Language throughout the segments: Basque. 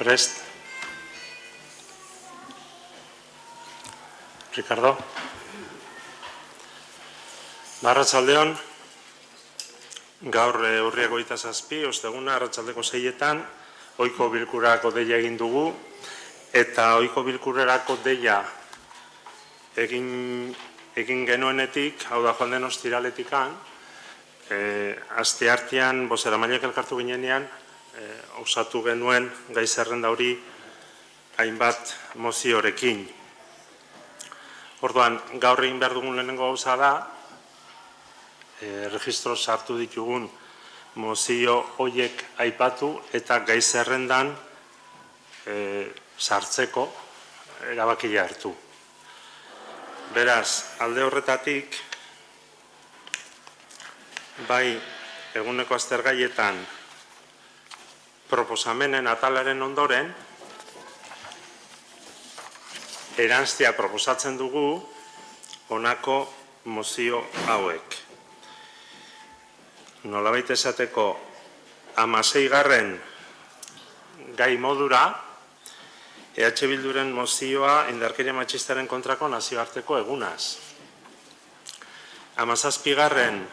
Prest. Ricardo. Arratsaldeon, gaur urriak 27, osteguna arratsaldeko 6etan, ohiko bilkurarako deia egin dugu, eta ohiko bilkurarako deia egin genuenetik, hau da joan den ostiraletikan, asteartean bozeramaileak elkartu ginenean, osatu genuen gai zerrenda hori hainbat moziorekin. Orduan, gaur egin behar dugun lehenengo gauza da, registro sartu ditugun mozio horiek aipatu eta gai zerrendan sartzeko erabakia hartu. Beraz, alde horretatik, bai eguneko aztergaietan proposamenen atalaren ondoren, eranztea proposatzen dugu honako mozio hauek. Nolabait esateko 16. gai modura, EH Bilduren mozioa indarkeria matxistaren kontrako nazioarteko egunaz. 17.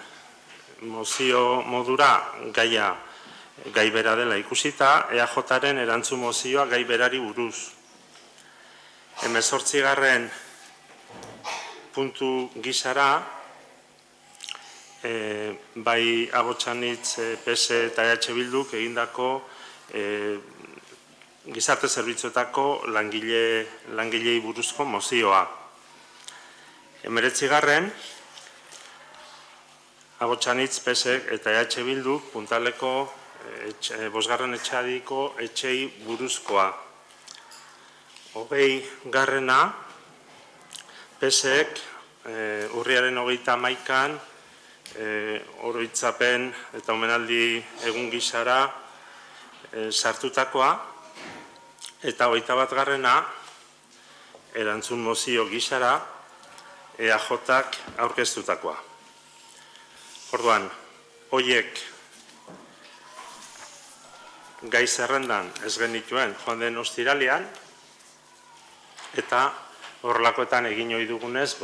mozio modura gai bera dela ikusita, EAJaren erantzun mozioa gai berari buruz. 18. puntu gisara, bai Agotxanitz, PS eta EH Bilduk egindako gizarte zerbitzuetako langilei buruzko mozioa. 19. Agotxanitz, PS eta EH Bilduk Puntaleko 5. etxadiko etxei buruzkoa. 20. PSek urriaren 31an oroitzapen eta omenaldi egun gisara sartutakoa, eta 21. erantzun mozio gisara EAJak aurkeztutakoa. Orduan, hoiek gai zerrendan ez genituen joan den ostiralean, eta horrelakoetan egin ohi dugunez,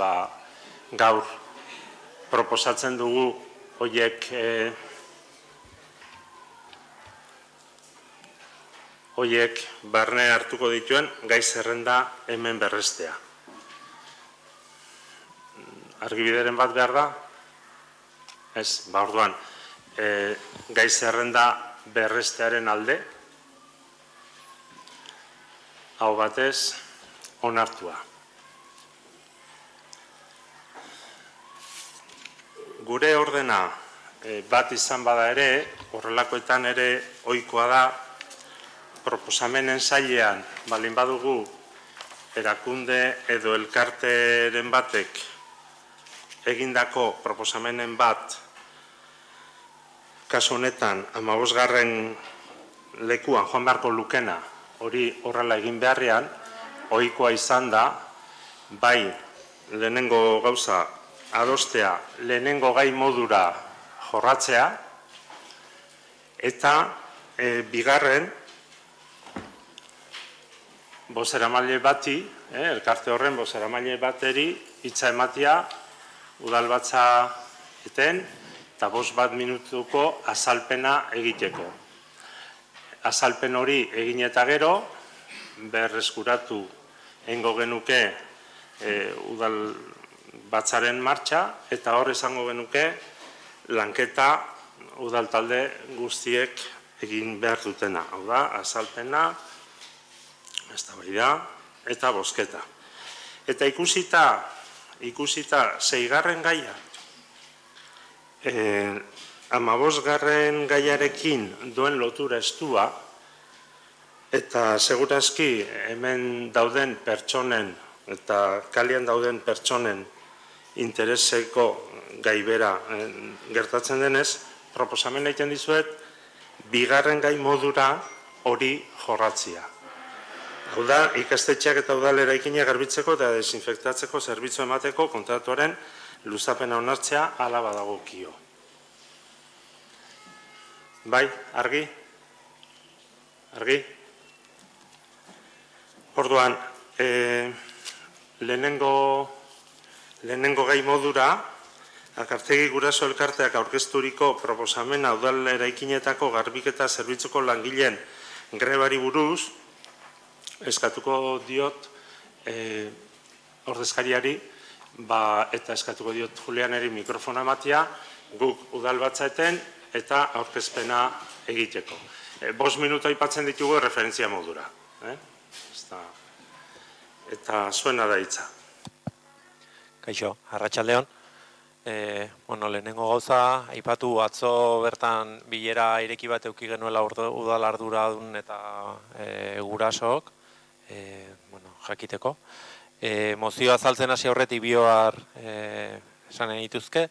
gaur proposatzen dugu hoiek barne hartuko dituen gai zerrenda hemen berrestea. Argibideren bat behar da? Ez, orduan, gai zerrenda berrestearen alde, hau batez, onartua. Gure ordena bat izan bada ere, horrelakoetan ere ohikoa da, proposamenen sailean balin badugu erakunde edo elkarteren batek egindako proposamenen bat, kasu honetan 15. lekuan joan beharko lukena, hori horrela egin beharrean, ohikoa izan da, bai lehenengo gauza adostea, lehenengo gai modura jorratzea, eta bigarren bozeramaile bati, elkarte horren bozeramaile bateri hitza ematia udalbatza eten, eta 5 minutuko azalpena egiteko. Azalpen hori egin eta gero, berreskuratu egingo genuke udalbatzaren martxa, eta hor esango genuke lanketa udaltalde guztiek egin behar dutena. Hau da, azalpena, eztabaida eta bozketa. Eta ikusita 6. gaia, 15. gaiarekin duen lotura estua, eta segurazki hemen dauden pertsonen eta kalian dauden pertsonen intereseko gaibera gertatzen denez, proposamen egiten dizuet, 2. gai modura hori jorratzia. Hau da, ikastetxeak eta udal eraikina garbitzeko eta desinfektatzeko zerbitzu emateko kontratuaren luzapena onartzea hala badagokio. Bai, argi? Argi? Orduan, lehenengo gai modura, Akartegi Guraso elkarteak aurkezturiko proposamena udal eraikinetako garbiketa zerbitzuko langileen grebari buruz, eskatuko diot ordezkariari, eta eskatuko diot Julianeri mikrofona ematia, guk udalbatzaeten eta aurkezpena egiteko. 5 minutu aipatzen ditugu referentzia modura. Eta zuena da hitza. Kaixo, arratsaldeon. Lehenengo gauza, aipatu atzo bertan bilera ireki bat eduki genuela udal arduradun eta gurasok, jakiteko. Mozioa azaltzen hasi aurretik bihar esanen dituzke.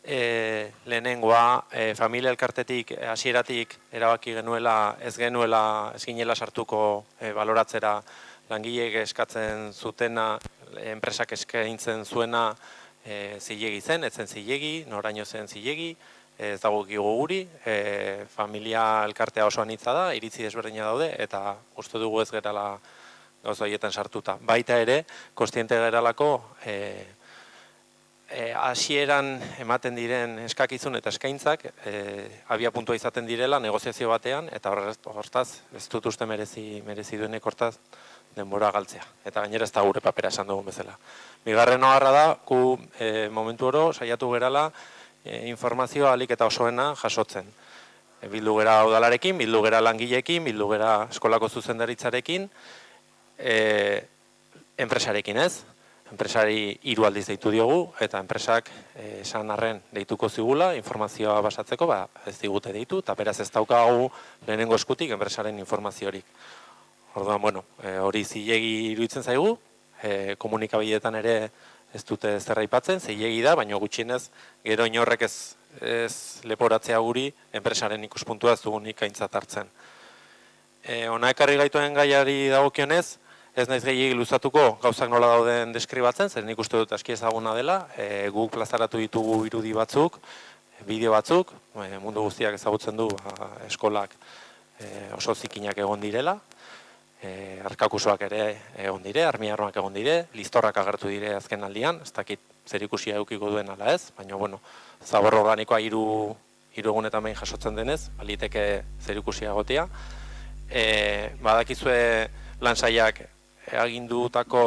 Lehenengoa, familia elkartetik hasieratik erabaki genuela, ez ginela sartuko baloratzera langileek eskatzen zutena, enpresak eskaintzen zuena zilegi zen, ez zen zilegi, noraino zen zilegi, ez dagokigu guri, familia elkartea oso anitza da, iritzi desberdina daude, eta uste dugu ez gerala gauza horietan sartuta. Baita ere, kontziente geralako hasieran ematen diren eskakizun eta eskaintzak abia puntua izaten direla negoziazio batean, eta hortaz, ez dut uste merezi duenek hortaz denbora galtzea. Eta gainera ez da gure papera esan dugun bezala. Bigarren oharra da, gu momentu oro saiatu gerala informazioa ahalik eta osoena jasotzen. Bildu gera udalarekin, bildu gera langileekin, bildu gera eskolako zuzendaritzarekin, enpresarekin ez. Enpresari 3 aldiz deitu diogu, eta enpresak esan arren deituko zigula, informazioa basatzeko, ez digute deitu, eta beraz ez daukagu lehenengo eskutik enpresaren informaziorik. Orduan, bueno, hori zilegi iruditzen zaigu, komunikabideetan ere ez dute zer aipatzen, zilegi da, baina gutxienez gero inorrek ez leporatzea guri enpresaren ikuspuntua ez dugunik aintzat hartzen. Hona ekarri gaituen gaiari dagokionez, ez naiz gehiegi luzatuko gauzak nola dauden deskribatzen, zer nik uste dut aski ezaguna dela, guk plazaratu ditugu irudi batzuk, bideo batzuk, mundu guztiak ezagutzen du eskolak oso zikinak egon direla, arkakusoak ere egon dire, armiarroak egon dire, listorrak agertu dire azken aldian, ez dakit zer ikusia edukiko duen ala ez, baina bueno, zabor organikoa 3 egunetan behin jasotzen denez, baliteke zer ikusia egotea. Badakizue lansaiak agindutako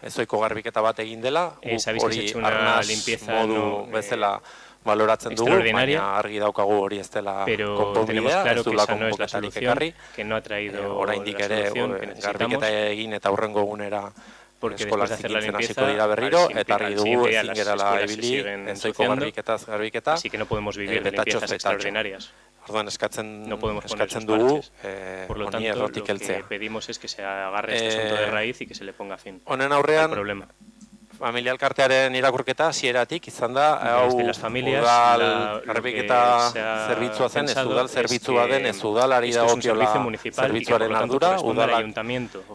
ezoiko garbiketa bat egin dela, hori arnaz modu bezala baloratzen dugu, baina argi daukagu hori ez dela konponbidea, ez dula konpoketarik ekarri, oraindik ere garbiketa egin eta hurrengo egunera eskolak zikintzen hasiko dira berriro, eta argi dugu ezin gerala ebili ezoiko garbiketa, betatxoz betatxo. Orduan eskatzen dugu honi errotik heltzea. Lo que pedimos es que se agarre este asunto de raíz y que se le ponga fin. Honen aurrean, familia elkartearen irakurketa hasieratik izan da, hau udal garbiketa zerbitzua zen, ez udal zerbitzua den, ez udalari dagokiola zerbitzuaren ardura, udalak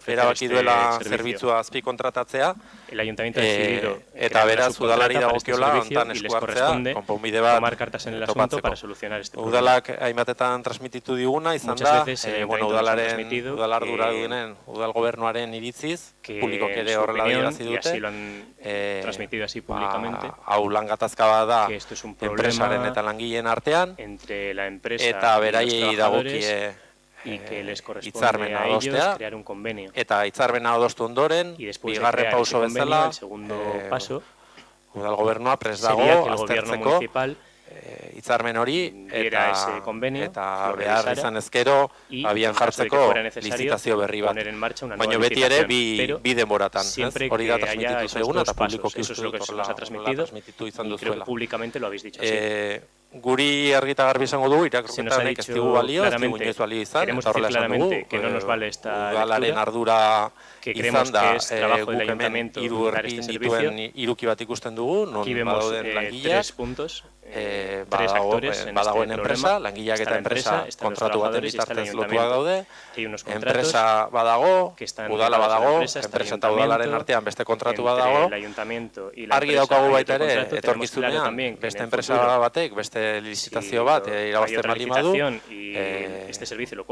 erabaki duela zerbitzua azpikontratatzea, eta beraz udalari dagokiola hontan esku hartzea, konponbide bat topatzeko. Udalak hainbatetan transmititu diguna, izan da, udal ardura duenen, udal gobernuaren iritziz, publikok ere horrela adierazi dute, transmitido así públicamente, hau lan gatazka bat da enpresaren eta langileen artean, eta beraiei dagokie hitzarmena adostea, eta hitzarmena adostu ondoren, bigarren pauso bezala, udal gobernua prest dago aztertzeko hitzarmen hori eta behar izan ezkero abian jartzeko lizitazio berri bat. Baina beti ere bi denboratan. Hori da transmititu zaiguna eta publikoki uste dut horrela transmititu izan duzuela. Guri argi eta garbi izango dugu, irakurketarik ez digu balio, ez digu inoiz balio izan, eta horrela esan dugu, udalaren ardura izan da, guk hemen 3 erpin dituen iruki bat ikusten dugu, non badauden langileak, badagoen enpresa, langileak eta enpresa kontratu baten bitartez lotuak daude, enpresa badago, udala badago, enpresa eta udalaren artean beste kontratu badago, argi daukagu baita ere, etorkizunean, beste enpresa batek, beste licitazio bat irabazten baldin badu,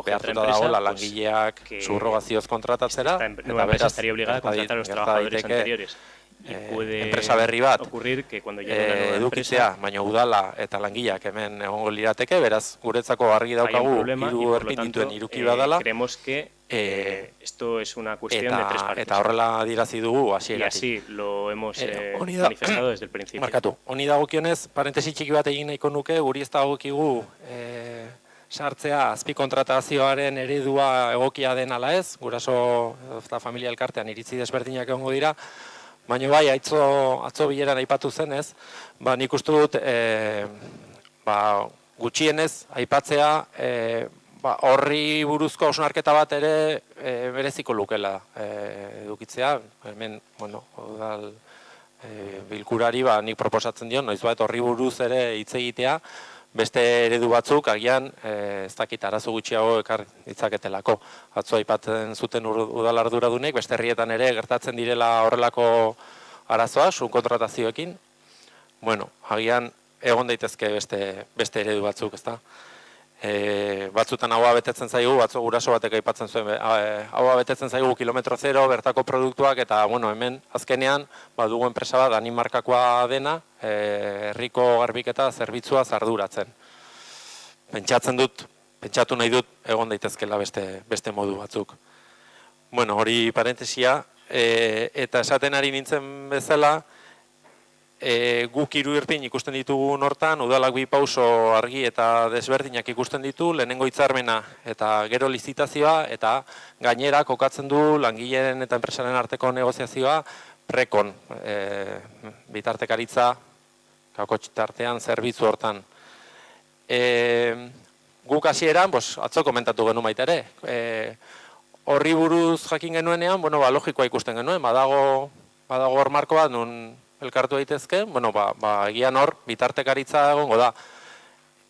behartuta dagoela langileak subrogazioz kontratatzera, eta beraz gerta daiteke enpresa berri bat edukitzea, baina udala eta langileak hemen egongo lirateke, beraz guretzako argi daukagu 3 erpin dituen iruki badala, esto es una cuestión de 3 partes. Eta horrela adierazi dugu hasieratik. Y así lo hemos manifestado desde el principio. Markatu, honi dagokionez, parentesi txiki bat egin nahiko nuke, guri ez dagokigu sartzea azpikontratazioaren eredua egokia den ala ez, guraso eta familia elkartean iritzi desberdinak egongo dira, baina bai, atzo bileran aipatu zenez, nik uste dut gutxienez aipatzea horri buruzko hausnarketa bat ere bereziko lukela edukitzea. Hemen, udal bilkurari nik proposatzen dion, noizbait horri buruz ere hitz egitea, beste eredu batzuk agian ez dakit arazo gutxiago ekar ditzaketelako. Atzo aipatzen zuten udal arduradunek, beste herrietan ere gertatzen direla horrelako arazoa, subkontratazioekin. Bueno, agian egon daitezke beste eredu batzuk, ezta? Batzutan haua betetzen zaigu, batzu guraso batek aipatzen zuen, haua betetzen zaigu kilometro zero, bertako produktuak, eta bueno, hemen azkenean badugu enpresa bat Danimarkakoa dena, herriko garbiketa zerbitzua arduratzen. Pentsatu nahi dut, egon daitezkela beste modu batzuk. Bueno, hori parentesia, eta esaten ari nintzen bezala, guk 3 irpin ikusten ditugun hortan, udalak 2 pauso argi eta desberdinak ikusten ditu, lehenengo hitzarmena eta gero lizitazioa, eta gainera kokatzen du langileen eta enpresaren arteko negoziazioa prekon, bitartekaritza, kakotxitartean, zerbitzu hortan. Guk hasieran, atzo komentatu genuen baita ere, horri buruz jakin genuenean, logikoa ikusten genuen, badago hor marko bat, nun elkartu daitezke, egian hor bitartekaritza egongo da.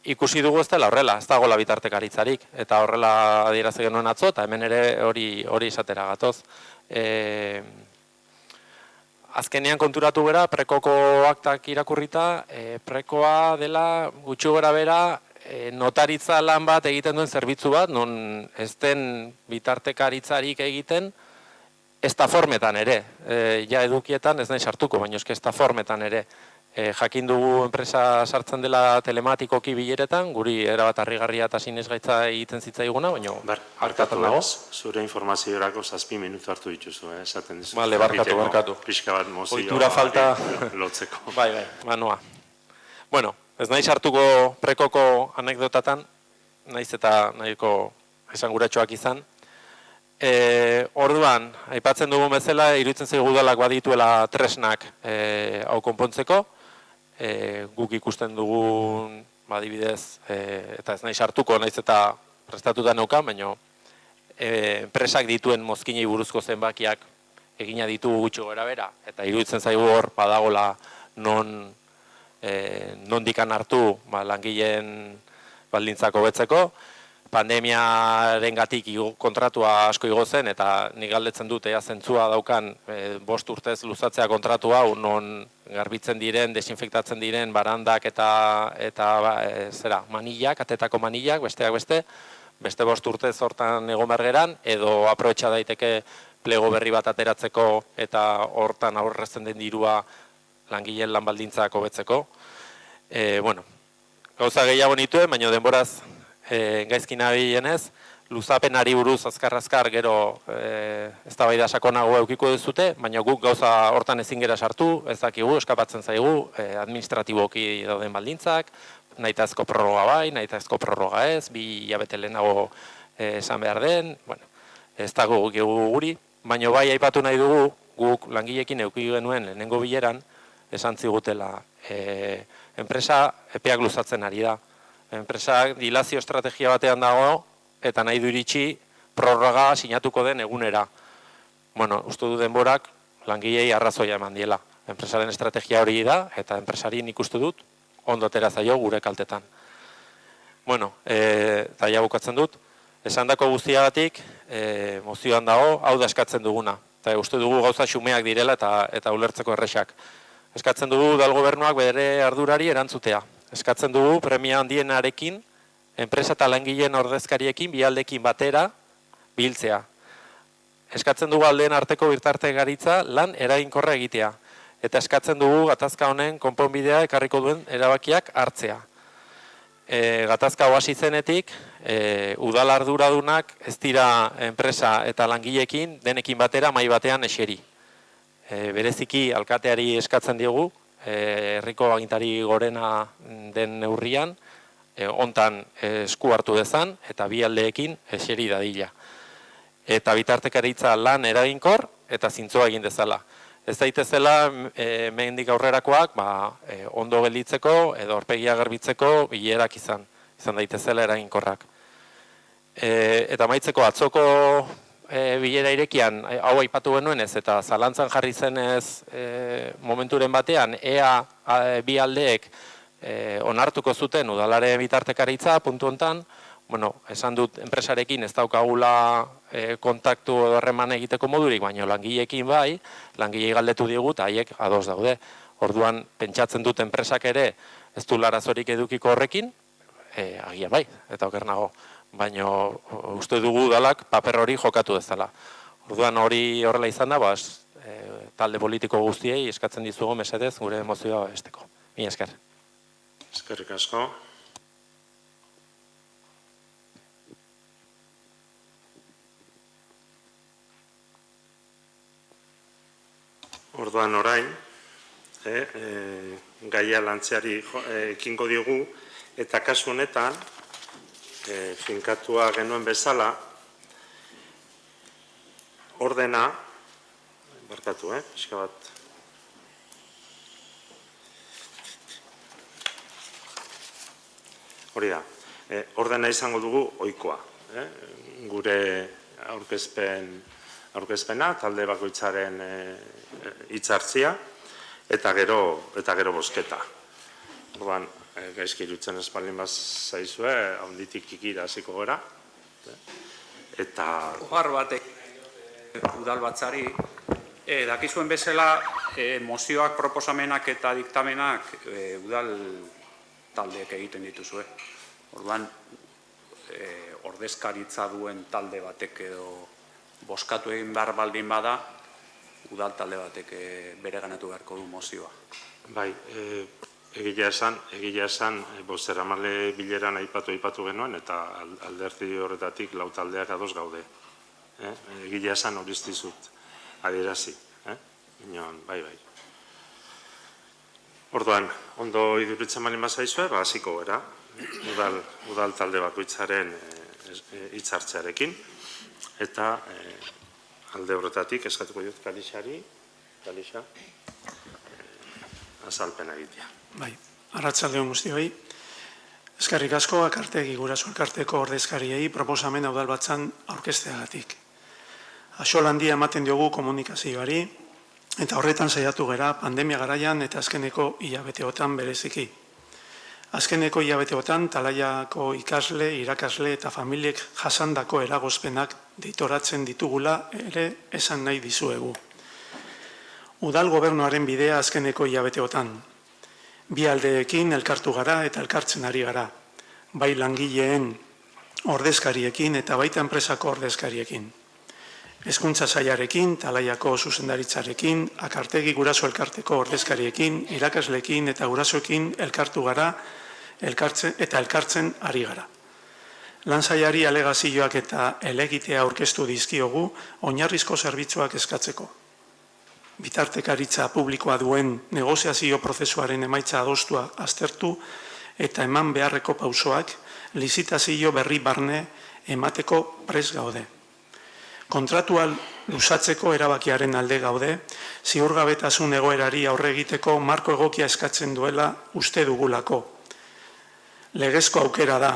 Ikusi dugu ez dela horrela, ez dagoela bitartekaritzarik, eta horrela adierazi genuen atzo, eta hemen ere hori esatera gatoz. Azkenean konturatu bera, prekoko aktak irakurrita, prekoa dela gutxi gora bera, notaritza lan bat egiten duen zerbitzu bat, non ez den bitartekaritzarik egiten, ez da formetan ere, ja edukietan ez nahi sartuko, baina ez da formetan ere. Jakin dugu enpresa sartzen dela telematikoki bileretan, guri erabat harrigarria eta sinesgaitza egiten zitzaiguna, baina barkatu nago. Zure informaziorako 7 minutu hartu dituzu, esaten dizu. Bale, barkatu. Pixka bat mozioa. Ohitura falta lotzeko. Bai, noa. Bueno, ez nahi sartuko prekoko anekdotatan, naiz eta nahiko esanguratxoak izan. Orduan, aipatzen dugun bezala, iruditzen zaigu udalak badituela tresnak hau konpontzeko. Guk ikusten dugun, adibidez, eta ez nahi sartuko, naiz eta prestatuta neukan, baina enpresak dituen mozkinei buruzko zenbakiak egina ditugu gutxi gora bera, eta iruditzen zaigu hor badagola nondikan hartu langileen baldintzak hobetzeko. Pandemiarengatik kontratua asko igo zen, eta nik galdetzen dut ea zentzua daukan 5 urtez luzatzea kontratu hau, non garbitzen diren, desinfektatzen diren barandak eta manilak, atetako manilak, besteak beste 5 urtez hortan egon bergeran, edo aprobetxa daiteke plego berri bat ateratzeko eta hortan aurrezten den dirua langileen lan baldintzak hobetzeko. Gauza gehiago nituen, baina denboraz gaizki nabilenez, luzapenari buruz azkar gero eztabaida sakonago edukiko duzute, baina guk gauza hortan ezin gera sartu, ez dakigu, eskapatzen zaigu, administratiboki dauden baldintzak, nahitaezko prorroga bai, nahitaezko prorroga ez, 2 hilabete lehenago esan behar den, ez dago guri, baina bai aipatu nahi dugu, guk langileekin eduki genuen lehenengo bileran, esan zigutela, enpresa epeak luzatzen ari da. Enpresak dilazio estrategia batean dago, eta nahi du iritsi prorroga sinatuko den egunera. Uste du denborak langilei arrazoia eman diela. Enpresaren estrategia hori da, eta enpresarien ikustu dut, ondo atera zaio gure kaltetan. Eta ja bukatzen dut, esandako guztiagatik, mozioan dago, hau da eskatzen duguna. Eta uste dugu gauza xumeak direla eta ulertzeko erresak. Eskatzen dugu udal gobernuak bere ardurari erantzutea. Eskatzen dugu premia handienarekin, enpresa eta langileen ordezkariekin, bialdekin batera biltzea. Eskatzen dugu aldeen arteko bitartekaritza lan eraginkorra egitea. Eta eskatzen dugu gatazka honen konponbidea ekarriko duen erabakiak hartzea. Gatazka hasi zenetik, udal arduradunak ez dira enpresa eta langileekin denekin batera mahai batean eseri. Bereziki alkateari eskatzen diogu, herriko agintari gorena den neurrian, hontan esku hartu dezan eta bi aldeekin eseri dadila. Eta bitartekaritza lan eraginkor eta zintzoa egin dezala. Ez daitezela mehendik aurrerakoak ondo gelditzeko edo aurpegia garbitzeko bilerak izan daitezela eraginkorrak. Eta amaitzeko atzoko bilera irekian hau aipatu genuenez eta zalantzan jarri zenez momenturen batean ea bi aldeek onartuko zuten udalare bitartekaritza puntu hontan, esan dut enpresarekin ez daukagula kontaktu edo harreman egiteko modurik, baina langileekin bai, langilei galdetu digu eta haiek ados daude. Orduan pentsatzen dut enpresak ere ez du larazorik edukiko horrekin, agia bai, eta oker nago, baina uste dugu udalak paper hori jokatu dezala. Orduan hori horrela izan da, talde politiko guztiei eskatzen dizugu mesedez gure mozioa babesteko. Mila esker. Eskerrik asko. Orduan orain, gaia lantzeari ekingo diogu, eta kasu honetan, finkatua genuen bezala, ordena, barkatu, pixka bat. Hori da, ordena izango dugu ohikoa. Gure aurkezpena, talde bakoitzaren hitzartzia, eta gero bozketa. Orduan, gaizki irutzen espaldin bat zaizue, handitik ikira hasiko gara. Eta... Ohar batek udalbatzari, dakizuen bezala mozioak, proposamenak eta diktamenak udal taldeek egiten dituzue. Orduan, ordezkaritza duen talde batek edo boskatu egin behar baldin bada, udal talde batek bereganatu beharko du mozioa. Bai, egia esan, bozeramale bileran aipatu genuen, eta alderdi horretatik lau taldeak ados gaude. Egia esan hori dizut adierazi. Bai. Orduan, ondo iduritzen baldin bazaizue, hasiko gara, udal talde bakoitzaren hitzartzearekin, eta alde horretatik eskatuko dut Kalixa, azalpena egitea. Bai, arratsalde on guztioi. Eskerrik asko Akartegi Guraso Elkarteko ordezkariei proposamen udalbatzan aurkezteagatik. Axola handia ematen diogu komunikazioari, eta horretan saiatu gera pandemia garaian eta azkeneko hilabeteotan bereziki. Azkeneko hilabeteotan Talaiako ikasle, irakasle eta familiek jasandako eragozpenak deitoratzen ditugula ere esan nahi dizuegu. Udal gobernuaren bidea azkeneko hilabeteotan. Bi aldeekin elkartu gara eta elkartzen ari gara. Bai langileen ordezkariekin eta baita enpresako ordezkariekin. Hezkuntza sailarekin, Talaiako zuzendaritzarekin, Akartegi Guraso Elkarteko ordezkariekin, irakasleekin eta gurasoekin elkartu gara eta elkartzen ari gara. Lan sailari alegazioak eta helegitea aurkeztu dizkiogu oinarrizko zerbitzuak eskatzeko. Bitartekaritza publikoa duen negoziazio prozesuaren emaitza adostua aztertu eta eman beharreko pausoak lizitazio berri barne emateko prest gaude. Kontratua luzatzeko erabakiaren alde gaude, ziurgabetasun egoerari aurre egiteko marko egokia eskatzen duela uste dugulako. Legezko aukera da,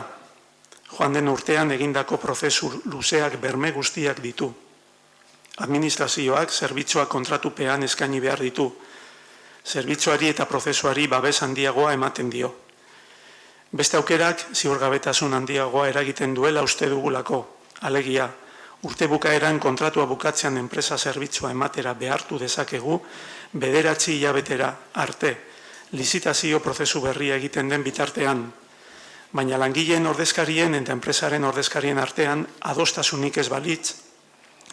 joan den urtean egindako prozesu luzeak berme guztiak ditu. Administrazioak zerbitzuak kontratupean eskaini behar ditu. Zerbitzuari eta prozesuari babes handiagoa ematen dio. Beste aukerak ziurgabetasun handiagoa eragiten duela uste dugulako, alegia. Urte bukaeran kontratua bukatzean enpresa zerbitzua ematera behartu dezakegu, 9 hilabetera arte, lizitazio prozesu berria egiten den bitartean, baina langileen ordezkarien eta enpresaren ordezkarien artean adostasunik ez balitz,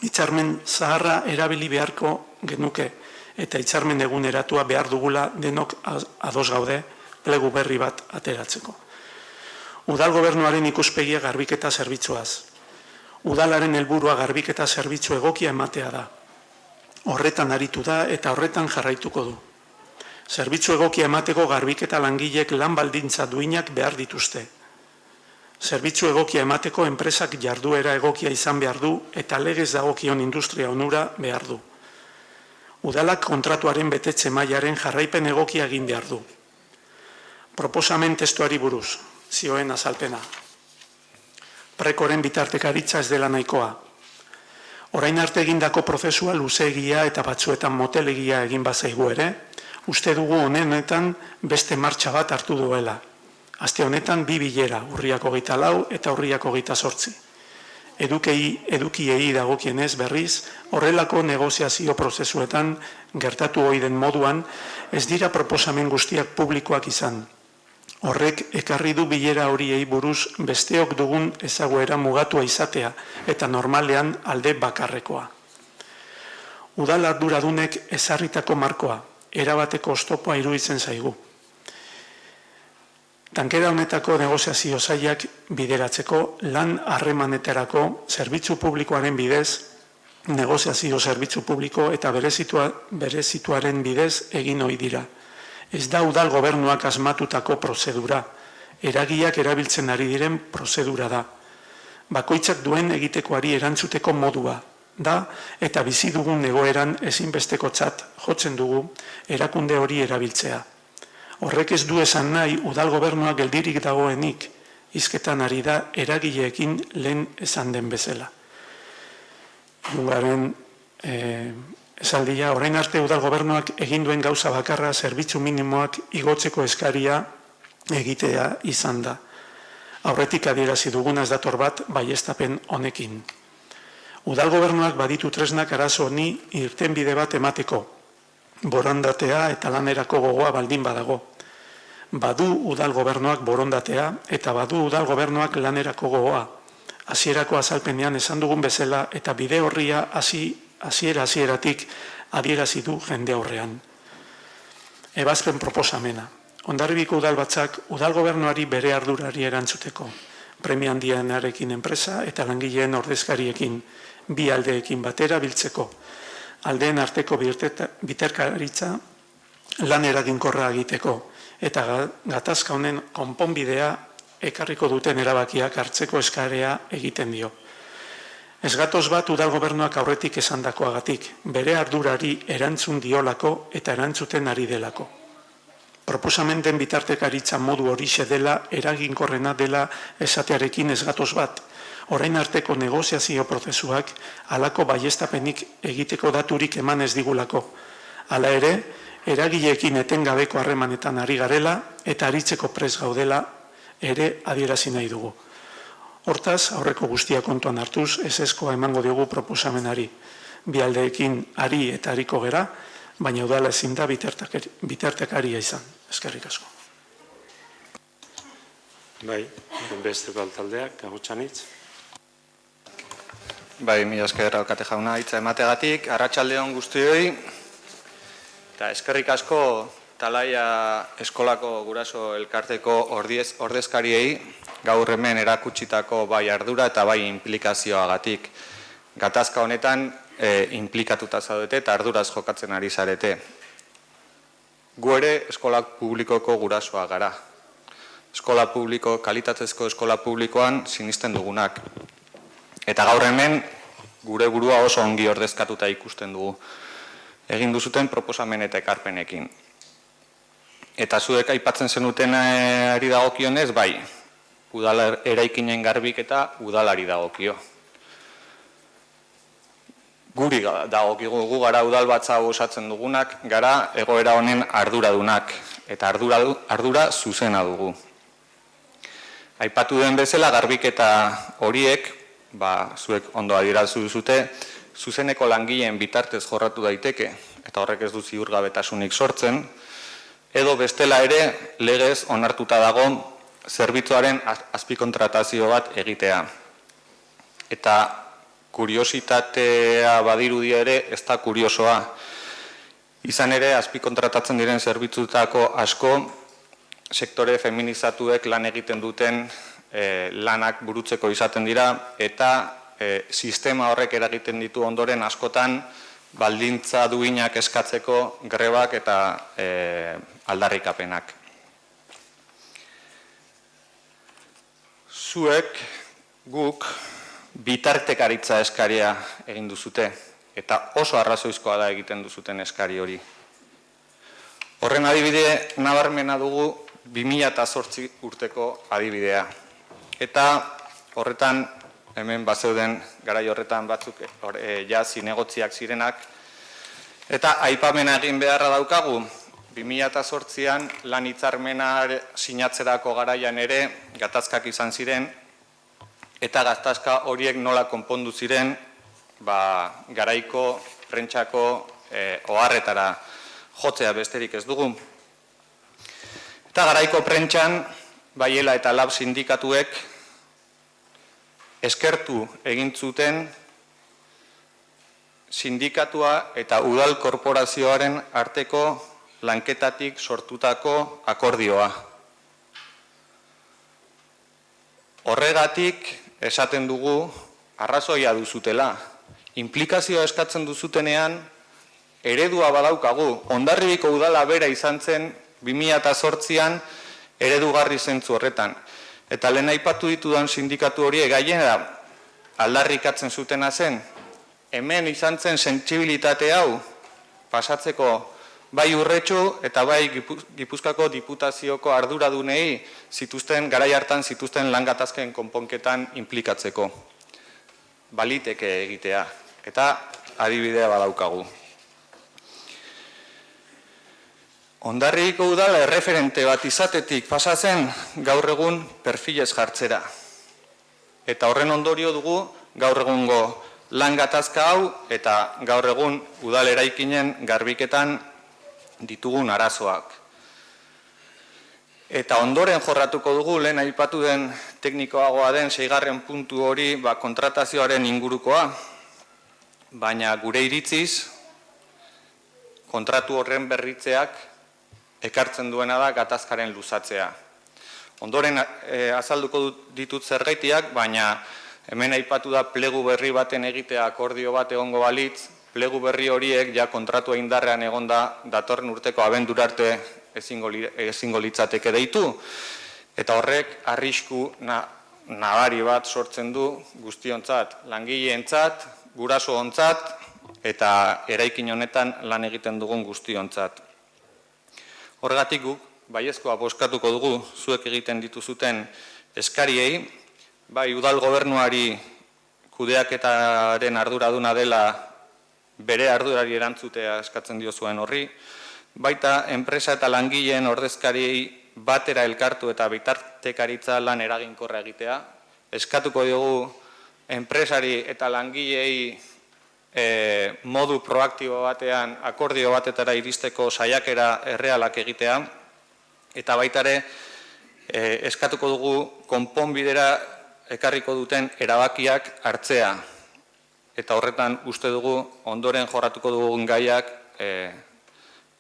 hitzarmen zaharra erabili beharko genuke eta hitzarmen eguneratua behar dugula denok ados gaude plegu berri bat ateratzeko. Udal gobernuaren ikuspegia garbiketa zerbitzuaz. Udalaren helburua garbiketa zerbitzu egokia ematea da. Horretan aritu da eta horretan jarraituko du. Zerbitzu egokia emateko garbiketa langileek lan baldintza duinak behar dituzte. Zerbitzu egokia emateko enpresak jarduera egokia izan behar du eta legez dagokion industria onura behar du. Udalak kontratuaren betetze mailaren jarraipen egokia egin behar du. Proposamen testuari buruz, zioen azalpena. Prekoren bitartekaritza ez dela nahikoa. Orain arte egindako prozesua luzeegia eta batzuetan motelegia egin bazaigu ere, uste dugu honetan beste martxa bat hartu duela. Aste honetan 2 bilera, urriak 24 eta urriak 28. Edukiei dagokienez berriz, horrelako negoziazio prozesuetan gertatu ohi den moduan, ez dira proposamen guztiak publikoak izan. Horrek ekarri du bilera horiei buruz besteok dugun ezaguera mugatua izatea eta normalean alde bakarrekoa. Udal arduradunek ezarritako markoa, erabateko oztopoa iruditzen zaigu. Tankera honetako negoziazio sailak bideratzeko lan harremanetarako zerbitzu publikoaren bidez, negoziazio zerbitzu publiko eta berezituaren bidez egin ohi dira. Ez da udal gobernuak asmatutako prozedura, eragileak erabiltzen ari diren prozedura da. Bakoitzak duen egitekoari erantzuteko modua da eta bizi dugun egoeran ezinbestekotzat jotzen dugu erakunde hori erabiltzea. Horrek ez du esan nahi udal gobernuak geldirik dagoenik, hizketan ari da eragileekin lehen esan den bezala. Hungaren esaldia, orain arte udal gobernuak egin duen gauza bakarra zerbitzu minimoak igotzeko eskaria egitea izan da. Aurretik adierazi dugunaz dator bat baieztapen honekin. Udal gobernuak baditu tresnak arazo honi irtenbide bat emateko, borondatea eta lanerako gogoa baldin badago. Badu udal gobernuak borondatea eta badu udal gobernuak lanerako gogoa. Hasierako azalpenean esan dugun bezala eta bide horria hasieratik adierazi du jende aurrean. Ebazpen proposamena. Hondarribiko udalbatzak udal gobernuari bere ardurari erantzuteko. Premia handienarekin enpresa eta langileen ordezkariekin, bi aldeekin batera biltzeko. Aldeen arteko biterkaritza lan eraginkorra egiteko eta gatazka honen konponbidea ekarriko duten erabakiak hartzeko eskarea egiten dio. Ez gatoz bat udal gobernuak aurretik esandakoagatik, bere ardurari erantzun diolako eta erantzuten ari delako. Proposamen den bitartekaritza modu horixe dela, eraginkorrena dela esatearekin ez gatoz bat. Orain arteko negoziazio prozesuak halako baieztapenik egiteko daturik eman ez digulako. Hala ere, eragileekin etengabeko harremanetan ari garela eta aritzeko prest gaudela ere adierazi nahi dugu. Hortaz, aurreko guztia kontuan hartuz, ezezkoa emango diogu proposamenari. Bi aldeekin ari eta ariko gera, baina udala ezin da bitartekaria izan. Eskerrik asko. Bai, besteko altaldeak, Gagotxanitz. Bai, mila esker alkate jauna hitza emategatik, arratsalde on guztioi, eta eskerrik asko Talaia eskolako guraso elkarteko ordezkariei gaur hemen erakutsitako bai ardura eta bai implikazioagatik. Gatazka honetan implikatuta zaudete eta arduraz jokatzen ari zarete. Gu ere eskola publikoko gurasoa gara. Kalitatezko eskola publikoan sinisten dugunak. Eta gaur hemen gure burua oso ongi ordezkatuta ikusten dugu. Egin duzuten proposamen eta ekarpenekin. Eta zuek aipatzen zenuten ari dagokionez, bai, udal eraikinen garbik eta udalari dagokio. Guri dagokigu, gu gara udalbatza osatzen dugunak, gara egoera honen arduradunak, eta ardura zuzena dugu. Aipatu den bezala, garbiketa horiek, zuek ondo adierazu duzute, zuzeneko langileen bitartez jorratu daiteke, eta horrek ez du ziurgabetasunik sortzen, edo bestela ere legez onartuta dago zerbitzuaren azpikontratazio bat egitea. Eta kuriositatea badirudi ere ez da kuriosoa. Izan ere, azpikontratatzen diren zerbitzutako asko, sektore feminizatuek lan egiten duten lanak burutzeko izaten dira, eta sistema horrek eragiten ditu ondoren askotan baldintza duinak eskatzeko grebak eta aldarrikapenak. Zuek, guk, bitartekaritza eskaria egin duzute, eta oso arrazoizkoa da egiten duzuten eskari hori. Horren adibide nabarmena dugu 2008 urteko adibidea. Eta horretan, hemen bazeuden garai horretan batzuk ja zinegotziak zirenak, eta aipamena egin beharra daukagu, 2008an lan hitzarmena sinatzerako garaian ere gatazkak izan ziren, eta gatazka horiek nola konpondu ziren garaiko prentsako oharretara jotzea besterik ez dugu. Eta garaiko prentxan, Baiela eta Lab sindikatuek eskertu egin zuten sindikatua eta udal korporazioaren arteko lanketatik sortutako akordioa. Horregatik esaten dugu arrazoia duzutela. Inplikazioa eskatzen duzutenean eredua badaukagu. Hondarribiko udala bera izan zen 2008an eredugarri zentzu horretan. Eta lehen aipatu ditudan sindikatu hori gainera aldarrikatzen zutena zen, hemen izan zen sentsibilitate hau pasatzeko bai Urretxu eta bai Gipuzkoako Diputazioko arduradunei garai hartan zituzten lan gatazken konponketan inplikatzeko. Baliteke egitea, eta adibidea badaukagu. Hondarribiko udala erreferente bat izatetik pasa zen gaur egun perfilez jartzera. Eta horren ondorio dugu gaur egungo lan gatazka hau eta gaur egun udal eraikinen garbiketan ditugun arazoak. Eta ondoren jorratuko dugu lehen aipatu den teknikoagoa den 6. puntu hori kontratazioaren ingurukoa, baina gure iritziz kontratu horren berritzeak ekartzen duena da gatazkaren luzatzea. Ondoren azalduko ditut zergaitiak, baina hemen aipatu da plegu berri baten egitea akordio bat egongo balitz, plegu berri horiek ja kontratua indarrean egonda datorren urteko abendurarte ezingo litzateke deitu, eta horrek arrisku nabari bat sortzen du guztiontzat, langileentzat, gurasoontzat eta eraikin honetan lan egiten dugun guztiontzat. Horregatik guk baiezkoa bozkatuko dugu zuek egiten dituzuten eskariei, bai udal gobernuari kudeaketaren arduraduna dela bere ardurari erantzutea eskatzen diozuen horri, baita enpresa eta langileen ordezkariei batera elkartu eta bitartekaritza lan eraginkorra egitea. Eskatuko diogu enpresari eta langileei modu proaktibo batean akordio batetara iristeko saiakera errealak egitea, eta baita ere eskatuko dugu konponbidera ekarriko duten erabakiak hartzea. Eta horretan uste dugu ondoren jorratuko dugun gaiak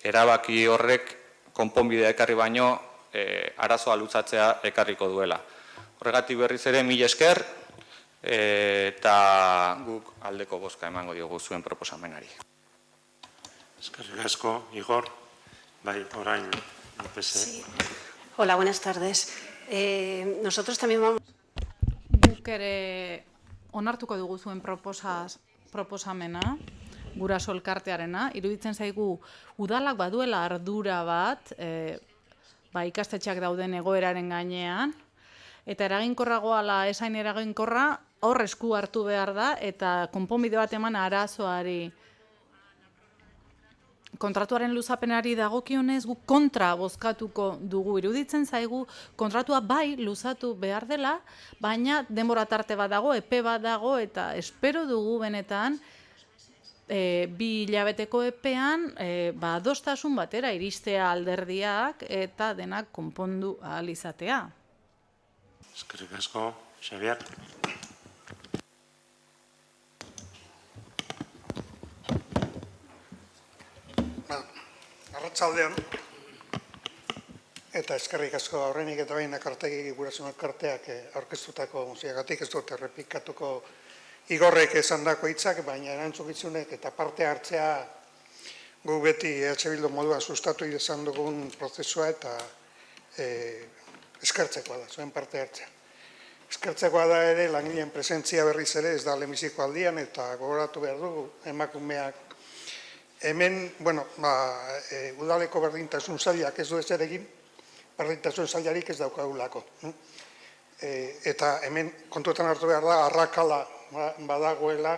erabaki horrek konponbidea ekarri baino arazoa luzatzea ekarriko duela. Horregatik berriz ere mila esker eta guk aldeko bozka emango diogu zuen proposamenari. Eskerrik asko, Igor. Bai, orain, Sí. Hola, buenas tardes. Nosotros también vamos... Guk ere onartuko dugu zuen proposamena, guraso elkartearena. Iruditzen zaigu udalak baduela ardura bat, ikastetxeak dauden egoeraren gainean, eta eraginkorragoala esain eraginkorra hor esku hartu behar da, eta konponbide bat eman arazoari. Kontratuaren luzapenari dagokionez guk kontra bozkatuko dugu. Iruditzen zaigu kontratua bai luzatu behar dela, baina denbora tarte bat dago, epe bat dago, eta espero dugu benetan 2 hilabeteko epean adostasun batera iristea alderdiak eta denak konpondu ahal izatea. eskerrik asko, Xabier. Arratsaldean, eta eskerrik asko aurrenik eta bain akartegi gurasoen elkarteak aurkeztutako mozioagatik, ez dut errepikatuko Igorrek esandako hitzak, baina erantzukizunek eta parte hartzea gu beti EH Bildu moduan sustatu izan dugun prozesua eta eskertzekoa da, zuen parte hartzea. Eskertzekoa da ere langileen presentzia berriz ere ez da lehenbiziko aldian eta gogoratu behar dugu emakumeak hemen, udaleko berdintasun sailak ez du ezer egin, berdintasun sailarik ez daukagulako. Eta hemen kontuetan hartu behar da, arrakala badagoela,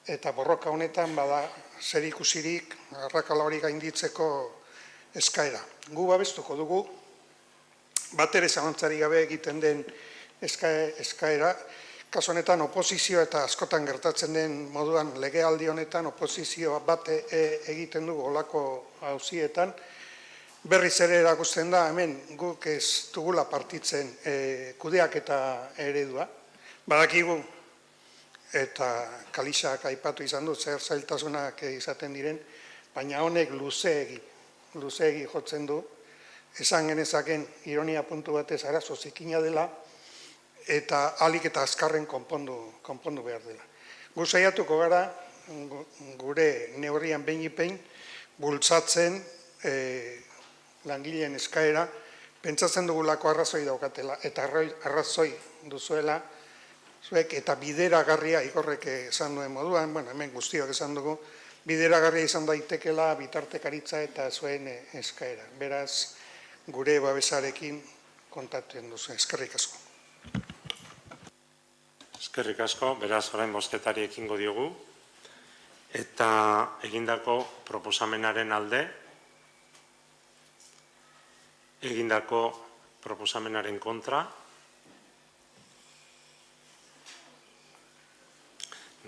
eta borroka honetan bada zer ikusirik arrakala hori gainditzeko eskaera. Gu babestuko dugu, bat ere zalantzari gabe egiten den eskaera, kasu honetan oposizio eta askotan gertatzen den moduan legealdi honetan oposizioa bat egiten dugu olako auzietan, Berriz ere erakusten da, hemen guk ez dugula partitzen kudeaketa eredua. Badakigu, eta Kalixak aipatu izan du, zer zailtasunak izaten diren, baina honek luzeegi jotzen du, esan genezaken ironia puntu batez arazo zikina dela, eta ahalik eta azkarren konpondu behar dela. Gu saiatuko gara, gure neurrian behin bultzatzen langileen eskaera, pentsatzen dugulako arrazoi daukatela, eta arrazoi duzuela, zuek eta bideragarria, igorrek esan duen moduan, hemen guztiok esan dugu, bideragarria izan daitekela bitartekaritza eta zuen eskaera. Beraz, gure babesarekin kontatzen duzu. Eskerrik asko. Eskerrik asko, beraz, orain bozketari ekingo diogu, eta egindako proposamenaren alde, egindako proposamenaren kontra,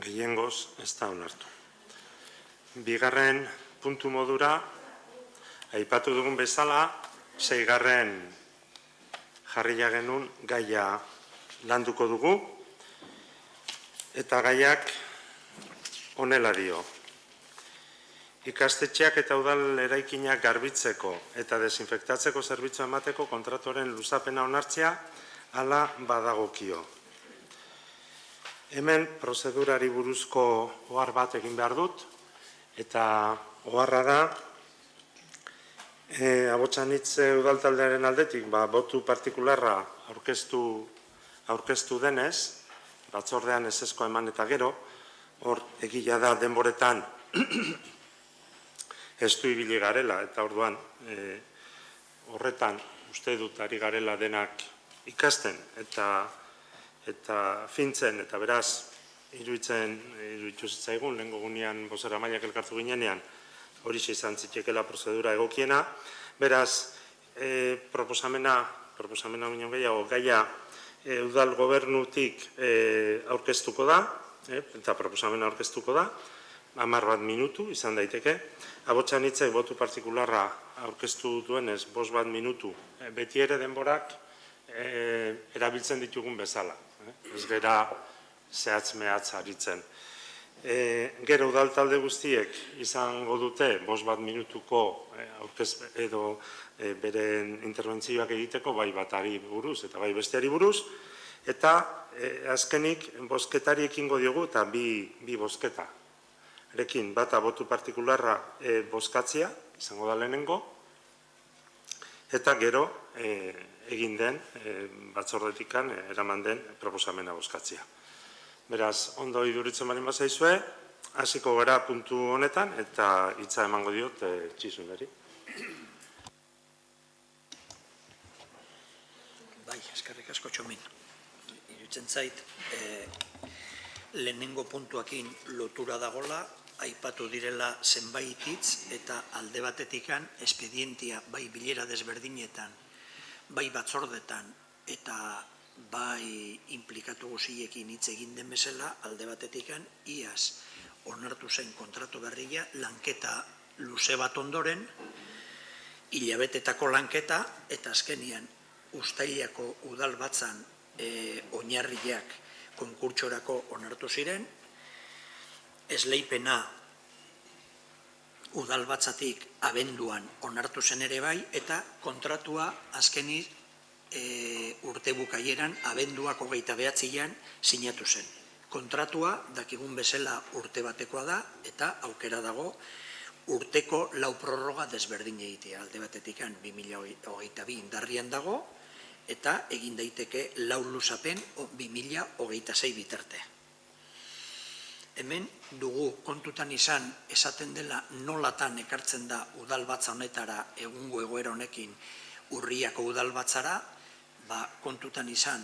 gehiengoz ez da onartu. Bigarren puntu modura, aipatu dugun bezala, 6. jarria genuen gaia landuko dugu, eta gaiak honela dio. Ikastetxeak eta udal eraikinak garbitzeko eta desinfektatzeko zerbitzua emateko kontratuaren luzapena onartzea hala badagokio. Hemen prozedurari buruzko ohar bat egin behar dut, eta oharra da, Abotxanitz udaltaldearen aldetik, botu partikularra aurkeztu denez, batzordean ezezkoa eman eta gero, hor egia da denboretan ez du ibili garela, eta orduan horretan uste dut ari garela denak ikasten, eta fintzen, eta beraz, iruditu zitzaigun, lehengo gunean bozera mailak elkartu ginenean, hori izan zitekela prozedura egokiena. Beraz, proposamena minen gehiago, gaia udal gobernutik aurkeztuko da, eta proposamena aurkeztuko da, 10 minutu izan daiteke. Abotxanitzek botu partikularra aurkeztu duenez 5 minutu, beti ere denborak erabiltzen ditugun bezala. Ez gera zehatz-mehatz aritzen. Gero udal talde guztiek izango dute 5 minutuko edo beren interbentzioak egiteko, bai batari buruz eta bai besteari buruz, eta azkenik bozketari ekingo diogu eta bi bozketa. Erekin, bata botu partikularra bozkatzea, izango da lehenengo, eta gero egin den batzordetikan eraman den proposamena bozkatzea. Beraz, ondo iduritzen bali mazaizue, hasiko gara puntu honetan, eta hitza emango diot Txisuneri. Bai, eskerrik asko Txomin. Iruditzen zait, lehenengo puntuakin lotura dagola, aipatu direla zenbait hitz eta alde batetikan espedientia bai bilera desberdinetan, bai batzordetan eta bai implikatu guziekin hitz egin den bezala, alde batetikan iaz onartu zen kontratu berria, lanketa luze bat ondoren, hilabetetako lanketa, eta azkenian Uztailako udalbatzan oinarriak konkurtsorako onartu ziren, esleipena udalbatzatik abenduan onartu zen ere bai, eta kontratua azkenik urte bukaieran abenduak 29an sinatu zen. Kontratua dakigun bezala urte batekoa da, eta aukera dago urteko 4 prorroga desberdin egitea. Alde batetikan 2022 indarrian dago, eta egin daiteke 4 luzapen 2026 bitarte. Hemen dugu kontutan izan esaten dela nolatan ekartzen da udalbatza honetara egungo egoera honekin Urriako udalbatzara, kontutan izan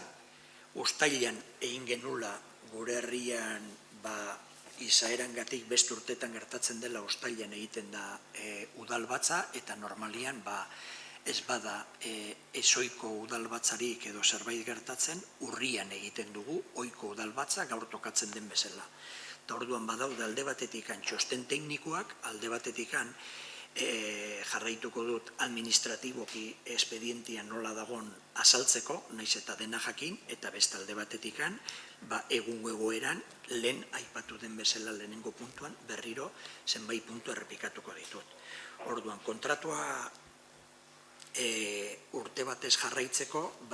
Uztailan egin genula gure herrian izaerangatik beste urtetan gertatzen dela Uztailan egiten da udalbatza, eta normalian ez bada ezoiko udalbatzarik edo zerbait gertatzen, urrian egiten dugu ohiko udalbatza gaur tokatzen den bezala. Eta orduan badaude alde batetikan txosten teknikoak, alde batetikan jarraituko dut administratiboki espedientia nola dagon azaltzeko, naiz eta dena jakin, eta bestalde batetikan, egungo egoeran, lehen aipatu den bezala lehenengo puntuan, berriro zenbait puntu errepikatuko ditut. Orduan, kontratua urte batez jarraitzeko,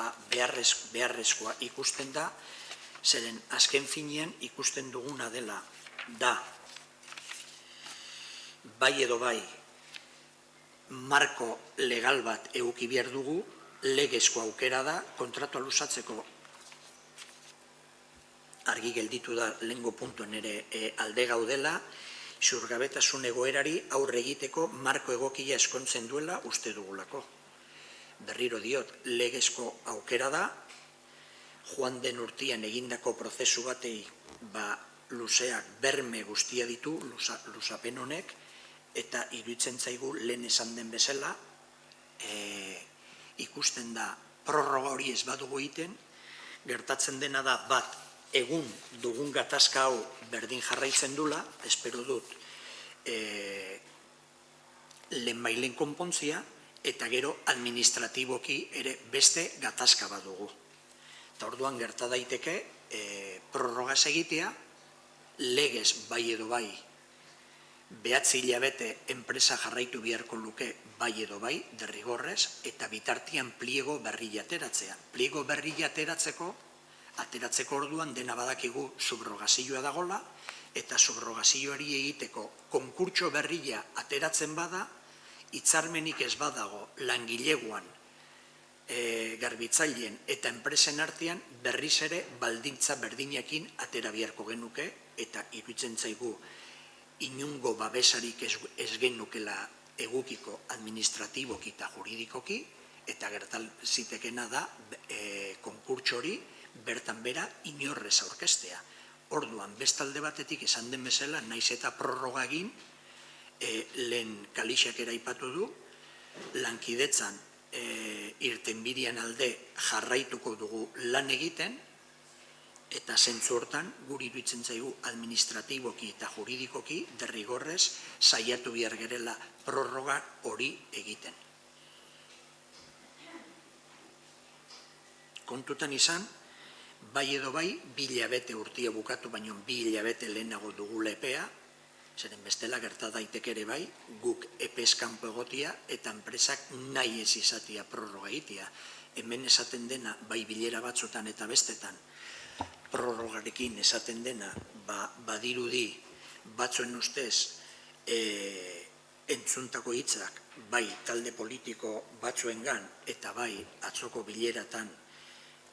beharrezkoa ikusten da, zeren azken finean ikusten duguna dela, da, bai edo bai, marko legal bat eduki behar dugu, legezko aukera da, kontratua luzatzeko argi gelditu da lehengo puntuen ere alde gaudela, xurgabetasun egoerari aurre egiteko marko egokia eskontzen duela uste dugulako. Berriro diot, legezko aukera da, joan den urtean egindako prozesu batei luzeak berme guztia ditu, luzapen honek, eta iruditzen zaigu lehen esan den bezala, ikusten da prorroga hori ez badugu egiten, gertatzen dena da bat egun dugun gatazka hau berdin jarraitzen dula, espero dut lehenbailen konpontzia, eta gero administratiboki ere beste gatazka bat dugu. Eta orduan gerta daiteke prorroga egitea, legez bai edo bai, 9 hilabete enpresa jarraitu beharko luke bai edo bai, derrigorrez, eta bitartian pliego berria ateratzea. Pliego berria ateratzeko orduan dena badakigu subrogazioa dagola, eta subrogazioari egiteko konkurtso berria ateratzen bada, hitzarmenik ez badago langileguan, garbitzaileen eta enpresen artean berriz ere baldintza berdinekin atera beharko genuke, eta iruditzen zaigu inungo babesarik ez genukela egukiko administratiboki eta juridikoki, eta gertal zitekena da konkurtso hori bertan bera inorrez aurkeztea. Orduan, bestalde batetik esan den bezala, naiz eta prorroga egin, lehen kalixak eraipatu du, lankidetzan irtenbidean alde jarraituko dugu lan egiten, eta zentzu hortan guri iruditzen zaigu administratiboki eta juridikoki derrigorrez saiatu behar gerela prorroga hori egiten. Kontutan izan, bai edo bai, 2 hilabete urtia bukatu, baino 2 hilabete lehenago dugula epea, zeren bestela gerta daiteke ere bai, guk epez kanpo egotia eta enpresak nahi ez izatea prorroga egitea. Hemen esaten dena, bai bilera batzutan eta bestetan, prorrogarekin esaten dena, badirudi batzuen ustez entzuntako hitzak, bai talde politiko batzuengan eta bai atzoko bileratan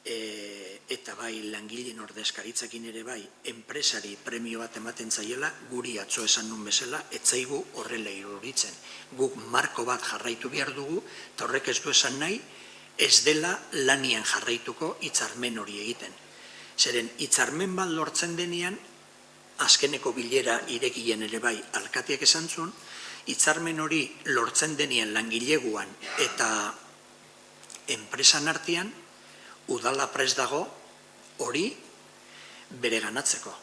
eta bai langileen ordezkaritzakin ere bai, enpresari premio bat ematen zaiela, guri atzo esan nun bezala, etzaigu horrela iruditzen. Guk marko bat jarraitu behar dugu, eta horrek ez du esan nahi, ez dela lanian jarraituko hitzarmen hori egiten. Zeren hitzarmen bat lortzen denean, azkeneko bilera irekien ere bai alkateak esan zuen, hitzarmen hori lortzen denean langileguan eta enpresan artean, udala prest dago hori bere ganatzeko.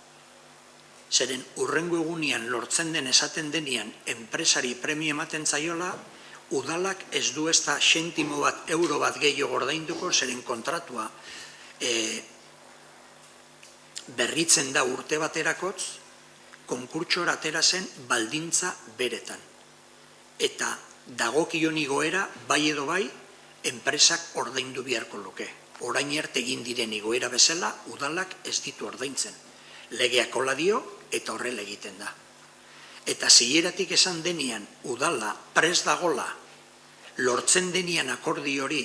Zeren urrengo egunean lortzen den esaten denean enpresari premio ematen zaiola, udalak ez du ez da xentimo bat, euro bat gehiago ordainduko, zeren kontratua berritzen da urte baterakotz, konkurtsora atera zen baldintza beretan. Eta dagokion igoera, bai edo bai, enpresak ordaindu beharko luke. Orain arte egin diren igoera bezala, udalak ez ditu ordaintzen. Legeak hola dio eta horrela egiten da. Eta zileratik esan denean, udala prest dagola, lortzen denean akordi hori,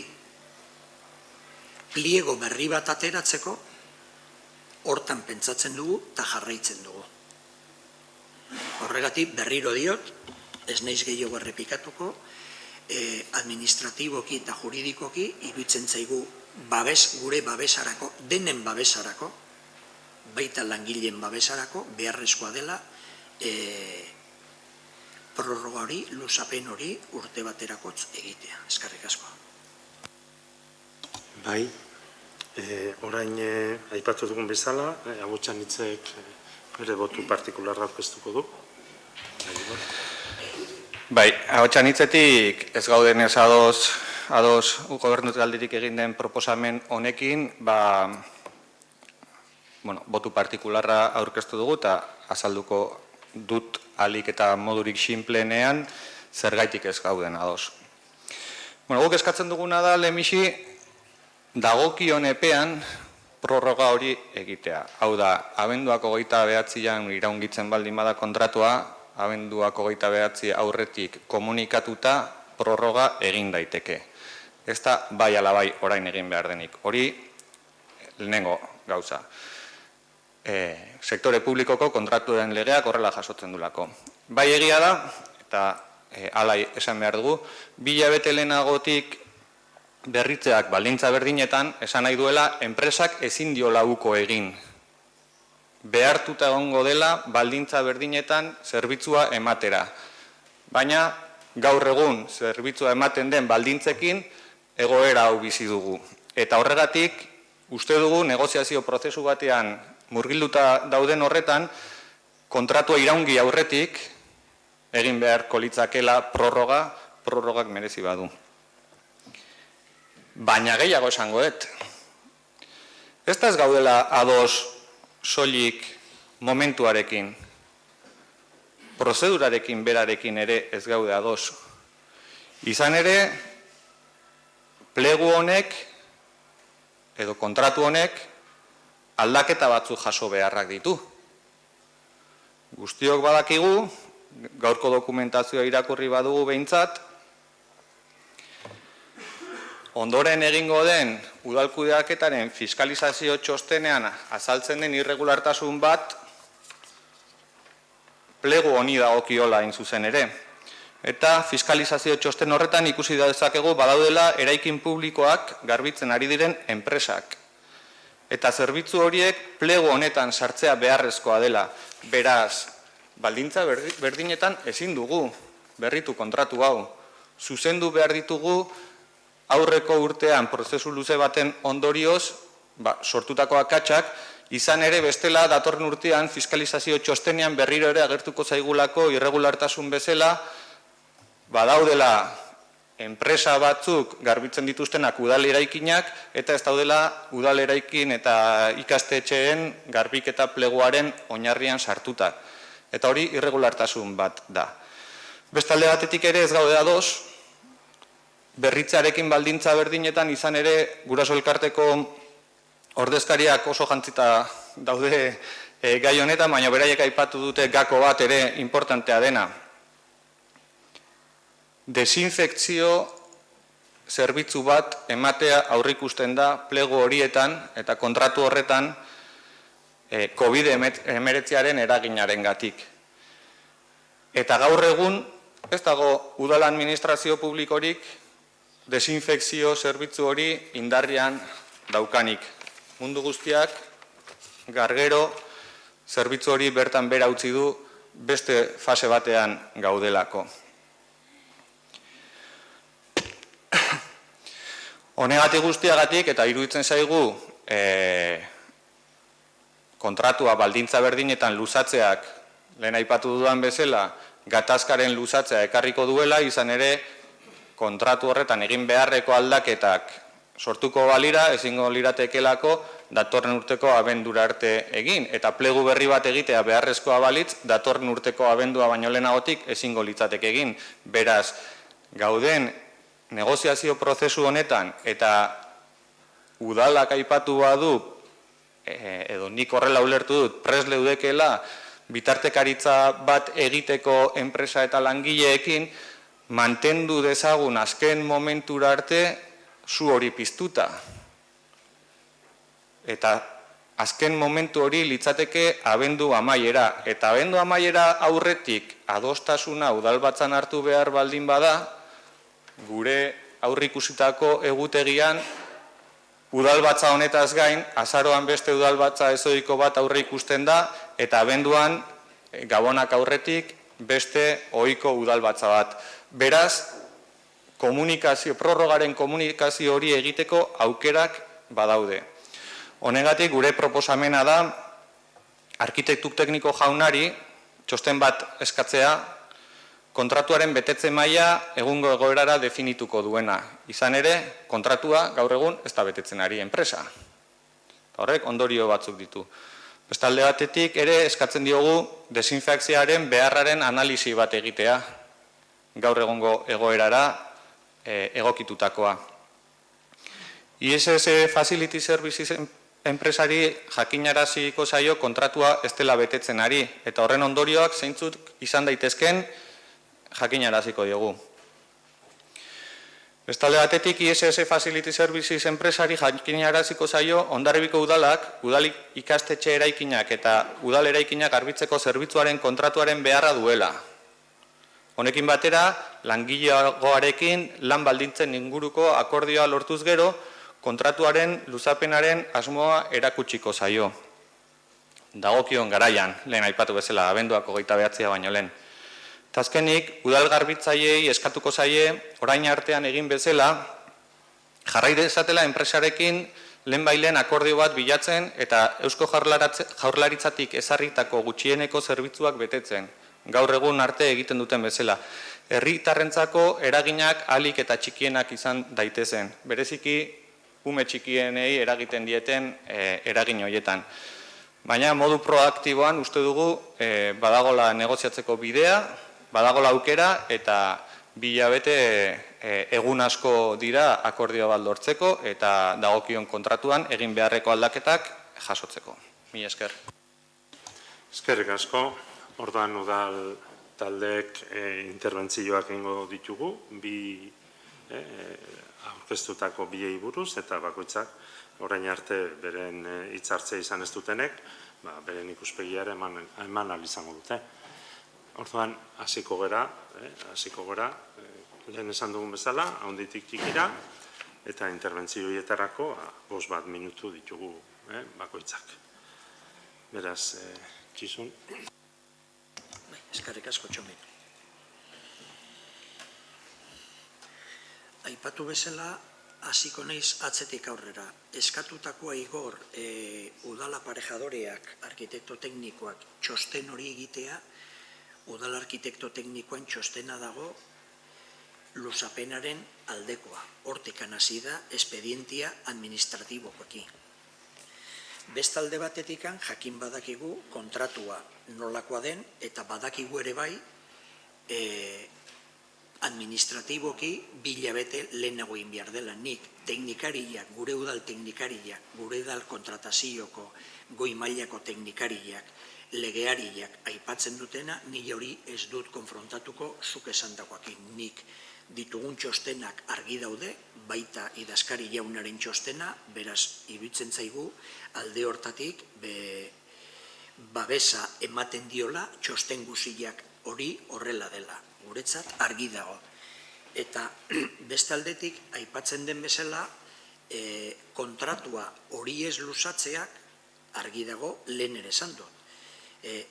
pliego berri bat ateratzeko, hortan pentsatzen dugu eta jarraitzen dugu. Horregatik berriro diot, ez naiz gehiago errepikatuko, administratiboki eta juridikoki iruditzen zaigu gure babesarako, denen babesarako, baita langileen babesarako, beharrezkoa dela prorroga hori, luzapen hori urte baterakotz egitea. Eskerrik asko. Bai, orain aipatu dugun bezala, Agutxan hitzek bere botu partikularra aurkeztuko du. Bai, ahotsan hitzetik ez gauden ez ados gobernuz galdirik egin den proposamen honekin, botu partikularra aurkeztu dugu eta azalduko dut alik eta modurik sinpleenean zergaitik ez gauden ados. Guk eskatzen duguna da, lehenbixi, dagokion epean prorroga hori egitea. Hau da, abenduak 29an iraungitzen baldin bada kontratua, abenduak 29 aurretik komunikatuta prorroga egin daiteke. Ez da bai ala bai orain egin behar denik. Hori, lehenengo gauza. Sektore publikoko kontratuen legeak horrela jasotzen dulako. Bai egia da, eta alai esan behar dugu, 2 hilabete lehenagotik berritzeak baldintza berdinetan, esan nahi duela, enpresak ezin diola uko egin. Behartuta egongo dela baldintza berdinetan zerbitzua ematera. Baina gaur egun zerbitzua ematen den baldintzekin egoera hau bizi dugu. Eta horregatik, uste dugu negoziazio prozesu batean murgilduta dauden horretan, kontratua iraungi aurretik egin beharko litzakela prorrogak merezi badu. Baina gehiago esango dut. Ez da ez gaudela ados soilik momentuarekin, prozedurarekin berarekin ere ez gaude ados. Izan ere, plegu honek edo kontratu honek aldaketa batzuk jaso beharrak ditu. Guztiok badakigu, gaurko dokumentazioa irakurri badugu behintzat, ondoren egingo den udalkudeaketaren fiskalizazio txostenean azaltzen den irregulartasun bat plegu honi dagokiola hain zuzen ere. Eta fiskalizazio txosten horretan ikusi dezakegu badaudela eraikin publikoak garbitzen ari diren enpresak. Eta zerbitzu horiek plegu honetan sartzea beharrezkoa dela. Beraz, baldintza berdinetan ezin dugu berritu kontratu hau. Zuzendu behar ditugu aurreko urtean prozesu luze baten ondorioz sortutako akatsak, izan ere bestela datorren urtean fiskalizazio txostenean berriro ere agertuko zaigulako irregulartasun bezala, badaudela enpresa batzuk garbitzen dituztenak udal eraikinak, eta ez daudela udal eraikin eta ikastetxeen garbiketa pleguaren oinarrian sartuta. Eta hori irregulartasun bat da. Bestalde batetik ere ez gaude ados, berritzearekin baldintza berdinetan izan ere Guraso Elkarteko ordezkariak oso jantzita daude gai honetan, baina beraiek aipatu dute gako bat ere importantea dena. Desinfekzio zerbitzu bat ematea aurrikusten da plegu horietan eta kontratu horretan COVID-19 eraginaren gatik. Eta gaur egun ez dago udal administrazio publikorik desinfekzio zerbitzu hori indarrian daukanik. Mundu guztiak gargero zerbitzu hori bertan bera utzi du beste fase batean gaudelako. Honegatik guztiagatik eta iruditzen zaigu kontratua baldintza berdinetan luzatzeak lehen aipatu dudan bezala gatazkaren luzatzea ekarriko duela, izan ere kontratu horretan egin beharreko aldaketak sortuko balira, ezingo liratekelako datorren urteko abendura arte egin. Eta plegu berri bat egitea beharrezkoa balitz, datorren urteko abendua baino lehenagotik ezingo litzateke egin. Beraz, gauden negoziazio prozesu honetan eta udalak aipatu badu, edo nik horrela ulertu dut, prest leudekela bitartekaritza bat egiteko enpresa eta langileekin, mantendu dezagun azken momentura arte zu hori piztuta. Eta azken momentu hori litzateke abendu amaiera. Eta abendu amaiera aurretik adostasuna udalbatzan hartu behar baldin bada, gure aurrikusitako egutegian udalbatza honetaz gain, azaroan beste udalbatza ezoiko bat aurre ikusten da, eta abenduan gabonak aurretik beste ohiko udalbatza bat. Beraz, prorrogaren komunikazio hori egiteko aukerak badaude. Honegatik gure proposamena da, arkitektu tekniko jaunari txosten bat eskatzea, kontratuaren betetze maila egungo egoerara definituko duena. Izan ere, kontratua gaur egun ez da betetzen ari enpresa. Horrek ondorio batzuk ditu. Bestalde batetik ere eskatzen diogu desinfekzioaren beharraren analisi bat egitea gaur egungo egoerara egokitutakoa. ISS Facility Services enpresari jakinaraziko zaio kontratua ez dela betetzen ari, eta horren ondorioak zeintzuk izan daitezken jakinaraziko diogu. Bestalde batetik, ISS Facility Services enpresari jakinaraziko zaio Hondarribiko udalak, udal ikastetxe eraikinak eta udal eraikinak garbitzeko zerbitzuaren kontratuaren beharra duela. Honekin batera, langileagoarekin lan baldintzen inguruko akordioa lortuz gero, kontratuaren luzapenaren asmoa erakutsiko zaio. Dagokion garaian, lehen aipatu bezala, abenduak 29 baino lehen. Azkenik, udal garbitzaileei eskatuko zaie, orain artean egin bezala, jarrai dezatela enpresarekin lehenbailen akordio bat bilatzen eta Eusko Jaurlaritzatik ezarritako gutxieneko zerbitzuak betetzen, gaur egun arte egiten duten bezala. Herritarrentzako eraginak ahalik eta txikienak izan daitezen, bereziki ume txikienei eragiten dieten eragin horietan. Baina modu proaktiboan uste dugu badagola negoziatzeko bidea, badagola aukera eta 2 hilabete egun asko dira akordio bat lortzeko eta dagokion kontratuan egin beharreko aldaketak jasotzeko. Mila esker. Eskerrik asko, orduan udal taldeek interbentzioak egingo ditugu, aurkeztutako biei buruz eta bakoitzak orain arte beren hitzartzea izan ez dutenek, beren ikuspegiare eman ahal izango dute. Orduan, hasiko gara, lehen esan dugun bezala, ahonditik txikira, eta interbentzioietarako 5 minutu ditugu bakoitzak. Beraz, Txizun. Eskerrik asko, Txomin. Aipatu bezala, hasiko naiz atzetik aurrera. Eskatutakoa igor udal aparejadoreak, arkitekto teknikoak, txosten hori egitea, udal arkitekto teknikoen txostena dago luzapenaren aldekoa. Hortikan hasi da espedientia administratibokoki. Bestalde batetikan jakin badakigu kontratua nolakoa den eta badakigu ere bai administratiboki 2 hilabete lehenago egin behar dela. Nik teknikariak, gure udal teknikariak, gure udal kontratazioko goi mailako teknikariak, legeariak aipatzen dutena, nire hori ez dut konfrontatuko zuk esandakoakin. Nik ditugun txostenak argi daude, baita idazkari jaunaren txostena, beraz, iruditzen zaigu, alde hortatik, babesa ematen diola, txosten guziak hori horrela dela. Guretzat argi dago. Eta beste aldetik, aipatzen den bezala, kontratua hori ez luzatzeak argi dago lehen ere esan dut.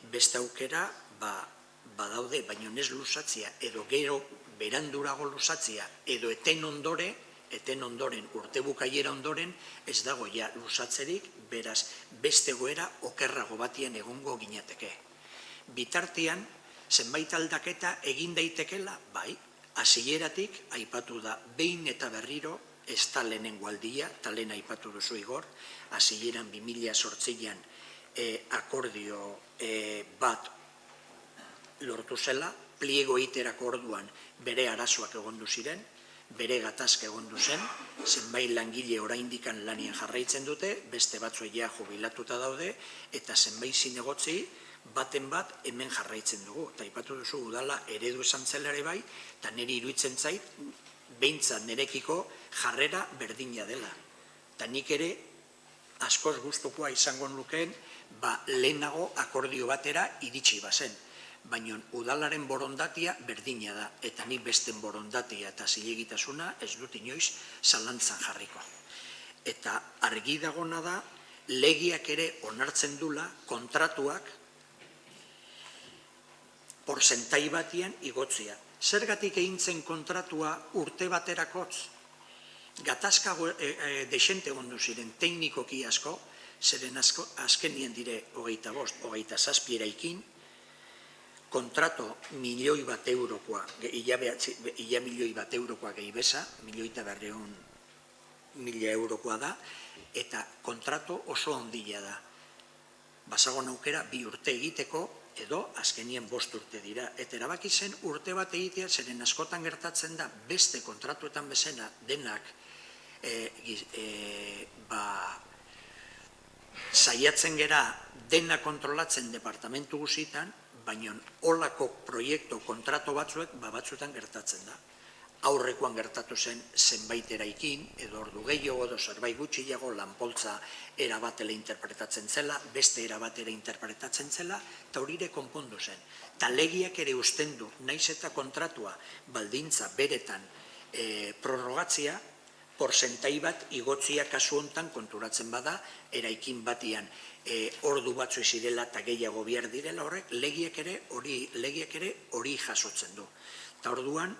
Beste aukera badaude, baino ez luzatzea, edo gero berandurago luzatzea, edo eten ondoren, urte bukaiera ondoren, ez dago ja luzatzerik, beraz beste goera okerrago batian egongo ginateke. Bitartean, zenbait aldaketa egin daitekela, bai, hasieratik aipatu da behin eta berriro, ez da lehenengo aldia, eta lehen aipatu duzu Igor, hasieran 2008an akordio bat lortu zela, pliego iterako orduan bere arazoak egondu ziren, bere gatazka egondu zen, zenbait langile oraindikan lanian jarraitzen dute, beste batzua ja jubilatuta daude, eta zenbait zinegotzi baten bat hemen jarraitzen dugu. Eta aipatu duzu udala eredu esan zela ere bai, eta niri iruditzen zait, behintzat nerekiko jarrera berdina dela. Eta nik ere askoz gustukoa izango nukeen, lehenago akordio batera iritsi bazen. Baina udalaren borondatia berdina da, eta nik besten borondatia eta zilegitasuna ez dut inoiz zalantzan jarriko. Eta argi dagona da, legiak ere onartzen dula kontratuak porzentai batien igotzea. Zergatik egin zen kontratua urte baterakotz? Gatazka desente ondu ziren teknikoki asko, zeren azkenien dire 25, 27 eraikin, kontrato milioi bat eurokoa, ia milioi bat eurokoa gehi beza, 1.200.000 eurokoa da, eta kontrato oso ondila da. Basagon aukera 2 urte egiteko, edo azkenien 5 urte dira. Eta erabaki zen urte bat egitea, zeren askotan gertatzen da, beste kontratuetan bezala denak saiatzen gera dena kontrolatzen departamentu guztietan, baina holako proiektu kontratu batzuek batzuetan gertatzen da. Aurrekoan gertatu zen zenbait eraikin, edo ordu gehiago edo zerbait gutxiago lanpoltza erabatera interpretatzen zela, beste erabatera interpretatzen zela, eta horire konpondu zen. Ta legiak ere usten du, naiz eta kontratua baldintza beretan prorrogatzia, porzentai bat igotzia kasu hontan konturatzen bada, eraikin batian ordu batzu zirela eta gehiago behar direla horrek, legiak ere hori jasotzen du. Eta orduan,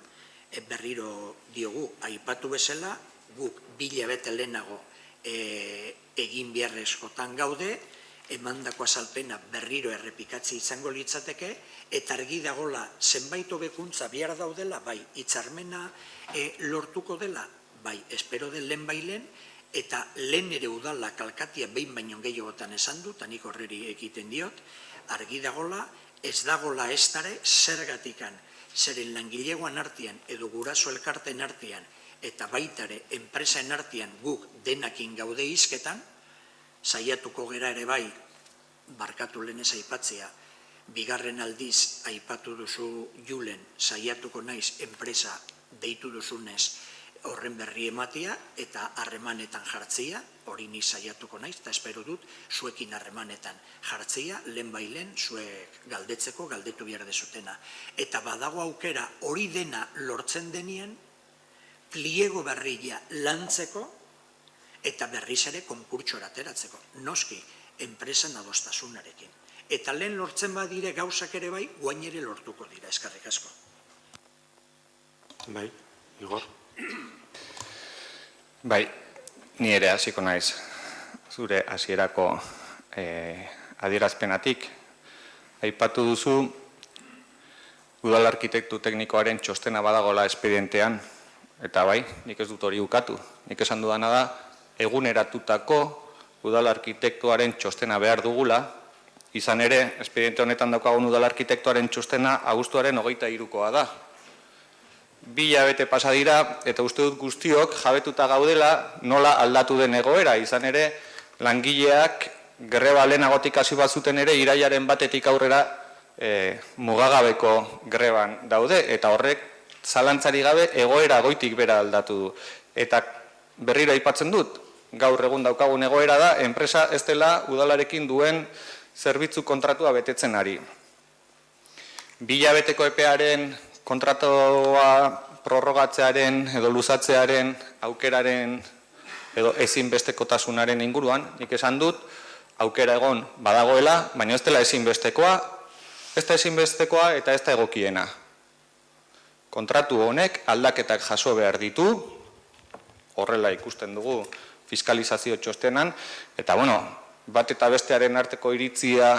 berriro diogu, aipatu bezala, guk 2 hilabete lehenago egin beharrezkotan gaude, emandako azalpena berriro errepikatzi izango litzateke, eta argi dagola zenbait hobekuntza behar daudela, bai, hitzarmena lortuko dela, bai, espero den lehen bailen, eta lehen ere udala kalkatia behin baino gehiagotan esan du, eta nik horreri ekiten diot, argi dagola, ez dagola ez dare zergatikan, zeren langilegoan artean edo guraso elkarten artean eta baitare enpresaen artean guk denakin gaude hizketan, saiatuko gera ere bai, barkatu lehenez aipatzea, bigarren aldiz aipatu duzu Julen, saiatuko naiz enpresa deitu duzunez horren berri ematia eta harremanetan jartzia, hori ni saiatuko naiz, eta espero dut zuekin harremanetan jartzia, lehen bailen zuek galdetzeko, galdetu behar dezutena. Eta badago aukera hori dena lortzen denien, pliego berria lantzeko eta berriz ere konkurtsora ateratzeko. Noski, enpresan adostasunarekin. Eta lehen lortzen badire gauzak ere bai, guain ere lortuko dira, eskerrik asko. Bai, Igor. Bai, ni ere hasiko naiz zure hasierako adierazpenatik. Aipatu duzu udal arkitektu teknikoaren txostena badagola espedientean, eta bai, nik ez dut hori ukatu. Nik esan dudana da, eguneratutako udal arkitektuaren txostena behar dugula, izan ere, espediente honetan daukagun udal arkitektuaren txostena abuztuaren 23koa da. 2 hilabete pasa dira, eta uste dut guztiok jabetuta gaudela nola aldatu den egoera. Izan ere, langileak greba lehenagotik hasi bat zuten ere, irailaren batetik aurrera mugagabeko greban daude, eta horrek zalantzari gabe egoera goitik bera aldatu du. Eta berriro aipatzen dut, gaur egun daukagun egoera da, enpresa ez dela udalarekin duen zerbitzu kontratua betetzen ari. 2 hilabeteko epearen kontratua prorrogatzearen edo luzatzearen aukeraren edo ezinbestekotasunaren inguruan, nik esan dut, aukera egon badagoela, baina ez dela ezinbestekoa, ez da ezinbestekoa eta ez da egokiena. Kontratu honek aldaketak jaso behar ditu, horrela ikusten dugu fiskalizazio txostenan, eta bueno, bat eta bestearen arteko iritzia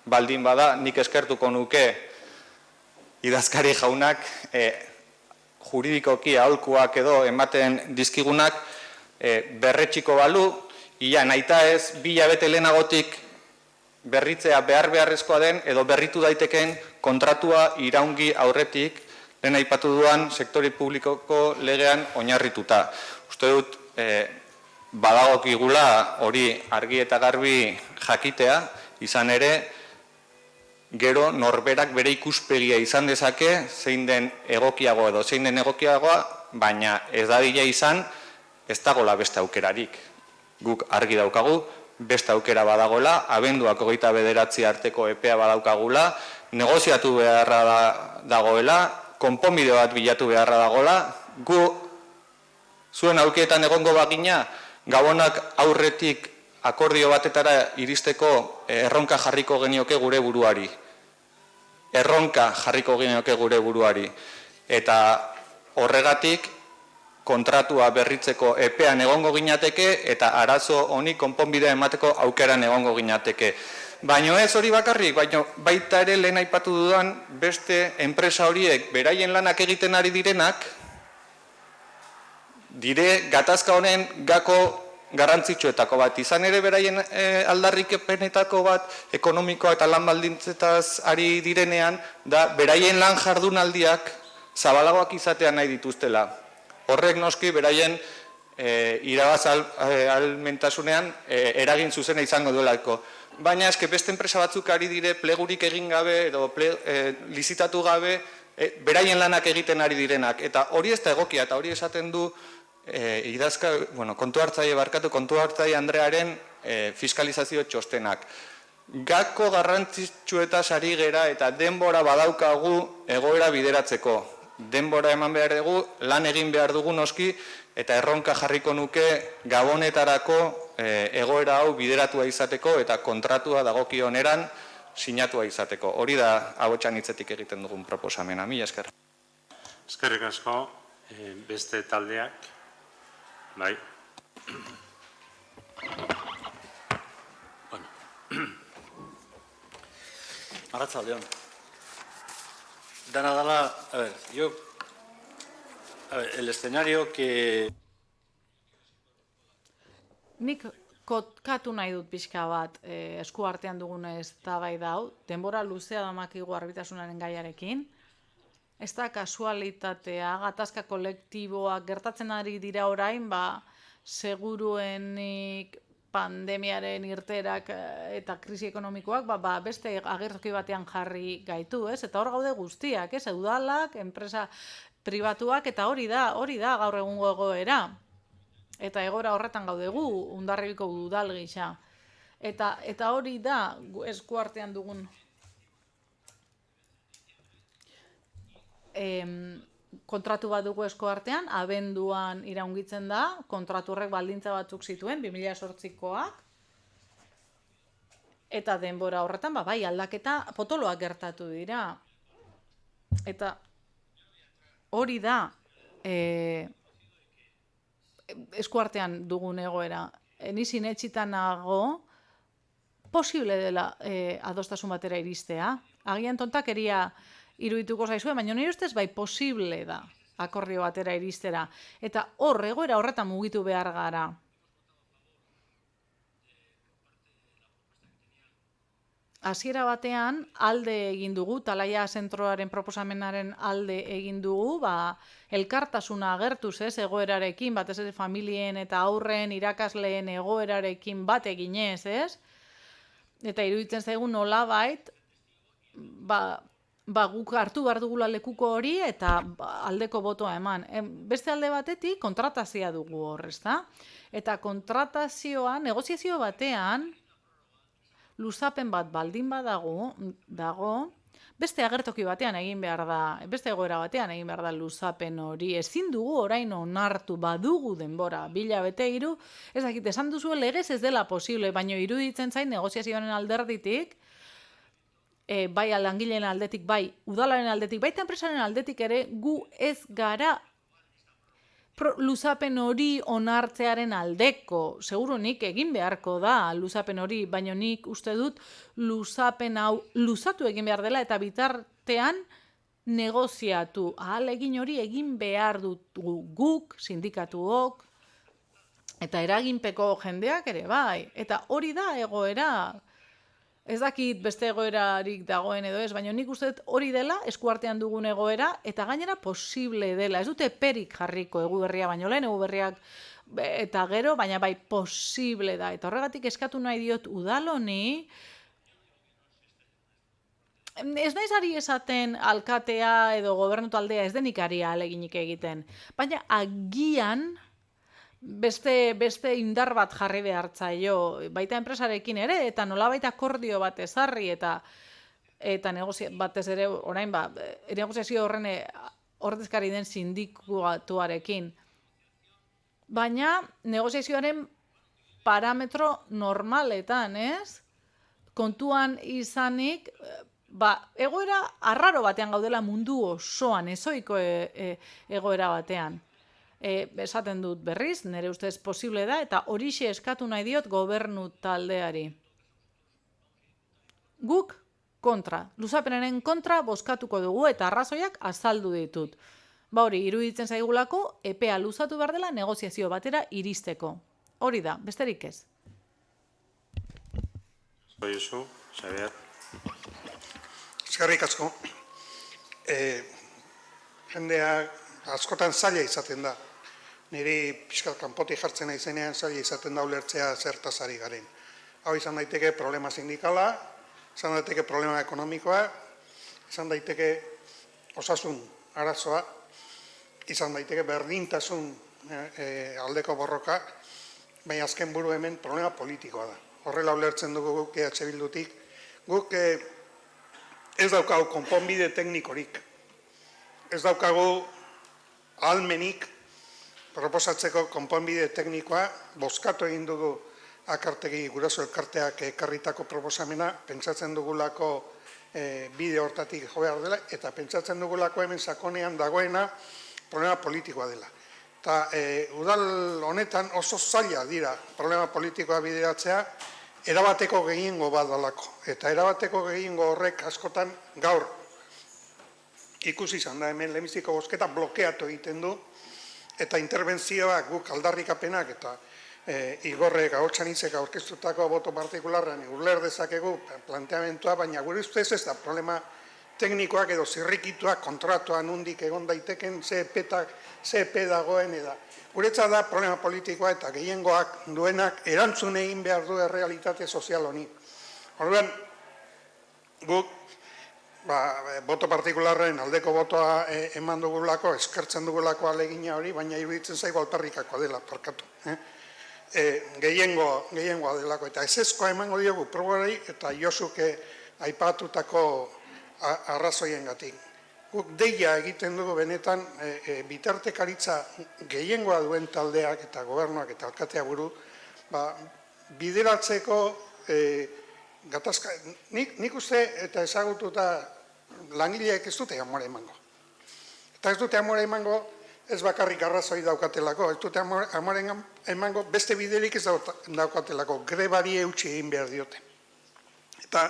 baldin bada, nik eskertuko nuke idazkari jaunak juridikoki aholkuak edo ematen dizkigunak berretxiko balu, ia nahita ez 2 hilabete lehenagotik berritzea beharrezkoa den edo berritu daiteken kontratua iraungi aurretik lehen aipatu duan sektore publikoko legean oinarrituta. Uste dut badagokigula hori argi eta garbi jakitea, izan ere gero norberak bere ikuspegia izan dezake, zein den egokiago edo zein den egokiagoa, baina ez dadila izan, ez dagoela beste aukerarik. Guk argi daukagu, beste aukera badagoela, abenduak 29 arteko epea badaukagula, negoziatu beharra dagoela, konponbide bat bilatu beharra dagoela, gu zuen aukietan egongo bagina, gabonak aurretik akordio batetara iristeko erronka jarriko genioke gure buruari. Erronka jarriko genioke gure buruari. Eta horregatik kontratua berritzeko epean egongo ginateke eta arazo honi konponbidea emateko aukeran egongo ginateke. Baina ez hori bakarrik, baina baita ere lehen aipatu dudan beste enpresa horiek beraien lanak egiten ari direnak, dire gatazka honen gako garrantzitsuetako bat. Izan ere beraien aldarrikepenetako bat ekonomikoa eta lan baldintzetaz ari direnean, da beraien lan jardunaldiak zabalagoak izatea nahi dituztela. Horrek noski beraien irabaz almentasunean eragin zuzena izango duelako. Baina eske beste enpresa batzuk ari dire plegurik egin gabe edo lizitatu gabe beraien lanak egiten ari direnak. Eta hori ez da egokia, eta hori esaten du kontu hartzaile Andrearen fiskalizazio txostenak. Gako garrantzitsuetaz ari gera eta denbora badaukagu egoera bideratzeko. Denbora eman behar dugu, lan egin behar dugu noski, eta erronka jarriko nuke gabonetarako egoera hau bideratua izateko eta kontratua dagokioneran sinatua izateko. Hori da ahotsan hitzetik egiten dugun proposamena. Mila esker. Eskerrik asko, beste taldeak. Bai. Arratsaldeon. Dana dala, el escenario que... Nik kotkatu nahi dut pixka bat esku artean dugun eztabaida hau, denbora luzea damakigu argitasunaren gaiarekin. Ez da kasualitatea, gatazka kolektiboak gertatzen ari dira orain, seguruenik pandemiaren irteerak eta krisi ekonomikoak beste agertoki batean jarri gaitu, ez? Eta hor gaude guztiak, ez? Udalak, enpresa pribatuak, eta hori da gaur egungo egoera. Eta egoera horretan gaudegu, Hondarribiko udal gisa. Eta hori da esku artean dugun kontratu bat dugu esku artean, abenduan iraungitzen da, kontratu horrek baldintza batzuk zituen, 2008koak, eta denbora horretan, bai, aldaketa potoloak gertatu dira. Eta hori da esku artean dugun egoera. Ni sinetxitan nago, posible dela adostasun batera iristea. Agian tontakeria irudituko zaizue, baina nire ustez bai posible da akordio batera iristera. Eta egoera horretan mugitu behar gara. Hasiera batean alde egin dugu, Talaia zentroaren proposamenaren alde egin dugu, elkartasuna agertuz egoerarekin, batez ere familien eta aurren irakasleen egoerarekin bat eginez, ez? Eta iruditzen zaigu nolabait, guk hartu behar dugula lekuko hori eta aldeko botoa eman. Beste alde batetik kontratazioa dugu hor, ezta? Eta kontratazioa, negoziazio batean, luzapen bat baldin dago, beste agertoki batean egin behar da, beste egoera batean egin behar da luzapen hori. Ezin dugu orain onartu badugu denbora, 2 hilabete 3, ez dakit, esan duzu legez ez dela posible, baina iruditzen zain negoziazioaren alderditik, bai langileen aldetik, bai udalaren aldetik, baita enpresaren aldetik ere gu ez gara luzapen hori onartzearen aldeko. Seguru nik egin beharko da luzapen hori, baina nik uste dut luzapen hau luzatu egin behar dela eta bitartean negoziatu. Ahalegin hori egin behar dugu guk, sindikatuok, eta eraginpeko jendeak ere bai. Eta hori da egoera. Ez dakit beste egoerarik dagoen edo ez, baina nik uste hori dela eskuartean dugun egoera, eta gainera posible dela. Ez dute perik jarriko egu berria, baina lehen egu berriak eta gero, baina bai posible da. Eta horregatik eskatu nahi diot udaloni, ez naiz ari esaten alkatea edo gobernu taldea ez denik ari ahaleginik egiten, baina agian beste indar bat jarri behartzaio, baita enpresarekin ere, eta nolabait akordio bat ezarri, eta batez ere, orain negoziazio horren ordezkari den sindikatuarekin. Baina negoziazioaren parametro normaletan, ez? Kontuan izanik, egoera arraro batean gaudela mundu osoan, ezoiko egoera batean. Esaten dut berriz, nire ustez posible da, eta horixe eskatu nahi diot gobernu taldeari. Guk kontra, luzapenaren kontra bozkatuko dugu eta arrazoiak azaldu ditut. Hori, iruditzen zaigulako, epea luzatu behar dela negoziazio batera iristeko. Hori da, besterik ez. Josu, Xabier. Eskerrik asko. Jendea askotan zaila izaten da. Niri pixkat kanpotik jartzen naizenean zaila izaten da ulertzea zertaz ari garen. Hau izan daiteke problema sindikala, izan daiteke problema ekonomikoa, izan daiteke osasun arazoa, izan daiteke berdintasun aldeko borroka, baina azken buru hemen problema politikoa da. Horrela ulertzen dugu guk EH Bildutik. Guk ez daukagu konponbide teknikorik. Ez daukagu ahalmenik proposatzeko konponbide teknikoa. Bozkatu egin dugu Akartegi Guraso Elkarteak ekarritako proposamena, pentsatzen dugulako bide hortatik jo behar dela, eta pentsatzen dugulako hemen sakonean dagoena problema politikoa dela. Eta udal honetan oso zaila dira problema politikoa bideratzea, erabateko gehiengo bat dalako. Eta erabateko gehiengo horrek askotan gaur ikusi izan da hemen lehenbiziko bozketa blokeatu egiten du, eta interbentzioak guk aldarrikapenak eta Igorrek Ahotxanitzek aurkeztutako boto partikularrean uler dezakegu planteamentua, baina gure ustez ez da problema teknikoak edo zirrikituak kontratuan hundik egon daiteken ze epe dagoen eda. Guretzat da problema politikoa eta gehiengoak duenak erantzun egin behar du errealitate sozial honi. Orduan, guk boto partikularren aldeko botoa eman dugulako, eskertzen dugulako alegina hori, baina iruditzen zaigu alperrikakoa dela, parkatu. Gehiengoa delako, eta ezezkoa emango diogu probari eta Josuke aipatutako arrazoiengatik. Guk deia egiten dugu benetan bitartekaritza gehiengoa duen taldeak eta gobernuak eta alkatea buru bideratzeko gatazka. Nik uste eta ezagututa langileek ez dute amore emango. Eta ez dute amore emango ez bakarrik arrazoi daukatelako, ez dute amore emango beste biderik ez daukatelako, grebari eutsi egin behar diote. Eta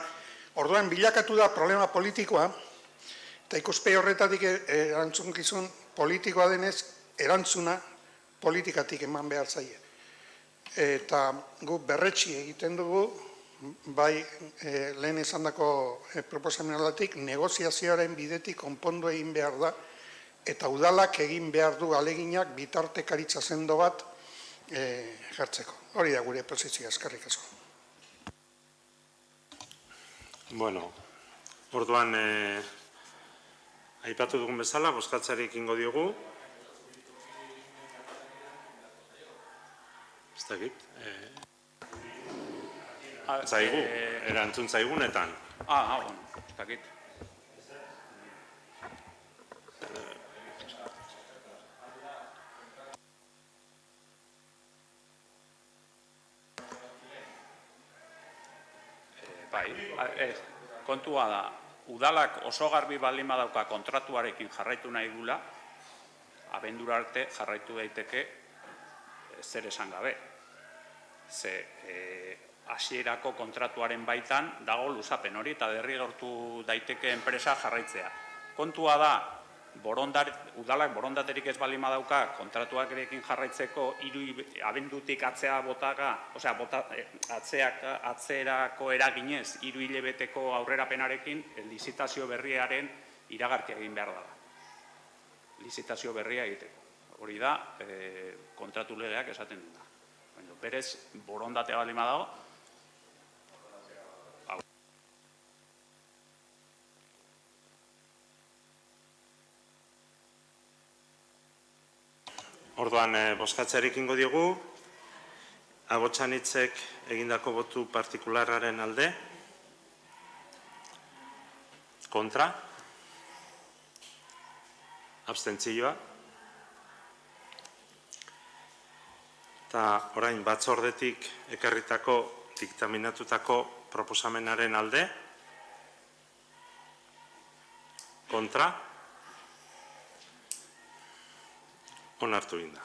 orduan bilakatu da problema politikoa, eta ikuspe horretatik erantzunkizun politikoa denez, erantzuna politikatik eman behar zaie. Eta gu berretsi egiten dugu, bai lehen esandako proposamenalatik, negoziazioaren bidetik konpondu egin behar da, eta udalak egin behar du aleginak bitartekaritza sendo bat jartzeko. Hori da gure posizioa, eskerrik asko. Bueno, orduan aipatu dugun bezala, bozkatzeari ekingo diogu. Ez dakit. Zaigu, erantzun zaigunetan. Bueno, ez dakit. Kontua da, udalak oso garbi baldin badauka kontratuarekin jarraitu nahi gula, abendura arte jarraitu daiteke zer esan gabe. Ze hasierako kontratuaren baitan dago luzapen hori eta derrigortu daiteke enpresa jarraitzea. Kontua da, udalak borondaterik ez baldin badauka kontratuarekin jarraitzeko abendutik atzea botaga, osea, atzerako eraginez 3 hilabeteko aurrerapenarekin lizitazio berriaren iragarkia egin behar da. Lizitazio berria egiteko. Hori da, kontratu legeak esaten duna. Berez, borondatea baldin badago, Orduan, bozkatzeari ekingo diogu, Ahotxanitzek egindako botu partikularraren alde, kontra, abstentzioa, eta orain batzordetik ekarritako diktaminatutako proposamenaren alde, kontra, onartu egin da.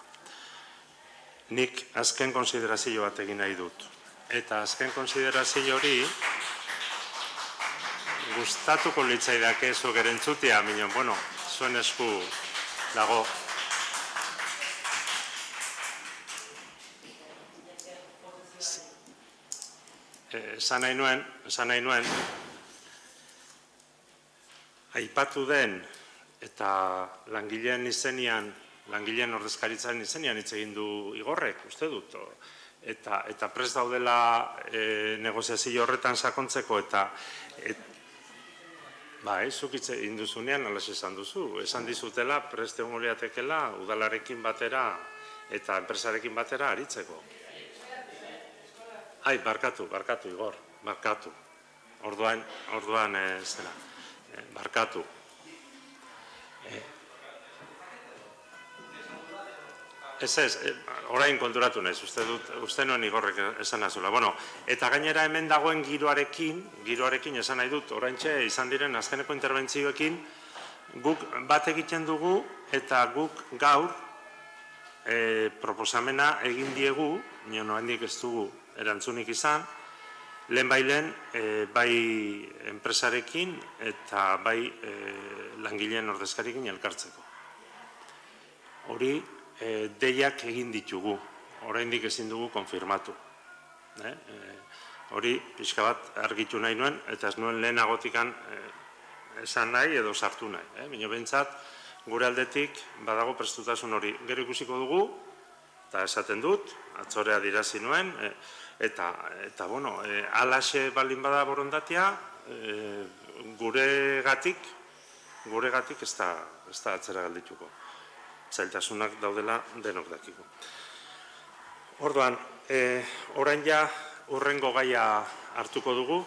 Nik azken konsiderazio bat egin nahi dut. Eta azken konsiderazio hori gustatuko litzaidake zuk erentzutea, minon, bueno, zuen esku dago. Esan nahi nuen, aipatu den eta langileen izenean, langileen ordezkaritzaren izenean hitz egin du Igorrek, uste dut, eta prest daudela negoziazio horretan sakontzeko, eta zuk hitz egin duzunean, alas esan duzu, esan dizutela prest egongo liatekeela udalarekin batera eta enpresarekin batera aritzeko. Barkatu, Igor, barkatu. Orduan, zera, barkatu. Orain konturatu naiz, uste nuen Igorrek esan azula. Bueno, eta gainera hemen dagoen giroarekin esan nahi dut, oraintxe izan diren azkeneko interbentzioekin, guk bat egiten dugu, eta guk gaur proposamena egin diegu, nio handik ez dugu erantzunik izan, lehen bai enpresarekin eta bai langileen ordezkarekin elkartzeko. Hori deiak egin ditugu, oraindik ezin dugu konfirmatu. Hori pixka bat argitu nahi nuen, eta ez nuen lehenagotikan esan nahi edo sartu nahi. Baina behintzat, gure aldetik badago prestutasun hori. Gero ikusiko dugu, eta esaten dut, atzorea dirazi nuen, eta bueno, alaxe baldin bada borondatea, guregatik ez da atzera galdituko. Zailtasunak daudela denok dakigu. Orduan, orain ja hurrengo gaia hartuko dugu.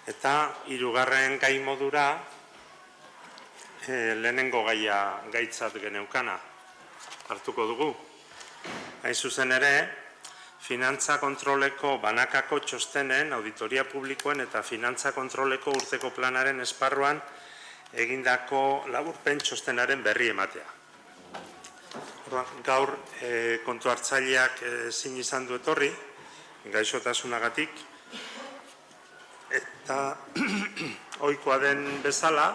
Eta hirugarren gai modura lehenengo gaitzat geneukana hartuko dugu. Hain zuzen ere, finantza kontroleko banakako txostenen, auditoria publikoen eta finantza kontroleko urteko planaren esparruan egindako laburpen txostenaren berri ematea. Gaur kontu hartzaileak ezin izan du etorri, gaixotasunagatik, eta ohikoa den bezala,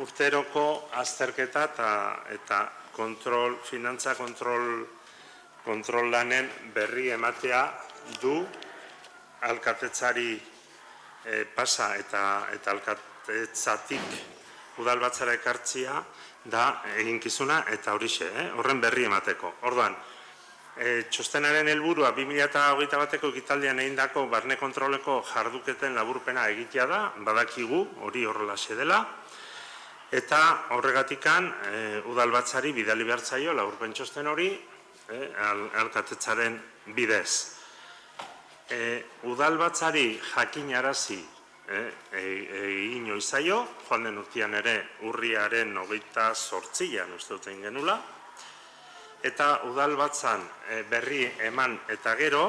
urteroko azterketa eta finantza kontrol lanen berri ematea du alkatetzari pasa eta alkatetzatik udalbatzara ekartzia da eginkizuna eta horixe, horren berri emateko. Orduan, txostenaren helburua 2021ko ekitaldian egindako barne kontroleko jarduketen laburpena egitea da, badakigu, hori horrelaxe dela, eta horregatikan udalbatzari bidali behar zaio laburpen txosten hori alkatetzaren bidez. Udalbatzari jakinarazi egin oizaio, joan den urtean ere urriaren 28an uste duten genula, eta udalbatzan berri eman eta gero,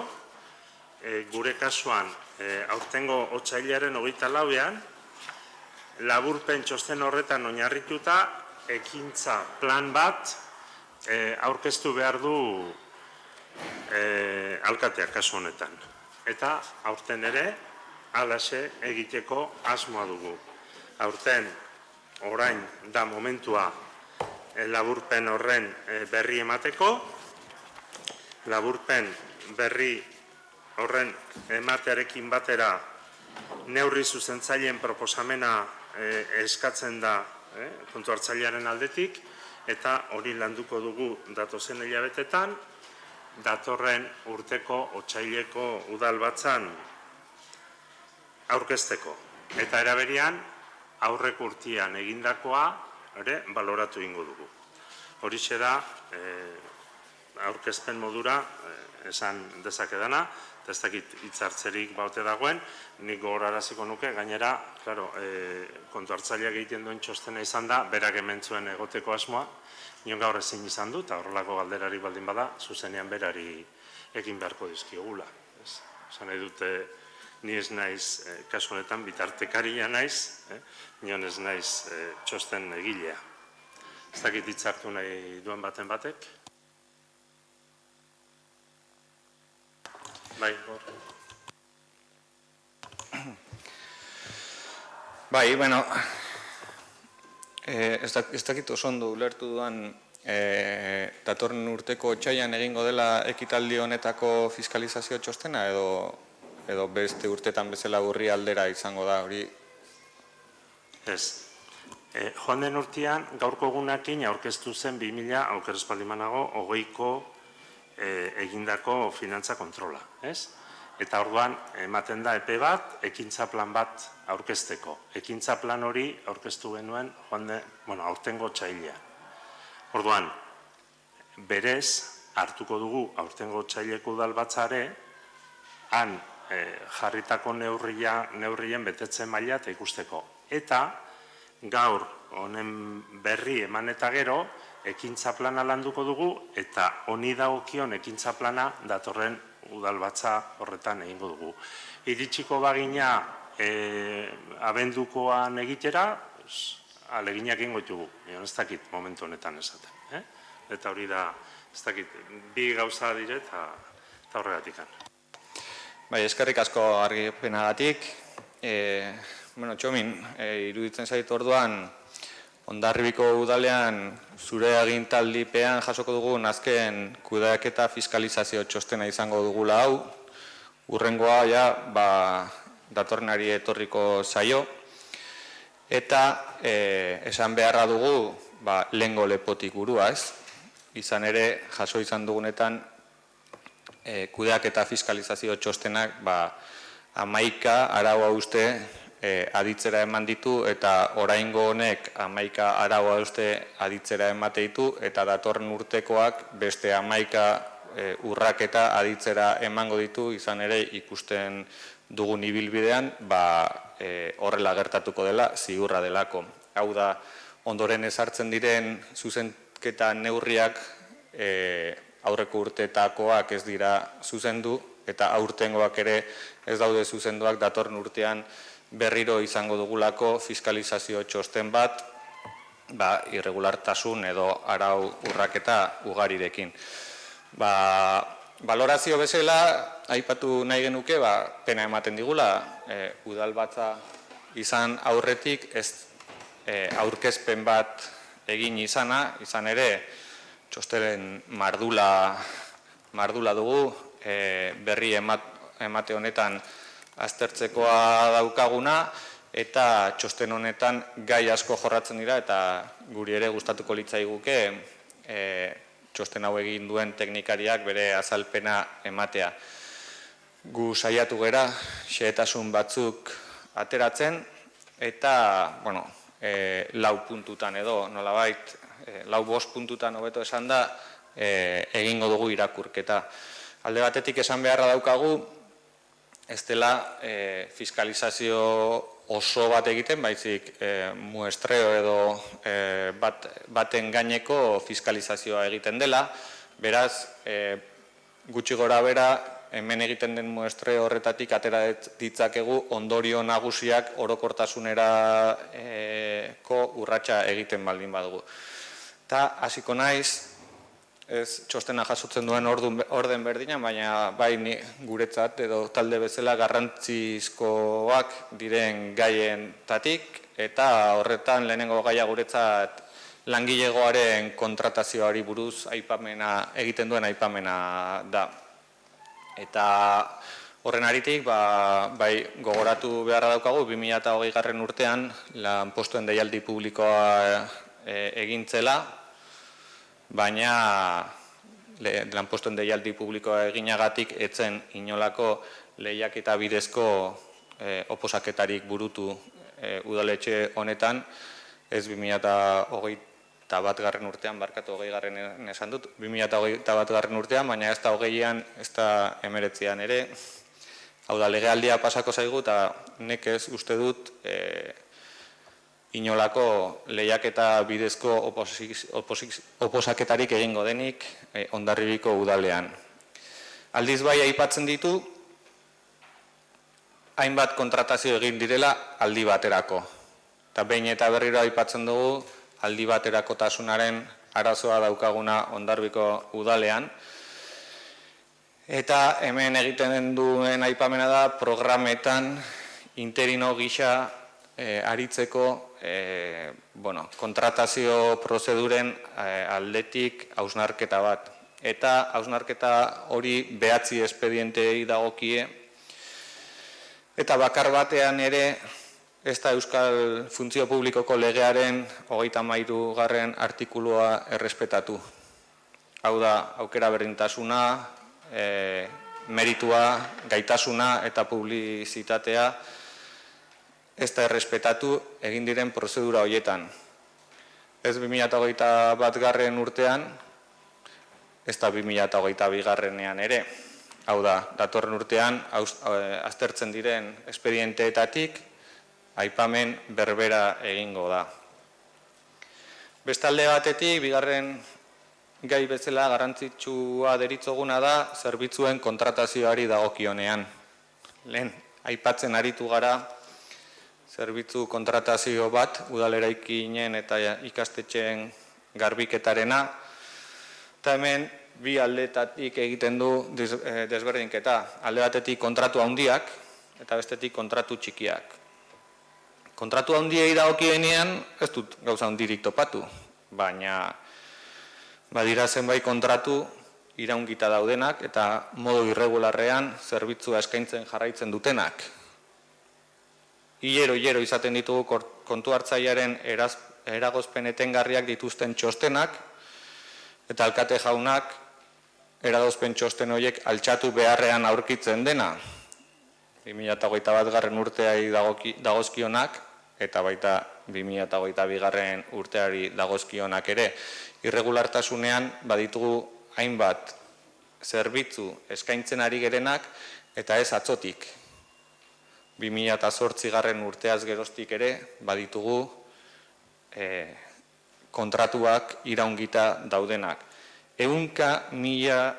gure kasuan aurtengo otsailaren 24an, laburpen txosten horretan oinarrituta ekintza plan bat aurkeztu behar du alkateak kasu honetan. Eta aurten ere, halaxe egiteko asmoa dugu. Aurten, orain da momentua laburpen horren berri emateko, laburpen berri horren ematearekin batera neurri zuzentzaileen proposamena eskatzen da kontu hartzailearen aldetik, eta hori landuko dugu datozen hilabetetan, datorren urteko otsaileko udalbatzan aurkezteko. Eta eraberian, aurreko urtean egindakoa ere baloratu ingo dugu. Horixe da, aurkezpen modura esan dezakedana, eta ez dakit hitzartzerik baute dagoen, nik gogoraraziko nuke, gainera, kontu hartzaileak egiten duen txostena izan da, berak hemen zuen egoteko asmoa, nion gaur ezin izan du, eta horrelako galderari baldin bada, zuzenean berari egin beharko dizkiogula. Esan nahi dute, ni ez naiz, kasu honetan, bitartekaria naiz, nion ez naiz txosten egilea. Ez dakit hitzartu nahi duen baten batek. Bai, hor. Bai, bueno, ez dakit oso ondo ulertu duan datorren urteko otsailean egingo dela ekitaldi honetako fiskalizazio txostena edo beste urtetan bezala urri aldera izango da hori? Ez. Joan den urtean, gaurko egunakin aurkeztu zen 2000, aukeres palimanago, 20ko egindako finantza kontrola, ez? Eta orduan, ematen da epe bat, ekintza plan bat aurkezteko. Ekintza plan hori aurkeztu genuen, aurtengo otsailea. Orduan, berez, hartuko dugu aurtengo otsaileko udalbatzare, han jarritako neurrien betetzen maila eta ikusteko. Eta, gaur honen berri eman eta gero, ekintza plana landuko dugu, eta honi dagokion ekintza plana datorren udalbatza horretan egingo dugu. Iritsiko bagina abendukoan egitera, aleginak egingo ditugu, ez dakit momentu honetan esaten. Eta hori da, ez dakit, bi gauza dire eta horregatikan. Bai, eskerrik asko argipenagatik. Txomin, iruditzen zait orduan, Hondarribiko udalean zure agintaldipean jasoko dugun azken kudeaketa fiskalizazio txostena izango dugula hau. Urrengoa ja, datorrenari etorriko zaio. Eta esan beharra dugu lehengo lepotik burua, ez? Izan ere, jaso izan dugunetan kudeaketa fiskalizazio txostenak 11 araua uste aditzera eman ditu eta oraingo honek 11 araua uste aditzera emate ditu eta datorren urtekoak beste 11 urraketa aditzera emango ditu izan ere ikusten dugun ibilbidean horrela gertatuko dela ziurra delako. Hau da, ondoren ezartzen diren zuzenketa neurriak aurreko urteetakoak ez dira zuzendu eta aurtengoak ere ez daude zuzenduak datorren urtean berriro izango dugulako fiskalizazio txosten bat, irregulartasun edo arau urraketa ugarirekin. Balorazio bezala, aipatu nahi genuke, pena ematen digula, udalbatza izan aurretik ez aurkezpen bat egin izana, izan ere txosteren mardula dugu, berri emate honetan aztertzekoa daukaguna, eta txosten honetan gai asko jorratzen dira, eta guri ere gustatuko litzaiguke txosten hau egin duen teknikariak bere azalpena ematea. Gu saiatu gera, xehetasun batzuk ateratzen, eta, lau puntutan edo, nolabait, lau 5 puntutan hobeto esan da, egingo dugu irakurketa. Alde batetik esan beharra daukagu, ez dela fiskalizazio oso bat egiten, baizik muestreo edo baten gaineko fiskalizazioa egiten dela. Beraz, gutxi gora bera, hemen egiten den muestreo horretatik atera ditzakegu ondorio nagusiak orokortasunerako urratsa egiten baldin badugu. Eta hasiko naiz, ez txostena jasotzen duen orden berdina, baina bai guretzat edo talde bezala garrantzizkoak diren gaientatik, eta horretan lehenengo gaia guretzat langilegoaren kontratazioari buruz egiten duen aipamena da. Eta horren aritik, bai gogoratu beharra daukagu, 2020 urtean lanpostuen deialdi publikoa egintzela, baina lanpostuen deialdi publikoa eginagatik etzen inolako lehiaketa bidezko oposaketarik burutu udaletxe honetan, ez 2021 urtean, barkatu 20garren esan dut, 2021 urtean, baina ez da 20an, ez da 19an ere. Hau da, legealdia pasako zaigu eta nekez uste dut inolako lehiaketa bidezko oposaketarik egingo denik Hondarribiko udalean. Aldiz bai aipatzen ditu, hainbat kontratazio egin direla aldi baterako. Eta behin eta berriro aipatzen dugu, aldi baterakotasunaren arazoa daukaguna Hondarribiko udalean. Eta hemen egiten duen aipamena da programetan interino gisa aritzeko kontratazio prozeduren aldetik hausnarketa bat. Eta hausnarketa hori 9 espedienteei dagokie. Eta bakar batean ere, ez da Euskal Funtzio Publikoko legearen 33. artikulua errespetatu. Hau da, aukera berdintasuna, meritua, gaitasuna eta publizitatea ez da errespetatu egin diren prozedura horietan. Ez 2021. urtean, ez da 2022. ere. Hau da, datorren urtean, aztertzen diren espedienteetatik, aipamen berbera egingo da. Bestalde batetik, bigarren gai bezala garrantzitsua deritzoguna da zerbitzuen kontratazioari dagokionean. Lehen, aipatzen aritu gara zerbitzu kontratazio bat, udaleraikinen eta ikastetxeen garbiketarena, eta hemen bi aldetatik egiten du desberdinketa. Alde batetik kontratu handiak eta bestetik kontratu txikiak. Kontratu handiei dagokienean ez dut gauza handirik topatu, baina badira zenbait kontratu iraungita daudenak eta modu irregularrean zerbitzua eskaintzen jarraitzen dutenak. Hilero izaten ditugu kontu hartzailearen eragozpen etengarriak dituzten txostenak eta alkate jaunak eragozpen txosten horiek altxatu beharrean aurkitzen dena. 2021. urteari dagozkionak eta baita 2022. urteari dagozkionak ere. Irregulartasunean baditugu hainbat zerbitzu eskaintzen ari gerenak eta ez atzotik. 2008. urteaz geroztik ere baditugu kontratuak iraungita daudenak. 100.000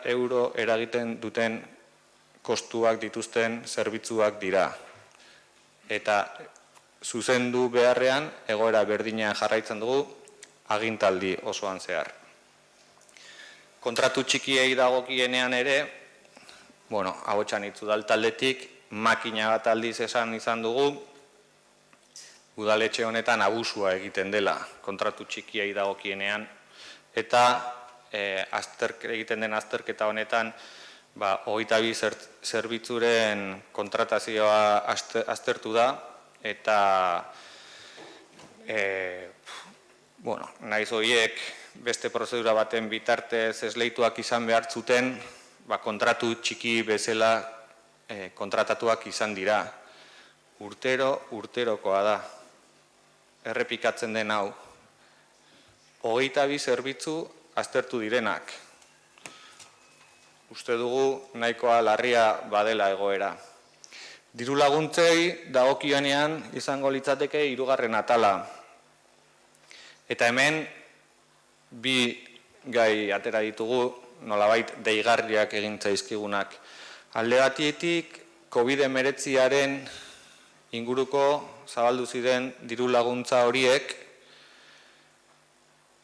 euro eragiten duten kostuak dituzten zerbitzuak dira. Eta zuzendu beharrean egoera berdinean jarraitzen dugu agintaldi osoan zehar. Kontratu txikiei dagokienean ere, ahotsan itzudal taldetik, makina bat aldiz esan izan dugu, udaletxe honetan abusua egiten dela kontratu txikiei dagokienean, eta egiten den azterketa honetan 22 zerbitzuren kontratazioa aztertu da, eta nahiz horiek beste prozedura baten bitartez esleituak izan behar zuten, kontratu txiki bezala kontratatuak izan dira. Urterokoa da. Errepikatzen den hau. 22 zerbitzu aztertu direnak. Uste dugu nahikoa larria badela egoera. Diru laguntzei dagokionean izango litzateke 3. atala. Eta hemen bi gai atera ditugu nolabait deigarriak egin zaizkigunak. Alde batetik COVID-19 inguruko zabaldu ziren diru laguntza horiek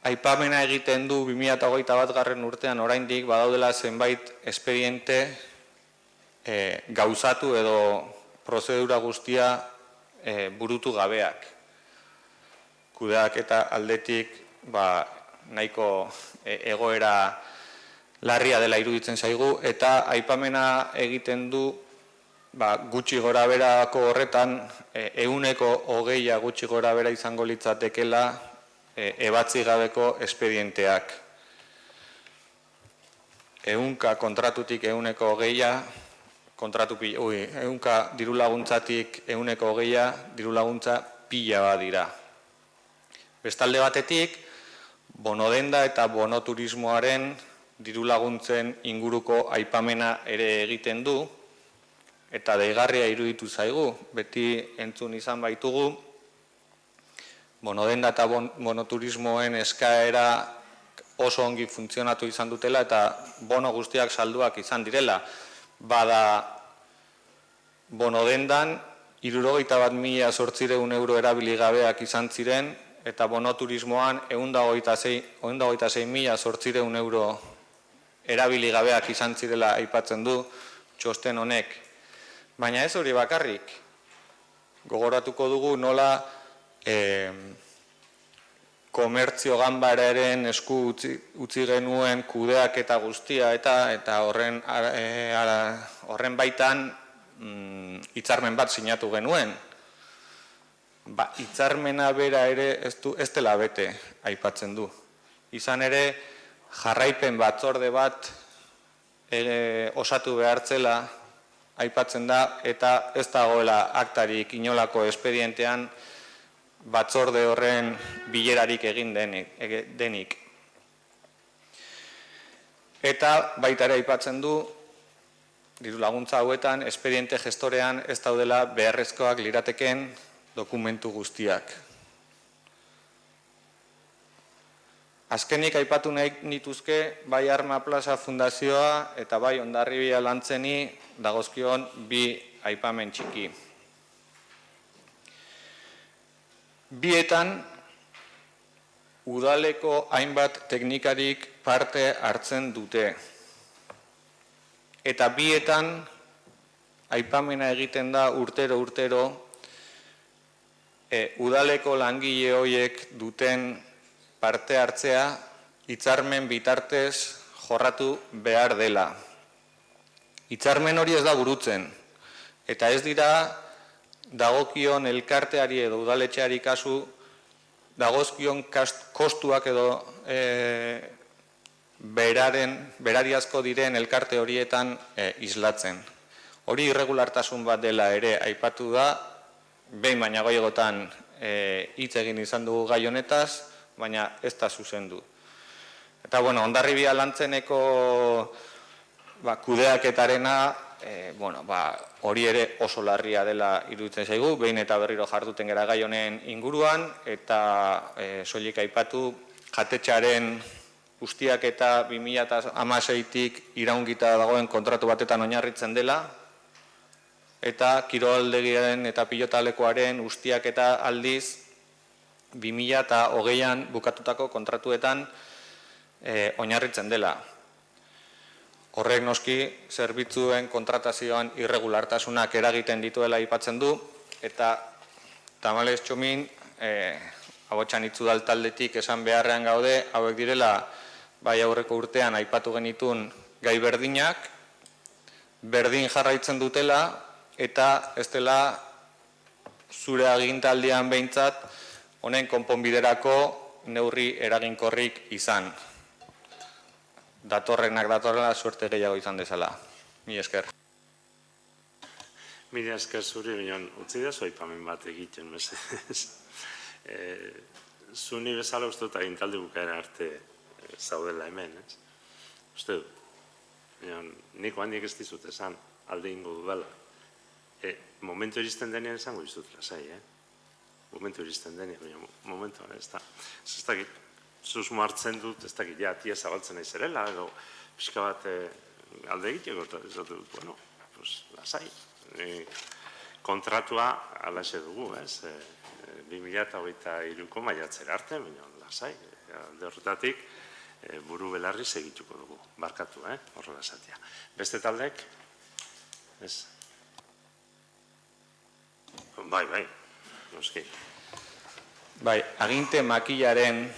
aipamena egiten du 2021. urtean oraindik badaudela zenbait espediente gauzatu edo prozedura guztia burutu gabeak. Kudeaketa aldetik nahiko egoera larria dela iruditzen zaigu eta aipamena egiten du gutxi gora berako horretan 120 gutxi gora bera izango litzatekela ebatzi gabeko espedienteak. 100 kontratutik 120 100 diru laguntzatik 120 diru laguntza pila bat dira. Bestalde batetik, bonodenda eta bonoturismoaren diru laguntzen inguruko aipamena ere egiten du, eta deigarria iruditu zaigu, beti entzun izan baitugu, bonodenda eta bonoturismoen eskaera oso ongi funtzionatu izan dutela eta bono guztiak salduak izan direla. Bada bonodendan 61.800 euro erabili gabeak izan ziren eta bonoturismoan 126.800 euro erabili gabeak izan zirela aipatzen du txosten honek. Baina ez hori bakarrik, gogoratuko dugu nola komertzio ganbararen esku utzi genuen kudeak eta guztia eta horren baitan hitzarmen bat sinatu genuen. Hitzarmena bera ere ez dela bete aipatzen du. Izan ere, jarraipen batzorde bat osatu behartzela aipatzen da eta ez dagoela aktarik inolako espedientean batzorde horren bilerarik egin denik. Eta baita ere aipatzen du, diru laguntza hauetan, espediente gestorean ez daudela beharrezkoak lirateken dokumentu guztiak. Azkenik aipatu nahi nituzke, bai Arma Plaza Fundazioa eta bai Hondarribia Lantzeni dagozkion bi aipamen txiki. Bietan, udaleko hainbat teknikarik parte hartzen dute. Eta bietan, aipamena egiten da urtero, udaleko langile horiek duten parte hartzea hitzarmen bitartez jorratu behar dela. Hitzarmen hori ez da burutzen, eta ez dira dagokion elkarteari edo udaletxeari kasu dagozkion kostuak edo berariazko diren elkarte horietan islatzen. Hori irregulartasun bat dela ere aipatu da, behin baina goiegotan hitz egin izan dugu gai honetaz, baina ez da zuzendu. Eta, Hondarribia Lantzeneko kudeaketarena, hori ere oso larria dela iruditzen zaigu, behin eta berriro jarduten gara gai honen inguruan, eta soilik aipatu jatetxearen guztiak eta 2016tik iraungita dagoen kontratu batetan oinarritzen dela, eta kiroldegiaren eta pilotalekoaren guztiak eta aldiz 2020an bukatutako kontratuetan oinarritzen dela. Horrek noski zerbitzuen kontratazioan irregulartasunak eragiten dituela aipatzen du, eta tamalez txomin, abotsan itzudal taldetik esan beharrean gaude, hauek direla bai aurreko urtean aipatu genitun gai berdinak, berdin jarraitzen dutela, eta ez dela zure agintaldian behintzat honen konponbiderako neurri eraginkorrik izan. Datorrenak datorrela suerte gehiago izan dezala. Mila esker. Mila esker zuri, bineon, utzi da zu aipamen bat egiten, mesedez. Zuni bezala uste dut agintaldi bukaera arte zaudela hemen, ez? Uste dut. Niko handik ez dizut esan, alde ingo dudala. Momentu iristen denean esango dizut lasai, momentu iristen denean, momentuan ez da. Ez dakit, susmo hartzen dut, ez dakit, tia zabaltzen nahi zerela, edo pixka bat alde egiteko, eta ez dut, lasai. Kontratua alaxe dugu, ez? 2023ko maiatzera arte, baina lasai. Alde horretatik, buru belarri segituko dugu, barkatu, horrela esatea. Beste taldek? Ez? Bai, noski. Bai, aginte makilaren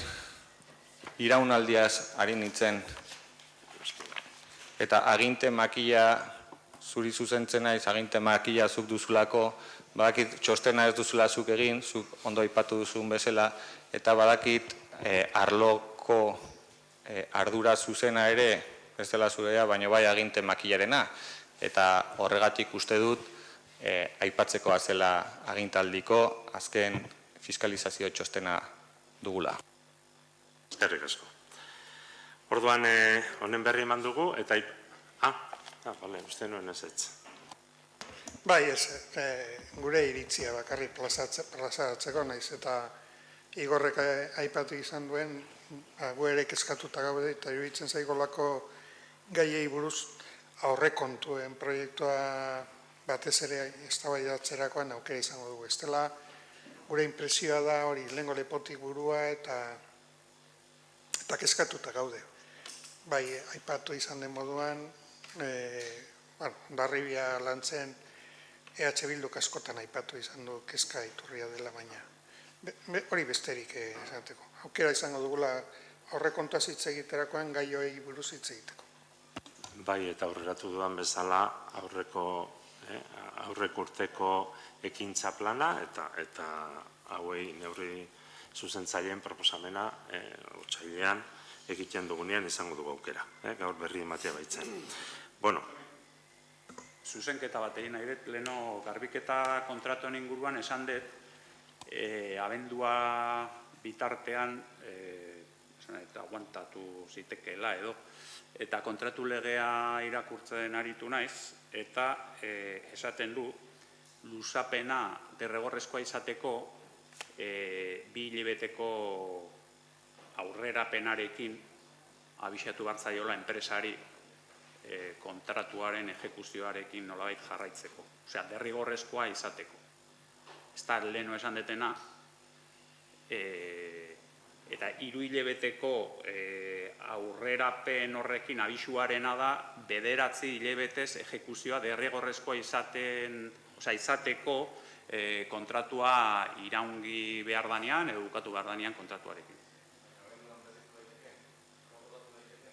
iraunaldiaz ari nintzen. Eta aginte makila zuri zuzentzen naiz, aginte makila zuk duzulako, badakit txostena ez duzula zuk egin, zuk ondo aipatu duzun bezala, eta badakit arloko ardura zuzena ere, ez dela zurea, baina bai aginte makilarena. Eta horregatik uste dut, aipatzeko azela agintaldiko azken fiskalizazio txostena dugula. Eskerrik asko. Orduan, honen berri eman dugu, eta... uste nuen ez ez. Bai, gure iritzia bakarrik plazaratzeko naiz, eta Igorrek aipatu izan duen, gu ere kezkatuta gaude, eta iruditzen zaigolako gaiei buruz aurrekontuen proiektua batez ere eztabaidatzerakoan aukera izango dugu. Ez dela gure impresioa da hori lehengo lepotik burua eta kezkatuta gaude. Bai, aipatu izan den moduan, Hondarribia lantzen EH Bilduk askotan aipatu izan du kezka iturria dela, baina hori besterik esateko. Aukera izango dugula aurrekontuaz hitz egiterakoan gai hori buruz hitz egiteko. Bai, eta aurreratu dudan bezala aurreko urteko ekintza plana eta hauei neurri zuzentzaileen proposamena otsailean egiten dugunean izango dugu aukera. Gaur berri ematea baitzen. Bueno, zuzenketa bat egin nahi dut, leheno garbiketa kontratuen inguruan esan dut, abendua bitartean aguantatu zitekeela edo, eta kontratu legea irakurtzen aritu naiz, eta esaten du, luzapena derrigorrezkoa izateko, 2 hilabeteko aurrerapenarekin abisatu behar zaiola enpresari kontratuaren ejekuzioarekin nolabait jarraitzeko. Osea, derrigorrezkoa izateko. Ez da leheno esan detena, eta 3 hilabeteko aurrerapen horrekin abisuarena da 9 hilabetez ejekuzioa derrigorrezkoa izateko kontratua iraungi behar danean edo bukatu behar danean kontratuarekin.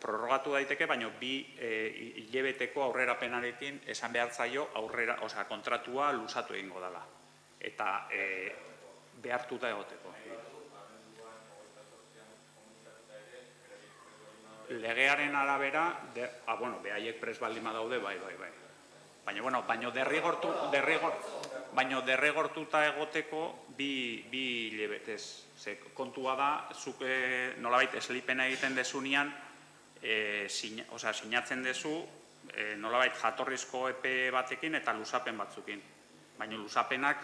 Prorrogatu daiteke, baina 2 hilabeteko aurrerapenarekin esan behar zaio kontratua luzatu egingo dela. Eta behartuta egoteko. Legearen arabera, behaiek pres baldin badaude, bai. Baina derrigortuta egoteko 2 hilabetez. Kontua da, zuk nolabait eslipena egiten dezunean, sinatzen dezu, nolabait jatorrizko epe batekin eta luzapen batzukin. Baina luzapenak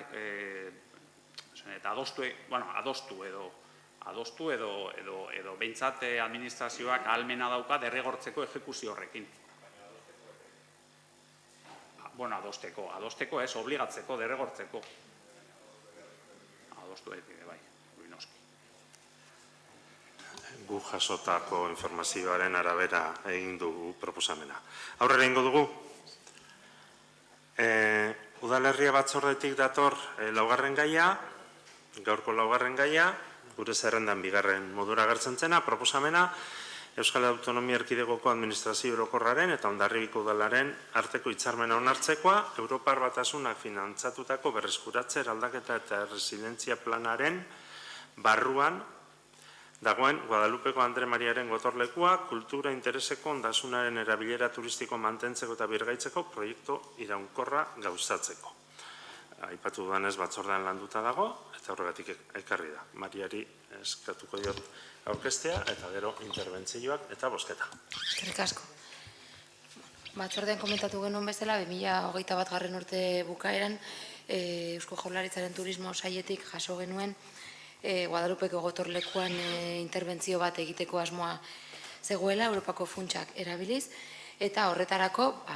adostu edo behintzat administrazioak ahalmena dauka derrigortzeko ejekuzio horrekin. Adosteko ez, obligatzeko, derrigortzeko. Adostu daiteke, bai, noski. Gu jasotako informazioaren arabera egin dugu proposamena. Aurrera egingo dugu. Udalerria batzordetik dator laugarren gaia, gaurko laugarren gaia, gure zerrendan 2. modura agertzen zena, proposamena Euskal Autonomia Erkidegoko Administrazio Orokorraren eta Hondarribiko Udalaren arteko hitzarmena onartzekoa, Europar Batasunak finantzatutako berreskuratze eraldaketa eta resilientzia planaren barruan dagoen Guadalupeko Andre Mariaren gotorlekua, kultura intereseko ondasunaren erabilera turistiko mantentzeko eta birgaitzeko proiektu iraunkorra gauzatzeko. Aipatu dudanez batzordean landuta dago, eta horregatik ekarri da. Mariari eskatuko diot aurkeztea, eta gero interbentzioak eta bozketa. Eskerrik asko. Batzordean komentatu genuen bezala, 2021 urte bukaeran, Eusko Jaurlaritzaren turismo sailetik jaso genuen Guadalupeko gotorlekuan interbentzio bat egiteko asmoa zegoela, Europako funtsak erabiliz, eta horretarako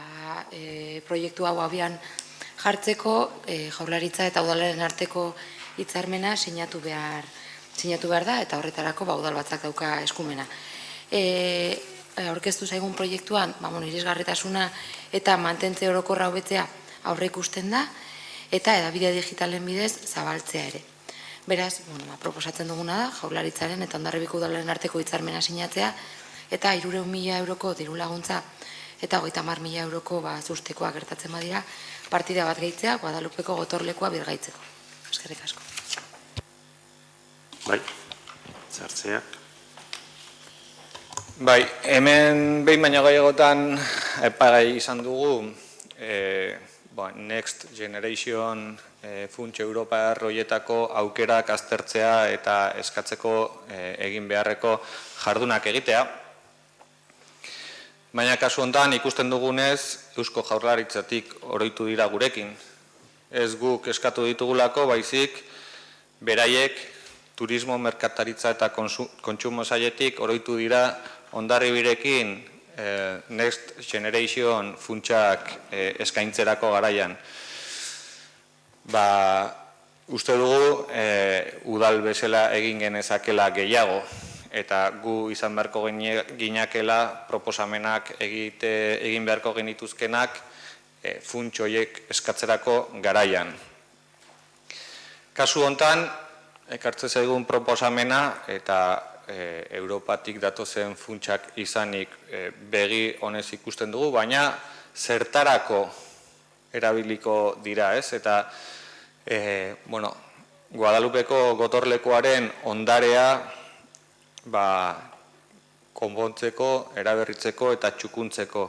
proiektu hau abian jartzeko Jaurlaritza eta udalaren arteko hitzarmena sinatu behar da, eta horretarako udalbatzak dauka eskumena. Aurkeztu zaigun proiektuan, irisgarritasuna eta mantentze orokorra hobetzea aurre ikusten da, eta hedabide digitalen bidez zabaltzea ere. Beraz, proposatzen duguna da, Jaurlaritzaren eta Hondarribiko Udalaren arteko hitzarmena sinatzea, eta 300.000 euroko diru laguntza eta 30.000 euroko zuztekoa gertatzen badira, partida bat gehitzea, Guadalupeko gotorlekua birgaitzeko. Eskerrik asko. Bai, zartzeak. Bai, hemen behin baino gehiagotan epagai izan dugu Next Generation funts Europa horietako aukerak aztertzea eta eskatzeko egin beharreko jardunak egitea. Baina kasu honetan ikusten dugunez Eusko Jaurlaritzatik oroitu dira gurekin. Ez guk eskatu ditugulako, baizik beraiek turismo, merkataritza eta kontsumo sailetik oroitu dira Hondarribirekin Next Generation funtsak eskaintzerako garaian. uste dugu udal bezala egin genezakela gehiago, eta gu izan beharko ginakela proposamenak egin beharko genituzkenak funts horiek eskatzerako garaian. Kasu hontan, ekartzen zaigun proposamena eta Europatik datozen funtsak izanik begi honez ikusten dugu, baina zertarako erabiliko dira, ez? Eta, Guadalupeko gotorlekuaren ondarea konpontzeko, eraberritzeko eta txukuntzeko.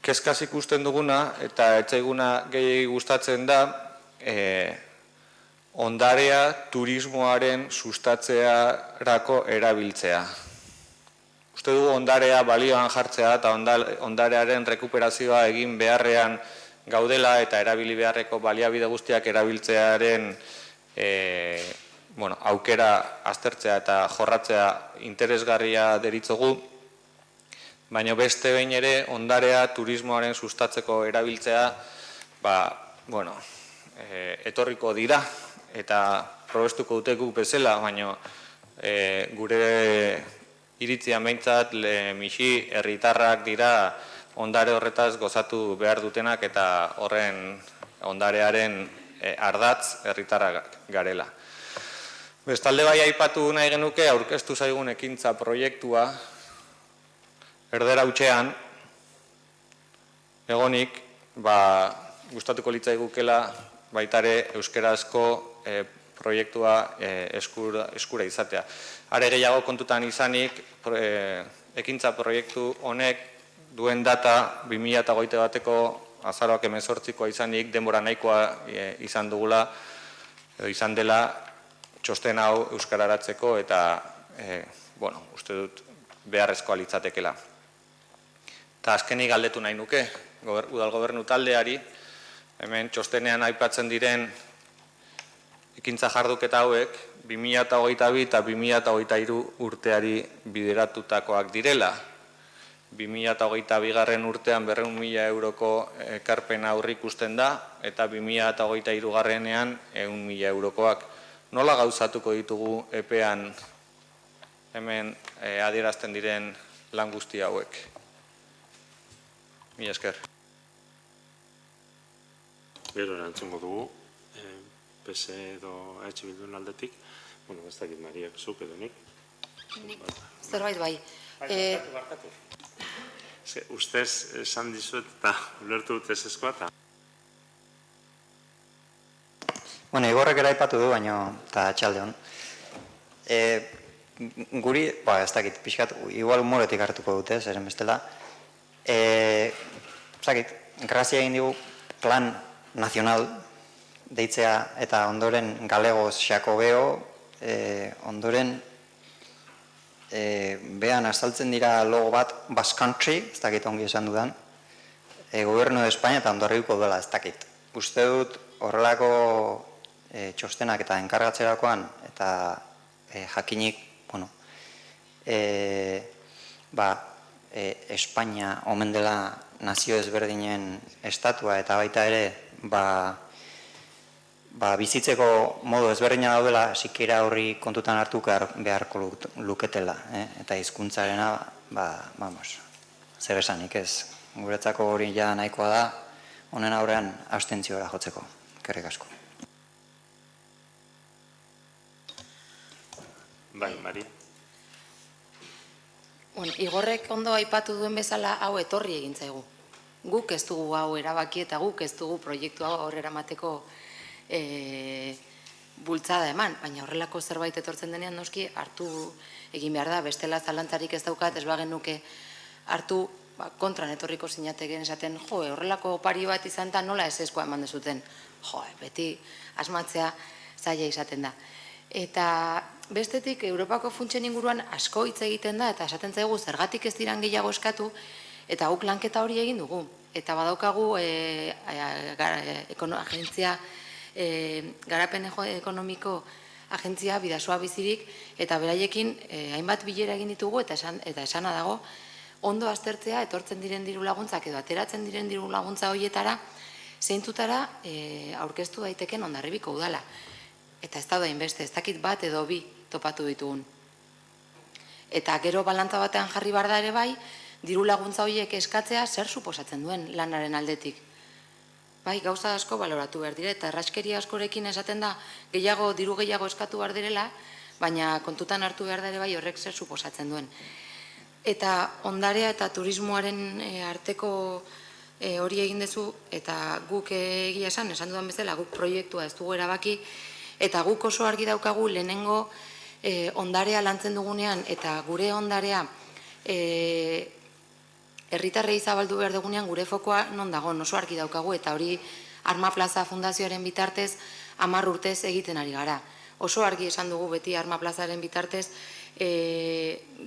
Kezkaz ikusten duguna, eta etzaiguna gehiegi gustatzen da, ondarea turismoaren sustatzearako erabiltzea. Uste dugu ondarea balioan jartzea eta ondarearen rekuperazioa egin beharrean gaudela eta erabili beharreko baliabide guztiak erabiltzearen aukera aztertzea eta jorratzea interesgarria deritzogu, baina beste behin ere ondarea turismoaren sustatzeko erabiltzea etorriko dira eta probestuko dute guk bezala, baina gure iritzian behintzat mixi herritarrak dira ondare horretaz gozatu behar dutenak eta horren ondarearen ardatz herritarrak garela. Bestalde bai aipatu nahi genuke aurkeztu zaigun ekintza proiektua erdera hutsean egonik gustatuko litzaigukela baitare euskerazko proiektua eskura izatea. Are gehiago kontutan izanik ekintza proiektu honek duen data 2021ko azaroak 18koa izanik denbora nahikoa izan dugula edo izan dela txosten hau euskararatzeko eta uste dut beharrezkoa litzatekela. Eta azkenik galdetu nahi nuke udal gobernu taldeari, hemen txostenean aipatzen diren ekintza jarduketa hauek 2022 eta 2023 urteari bideratutakoak direla. 2022 urtean 200.000 euroko ekarpena aurreikusten da eta 2023ean 100.000 eurokoak. Nola gauzatuko ditugu epean hemen adierazten diren lan guzti hauek? Mila esker. Gero erantzungo dugu, PS edo Bildun aldetik, ez dakit Mariak, zuk edo nik. Zerbait bai. Barkatu. Ustez esan dizuet eta ulertu dut ezezkoa eta... Igorrek eraipatu du, baina eta txalde hon. Guri, ez dakit, pixkat, igual humoretik hartuko dute, zeren bestela. Grazia egin digu plan nazional deitzea eta ondoren galegoz xakobeo, ondoren behan azaltzen dira logo bat Basque Country, ez dakit ongi esan dudan, Gobernu de España eta ondorriko duela ez dakit. Uste dut horrelako txostenak eta enkargatzerakoan eta jakinik, Espainia omen dela nazio ezberdinen estatua eta baita ere bizitzeko modu ezberdina daudela sikera horri kontutan hartu beharko luketela eta hizkuntzarena zer esanik ez. Guretzako hori ja nahikoa da honen aurrean abstentziora jotzeko. Eskerrik asko. Bai, Mari. Igorrek ondo aipatu duen bezala hau etorri egin zaigu. Guk ez dugu hau erabaki eta guk ez dugu proiektu hau aurrera emateko bultzada eman, baina horrelako zerbait etortzen denean noski hartu egin behar da, bestela zalantzarik ez daukat, ez bagenuke hartu kontran etorriko zinateken esaten, horrelako opari bat izan eta nola eseskoa eman dezuten. Beti asmatzea zaila izaten da. Eta bestetik, Europako funtsen inguruan asko hitz egiten da, eta esaten zaigu zergatik ez diran gehiago eskatu, eta guk lanketa hori egin dugu. Eta badaukagu agentzia, garapen ekonomiko agentzia Bidasoa Bizirik, eta beraiekin hainbat bilera egin ditugu, eta esana dago, ondo aztertzea, etortzen diren diru laguntzak edo ateratzen diren diru laguntza horietara, zeintutara aurkeztu daiteken Hondarribiko udala. Eta ez daude inbeste, ez dakit bat edo bi topatu ditugun. Eta gero balantza batean jarri behar da ere bai, diru laguntza horiek eskatzea zer suposatzen duen lanaren aldetik. Bai, gauza asko baloratu behar dire, eta erraskeria askorekin esaten da diru gehiago eskatu behar direla, baina kontutan hartu behar da ere bai horrek zer suposatzen duen. Eta ondarea eta turismoaren arteko hori egin dezu, eta guk egia esan dudan bezala, guk proiektua ez dugu erabaki, eta guk oso argi daukagu lehenengo ondarea lantzen dugunean, eta gure ondarea herritarrei zabaldu behar dugunean gure fokoa non dagoen oso argi daukagu, eta hori Arma Plaza Fundazioaren bitartez 10 urtez egiten ari gara. Oso argi esan dugu beti Arma Plazaren bitartez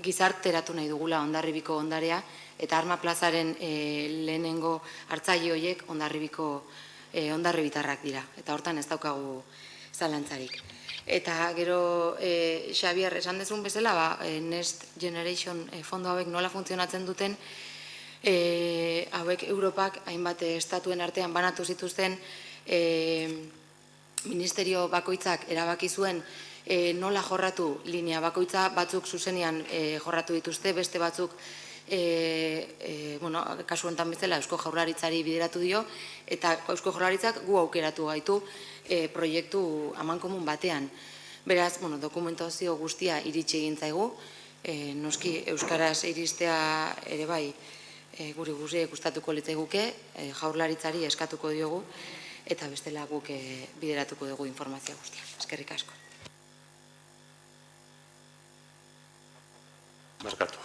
gizarteratu nahi dugula Hondarribiko ondarea, eta Arma Plazaren lehenengo hartzaile horiek hondarribitarrak dira, eta hortan ez daukagu zalantzarik. Eta gero Xabier esan dezun bezala, Next Generation fondo hauek nola funtzionatzen duten, hauek Europak hainbat estatuen artean banatu zituzten, ministerio bakoitzak erabaki zuen nola jorratu linea bakoitza, batzuk zuzenean jorratu dituzte, beste batzuk kasu honetan bezala Eusko Jaurlaritzari bideratu dio, eta Eusko Jaurlaritzak gu aukeratu gaitu proiektu amankomun batean. Beraz, dokumentazio guztia iritsi egin zaigu, noski Euskaraz iristea ere bai guri guziek gustatuko litzaiguke, Jaurlaritzari eskatuko diogu, eta bestela guk bideratuko dugu informazioa guztia. Eskerrik asko. Barkatu.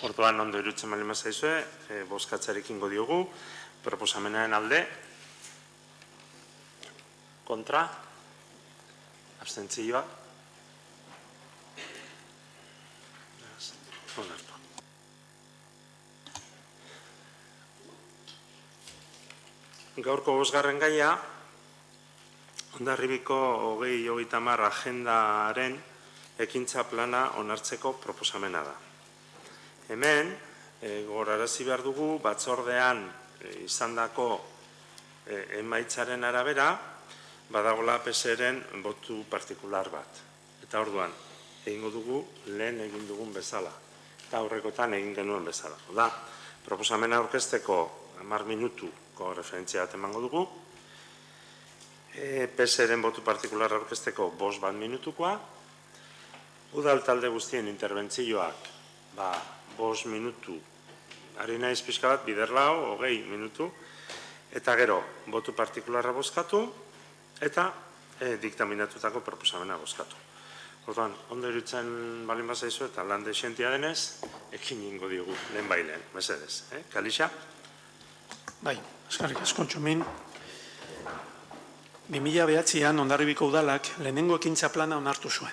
Orduan ondo irutzen bali mazaizue, bozkatzarekin diogu, proposamenaren alde, kontra, abstentzioa, onartu. Gaurko 5. gaia, Hondarribiko 2030 agendaren ekintza plana onartzeko proposamena da. Hemen, gogorarazi behar dugu, batzordean izandako emaitzaren arabera, badagola PSeren botu partikular bat. Eta orduan, egingo dugu lehen egin dugun bezala, eta aurrekotan egin genuen bezala. Da, proposamena aurkezteko 10 minutuko referentzia bat emango dugu, PSeren botu partikular aurkezteko 5 minutukoa, udal talde guztien interbentzioak 5 minutu, ari naiz pixka bat, biderlau, 20 minutu, eta gero, botu partikularra bozkatu, eta diktaminatutako proposamena bozkatu. Orduan, ondo irutzen balin bazaizu eta lan desientia denez, ekin ingo diogu, lehen bailen, mesedez. Kalixa? Bai, eskerrik asko Txomin. 2009an Hondarribiko udalak lehenengo ekintza plana onartu zuen.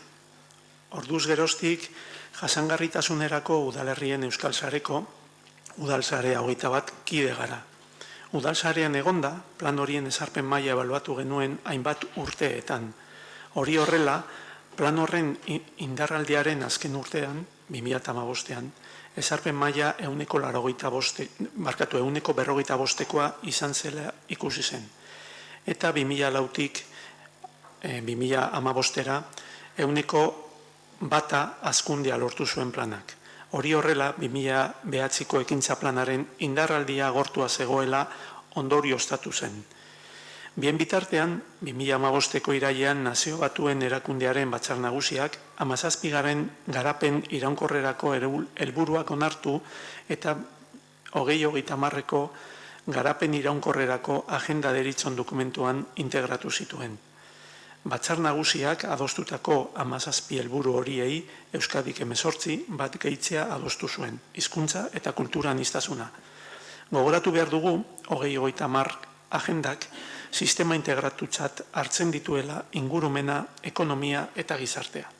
Orduz geroztik, jasangarritasunerako udalerrien Euskal Sareko, udalsarea 21 kide gara. Udalsarean egonda, plan horien ezarpen maila ebaluatu genuen hainbat urteetan. Hori horrela, plan horren indarraldiaren azken urtean, 2015ean, ezarpen maila 145koa izan zela ikusi zen. Eta 2004tik 2015era 100% hazkundea lortu zuen planak. Hori horrela, 2009ko ekintza planaren indarraldia agortua zegoela ondorioztatu zen. Bien bitartean, 2015ko irailean Nazio Batuen erakundearen batzar nagusiak 17. garapen iraunkorrerako helburuak onartu eta 2030ko garapen iraunkorrerako agenda deritzon dokumentuan integratu zituen. Batzar nagusiak adostutako 17 helburu horiei Euskadik 18 bat gehitzea adostu zuen, hizkuntza eta kultura aniztasuna. Gogoratu behar dugu, 2030 agendak sistema integratutzat hartzen dituela ingurumena, ekonomia eta gizartea.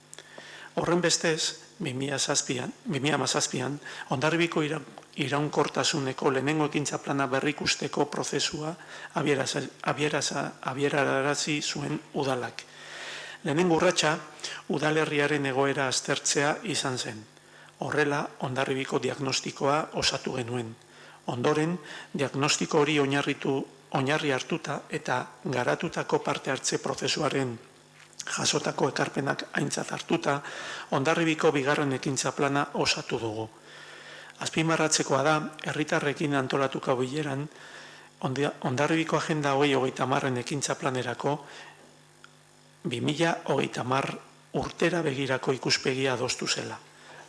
Horren bestez, 2017an, Hondarribiko iraunkortasuneko lehenengo ekintza plana berrikusteko prozesua abiararazi zuen udalak. Lehenengo urratsa, udalerriaren egoera aztertzea izan zen. Horrela, Hondarribiko diagnostikoa osatu genuen. Ondoren, diagnostiko hori oinarri hartuta eta garatutako parte hartze prozesuaren jasotako ekarpenak aintzat hartuta, Hondarribiko bigarren ekintza plana osatu dugu. Azpimarratzekoa da, herritarrekin antolatuko bileran, Hondarribiko Agenda 2030 ekintza planerako 2030 urtera begirako ikuspegia adostu zela.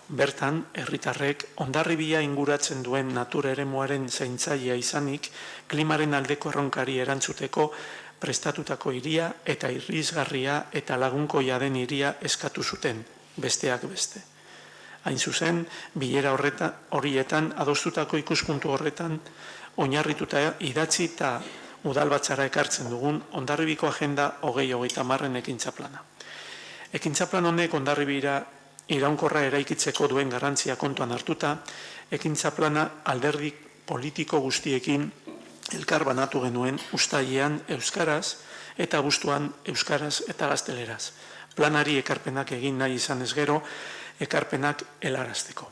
Bertan, herritarrek Hondarribia inguratzen duen natura eremuaren zaintzailea izanik, klimaren aldeko erronkari erantzuteko prestatutako hiria eta irisgarria eta lagunkoia den hiria eskatu zuten, besteak beste. Hain zuzen, bilera horietan adostutako ikuspuntu horretan, oinarrituta idatzi eta udalbatzara ekartzen dugun Hondarribiko Agenda 2030 ekintza plana. Ekintza plan honek Hondarribira iraunkorra eraikitzeko duen garrantzia kontuan hartuta, ekintza plana alderdi politiko guztiekin elkar banatu genuen uztailean euskaraz eta abuztuan euskaraz eta gazteleraz. Planari ekarpenak egin nahi izan ez gero, ekarpenak helarazteko.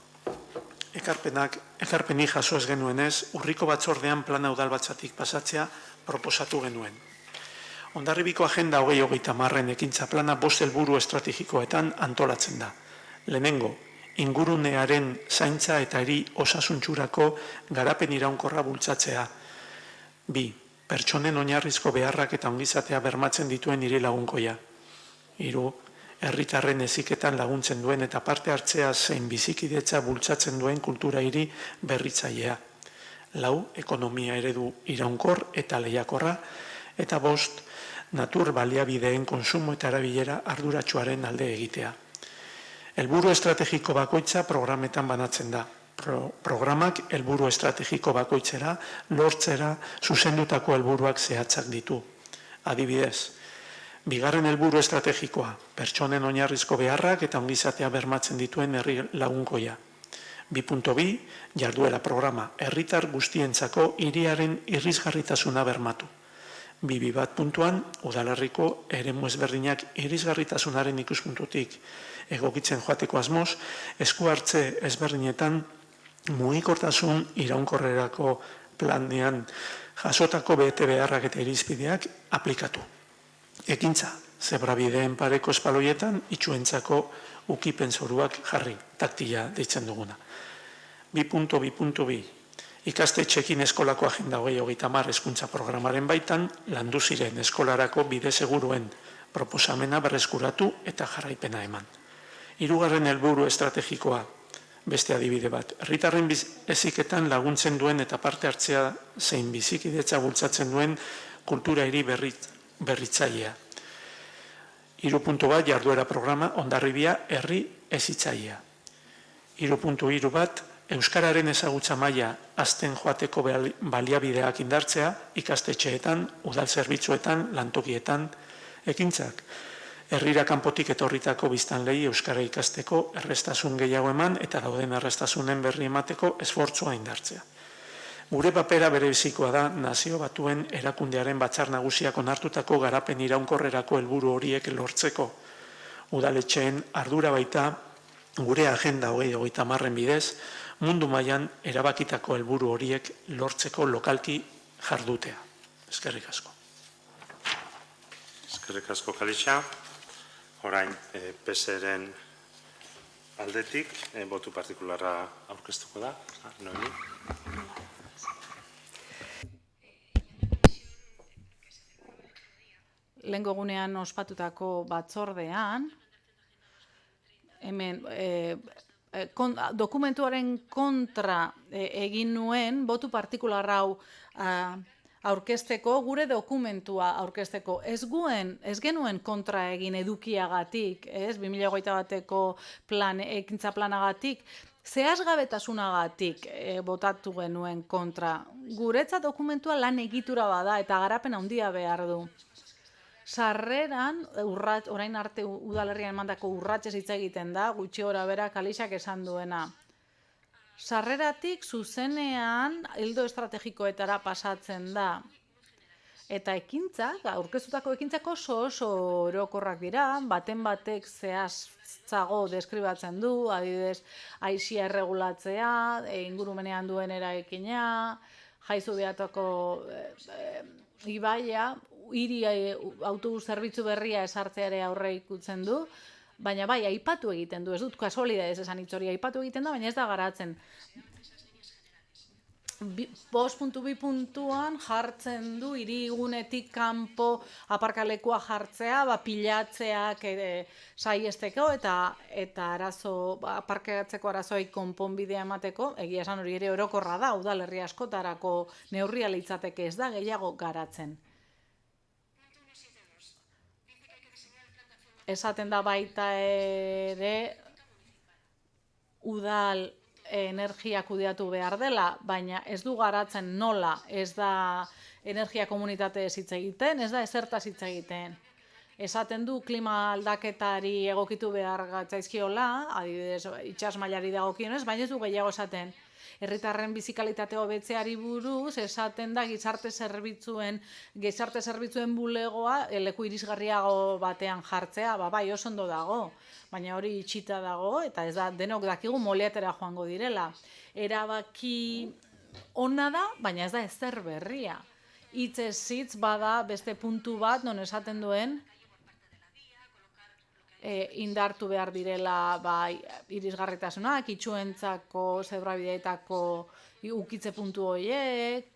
Ekarpenik jaso ez genuenez, urriko batzordean plana udalbatzatik pasatzea proposatu genuen. Hondarribiko Agenda 2030 ekintza plana 5 helburu estrategikoetan antolatzen da. Lehenengo, ingurunearen zaintza eta hiri osasuntsurako garapen iraunkorra bultzatzea. 2. Pertsonen oinarrizko beharrak eta ongizatea bermatzen dituen hiri lagunkoia. 3. Herritarren heziketan laguntzen duen eta parte hartzea zein bizikidetza bultzatzen duen kultura hiri berritzailea. 4. Ekonomia eredu iraunkor eta lehiakorra. Eta 5. Natur baliabideen konsumo eta erabilera arduratsuaren alde egitea. Helburu estrategiko bakoitza programetan banatzen da. Programak helburu estrategiko bakoitzera, lortzera, zuzendutako helburuak zehatzak ditu. Adibidez, bigarren helburu estrategikoa, pertsonen oinarrizko beharrak eta ongizatea bermatzen dituen herri lagunkoia. 2.2, jarduera programa, herritar guztientzako hiriaren irisgarritasuna bermatu. 2.1, udalerriko eremu ezberdinak irisgarritasunaren ikuspuntutik egokitzen joateko asmoz, esku hartze ezberdinetan mugikortasun iraunkorrerako planean jasotako bete beharrak eta irizpideak aplikatu. Ekintza, zebrabideen pareko espaloietan itxuentzako ukipen zoruak jarri, taktila deitzen duguna. 2.2. Ikastetxeekin eskolako Agenda 2030 hezkuntza programaren baitan, landu ziren eskolarako bide seguruen proposamena berreskuratu eta jarraipena eman. 3. helburu estrategikoa, beste adibide bat, herritarren heziketan laguntzen duen eta parte hartzea zein bizikidetza bultzatzen duen kultura hiri berritzailea. 3.1 jarduera programa Hondarribia herri hezitzailea. 3.3 Euskararen ezagutza maila hazten joateko baliabideak indartzea, ikastetxeetan, udal zerbitzuetan, lantokietan, ekintzak. Herrira kanpotik etorritako biztanlei euskara ikasteko errestasun gehiago eman eta dauden errestasunen berri emateko esfortzua indartzea. Gure papera berebizikoa da Nazio Batuen erakundearen batzar nagusiak onartutako garapen iraunkorrerako helburu horiek lortzeko. Udaletxeen ardura baita gure Agenda 2030 bidez mundu mailan erabakitako helburu horiek lortzeko lokalki jardutea. Eskerrik asko. Eskerrik asko, Kalixa. Orain, PSren aldetik, botu partikularra aurkeztuko da. Noemi. Lehengo egunean ospatutako batzordean, hemen dokumentuaren kontra egin nuen, botu partikular hau aurkezteko, gure dokumentua aurkezteko. Ez genuen kontra egin edukiagatik, 2021ko ekintza planagatik, zehazgabetasunagatik botatu genuen kontra. Guretzat dokumentua lan egitura bada eta garapen handia behar du. Sarreran, orain arte udalerrian emandako urratsez hitz egiten da, gutxi gora bera Kalixak esan duena. Sarreratik zuzenean ildo estrategikoetara pasatzen da. Eta ekintzak, aurkeztutako ekintzak oso orokorrak dira, baten batek zehaztzago deskribatzen du, adibidez, aisia erregulatzea, ingurumenean duen eraikina, Jaizu behatoko ibaia, hiri autobus zerbitzu berria esartzeare aurre ikutzen du, baina bai, aipatu egiten du, ez dut kasualidadez esan hitz hori, aipatu egiten da, baina ez da garatzen. 5.2 puntuan jartzen du hirigunetik kanpo aparkalekua jartzea, pilatzeak saiesteko eta arazo aparkatzeko arazoei konponbidea emateko, egia esan hori ere orokorra da, udalerri askotarako neurria litzateke ez da gehiago garatzen. Esaten da baita ere udal energia kudeatu behar dela, baina ez du garatzen nola, ez da energia komunitate hitz egiten, ez da ezertaz hitz egiten. Esaten du klima aldaketari egokitu behar gatzaizkiola, adibidez itsas mailari dagokionez, baina ez du gehiago esaten. Herritarren bizikalitate hobetzeari buruz esaten da gizarte zerbitzuen bulegoa leku irisgarriago batean jartzea, bai oso ondo dago. Baina hori itxita dago, eta ez da denok dakigu moleatera joango direla. Erabaki ona da, baina ez da ezer berria. Hitzez hitz bada beste puntu bat, non esaten duen, indartu behar direla irisgarritasunak, itsuentzako, zebrabideetako ukitze puntu horiek,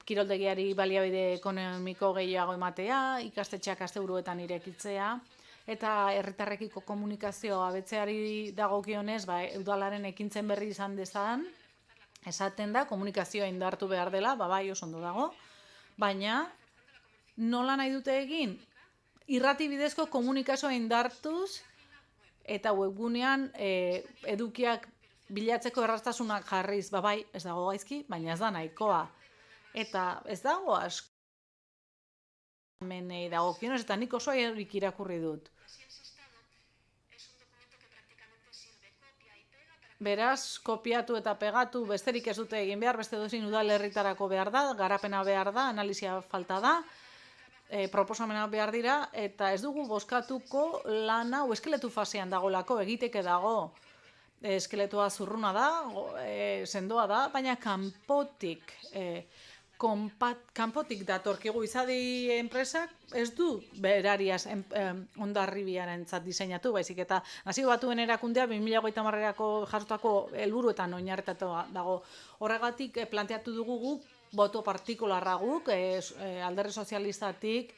kiroldegiari baliabide ekonomiko gehiago ematea, ikastetxeak asteburuetan irekitzea, eta herritarrekiko komunikazioa betzeari dagokionez, udalaren ekintzen berri izan dezan, esaten da, komunikazioa indartu behar dela, bai oso ondo dago, baina nola nahi dute egin? Irrati bidezko komunikazioa indartuz, eta webgunean edukiak bilatzeko erraztasunak jarriz, bai, ez dago gaizki, baina ez da nahikoa. Eta ez dago asko menei dagokionez, eta nik oso erik irakurri dut. Beraz, kopiatu eta pegatu besterik ez dute egin behar, beste dozin udalerritarako behar da, garapena behar da, analizia falta da, proposamena behar dira, eta ez dugu bozkatuko lana eskeletu fasean dagolako, egiteke dago. Eskeletua zurruna da, sendoa da, baina kanpotik datorkigu izadi enpresak ez du berariaz Hondarribiaren zat diseinatu, baizik eta Nazio Batuen Erakundea 2030erako jasotako helburuetan oinarritatua dago. Horregatik planteatu dugu guk boto partikularra guk, Alderdi Sozialistatik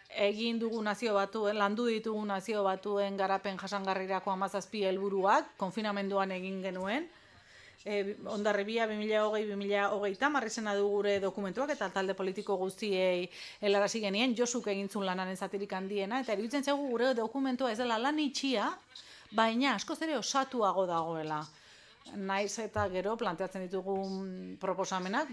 egin dugu Nazio Batuen, landu ditugu Nazio Batuen garapen jasangarrirako 17 helburuak, konfinamenduan egin genuen. Hondarribia 2020-2030 izena du gure dokumentuak eta talde politiko guztiei helarazi genien, Josuk egintzun lanaren zatirik handiena, eta iruditzen zaigu gure dokumentua ez dela lan itxia, baina askoz ere osatuago dagoela. Naiz eta gero planteatzen ditugun proposamenak,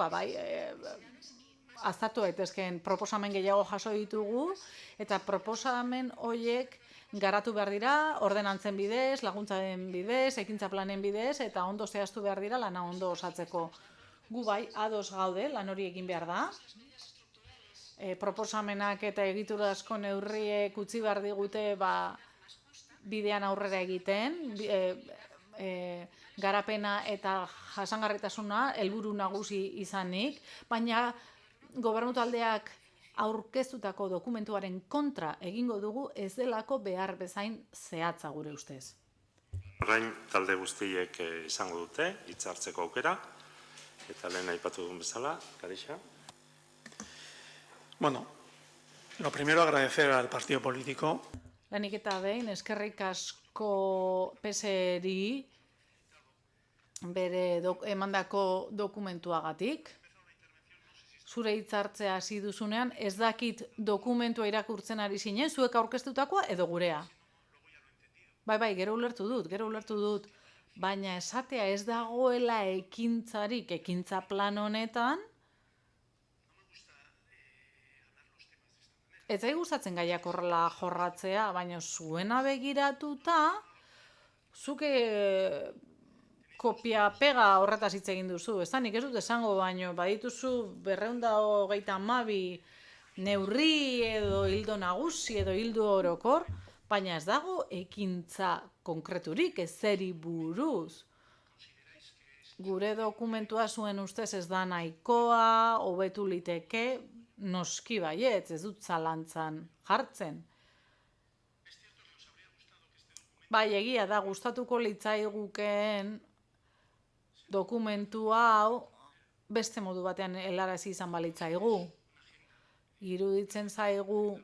aztertu daitezkeen proposamen gehiago jaso ditugu, eta proposamen horiek garatu behar dira, ordenantzen bidez, laguntzaren bidez, ekintza planen bidez, eta ondo zehaztu behar dira lana ondo osatzeko. Gu bai, ados gaude, lan hori egin behar da. Proposamenak eta egiturazko neurriek utzi behar digute bidean aurrera egiten, garapena eta jasangarritasuna helburu nagusi izanik, baina gobernu taldeak aurkeztutako dokumentuaren kontra egingo dugu ez delako behar bezain zehatza gure ustez. Orain talde guztiek izango dute hitz hartzeko aukera, eta lehen aipatu duen bezala, Karixa. Bueno, lo primero agradecer al partido político. Lehenik eta behin, eskerrik asko PSeri bere emandako dokumentuagatik. Zure hitzartzea hasi duzunean, ez dakit dokumentua irakurtzen ari zinen, zuek aurkeztutakoa edo gurea. Bai, gero ulertu dut, baina esatea ez dagoela ekintzarik, ekintza plan honetan, ez zai gustatzen gaiak horrela jorratzea, baina zuena begiratuta, zuke kopia-pega horretaz hitz egin duzu, ez da, nik ez dut esango baino, badituzu 222 neurri edo hildo nagusi edo hildo orokor, baina ez dago ekintza konkreturik, ez zeri buruz. gure dokumentua zuen ustez ez da nahikoa, hobetu liteke, noski baietz, ez dut zalantzan jartzen. Bai, egia da, gustatuko litzaigukeen dokumentu hau beste modu batean helarazi izan balitzaigu. Iruditzen zaigu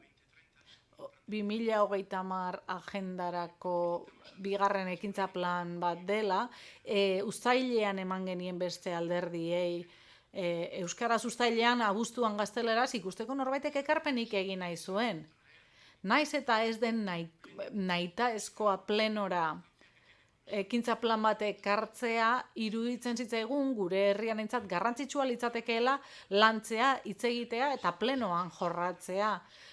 2030 agendarako bigarren ekintza plan bat dela, uztailean eman genien beste alderdiei, euskaraz uztailean abuztuan gazteleraz ikusteko norbaitek ekarpenik egin nahi zuen. Naiz eta ez den nahitaezkoa plenora ekintza plan bat ekartzea iruditzen zitzaigun gure herrian entzat garrantzitsua litzatekeela lantzea, hitz egitea eta plenoan jorratzea.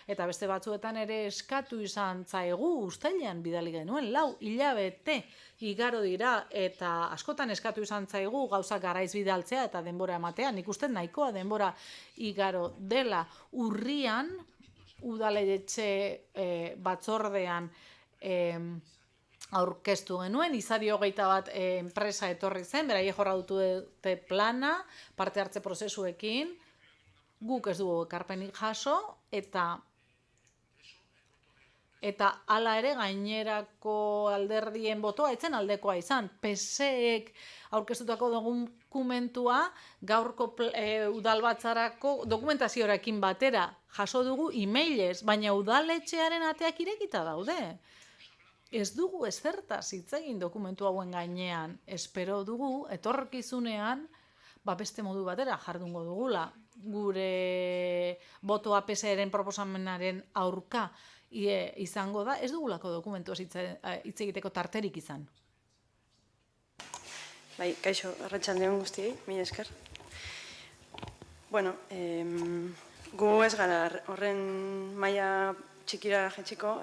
Eta beste batzuetan ere eskatu izan zaigu uztailean bidali genuen 4 hilabete igaro dira eta askotan eskatu izan zaigu gauzak garaiz bidaltzea eta denbora ematea. Nik uste nahikoa denbora igaro dela. Urrian udaletxe batzordean aurkeztu genuen, izadi 21 enpresa etorri zen, beraiek jorra dute plana, parte hartze prozesuekin, guk ez dugu ekarpenik jaso, eta hala ere gainerako alderdien botoa etzen aldekoa izan. PSEek aurkeztutako dokumentua gaurko udalbatzarako dokumentazioarekin batera jaso dugu emailez, baina udaletxearen ateak irekita daude. Ez dugu ezertaz hitz egin dokumentu hauen gainean. Espero dugu etorkizunean beste modu batera jardungo dugula. Gure botoa PSEren proposamenaren aurka izango da, ez dugulako dokumentu hitz egiteko tarterik izan. Bai, kaixo, arratsaldeon guztiei, mila esker. Bueno, gu ez gara horren maila txikira jetxiko,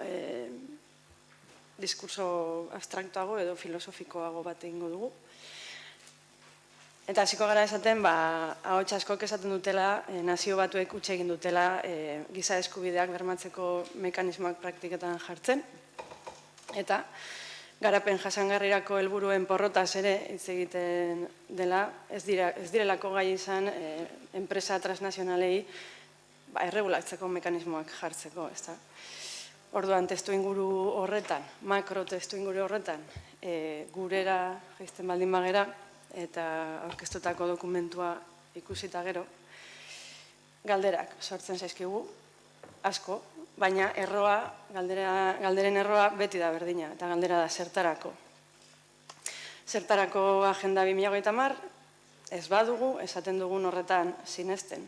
diskurso abstraktuago edo filosofikoago bat egingo dugu. Eta hasiko gara esaten, ahots askok esaten dutela, nazio batuek huts egin dutela giza eskubideak bermatzeko mekanismoak praktiketan jartzen. Eta garapen jasangarrirako helburuen porrotaz ere hitz egiten dela, ez direlako gai izan enpresa transnazionalei erregulatzeko mekanismoak jartzeko, ezta. Orduan, testuinguru horretan, makro testuinguru horretan, gurera jaisten baldin bagera eta aurkeztutako dokumentua ikusita gero, galderak sortzen zaizkigu, asko, baina galderen erroa beti da berdina, eta galdera da zertarako. Zertarako Agenda 2030, ez badugu, esaten dugun horretan sinesten.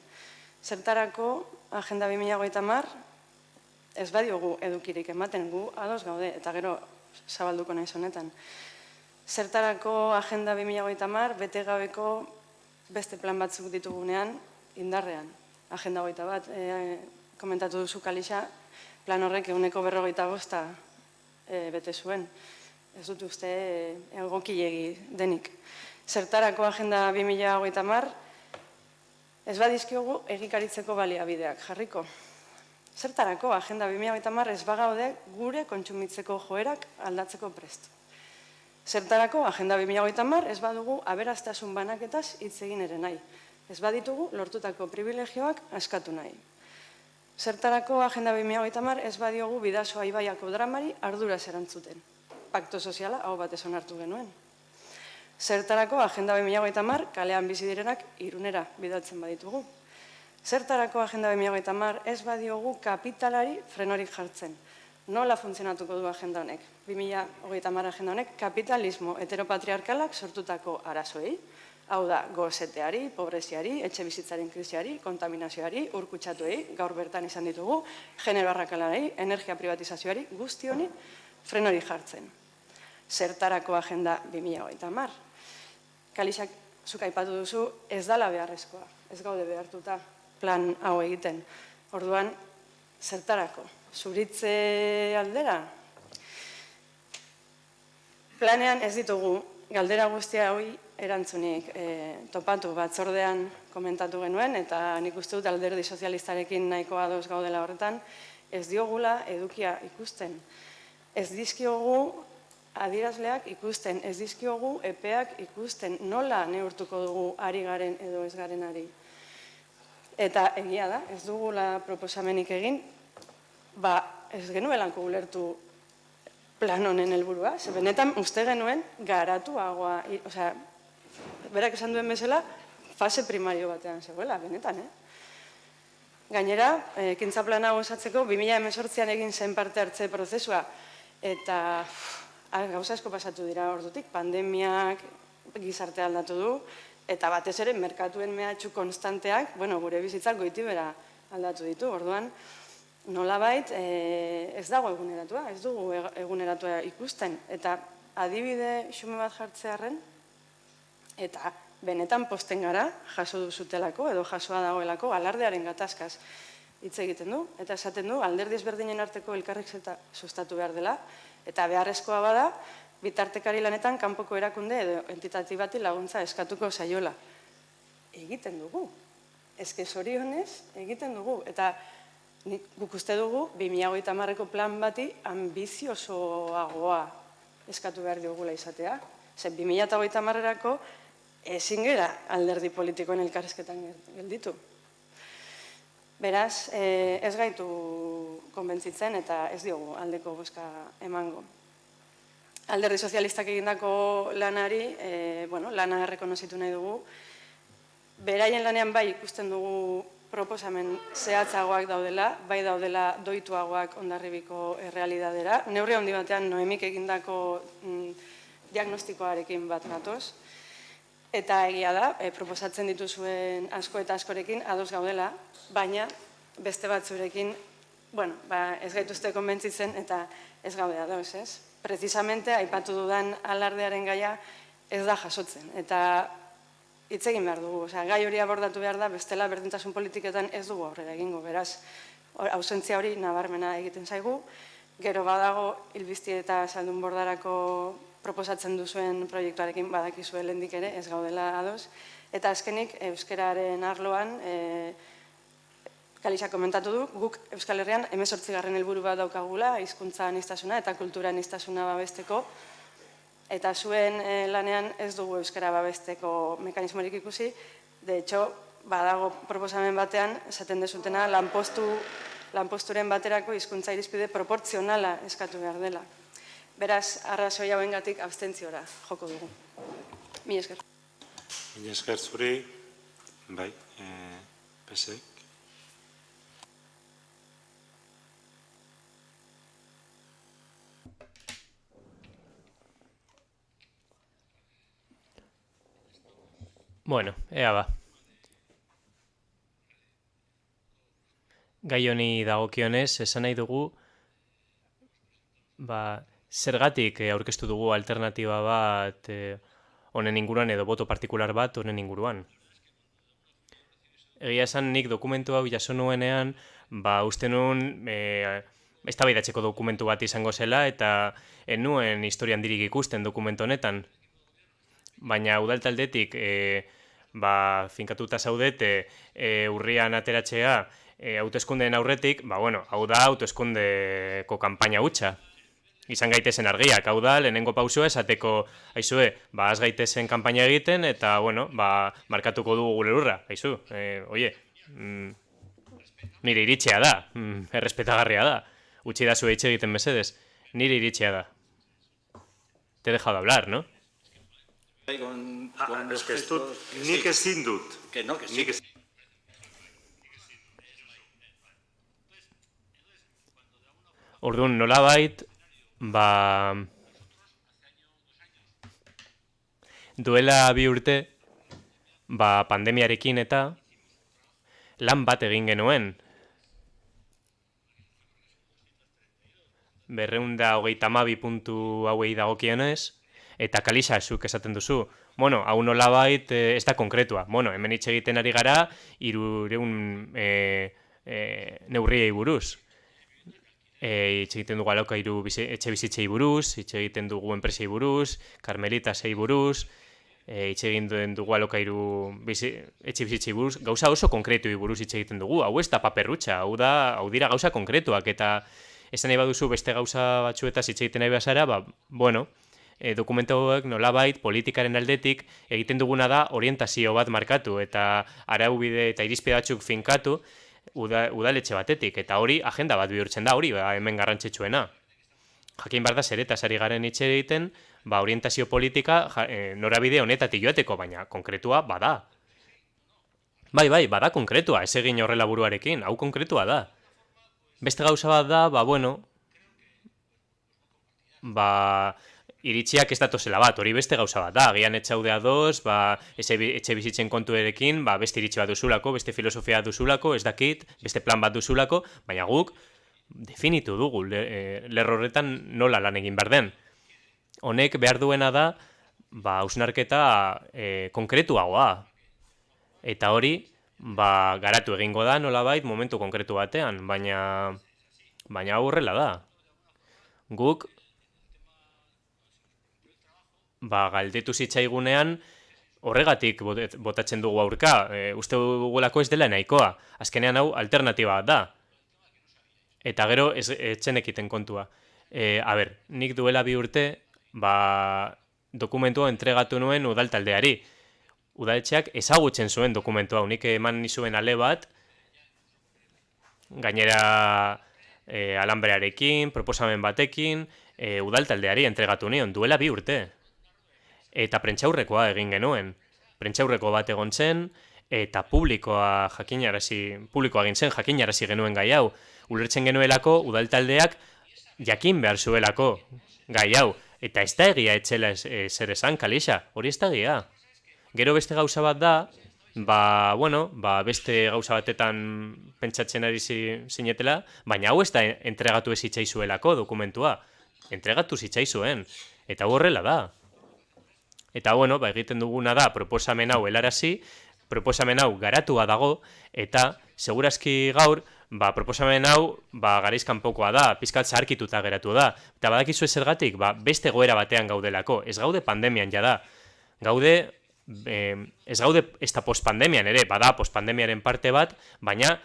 Zertarako Agenda 2030, ez badiogu edukirik ematen, gu ados gaude, eta gero zabalduko naiz honetan. Zertarako Agenda 2030 bete gabeko beste plan batzuk ditugunean indarrean. Agenda 21, komentatu duzu Kalixa, plan horrek 145 bete zuen. Ez dut uste egokilegi denik. Zertarako Agenda 2030 ez badizkiogu egikaritzeko baliabideak jarriko. Zertarako Agenda 2030 ez bagaude gure kontsumitzeko joerak aldatzeko prest. Zertarako Agenda 2030 ez badugu aberastasun banaketaz hitz egin ere nahi. Ez baditugu lortutako privilegioak askatu nahi. Zertarako Agenda 2030 ez badiogu Bidasoa ibaiako dramari arduraz erantzuten. Pakto soziala hau batez onartu genuen. Zertarako Agenda 2030 kalean bizi direnak Irunera bidaltzen baditugu. Zertarako Agenda 2030 ez badiogu kapitalari frenorik jartzen. Nola funtzionatuko du agenda honek? 2030 agenda honek kapitalismo heteropatriarkalak sortutako arazoei, hau da, gozeteari, pobreziari, etxe bizitzaren krisiari, kontaminazioari, urkutsatuei, gaur bertan izan ditugu, genero arrakalarei, energia privatizazioari, guzti honi frenorik jartzen. Zertarako Agenda 2030. Kalixak, zuk aipatu duzu, ez dala beharrezkoa, ez gaude behartuta plan hau egiten. Orduan, zertarako? Zuritze aldera? Planean ez ditugu galdera guztia hori erantzunik topatu batzordean komentatu genuen, eta nik uste dut alderdi sozialistarekin nahiko ados gaudela horretan, ez diogula edukia ikusten. Ez dizkiogu adierazleak ikusten, ez dizkiogu epeak ikusten, nola neurtuko dugu ari garen edo ez garen ari. Eta egia da, ez dugula proposamenik egin, ez genuelanko ulertu plan honen helburua, ze benetan uste genuen garatuagoa, osea, berak esan duen bezala, fase primario batean zegoela, benetan, Gainera, ekintza plana osatzeko 2018an egin zen parte hartze prozesua, eta gauza asko pasatu dira ordutik, pandemiak gizartea aldatu du, eta batez ere merkatuen mehatxu konstanteak, gure bizitzak goitibera aldatu ditu, orduan, nolabait ez dago eguneratua, ez dugu eguneratua ikusten, eta adibide xume bat jartzearren, eta benetan posten gara, jaso duzutelako edo jasoa dagoelako, alardearen gatazkaz hitz egiten du, eta esaten du, alderdi ezberdinen arteko elkarrizketa sustatu behar dela, eta beharrezkoa bada, bitartekari lanetan kanpoko erakunde edo entitati bati laguntza eskatuko zaiola. Egiten dugu. Ezke zorionez, egiten dugu. Eta guk uste dugu, 2030ko plan bati ambiziosoagoa eskatu behar diogula izatea. Zer, 2030erako ezin gera alderdi politikoen elkarrizketan gelditu. Beraz, ez gaitu konbentzitzen eta ez diogu aldeko bozka emango. Alderdi sozialistak egindako lanari, lana errekonozitu nahi dugu. Beraien lanean bai ikusten dugu proposamen zehatzagoak daudela, bai daudela doituagoak Hondarribiko errealidadera. Neurri handi batean Noemik egindako diagnostikoarekin bat natoz. Eta egia da, proposatzen dituzuen asko eta askorekin ados gaudela, baina beste batzurekin, ez gaituzte konbentzitzen eta ez gaude ados, ez? Precisamente, aipatu dudan alardearen gaia ez da jasotzen. Eta hitz egin behar dugu, gai hori abordatu behar da, bestela berdintasun politiketan ez dugu aurrera egingo, beraz, ausentzia hori nabarmena egiten zaigu, gero badago hilbizti eta saldun bordarako proposatzen duzuen proiektuarekin badakizue lehendik ere, ez gaudela ados. Eta azkenik, euskararen arloan, Kalisa komentatu du, guk Euskal Herrian 18. helburu bat daukagula, hizkuntza aniztasuna eta kultura aniztasuna babesteko, eta zuen lanean ez dugu euskara babesteko mekanismorik ikusi, de hecho, badago proposamen batean, esaten dezutena, lanposturen baterako hizkuntza irizpide proportzionala eskatu behar dela. Beraz, arrazoi hauengatik abstentziora joko dugu. Mila esker. Mila esker zuri, bai, pesek. Bueno, ea ba. Gai honi dagokionez, esan nahi dugu, zergatik aurkeztu dugu alternatiba bat honen inguruan edo boto partikular bat honen inguruan. Egia esan nik dokumentu hau jaso nuenean, uste nuen eztabaidatzeko dokumentu bat izango zela eta nuen historian dirik ikusten dokumentu honetan. Baina udaltaldetik finkatuta zaudete urrian ateratzea hauteskundeen aurretik, hau da hauteskundeko kanpaina hutsa. Izan gaitezen argiak, hau da, lehenengo pausua esateko, aizue, az gaitezen kanpaina egiten eta, markatuko dugu gure lurra, aizu, nire iritzea da, errespetagarria da, utzi da zue hitz egiten mesedez, nire iritzea da. Te he dejado hablar, ¿no? Nik ezin dut. Orduan, nolabait, duela 2 urte, pandemiarekin eta lan bat egin genuen. 232 puntu hauei dagokionez, eta Kalisa zuk esaten duzu. Hau nolabait ez da konkretua. Hemen hitz egiten ari gara 300 neurriei buruz. Hitz egiten dugu alokairu etxe bizitzei buruz, hitz egiten dugu enpresei buruz, karmelitasei buruz, hitz egiten dugu alokairu etxe bizitzei buruz, gauza oso konkretuei buruz hitz egiten dugu. Hau ez da paperrutxa, hau dira gauza konkretuak, eta esan nahi baduzu beste gauza batzuetaz hitz egiten nahi bazara, dokumentuak nolabait politikaren aldetik egiten duguna da orientazio bat markatu eta araubide eta irizpide batzuk finkatu udaletxe batetik, eta hori agenda bat bihurtzen da, hori hemen garrantzitsuena. Jakin behar da zeretaz ari garen hitz egiten, orientazio politika norabide honetatik joateko, baina konkretua bada. Bai, bada konkretua, ez egin horrela buruarekin, hau konkretua da. Beste gauza bat da, iritziak ez datozela bat, hori beste gauza bat da, agian etxaude adoz, etxe bizitzen kontuerekin, beste iritzi bat duzulako, beste filosofia duzulako, ez dakit, beste plan bat duzulako, baina guk definitu dugu lerro horretan nola lan egin behar den. Honek behar duena da, hausnarketa konkretuagoa. Eta hori, garatu egingo da nolabait momentu konkretu batean, baina horrela da. Guk galdetu zitzaigunean horregatik botatzen dugu aurka. Uste dugulako ez dela nahikoa. Azkenean hau alternatiba da. Eta gero etxenekiten kontua. Nik duela 2 urte dokumentua entregatu nuen udaltaldeari. Udaletxeak ezagutzen zuen dokumentua. Nik eman nizuen ale bat, gainera alambrearekin, proposamen batekin, udaltaldeari entregatu nion, duela 2 urte. Eta prentxaurrekoa egin genuen. Prentxaurreko bat egon zen, eta publikoa egin zen, jakinarazi genuen gai hau. Ulertzen genuelako, udaltaldeak jakin behar zuelako gai hau. Eta ez da egia etxela zer esan, Kalixa, hori ez da egia. Gero beste gauza bat da, beste gauza batetan pentsatzen ari zinetela, baina hau ez da entregatu ez zitzaizuelako dokumentua. Entregatu zitzaizuen, eta horrela da. Eta egiten duguna da proposamen hau helarazi, proposamen hau garatua dago, eta segurazki gaur, proposamen hau garaizkanpokoa da, pizkat zaharkituta geratu da. Eta badakizu zergatik, beste egoera batean gaudelako, ez gaude pandemian jada. Ez gaude ez da postpandemian ere, bada postpandemiaren parte bat, baina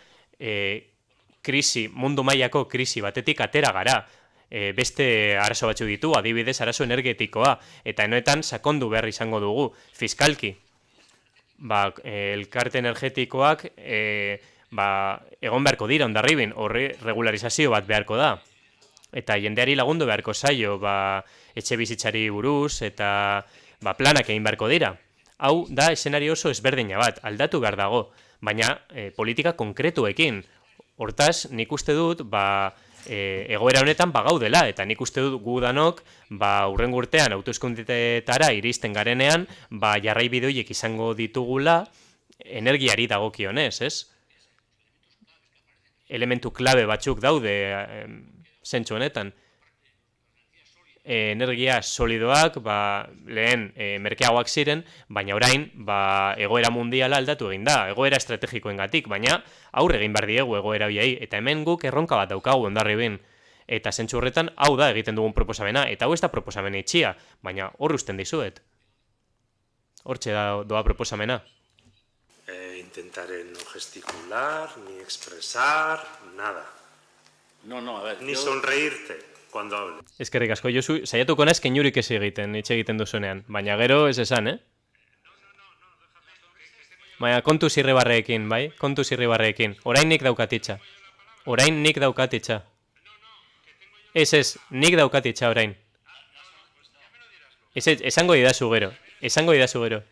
mundu mailako krisi batetik atera gara. Beste arazo batzu ditu, adibidez arazo energetikoa, eta enoetan sakondu behar izango dugu, fiskalki. Elkarte energetikoak egon beharko dira ondarribin, horri regularizazio bat beharko da. Eta jendeari lagundu beharko zaio, etxe bizitzari buruz, eta planak egin beharko dira. Hau da eszenario oso ezberdina bat, aldatu behar dago, baina politika konkretuekin. Hortaz, nik uste dut, egoera honetan gaudela, eta nik uste dut gudanok hurrengo urtean hauteskundeetara iristen garenean jarraibideoiek izango ditugula energiari dagokionez, ez? Elementu klabe batzuk daude zentzu honetan. Energia solidoak lehen merkeagoak ziren, baina orain egoera mundiala aldatu egin da, egoera estrategikoengatik, baina aurre egin behar diegu egoera biai, eta hemen guk erronka bat daukagu Hondarribin. Eta zentzu horretan hau da egiten dugun proposamena, eta hau ez da proposamena itxia, baina horre usten dizuet. Hortxe doa proposamena. Intentaré no gesticular, ni expresar, nada. No, a ver. Ni sonreírte. Cuando hable. Eskerrik asko, Josu, saiatuko naiz keinurik ez egiten, hitz egiten duzunean, baina gero ez esan, Baina kontu zirribarreekin, bai? Kontu zirribarreekin. Orain nik daukatitza. Orain nik daukatitza. Ez, nik daukatitza orain. Esango didazu gero. Esango didazu gero.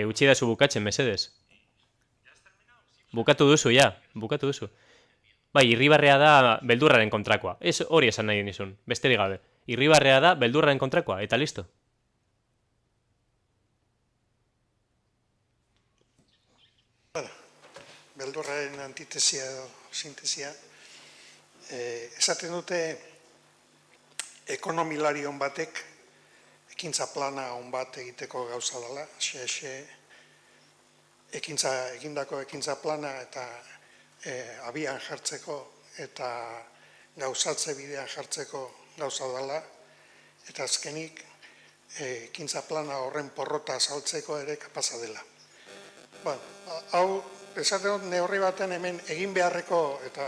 Utsi dazu bukatzen, mesedez. Bukatu duzu, ja. Bukatu duzu. Bai, irribarrea da beldurraren kontrakoa. Ez hori esan nahi nizun, besterik gabe. Irribarrea da beldurraren kontrakoa, eta listo. Beldurraren antitesia edo sintesia. Esaten dute ekonomilari hon batek ekintza plana hon bat egiteko gauza dela, egindako ekintza plana eta abian jartzeko eta gauzatze bidean jartzeko gauza dela, eta azkenik ekintza plana horren porrota saltzeko ere kapaza dela. Hau, esaten dut neurri baten hemen egin beharreko eta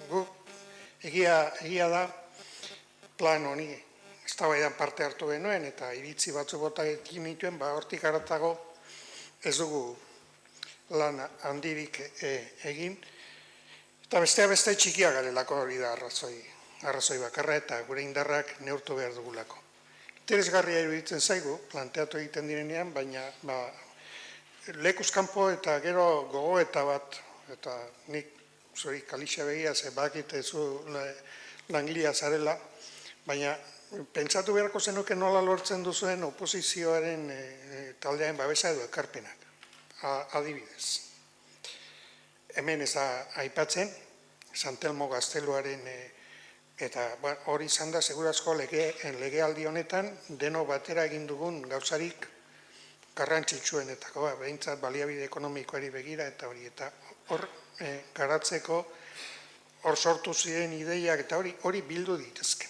guk Egia da, plan honi eztabaidan parte hartu genuen eta iritzi batzu bota ekin nituen, hortik haratago ez dugu lan handirik egin. Eta beste txikia garelako hori da arrazoi bakarra eta gure indarrak neurtu behar dugulako. Interesgarria iruditzen zaigu, planteatu egiten direnean, baina lekuz kanpo eta gero gogoeta bat, eta nik zuri kalixa begia, ze bakite zu langilea zarela, baina pentsatu beharko zenuke nola lortzen duzuen oposizioaren taldearen babesa edo ekarpenak, adibidez. Hemen ez da aipatzen, Santelmo Gazteluaren, eta hori izan da, segurazko legealdi honetan, deno batera egin dugun gauzarik garrantzitsuenetako, behintzat baliabide ekonomikoari begira, eta hor garatzeko, hor sortu ziren ideiak, eta hori bildu ditezke.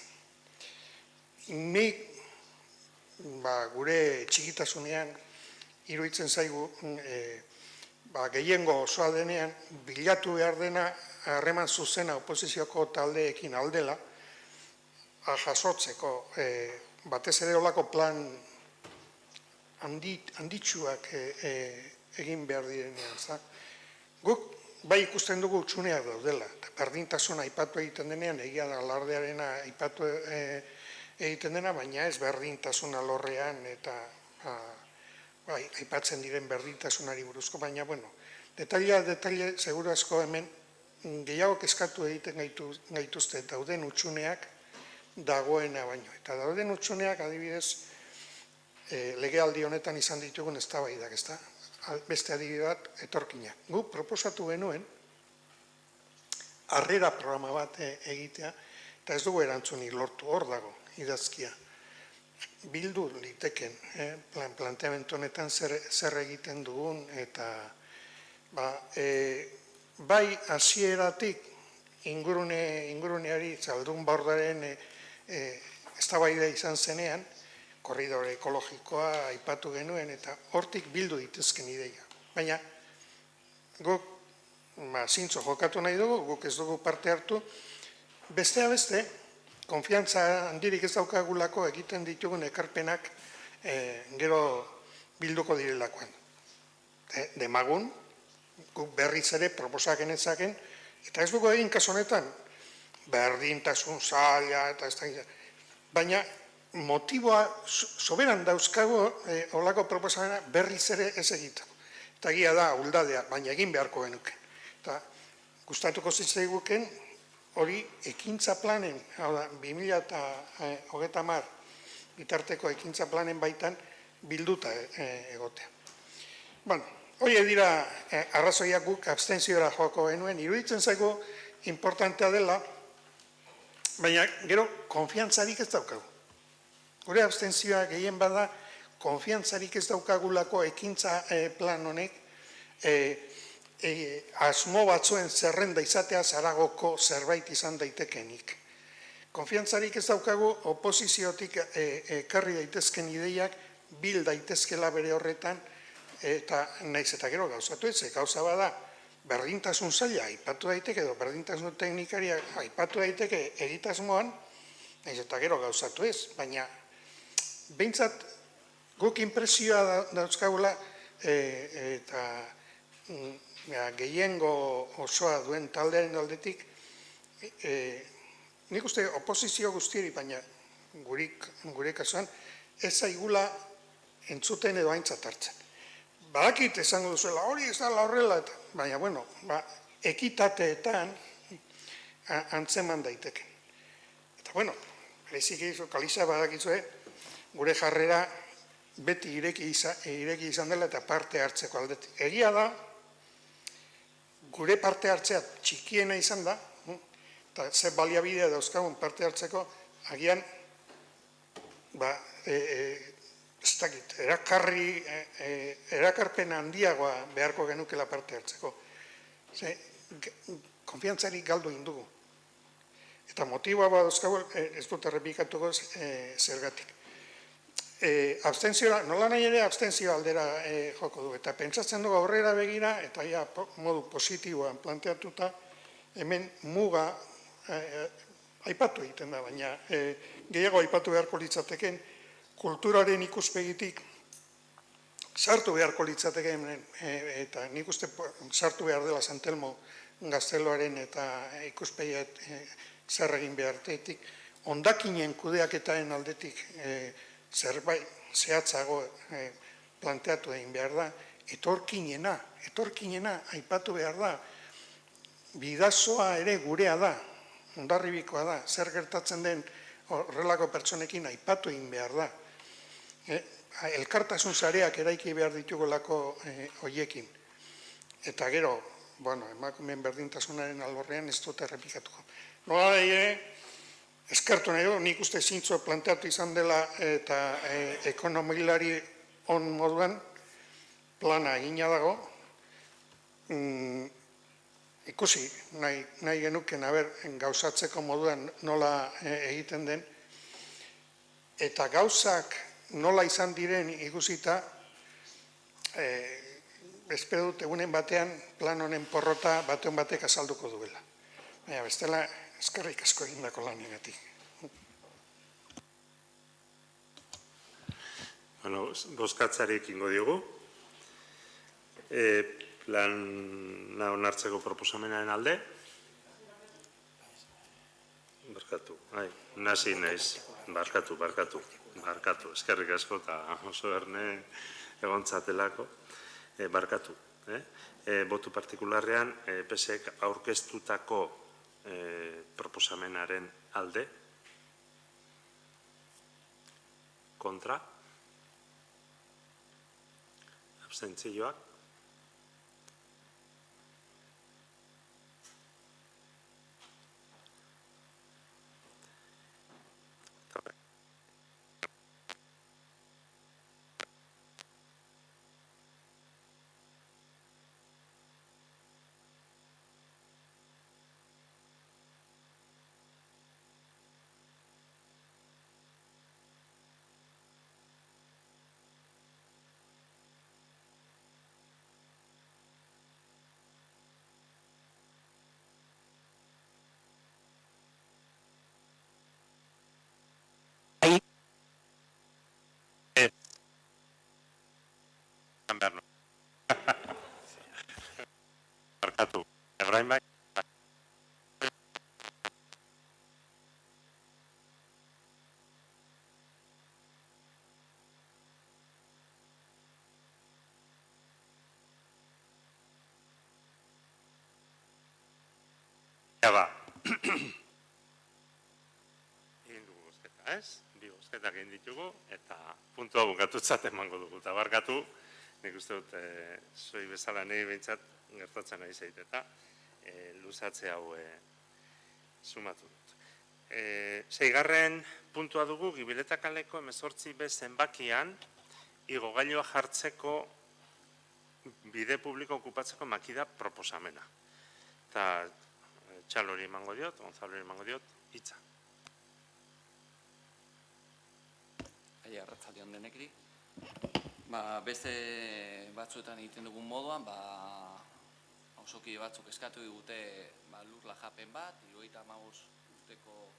Nik, gure txikitasunean, iruditzen zaigu, gehiengo osoa denean, bilatu behar dena harreman zuzena oposizioko taldeekin aldela, jasotzeko, batez ere olako plan handitsuak egin behar direnean. Guk bai ikusten dugu utsuneak daudela, eta berdintasuna aipatu egiten denean, egia da alardearena aipatu egiten dena, baina ez berdintasuna lorrean eta aipatzen diren berdintasunari buruzko, baina, detaile, seguru asko hemen, gehiago eskatu egiten gaituzte dauden utsuneak dagoena baino. Eta dauden utsuneak, adibidez, legealdi honetan izan ditugun eztabaidak, ezta? Beste adibide bat, etorkina. Gu proposatu genuen, harrera programa bat egitea, eta ez dugu erantzunik lortu, hor dago, idazkia. Bildu liteken, planteamendu honetan zer egiten dugun, eta bai hasieratik inguruneari Zaldun Bordaren eztabaida izan zenean, korridore ekologikoa aipatu genuen, eta hortik bildu ditezken ideia. Baina, guk zintzo jokatu nahi dugu, guk ez dugu parte hartu, bestea beste, konfiantza handirik ez daukagulako egiten ditugun ekarpenak gero bilduko direlakoan. Demagun, guk berriz ere proposak genezaken, eta ez dugu egin kasu honetan, berdintasun zaila, eta ez da, baina motiboa soberan dauzkago olako proposamena berriz ere ez egiteko. Eta egia da, uldadea, baina egin beharko genuke. Eta gustatuko zitzaiguken hori ekintza planen, hau da, 2030 bitarteko ekintza planen baitan bilduta egotea. Hori dira arrazoiak guk abstentziora joko genuen, iruditzen zaigu importantea dela, baina gero konfiantzarik ez daukagu. Gure abstentzioa gehien bada, konfiantzarik ez daukagulako ekintza plan honek, asmo batzuen zerrenda izatea Zaragoko zerbait izan daitekenik. Konfiantzarik ez daukagu oposiziotik ekarri daitezken ideiak bil daitezkela bere horretan, eta naiz eta gero gauzatu ez, gauza bada berdintasun zaila aipatu daiteke edo berdintasun teknikaria aipatu daiteke egitasmoan, naiz eta gero gauzatu ez, baina behintzat guk inpresioa dauzkagula eta gehiengo osoa duen taldearen aldetik, nik uste oposizio guztieri, baina gure kasuan, ez zaigula entzuten edo aintzat hartzen. Badakit esango duzuela, hori ez da horrela, baina, ekitateetan antzeman daiteke. Eta, berezik kaliza badakizue, gure jarrera beti ireki izan dela eta parte hartzeko aldetik. Egia da, gure parte hartzea txikiena izan da, eta ze baliabidea dauzkagun parte hartzeko, agian, ez dakit, erakarpen handiagoa beharko genukela parte hartzeko. Konfiantzari galdu indugu. Eta motiboa dauzkagu, ez dut errepikatuko zergatik. Abstentzioa, nola nahi ere abstentzioa aldera joko du, eta pentsatzen dugu aurrera begira, eta modu positiboan planteatuta, hemen muga aipatu egiten da, baina gehiago aipatu beharko litzateken kulturaren ikuspegitik sartu beharko litzateken, eta nik uste sartu behar dela Santelmo gazteloaren eta ikuspegiat zer egin behartetik, hondakinen kudeaketaren aldetik zerbait zehatzago planteatu egin behar da, etorkinena aipatu behar da, bidazoa ere gurea da, Hondarribikoa da, zer gertatzen den horrelako pertsonekin aipatu egin behar da. Elkartasun sareak eraiki behar ditugolako hoiekin. Eta gero, emakumeen berdintasunaren alborrean ez dut errepikatuko. Nola eskertu nahi du, nik uste zintzo planteatu izan dela eta ekonomilari on moduan plana egina dago. Ikusi, nahi genuken, gauzatzeko moduan nola egiten den, eta gauzak nola izan diren ikusita, espero dut egunen batean plan honen porrota batean batek azalduko duela. Baina bestela, eskerrik asko egindako lanengatik. Bozkatzarik ingo diogu. Plana onartzeko proposamenaren alde. Barkatu, nasi naiz, barkatu, eskerrik asko eta oso erne egontzatelako, barkatu. Botu partikularrean, PSek aurkeztutako proposamenaren alde, kontra, abstentzioak, barkatu, Ebrain bai. Egin dugu bozketa, ez? Bi bozketak egin ditugu, eta puntua bukatutzat emango dugu. Eta barkatu, nik uste dut, zoi bezala nahi behintzat gertatzen nahi zeit, eta luzatze hau sumatu dut. Seigarren puntua dugu, Gibileta kaleko 18B zenbakian, igogailua jartzeko bide publiko okupatzeko makida proposamena. Eta Txalori emango diot, Gonzalori emango diot, hitza. Arratsaldeon denekri. Beste batzuetan egiten dugun moduan, osoki batzuk eskatu digute lur lajapen bat, 75 urteko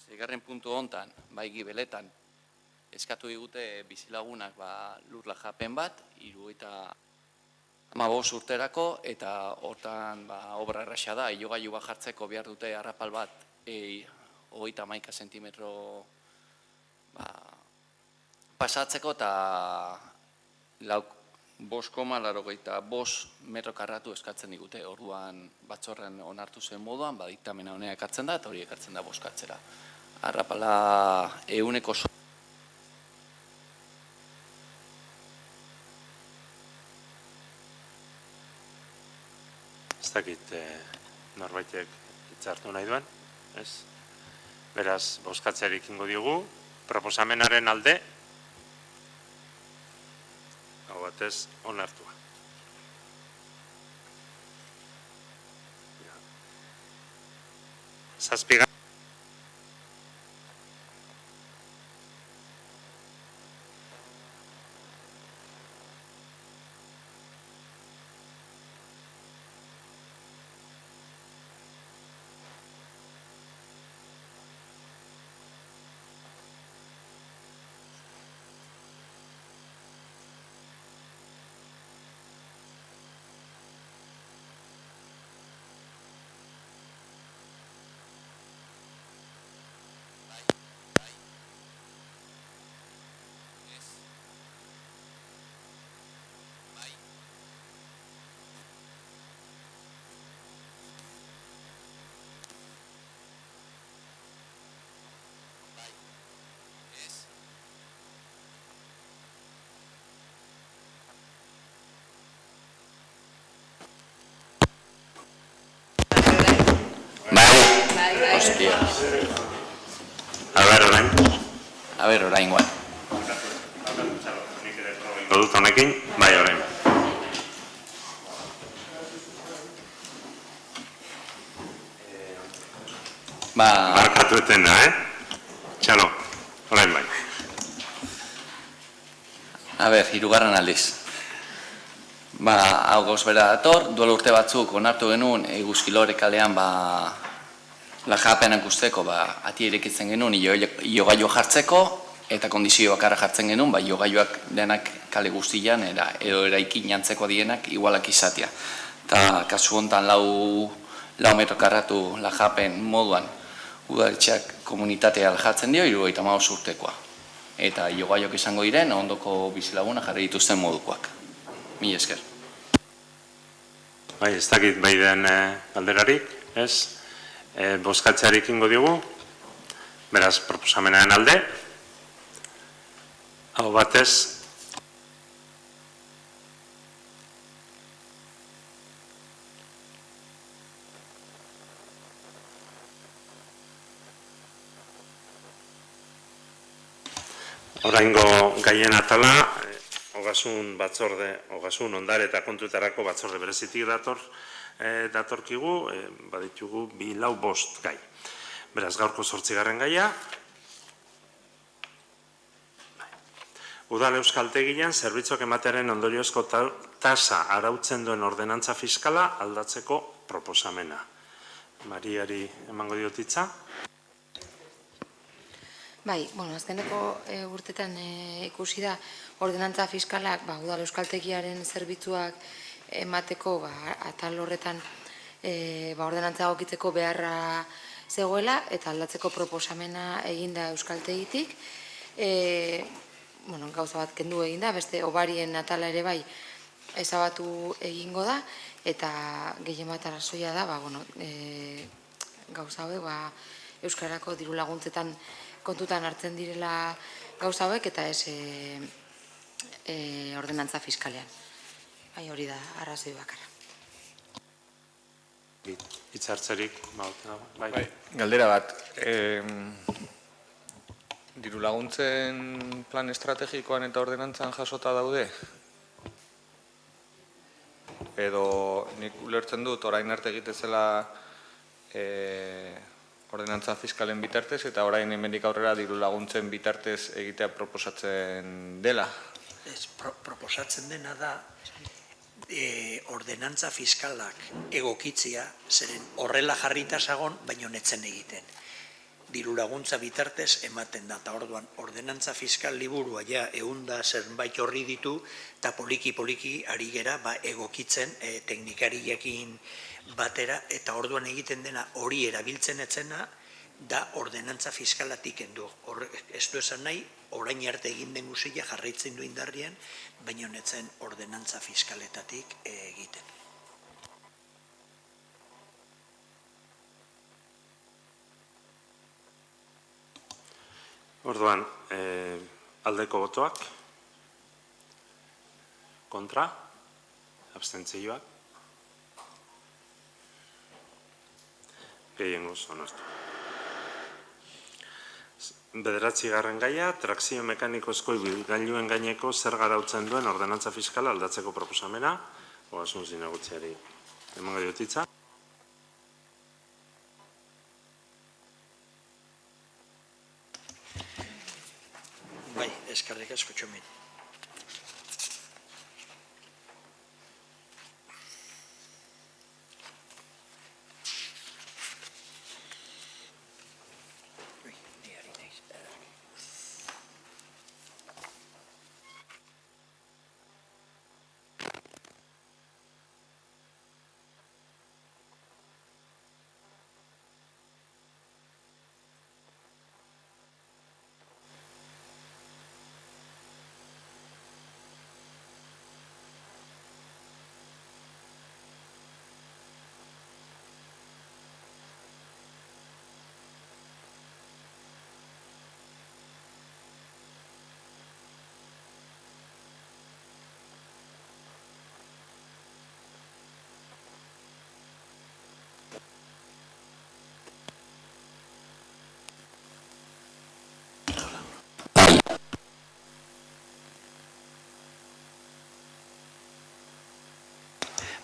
seigarren puntu hontan, bai Gibeletan, eskatu digute bizilagunak lur lajapen bat, 75 urterako, eta hortan obra erraxa da, ilogailu bat jartzeko behar dute arrapal bat 31 zentimetro pasatzeko, eta 5,85 metro karratu eskatzen digute. Orduan batzorren onartu zen moduan, diktamena honea ekartzen da, eta hori ekartzen da bozkatzera. Arrapala ehuneko Ez dakit norbaitek hitzartu nahi duen, ez? Beraz, bozkatzearik ingo diogu, proposamenaren alde, hau batez, onartua. Zazpigarren. Hostia. A ber, orain guan. Dut honekin, bai orain. Barkatu etena, Txalo, orain bai. A ber, hirugarren aldiz. Hau gauz bera dator, duela urte batzuk onartu genuen Eguzkilore kalean lajapenak usteko ati irekitzen genuen iogailu jartzeko eta kondizio bakarra jartzen genuen iogailuak denak kale guztian edo eraikin jantzeko dienak igualak izatea. Eta kasu honetan 4 metro karratu lajapen moduan udaletxeak komunitatea aljatzen dio 75 urtekoa. Eta iogailuak izango diren ondoko bizilaguna jarri dituzten modukoak. Mila esker. Bai, ez dakit bai den alderarik, ez? Bozkatzearik ingo diogu, beraz, proposamenaren alde. Hau batez, oraingo gaien atala, Ogasun ondare eta kontuetarako batzorde berezitik datorkigu, baditugu 4-5 gai. Beraz, gaurko 8. gaia. Udal euskaltegian zerbitzuak ematearen ondoriozko tasa arautzen duen ordenantza fiskala aldatzeko proposamena. Mariari emango diotitza. Bai, azkeneko urtetan ikusi da ordenantza fiskalak udal euskaltegiaren zerbitzuak emateko atal horretan ordenantza egokitzeko beharra zegoela eta aldatzeko proposamena eginda euskaltegitik. Gauza bat kendu eginda, beste obarien atala ere bai ezabatu egingo da eta gehien bat arrazoia da gauza hauek euskarako diru laguntzetan kontutan hartzen direla gauza hauek eta ez ordenantza fiskalean. Hori da arrazoi bakarra. Hitzartzerik, bai. Galdera bat, diru laguntzen plan estrategikoan eta ordenantzan jasota daude? Edo nik ulertzen dut orain arte egitezela ordenantza fiskalen bitartez eta orain hemendik aurrera diru laguntzen bitartez egitea proposatzen dela? Proposatzen dena da ordenantza fiskalak egokitzia, zeren horrela jarrita zagon, baino netzen egiten. Diru laguntza bitartez ematen da, eta orduan ordenantza fiskal liburua ja eunda zerbait horri ditu, eta poliki-poliki ari gera egokitzen teknikariekin batera, eta orduan egiten dena hori erabiltzen etzena, da ordenantza fiskalatik endu. Ez du esan nahi, orain arte egin den guztia jarraitzen du indarrien, baina netzen ordenantza fiskaletatik egiten. Orduan, aldeko botoak, kontra, abstentzioak, gehiengoz onartu. 9. gaia, trakzio mekanikozko ibilgailuen gaineko zer garautzen duen ordenantza fiskala aldatzeko proposamena, Ogasun zinegotziari emango diotitza. Bai, eskerrik asko Txomin.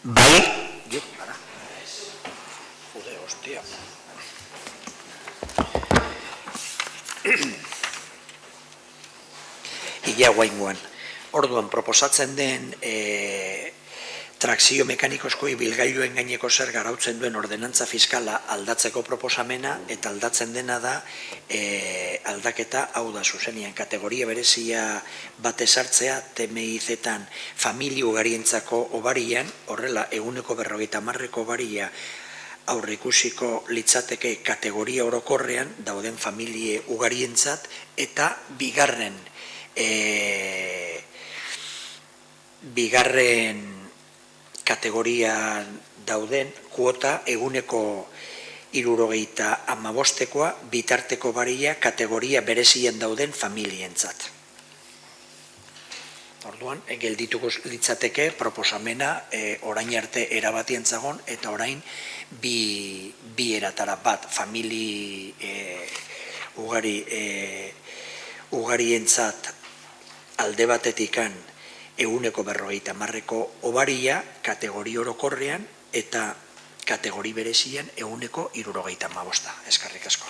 Bai? Ara. Jude, hostia. Ia guaingoan. Orduan, proposatzen den trakzio mekanikozko ibilgailuen gaineko zerga arautzen duen ordenantza fiskala aldatzeko proposamena, eta aldatzen dena da aldaketa hau da zuzenian kategoria berezia bat ezartzea TMIZ-etan familia ugarientzako obarian, horrela 150% obaria aurreikusiko litzateke kategoria orokorrean dauden familie ugarientzat, eta bigarren kategorian dauden kuota 175%koa bitarteko baria kategoria berezian dauden familientzat. Orduan, geldituko litzateke proposamena orain arte erabatien zagon, eta orain bi eratara bat famili ugarientzat alde batetikan 150%ko obaria kategori orokorrean, eta kategori berezian 175%. Eskerrik asko.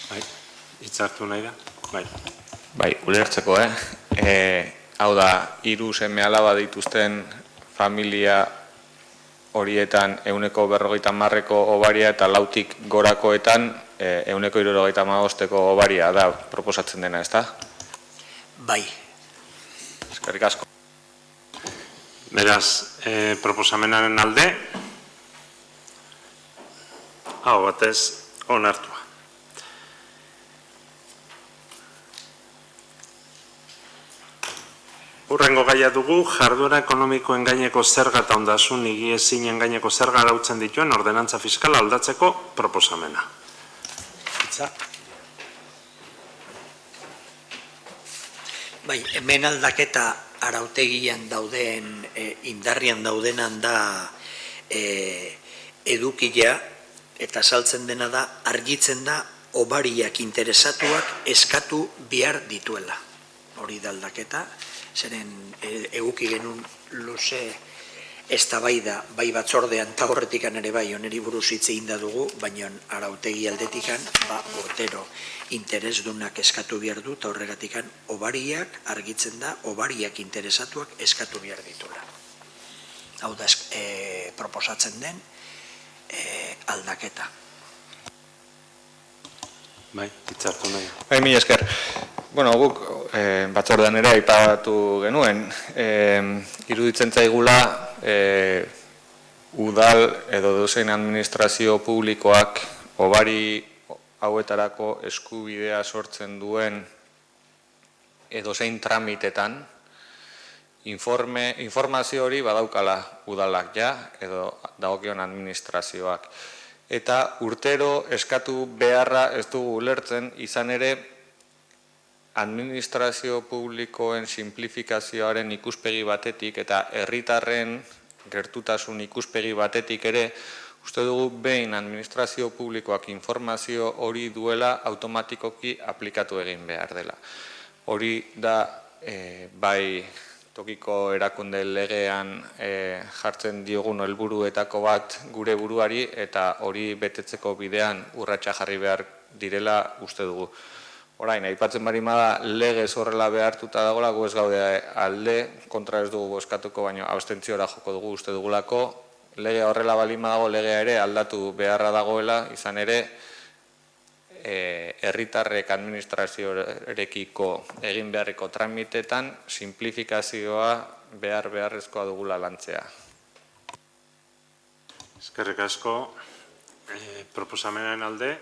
Bai, hitzartu nahi da? Bai. Bai, ulertzeko, hau da, 3 seme-alaba dituzten familia horietan 150%ko obaria, eta 4tik gorakoetan 175%ko obaria da proposatzen dena, ezta? Bai. Eskerrik asko. Beraz, proposamenaren alde, hau batez onartua. Hurrengo gaia dugu, jarduera ekonomikoen gaineko zerga eta ondasun higiezinen gaineko zerga arautzen dituen ordenantza fiskala aldatzeko proposamena. Itza. Bai, hemen aldaketa arautegian dauden, indarrian daudenan da edukia, eta saltzen dena da, argitzen da, obariak interesatuak eskatu behar dituela. Hori da aldaketa, zeren eduki genuen luze eztabaida bai batzordean eta horretikan ere bai oneri buruz hitz egin da dugu, baina arautegi aldetikan urtero interesdunak eskatu behar du, eta horregatikan obariak argitzen da, obariak interesatuak eskatu behar ditula. Hau da proposatzen den aldaketa. Bai, hitzartu nahi. Bai, mila esker. Bueno, guk batzordean ere aipatu genuen, iruditzen zaigula udal edo dozein administrazio publikoak obari hauetarako eskubidea sortzen duen edozein tramitetan informazio hori badaukala udalak ja edo dagokion administrazioak. Eta urtero eskatu beharra ez dugu ulertzen, izan ere administrazio publikoen simplifikazioaren ikuspegi batetik eta herritarren gertutasun ikuspegi batetik ere, uste dugu behin administrazio publikoak informazio hori duela automatikoki aplikatu egin behar dela. Hori da bai tokiko erakunde legean jartzen diogun helburuetako bat gure buruari, eta hori betetzeko bidean urratsa jarri behar direla uste dugu. Orain, aipatzen bari da legez horrela behartuta dagoela, gu ez gaude alde, kontra ez dugu bozkatuko, baina abstentziora joko dugu uste dugulako. Lege horrela balin badago, legea ere aldatu beharra dagoela, izan ere herritarrek administrazioarekiko egin beharreko tramitetan simplifikazioa beharrezkoa dugula lantzea. Eskerrik asko, proposamenen alde,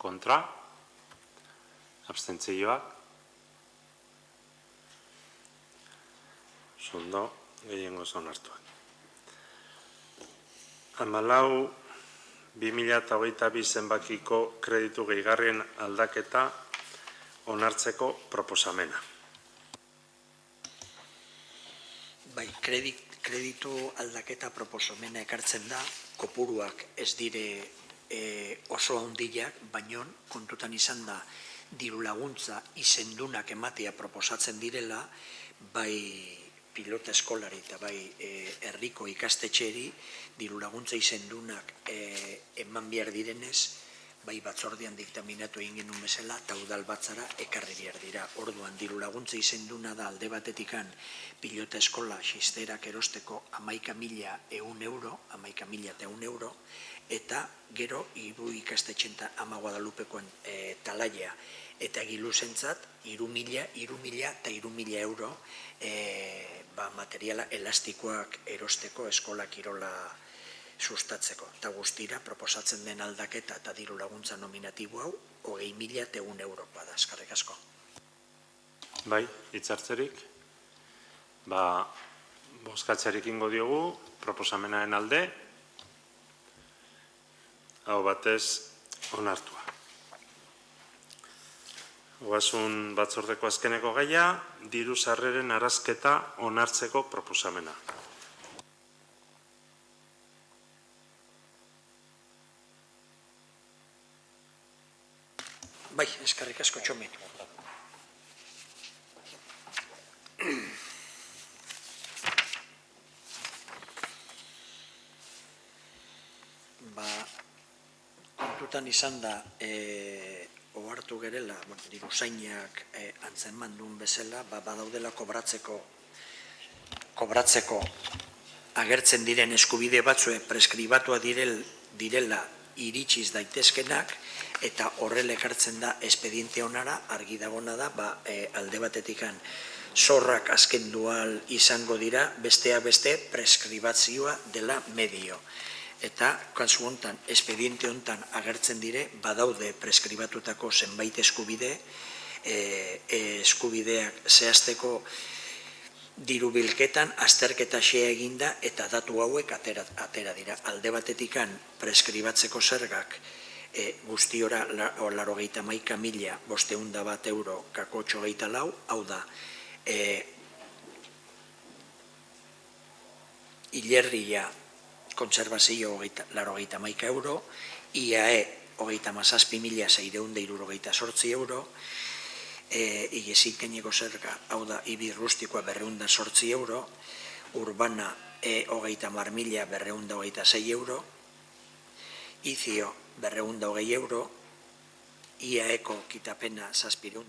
kontra, abstentzioak, ondo, gehiengoz onartuak. 14/2022 zenbakiko kreditu gehigarrien aldaketa onartzeko proposamena. Bai, kreditu aldaketa proposamena ekartzen da, kopuruak ez dire oso handiak, baino kontutan izan da diru laguntza izendunak ematea proposatzen direla, bai pilota eskolari eta bai herriko ikastetxeri diru laguntza izendunak eman behar direnez, bai batzordean diktaminatu egin genuen bezala eta udal batzara ekarri behar dira. Orduan, diru laguntza izenduna da alde batetikan pilota eskola xisterak erosteko 11.100 euro, 11.100 euro, eta gero hiru ikastetxen Ama Guadalupekoen talaia eta Egiluzentzat 3.000 eta 3.000 euro materiala elastikoak erosteko eskola kirola sustatzeko. Eta guztira, proposatzen den aldaketa eta diru laguntza nominatibo hau 20.100 euro bada, eskerrik asko. Bai, hitzartzerik. Bozkatzerik ingo diogu, proposamenaren alde, hau batez onartua. Ogasun batzordeko azkeneko gaia, diru sarreren arazketa onartzeko proposamena. Bai, eskerrik asko Txomin. Kontutan izan da, ohartu gerela, diruzainak antzeman duen bezala, badaudela kobratzeko agertzen diren eskubide batzue preskribatua direla iritsiz daitezkenak, eta horrela ekartzen da espediente honara, argi dagona da, alde batetikan zorrak azkendual izango dira, besteak beste preskribazioa dela medio. Eta, kasu honetan, espediente honetan agertzen dire, badaude preskribatutako zenbait eskubideak zehazteko diru bilketan azterketa xea eginda eta datu hauek atera dira. Alde batetikan preskribatzeko zergak guztiora 81.501 euro kako 84, hau da, hilerria kontserbazio 81 euro, IAE 37.678 euro, igezikeneko zerga, hau da, ibi rustikoa 208 euro, urbana 30.226 euro, izio 220 euro, IAEko kitapena 700.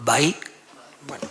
Bai, bueno.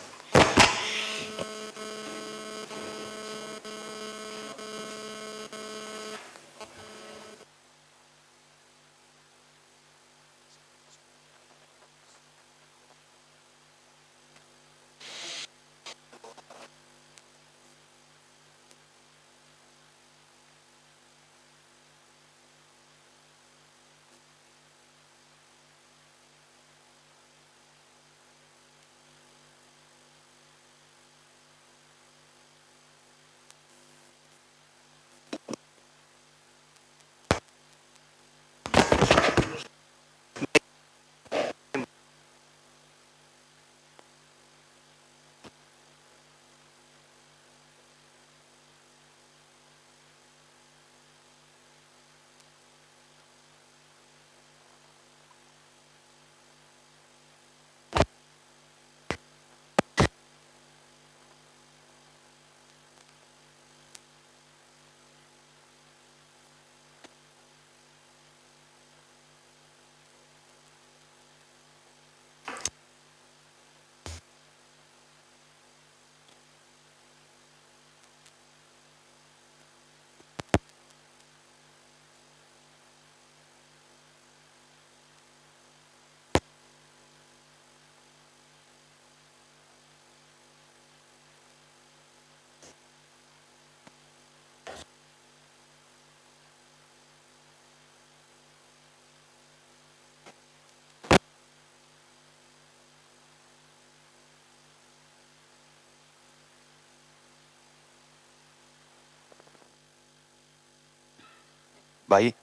Bai.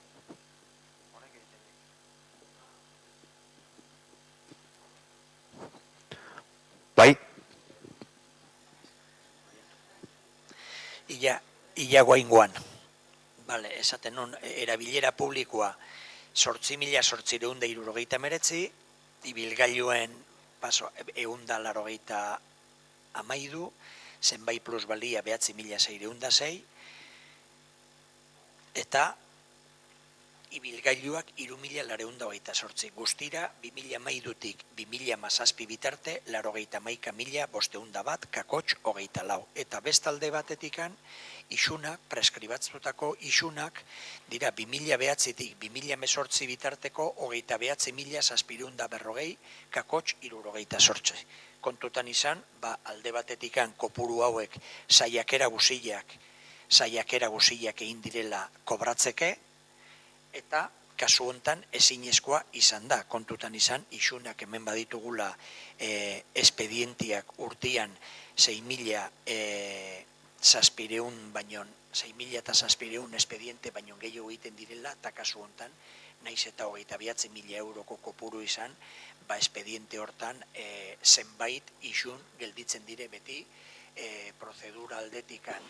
Bai. Ia guaingoan. Bale, esaten nun, erabilera publikoa 8.869, ibilgailuen paso 180 zenbait plusbalia 9.606, eta ibilgailuak 3.228. Guztira, 2012-tik 2017 bitarte, 91.501 kakotx 24. Eta bestalde batetikan, isunak, preskribatzutako isunak, dira 2009-tik 2018 bitarteko 29.740 kakotx 78. Kontutan izan, alde batetikan kopuru hauek saiakera guziak egin direla kobratzeke, eta kasu hontan ezinezkoa izan da. Kontutan izan, isunak hemen baditugula espedientiak urtean 6.000 baino 6.000 espediente baino gehiago egiten direla, eta kasu hontan, naiz eta 29.000 euroko kopuru izan, espediente hortan zenbait isun gelditzen dire beti, prozedura aldetikan,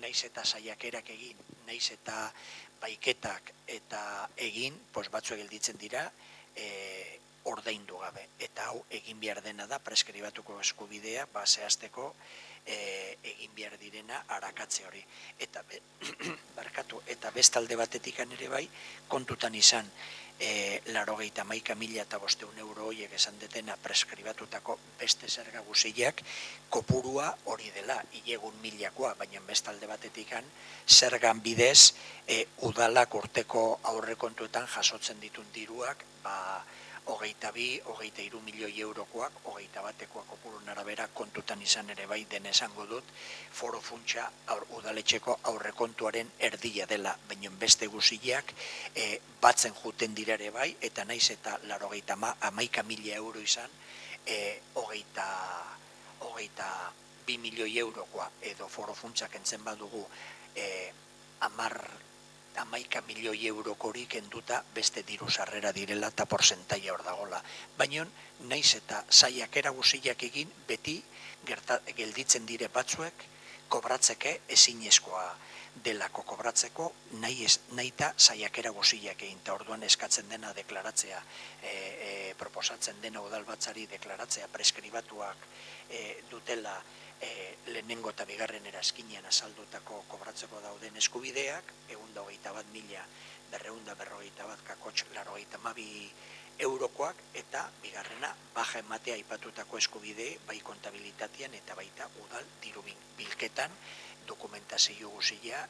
naiz eta saiakerak egin, naiz eta baiketak eta egin, batzuek gelditzen dira, ordaindu gabe. Eta hau egin behar dena da, preskribatuko eskubidea, zehazteko egin behar direna arakatze hori. Eta bestalde batetikan ere bai, kontutan izan, 91.500 euro horiek esan detena preskribatutako beste zerga guziak, kopurua hori dela, hilegun milakoa, baina bestalde batetikan, zergan bidez, udalak urteko aurrekontuetan jasotzen ditun diruak, 23 milioi eurokoak, 21 kopurun arabera kontutan izan ere bai den esango dut, foro funtsa udaletxeko aurrekontuaren erdia dela, baina beste guziak batzen juten dira ere bai, eta naiz eta 91.000 euro izan, 22 milioi eurokoa edo foro funtsak entzen badugu 11 milioi eurokorik enduta beste diru sarrera direla eta porzentaia hor dagola. Baina, naiz eta saiakera guziak egin, beti gelditzen dire batzuek, kobratzeke ezinezkoa delako kobratzeko, nahi eta saiakera guziak egin, eta orduan eskatzen dena deklaratzea, proposatzen dena udalbatzari deklaratzea preskribatuak dutela lehenengo eta bigarren erazkinean azaldutako kobratzeko dauden eskubideak, 121.241 kakotx 82 eurokoak, eta bigarrena baja ematea aipatutako eskubide bai kontabilitatean eta baita udal diru bilketan dokumentazio guzia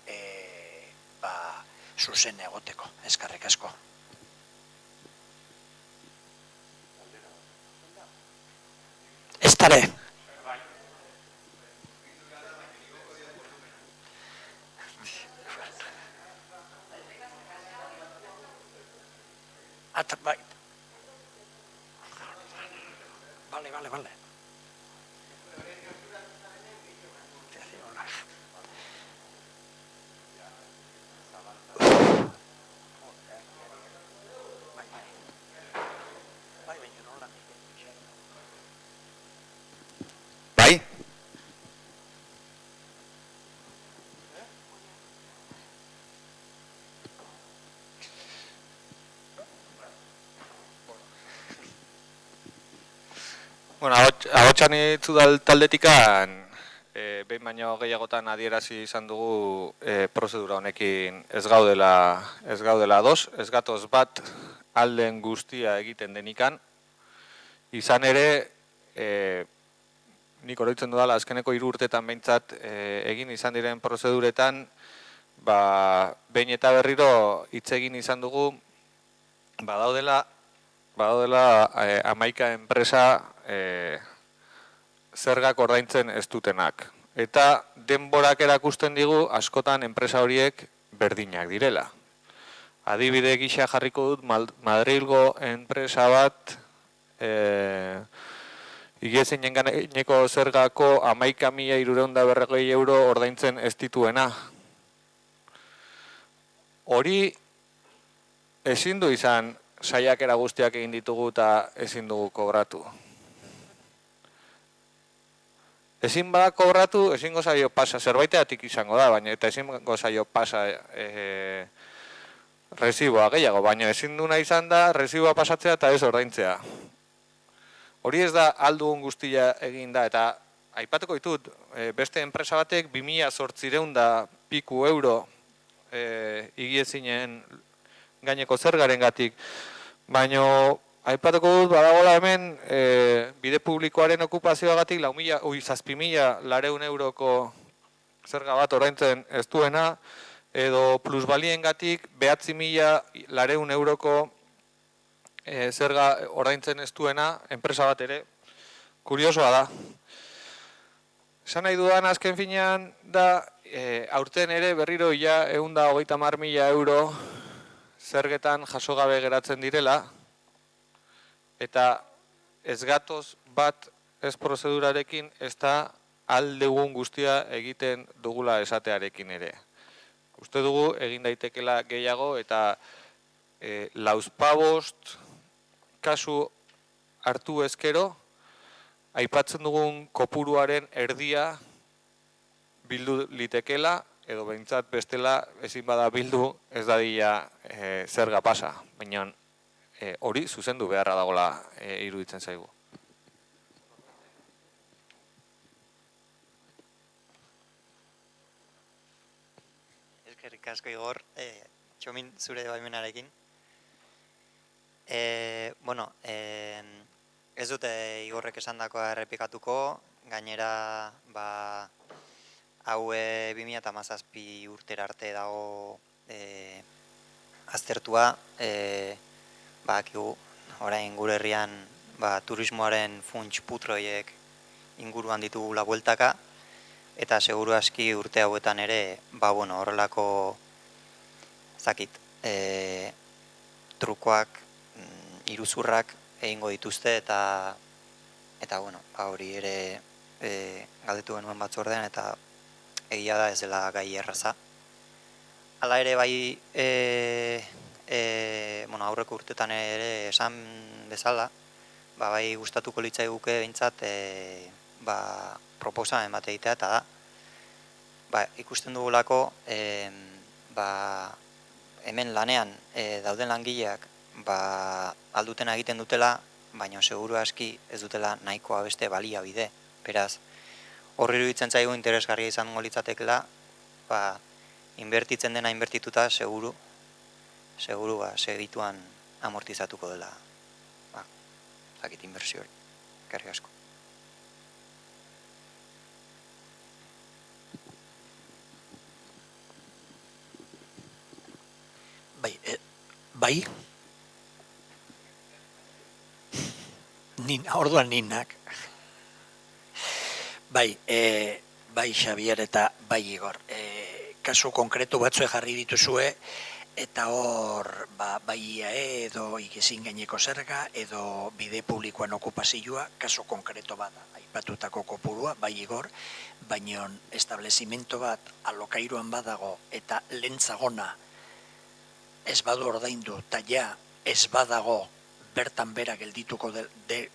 zuzen egoteko. Eskerrik asko. Ez tare. Vale. Bai. Bueno, ahotsan itzudal taldetikan, behin baino gehiagotan adierazi izan dugu prozedura honekin ez gaudela ados, ez gatoz bat alden guztia egiten denikan. Izan ere, nik oroitzen dudala azkeneko 3 urtetan behintzat egin izan diren prozeduretan, behin eta berriro hitz egin izan dugu, badaudela 11 enpresa zergak ordaintzen ez dutenak. Eta denborak erakusten digu askotan enpresa horiek berdinak direla. Adibide gisa jarriko dut Madrilgo enpresa bat igezinen gaineko zergako 11.340 euro ordaintzen ez dituena. hori ezin du izan saiakera guztiak egin ditugu eta ezin dugu kobratu. Ezin bada kobratu, ezingo zaio pasa, zerbaiteatik izango da, baina eta ezingo zaio pasa resiboa gehiago, baina ezin duna izan da resiboa pasatzea eta ez ordaintzea. Hori ez da aldugun guztia egin da, eta aipatuko ditut, beste enpresa batek 2.800 da piku euro igiezinen gaineko zergarengatik, baina aipatuko dut, badagola hemen, bide publikoaren okupazioagatik 7.000 euroko zerga bat ordaintzen ez duena, edo plusbaliengatik 9.000 euroko zerga ordaintzen ez duena, enpresa bat ere, kuriosoa da. Esan nahi dudan azken finean da, aurten ere berriro ia 130.000 euro zergetan jaso gabe geratzen direla, eta ez gatoz bat ez prozedurarekin ez da aldegun guztia egiten dugula esatearekin ere. Uste dugu egin daitekela gehiago eta lauzpabost kasu hartu ezkero, aipatzen dugun kopuruaren erdia bildu litekela, edo behintzat bestela ezin bada bildu ez dadila zerga pasa, baina hori zuzendu beharra dagoela iruditzen zaigu. Eskerrik asko Igor, Txomin zure baimenarekin. Ez dute Igorrek esandakoa errepikatuko, gainera hau 2017 urtera arte dago aztertua, orain gure herrian turismoaren funts putroiek inguruan ditugula bueltaka, eta seguru aski urte hauetan ere horrelako trukoak, iruzurrak egingo dituzte, eta hori ere galdetu genuen batzordean, eta egia da ez dela gai erraza. Hala ere aurreko urtetan ere esan bezala, bai gustatuko litzaiguke behintzat proposamen bat egitea, eta da, ikusten dugulako hemen lanean dauden langileak alduten egiten dutela, baina seguru aski ez dutela nahikoa beste baliabide. Beraz, horri iruditzen zaigu interesgarria izango litzatekela, inbertitzen dena inbertituta seguru segituan amortizatuko dela inbertsio hori. Eskerrik asko. Bai? Orduan ninak. Bai, Xabier eta bai Igor. Kasu konkretu batzue jarri dituzue, eta hor bai IAE edo ikizin gaineko zerga edo bide publikoan okupazioa, kasu konkreto bada, aipatutako kopurua, bai Igor, baina establezimento bat alokairuan badago eta lentzagona ez badu ordaindu, eta ja ez badago bertan bera geldituko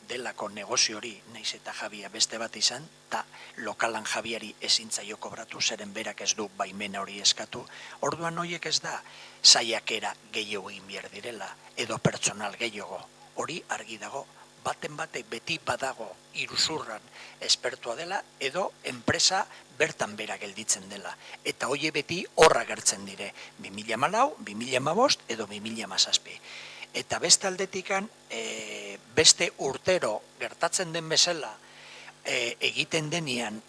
delako negozio hori, naiz eta jabia beste bat izan, eta lokalan jabiari ezin zaio kobratu, zeren berak ez du baimena hori eskatu, orduan horiek ez da saiakera gehiago egin behar direla, edo pertsonal gehiago. Hori argi dago, baten batek beti badago iruzurran espertua dela, edo enpresa bertan bera gelditzen dela. Eta hori beti horra gertzen dire, 2014, 2015 edo 2017. Eta beste aldetikan, beste urtero gertatzen den bezala egiten denian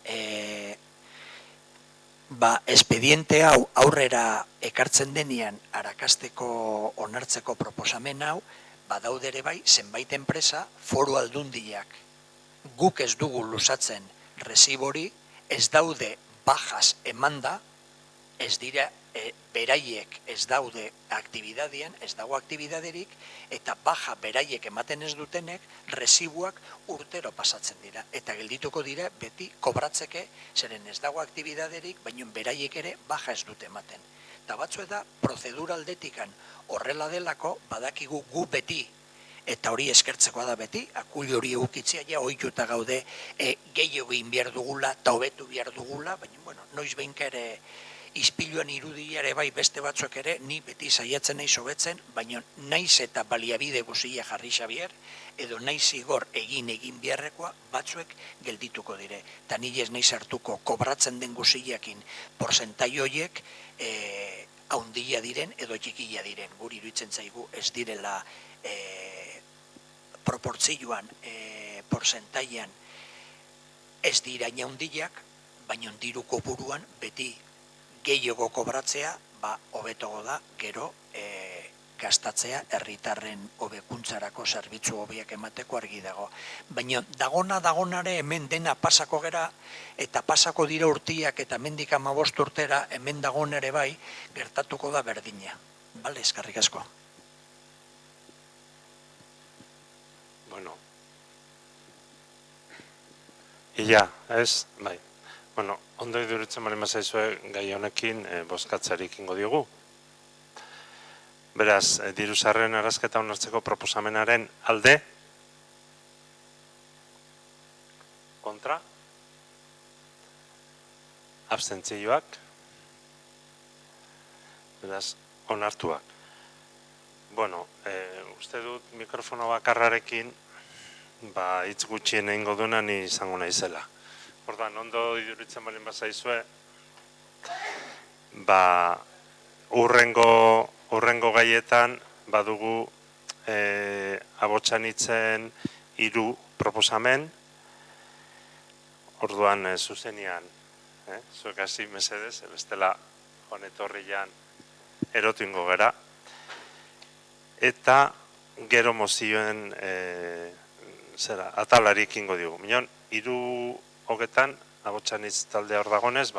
espediente hau aurrera ekartzen denian arakasteko onartzeko proposamen hau, badaudere bai zenbait enpresa foru aldundiak guk ez dugu luzatzen resibori, ez daude bajas emanda, ez dira beraiek ez daude aktibidadean, ez dago aktibidaderik, eta baja beraiek ematen ez dutenek, resibuak urtero pasatzen dira. Eta geldituko dira beti kobratzeke, zeren ez dago aktibidaderik, baina beraiek ere baja ez dute ematen. eta batzu da prozedura aldetikan horrela delako badakigu gu beti, eta hori eskertzekoa da beti, akuili hori egukitzea ja ohituta gaude gehiago egin behar dugula eta hobetu behar dugula, baina, bueno, noiz behinka ere izpiluan irudia ere bai beste batzuk ere, ni beti saiatzen naiz hobetzen, baina naiz eta baliabide guzia jarri Xabier, edo naiz igor egin beharrekoa batzuek geldituko dire. Eta ni ez naiz hartuko kobratzen den guziakin porzentai horiek haundia diren edo txikia diren. Guri iruditzen zaigu ez direla proportzioan, porcentaian ez dira haundiak, baina diru kopuruan beti gehiago kobratzea, hobetogo da, gero gastatzea herritarren hobekuntzarako zerbitzu hobeak emateko argi dago. Baina dagonare hemen dena pasako gera, eta pasako dira urtiak eta hemendik 15 urtera hemen dagon ere bai, gertatuko da berdina. Bale, eskerrik asko. Bueno, ia, ez, bai. Bueno, ondo iduritzen bali mazaizue gai honekin bozkatzarik ingo diogu. Beraz, diru-sarreren erazketa onartzeko proposamenaren alde? Kontra? Abstentzioak? Beraz, onartuak. Bueno, uste dut mikrofono bakarrarekin hitz gutxien egingo duena ni izango naizela. Ordan, ondo iduritzen bali mazaizue, urrengo gaietan badugu abotsanitzen 3 proposamen, orduan zuzenian, zuek hasi mesedez, bestela honetorrian erotu ingo gera, eta gero mozioen atalarik ingo digu. Minon, 3 hogetan, abotsanitz talde hor dagonez,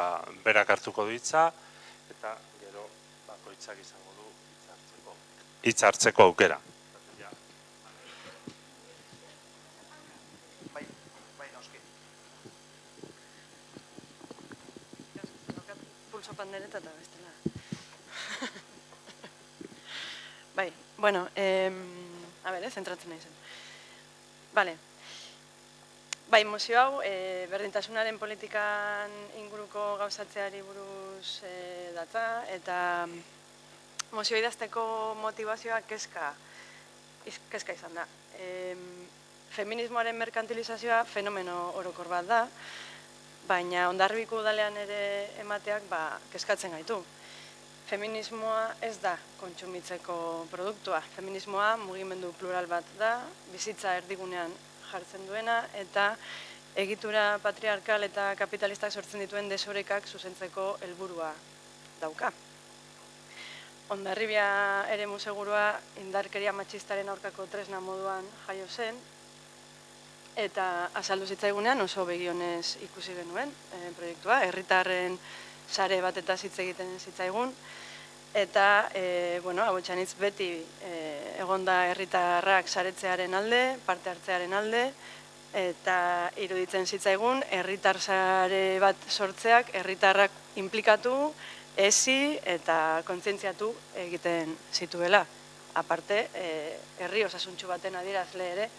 berak hartuko du hitza, eta gero bakoitzak izango du hitz hartzeko aukera. Pulso pandereta eta bestela. Bai, bueno, a ver, zentratzen nahi zen. Vale. Bai, mozio hau, berdintasunaren politikan inguruko gauzatzeari buruz datza, eta mozio idazteko motivazioa kezka izan da. Feminismoaren merkantilizazioa fenomeno orokor bat da, baina Hondarribiko udalean ere emateak kezkatzen gaitu. Feminismoa ez da kontsumitzeko produktua. Feminismoa mugimendu plural bat da, bizitza erdigunean jartzen duena, eta egitura patriarkal eta kapitalistak sortzen dituen desorekak zuzentzeko helburua dauka. Hondarribia eremu segurua indarkeria matxistaren aurkako tresna moduan jaio zen, eta azaldu zitzaigunean oso begionez ikusi genuen proiektua, herritarren sare batetaz hitz egiten zitzaigun, eta abotsanitz beti egonda herritarrak saretzearen alde, parte hartzearen alde, eta iruditzen zitzaigun herritar sare bat sortzeak herritarrak inplikatu, hezi eta kontzientziatu egiten zituela. Aparte, herri osasuntsu baten adierazle ere,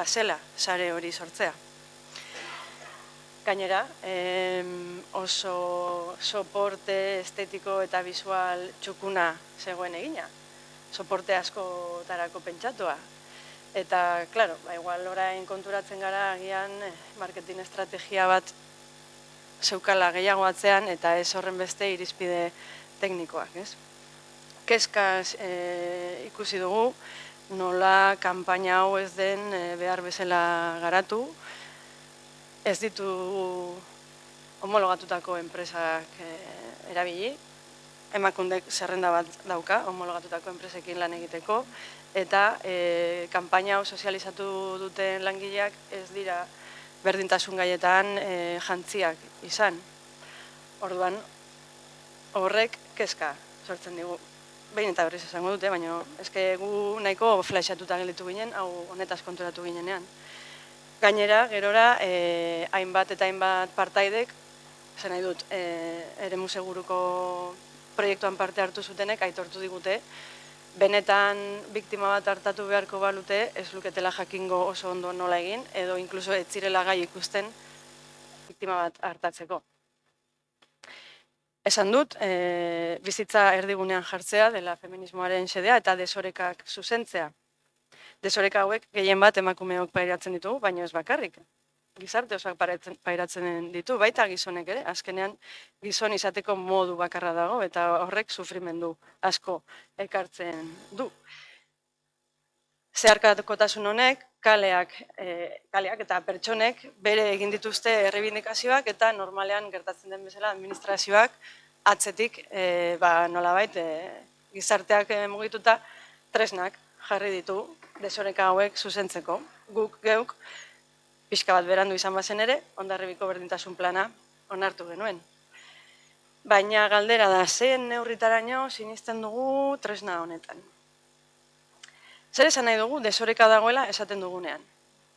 zela sare hori sortzea. Gainera, oso soporte estetiko eta visual txukuna zegoen egina. Soporte askotarako pentsatua. Eta, klaro, igual orain konturatzen gara agian marketing estrategia bat zeukala gehiago atzean eta ez horren beste irizpide teknikoak, ez? Kezkaz ikusi dugu, nola kanpaina hau ez den behar bezala garatu, ez ditu homologatutako enpresak erabili, Emakundek zerrenda bat dauka, homologatutako enpresekin lan egiteko, eta kanpaina hau sozializatu duten langileak ez dira berdintasun gaietan jantziak izan. Orduan, horrek kezka sortzen digu. Behin eta berriz esango dute, baina eske gu nahiko flashatuta gelditu ginen, hau honetaz konturatu ginenean. Gainera, gerora, hainbat eta hainbat partaidek, esan nahi dut, eremu seguruko proiektuan parte hartu zutenek aitortu digute, benetan biktima bat hartatu beharko balute, ez luketela jakingo oso ondo nola egin, edo inkluso ez zirela gai ikusten biktima bat hartatzeko. Esan dut, bizitza erdigunean jartzea dela feminismoaren xedea eta desorekak zuzentzea. Desoreka hauek gehien bat emakumeok pairatzen ditugu, baina ez bakarrik. Gizarte osoak pairatzen ditu, baita gizonek ere, azkenean gizon izateko modu bakarra dago eta horrek sufrimendu asko ekartzen du. Zeharkakotasun honek, kaleak eta pertsonek bere egin dituzte errebindikazioak eta normalean gertatzen den bezala administrazioak atzetik nolabait gizarteak mugituta tresnak jarri ditu desoreka hauek zuzentzeko. Guk geuk pixka bat berandu izan bazen ere, Hondarribiko berdintasun plana onartu genuen. Baina galdera da, zein neurritaraino sinisten dugu tresna honetan. Zer esan nahi dugu desoreka dagoela esaten dugunean.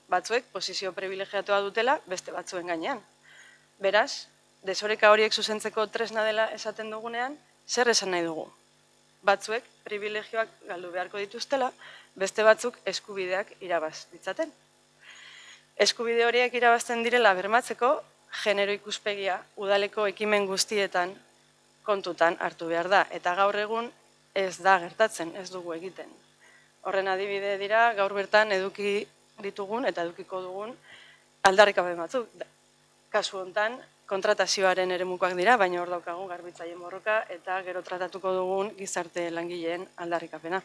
Batzuek posizio privilegiatua dutela beste batzuen gainean. Beraz, desoreka horiek zuzentzeko tresna dela esaten dugunean, zer esan nahi dugu. Batzuek privilegioak galdu beharko dituztela, beste batzuk eskubideak irabaz ditzaten. Eskubide horiek irabazten direla bermatzeko, genero ikuspegia udaleko ekimen guztietan kontutan hartu behar da. Eta gaur egun ez da gertatzen, ez dugu egiten. Horren adibide dira, gaur bertan eduki ditugun eta edukiko dugun aldarrikapen batzuk. Kasu hontan, kontratazioaren eremukoak dira, baina hor daukagun garbitzaile borroka eta gero tratatuko dugun gizarte langileen aldarrikapena.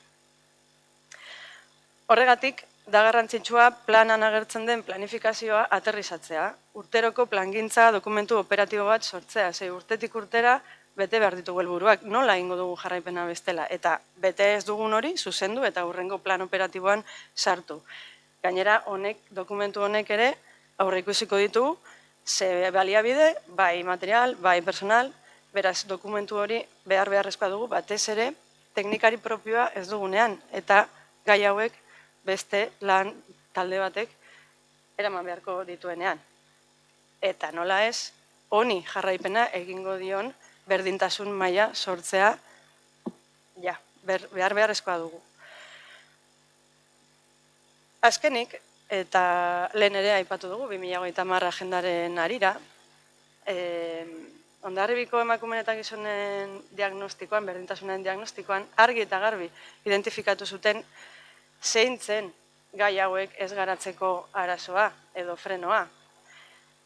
Horregatik, da garrantzitsua planan agertzen den planifikazioa aterrizatzea. Urteroko plangintza dokumentu operatibo bat sortzea, urtetik urtera bete behar ditugu helburuak, nola egingo dugu jarraipena bestela, eta bete ez dugun hori zuzendu eta hurrengo plan operatiboan sartu. Gainera, dokumentu honek ere aurreikusiko ditugu, ze baliabide, bai material, bai personal, beraz dokumentu hori beharrezkoa dugu, batez ere teknikari propioa ez dugunean, eta gai hauek beste lan talde batek eraman beharko dituenean. Eta nola ez, honi jarraipena egingo dion berdintasun maila sortzea beharrezkoa dugu. Azkenik, eta lehen ere aipatu dugu, 2030 agendaren arira, Hondarribiko emakumeen eta gizonen diagnostikoan, berdintasunaren diagnostikoan, argi eta garbi identifikatu zuten zein zen gai hauek ez garatzeko arazoa edo frenoa.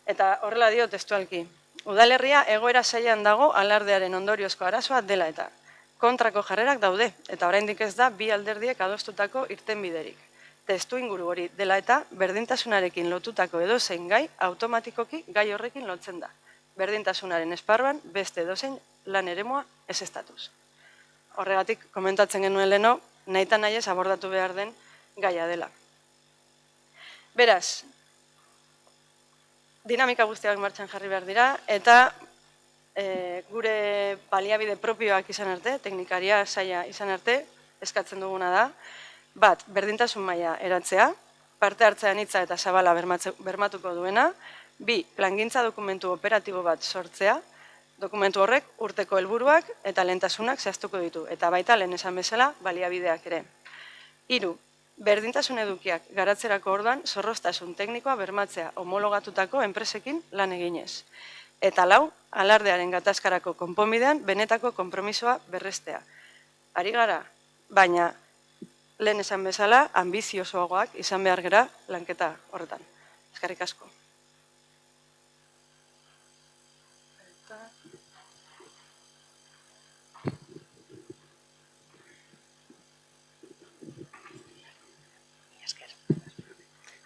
Eta horrela dio testualki, udalerria egoera zailan dago alardearen ondoriozko arazoa dela eta kontrako jarrerak daude, eta oraindik ez da bi alderdiek adostutako irtenbiderik. Testu inguru hori dela eta berdintasunarekin lotutako edozein gai automatikoki gai horrekin lotzen da. Berdintasunaren esparruan beste edozein lan eremua ez estatuz. Horregatik komentatzen genuen leno, nahita nahiez abordatu behar den gaia dela. Beraz, dinamika guztiak martxan jarri behar dira, eta gure baliabide propioak izan arte, teknikaria saia izan arte, eskatzen duguna da, bat, berdintasun maila eratzea, parte hartzean hitza eta zabala bermatuko duena, bi, plangintza dokumentu operatibo bat sortzea, dokumentu horrek urteko helburuak eta lehentasunak zehaztuko ditu, eta baita lehen esan bezala baliabideak ere. Hiru, berdintasun edukiak garatzerako orduan zorroztasun teknikoa bermatzea homologatutako enpresekin lan eginez. Eta lau, alardearen gatazkarako konponbidean benetako konpromisoa berrestea. Ari gara, baina lehen esan bezala ambiziosoagoak izan behar gera lanketa horretan. Eskerrik asko.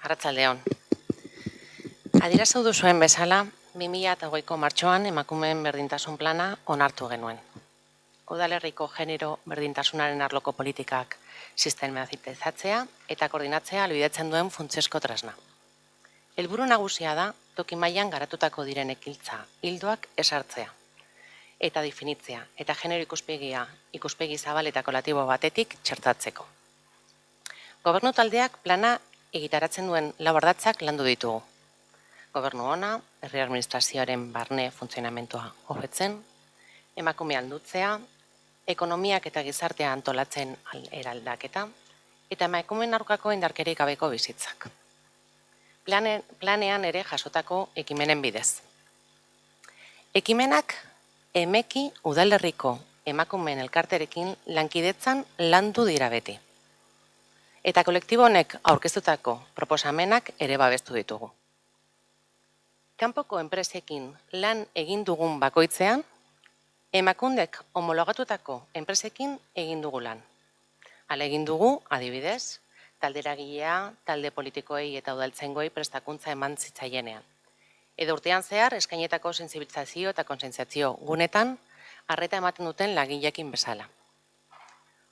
Arratsaldeon. Adierazten duzuen bezala, 2008ko martxoan emakumeen berdintasun plana onartu genuen. Udalerriko genero berdintasunaren arloko politikak sistematizatzea eta koordinatzea ahalbidetzen duen funtsezko tresna. Helburu nagusia da toki mailan garatutako diren ekintza ildoak ezartzea eta definitzea eta genero ikuspegi zabal eta kolektibo batetik txertatzeko. Gobernu taldeak plana egitaratzen duen lau ardatzak landu ditugu. Gobernu ona, herri administrazioaren barne funtzionamentua hobetzen, emakume aldutzea, ekonomiak eta gizartea antolatzen eraldaketa, eta emakumeen aurkako indarkeria gabeko bizitzak. Planean ere jasotako ekimenen bidez. Ekimenak emeki udalerriko emakumeen elkarterekin lankidetzan landu dira beti. Eta kolektibo honek aurkeztutako proposamenak ere babestu ditugu. Kanpoko enpresekin lan egin dugun bakoitzean, emakundek homologatutako enpresekin egin dugu lan. Hala egin dugu, adibidez, talde eragilea, talde politikoei eta udaltzaingoei prestakuntza eman zitzaienean. Edo urtean zehar, eskainetako sentsibilizazio eta konsientziazio gunetan, arreta ematen duten lagileekin bezala.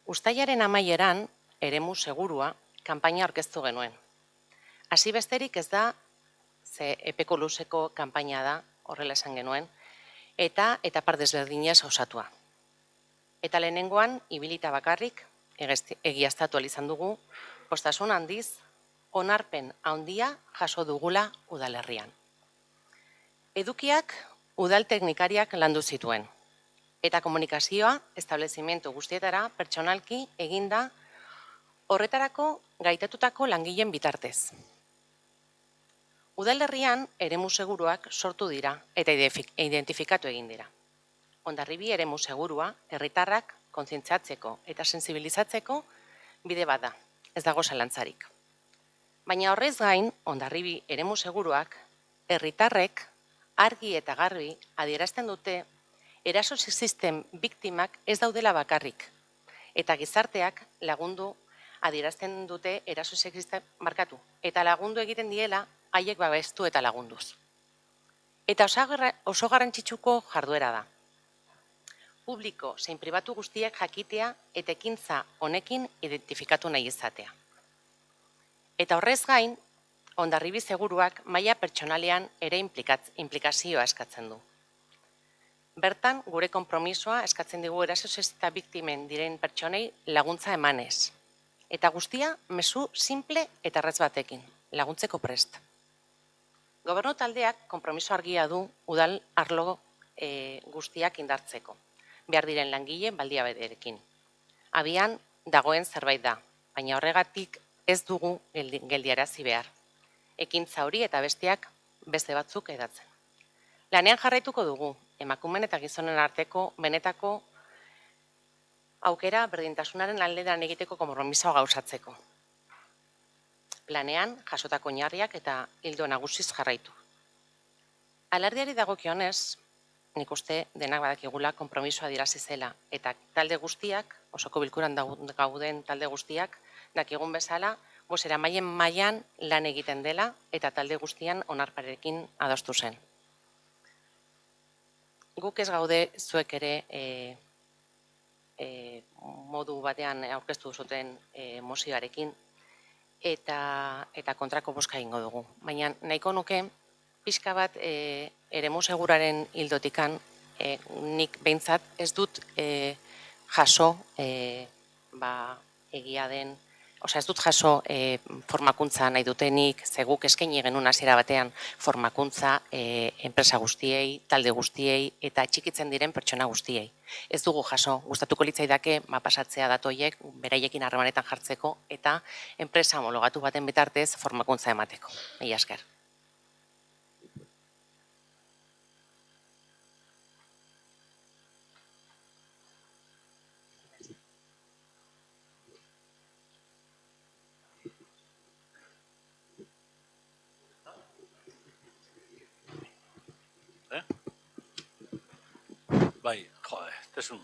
Uztailaren amaieran, eremu segurua, kanpaina aurkeztu genuen. Hasi besterik ez da, ze epeko luzeko kanpaina da, horrela esan genuen, eta par desberdinez osatua. Eta lehenengoan, ibilita bakarrik, egiaztatu izan dugu, postasun handiz, onarpen handia jaso dugula udalerrian. Edukiak udal teknikariak landu zituen, eta komunikazioa establezimentu guztietara pertsonalki eginda horretarako gaitatutako langileen bitartez. Udalerrian eremu seguruak sortu dira eta identifikatu egin dira. Hondarribi eremu segurua herritarrak kontzientziatzeko eta sentsibilizatzeko bide bat da, ez dago zalantzarik. Baina horrez gain, Hondarribi eremu seguruak herritarrek argi eta garbi adierazten dute eraso sexisten biktimak ez daudela bakarrik, eta gizarteak lagundu adierazten dute eraso sexista markatu, eta lagundu egiten diela haiek babestu eta lagunduz. Eta oso garrantzitsuko jarduera da. Publiko zein pribatu guztiek jakitea eta ekintza honekin identifikatu nahi izatea. Eta horrez gain, Hondarribi seguruak maila pertsonalean ere implikazioa eskatzen du. Bertan, gure konpromisoa eskatzen digu eraso sexista biktimen diren pertsonei laguntza emanez. Eta guztia, mezu simple eta erraz batekin, laguntzeko prest. Gobernu taldeak konpromiso argia du udal arlo guztiak indartzeko, behar diren langile baldia bederekin. Abian dagoen zerbait da, baina horregatik ez dugu geldiarazi behar. Ekintza hori eta besteak beste batzuk edatzen. Lanean jarraituko dugu, emakumeen eta gizonen arteko benetako aukera berdintasunaren aldean egiteko konpromisoa gauzatzeko. Planean jasotako oinarriak eta ildo nagusiz jarraitu. Alardeari dagokionez, nik uste denak badakigula konpromisoa adierazi zela eta talde guztiak, osoko bilkuran gauden talde guztiak, dakigun bezala, bosera mailan lan egiten dela eta talde guztian onarparekin adostu zen. Guk ez gaude zuek ere modu batean aurkeztu zuten mozioarekin eta kontrako bozka egingo dugu. Baina nahiko nuke pixka bat eremu seguraren ildotikan nik behintzat ez dut jaso egia den, ez dut jaso formakuntza nahi dutenik, zeguk eskaini genuen hasiera batean formakuntza enpresa guztiei, talde guztiei eta txikitzen diren pertsona guztiei. Ez dugu jaso, gustatuko litzaidake pasatzea datoiek beraiekin harremanetan jartzeko eta enpresa homologatu baten bitartez formakuntza emateko. Mila esker. Bai, jode, tesun.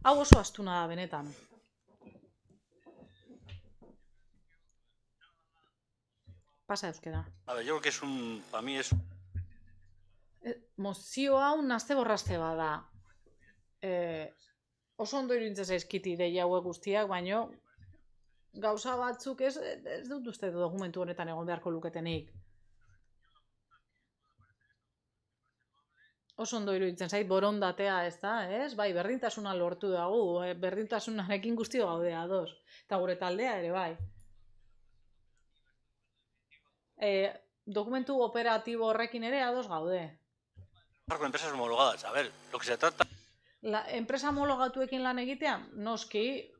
Hau oso astuna da benetan. Pasa euskera. A ver, yo creo que para mí es... Mozio hau naste borraste bada. Oso ondo iruditzen zaizkit ideia hauek guztiak, baino gauza batzuk ez dut uste dokumentu honetan egon beharko luketenik. Oso ondo iruditzen zait borondatea, ez da, ez? Bai, berdintasuna lortu dugu, berdintasunarekin guztio gaude ados. Eta gure taldea ere, bai. Dokumentu operatibo horrekin ere ados gaude. Con empresas homologadas, a ver, lo que se trata... enpresa homologatuekin lan egitea, noski,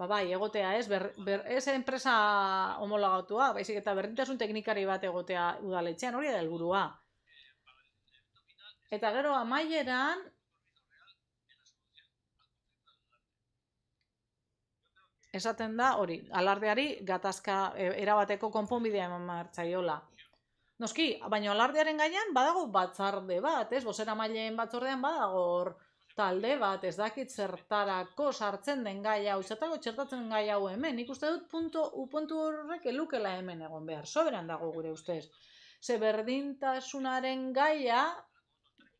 bai, egotea ez, ez enpresa homologatua, baizik eta berdintasun teknikari bat egotea udaletxean, hori da helburua. Eta gero amaieran, esaten da, hori, alardeari gatazka erabateko konponbidea eman martzaiola. Noski, baina alardearen gaian badago batzarde bat, ez? Bozeramaileen batzordean badago talde bat, ez dakit zertarako sartzen den gai hau, zertako txertatzen gai hau hemen. Nik uste dut puntu horrek elukela hemen egon behar, soberan dago gure ustez. Ze berdintasunaren gaia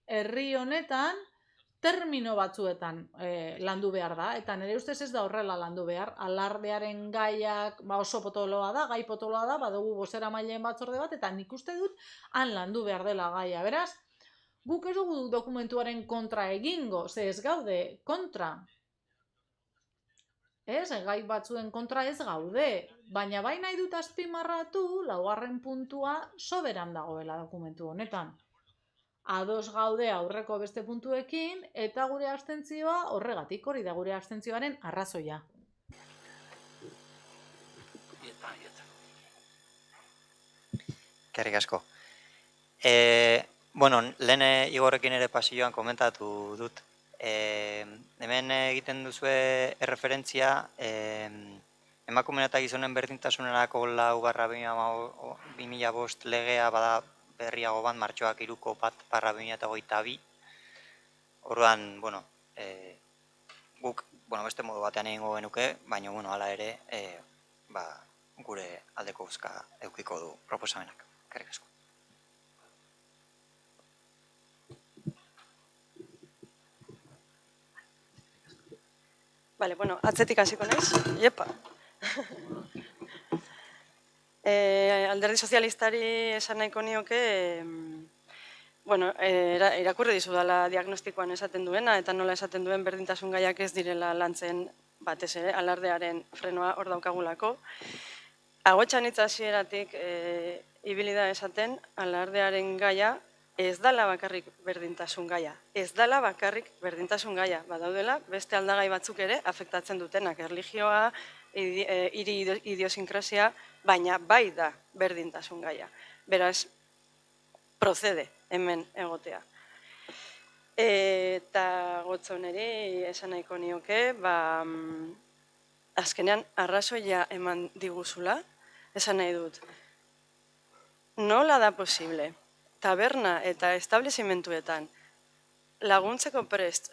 herri honetan termino batzuetan landu behar da, eta nire ustez ez da horrela landu behar. Alardearen gaiak oso potoloa da, gai potoloa da, badugu bozeramaileen batzorde bat, eta nik uste dut han landu behar dela gaia. Beraz, guk ez dugu dokumentuaren kontra egingo, ze ez gaude kontra. Ez, gai batzuen kontra ez gaude, baina bai nahi dut azpimarratu, laugarren puntua soberan dagoela dokumentu honetan. Ados gaude aurreko beste puntuekin, eta gure abstentzioa horregatik, hori da gure abstentzioaren arrazoia. Eskerrik asko. Bueno, lehen Igorrekin ere pasilloan komentatu dut. Hemen egiten duzue erreferentzia emakumeen eta gizonen berdintasunerako 4/2005 legea bada berriago bat, martxoak 3/1/2022. Orduan, bueno, guk, beste modu batean egingo genuke, baina, hala ere, gure aldeko bozka edukiko du proposamenak. Eskerrik asko. Bale, atzetik hasiko naiz. Iepa. Alderdi sozialistari esan nahiko nioke, irakurri dizudala diagnostikoan esaten duena, eta nola esaten duen berdintasun gaiak ez direla lantzen batez ere, alardearen frenoa hor daukagulako. Agotxan hitz hasieratik ibili da esaten, alardearen gaia ez dala bakarrik berdintasun gaia. Ez dala bakarrik berdintasun gaia. Badaudela, beste aldagai batzuk ere afektatzen dutenak, erlijioa, hiri idiosinkrasia, baina bai da berdintasun gaia. Beraz, procede hemen egotea. Eta gotzoneri esan nahiko nioke, azkenean arrazoia eman diguzula, esan nahi dut. Nola da posible, taberna eta establezimentuetan laguntzeko prest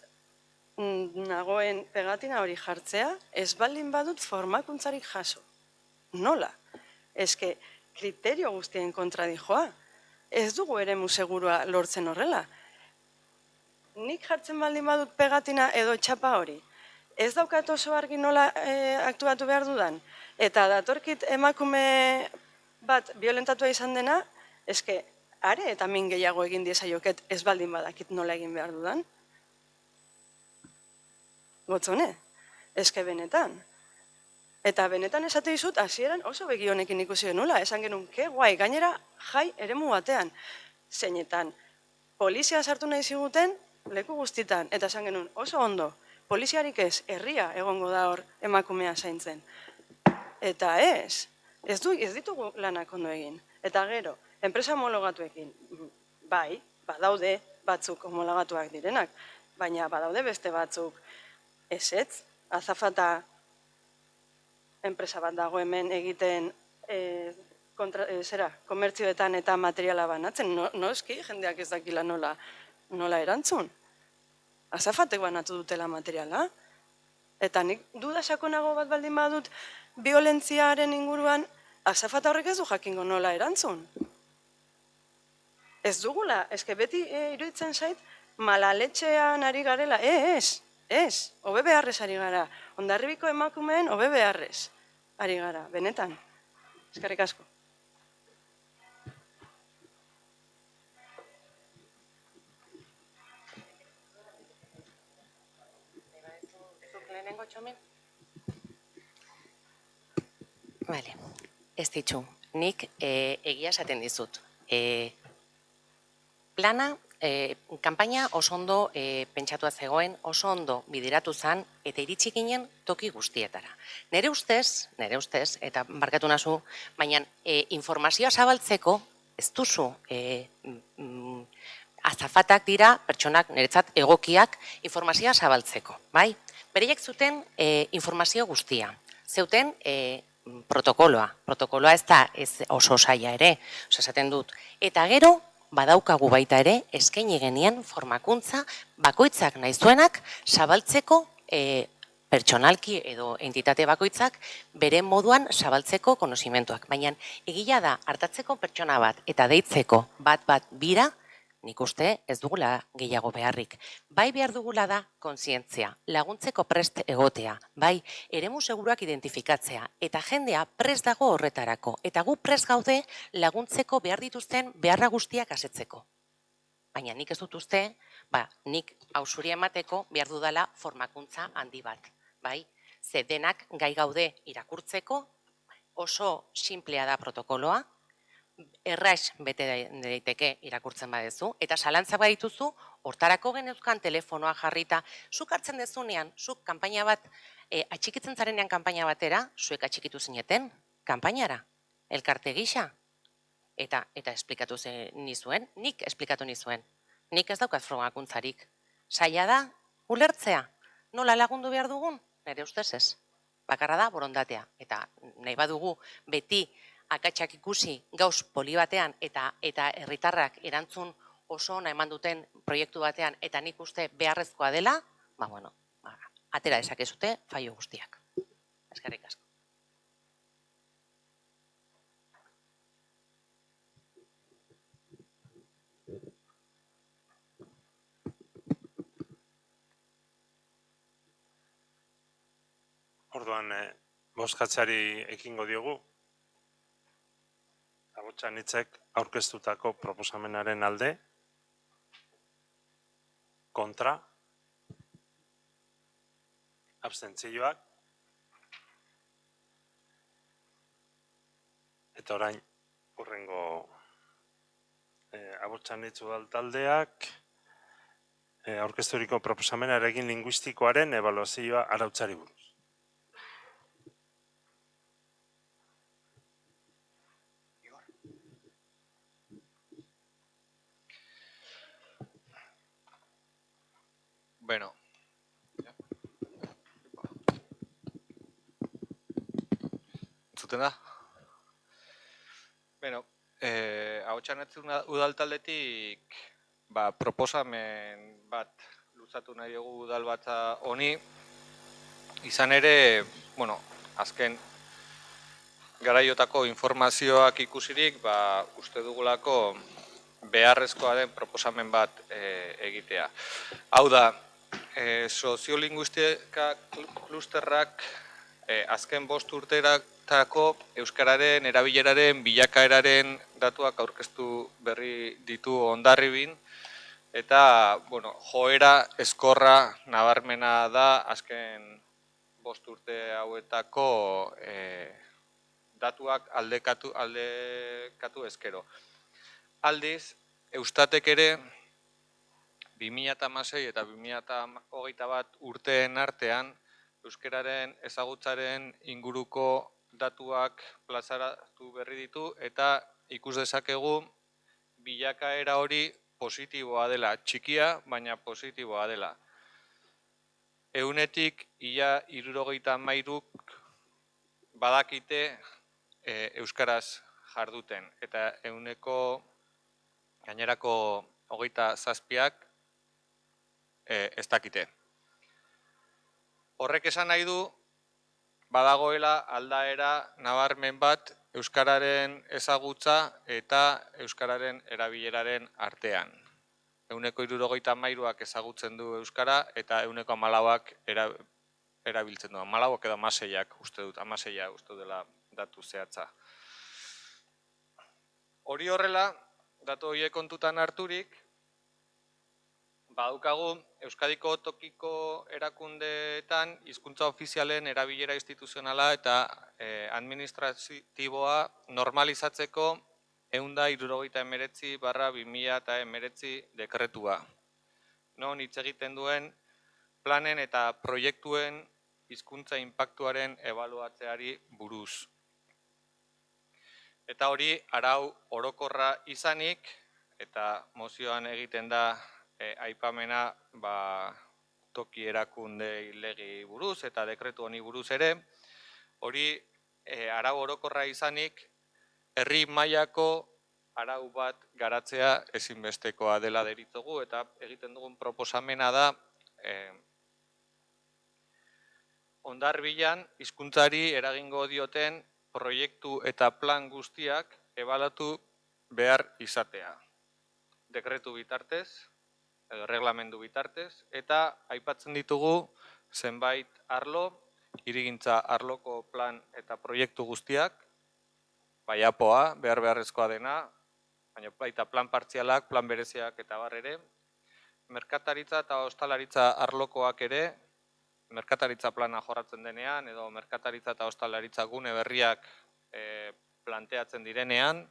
nagoen pegatina hori jartzea, ez baldin badut formakuntzarik jaso. Nola? Eske, kriterio guztien kontra dijoa. Ez dugu eremu segurua lortzen horrela. Nik jartzen baldin badut pegatina edo txapa hori. Ez daukat oso argi nola aktuatu behar dudan. Eta datorkit emakume bat violentatua izan dena, eske, are eta min gehiago egin diezaioket ez baldin badakit nola egin behar dudan. Gotzone, eske benetan. Eta benetan esate dizut, hasieran oso begi honekin ikusi genula, esan genuen, ke guai, gainera jai eremu batean. Zeinetan, polizia sartu nahi ziguten, leku guztitan, eta esan genuen, oso ondo, poliziarik ez, herria egongo da hor emakumea zaintzen. Eta ez ditugu lanak ondo egin. Eta gero, enpresa homologatuekin, bai, badaude batzuk homologatuak direnak, baina badaude beste batzuk ezetz, azafata enpresa bat dago hemen egiten komertzioetan eta materiala banatzen, noski jendeak ez dakila nola erantzun. Azafatek banatu dutela materiala. Eta nik duda sakonago bat baldin badut violentziaren inguruan, azafata horrek ez du jakingo nola erantzun. Ez dugula, eske beti iruditzen zait, malaletxean ari garela, ez, hobe beharrez ari gara. Hondarribiko emakumeen hobe beharrez ari gara, benetan. Eskerrik asko. Bale, ez ditxu, nik egia esaten dizut. Plana Kanpaina oso ondo pentsatua zegoen, oso ondo bideratu zen, eta iritsi ginen toki guztietara. Nere ustez, eta barkatu nazu, baina informazioa zabaltzeko ez duzu azafatak dira, pertsonak niretzat egokiak informazioa zabaltzeko, bai? Bereiek zuten informazio guztia, zeuten protokoloa ez da oso zaila ere, esaten dut, eta gero, badaukagu baita ere, eskaini genien formakuntza bakoitzak nahi zuenak zabaltzeko pertsonalki edo entitate bakoitzak bere moduan zabaltzeko konozimentuak. Baina egia da hartatzeko pertsona bat eta deitzeko bat bira, nik uste ez dugula gehiago beharrik. Bai behar dugula da kontzientzia, laguntzeko prest egotea, bai eremu seguruak identifikatzea, eta jendea prest dago horretarako, eta gu prest gaude laguntzeko behar dituzten beharra guztiak asetzeko. Baina nik ez dut uste, nik hausuri emateko behar dudala formakuntza handi bat, bai? Ze denak gai gaude irakurtzeko, oso simplea da protokoloa, erraiz bete daiteke irakurtzen badezu, eta zalantzak badituzu, hortarako geneuzkan telefonoa jarrita, zuk hartzen dezunean, zuk kanpaina bat, atxikitzen zarenean kanpaina batera, zuek atxikitu zineten, kanpainara, elkarte gisa, eta esplikatu nizuen, nik esplikatu nizuen, nik ez daukat formakuntzarik. Zaila da, ulertzea, nola lagundu behar dugun, nire ustez ez, bakarra da borondatea, eta nahi badugu beti, akatsak ikusi gauz poli batean eta herritarrak erantzun oso ona eman duten proiektu batean eta nik uste beharrezkoa dela, atera dezakezute faio guztiak. Eskerrik asko. Orduan, bozkatzeari ekingo diogu. Agotxanitzek aurkeztutako proposamenaren alde, kontra, abstentzioak, eta orain hurrengo Agotxanitz udal taldeak aurkezturiko proposamena eragin linguistikoaren ebaluazioa arautzari buruz. Bueno. Zuten da? Bueno, Agotxanitz udal taldetik proposamen bat luzatu nahi dugu udalbatza honi. Izan ere, azken garaiotako informazioak ikusirik, uste dugulako beharrezkoa den proposamen bat egitea. Hau da, soziolinguistika klusterrak azken 5 urteratako euskararen erabileraren bilakaeraren datuak aurkeztu berri ditu Hondarribin, eta joera ezkorra nabarmena da azken 5 urte hauetako datuak aldekatu ezkero. Aldiz, Eustatek ere 2016 eta 2021 urteen artean euskararen ezagutzaren inguruko datuak plazaratu berri ditu eta ikus dezakegu bilakaera hori positiboa dela, txikia, baina positiboa dela. Ehunetik ia 73 badakite euskaraz jarduten, eta ehuneko gainerako 27ak ez dakite. Horrek esan nahi du, badagoela aldaera nabarmen bat euskararen ezagutza eta euskararen erabileraren artean. Ehuneko 73ak ezagutzen du euskara eta ehuneko 14ak erabiltzen du. 14ak edo 16ak uste dut, 16 uste dela datu zehatza. Hori horrela, datu horiek kontutan harturik, badukagu Euskadiko tokiko erakundeetan hizkuntza ofizialen erabilera instituzionala eta administratiboa normalizatzeko ehun-eta-hirurogeita-hemeretzi/2019 dekretua. Non hitz egiten duen planen eta proiektuen hizkuntza inpaktuaren ebaluatzeari buruz. Eta hori arau orokorra izanik, eta mozioan egiten da aipamena toki erakunde legi buruz eta dekretu honi buruz ere, hori arau orokorra izanik, herri mailako arau bat garatzea ezinbestekoa dela deritzogu, eta egiten dugun proposamena da Hondarbilan hizkuntzari eragingo dioten proiektu eta plan guztiak ebaluatu behar izatea. Dekretu bitartez, edo erreglamendu bitartez, eta aipatzen ditugu zenbait arlo, hirigintza arloko plan eta proiektu guztiak, bai APOa, beharrezkoa dena, baina baita plan partzialak, plan bereziak eta bar ere, merkataritza eta ostalaritza arlokoak ere, merkataritza plana jorratzen denean, edo merkataritza eta ostalaritza gune berriak planteatzen direnean,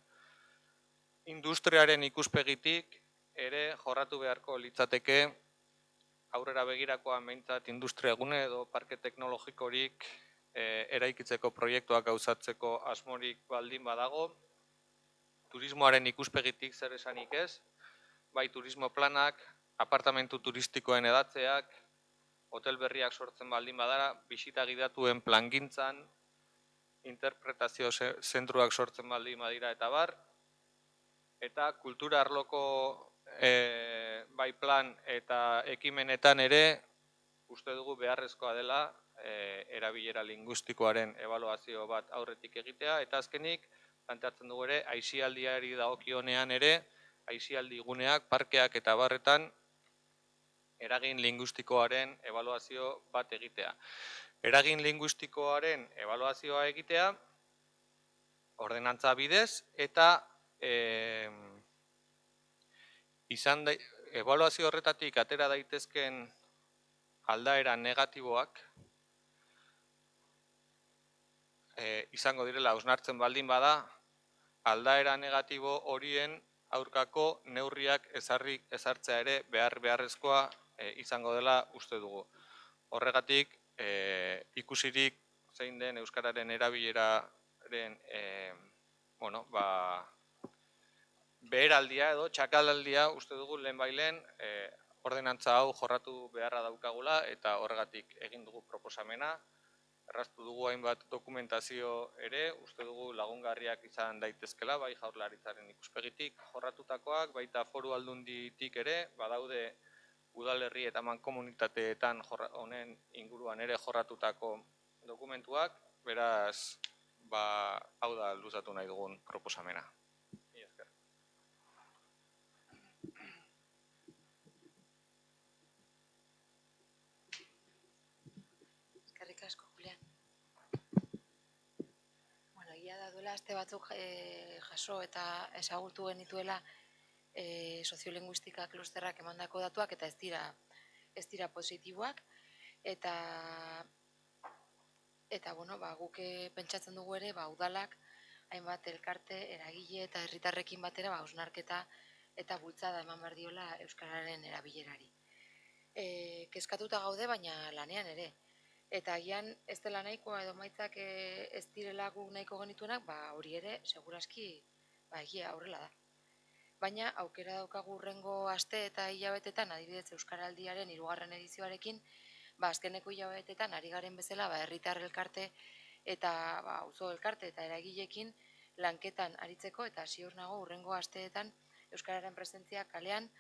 industriaren ikuspegitik ere jorratu beharko litzateke aurrera begirakoan behintzat industria gune edo parke teknologikorik eraikitzeko proiektuak gauzatzeko asmorik baldin badago, turismoaren ikuspegitik zer esanik ez, bai turismo planak, apartamentu turistikoen edatzeak, hotel berriak sortzen baldin badara, bisita gidatuen plangintzan, interpretazio zentruak sortzen baldin badira eta bar, eta kultura arloko bai plan eta ekimenetan ere uste dugu beharrezkoa dela erabilera lingustikoaren ebaluazio bat aurretik egitea, eta azkenik planteatzen dugu ere aisialdiari dagokionean ere aisialdi guneak, parkeak eta barretan eragin lingustikoaren ebaluazio bat egitea. Eragin lingustikoaren ebaluazioa egitea ordenantza bidez eta ebaluazio horretatik atera daitezken aldaera negatiboak izango direla hausnartzen baldin bada, aldaera negatibo horien aurkako neurriak ezartzea ere beharrezkoa izango dela uste dugu. Horregatik, ikusirik zein den euskararen erabileraren beheraldia edo txakalaldia uste dugu lehenbailen ordenantza hau jorratu beharra daukagula, eta horregatik egin dugu proposamena. Erraztu dugu hainbat dokumentazio ere, uste dugu lagungarriak izan daitezkela, bai Jaurlaritzaren ikuspegitik jorratutakoak, baita Foru Aldunditik ere, badaude udalerri eta mankomunitateetan honen inguruan ere jorratutako dokumentuak, beraz, hau da luzatu nahi dugun proposamena. Eskerrik asko, Julian. Egia da duela aste batzuk jaso eta ezagutu genituela soziolinguistika klusterrak emandako datuak eta ez dira positiboak, eta guk pentsatzen dugu ere udalak hainbat elkarte, eragile eta herritarrekin batera hausnarketa eta bultzada eman behar diola euskararen erabilerari. Kezkatuta gaude, baina lanean ere. Eta agian ez dela nahikoa edo maitzak ez direla guk nahiko genituenak, hori ere, seguraski, egia aurrela da. Baina, aukera daukagu hurrengo aste eta hilabetetan, adibidez Euskaraldiaren 3. edizioarekin, azkeneko hilabetetan ari garen bezala, herritar elkarte eta auzo elkarte eta eragileekin lanketan aritzeko, eta ziur nago hurrengo asteetan Euskararen presentzia kalean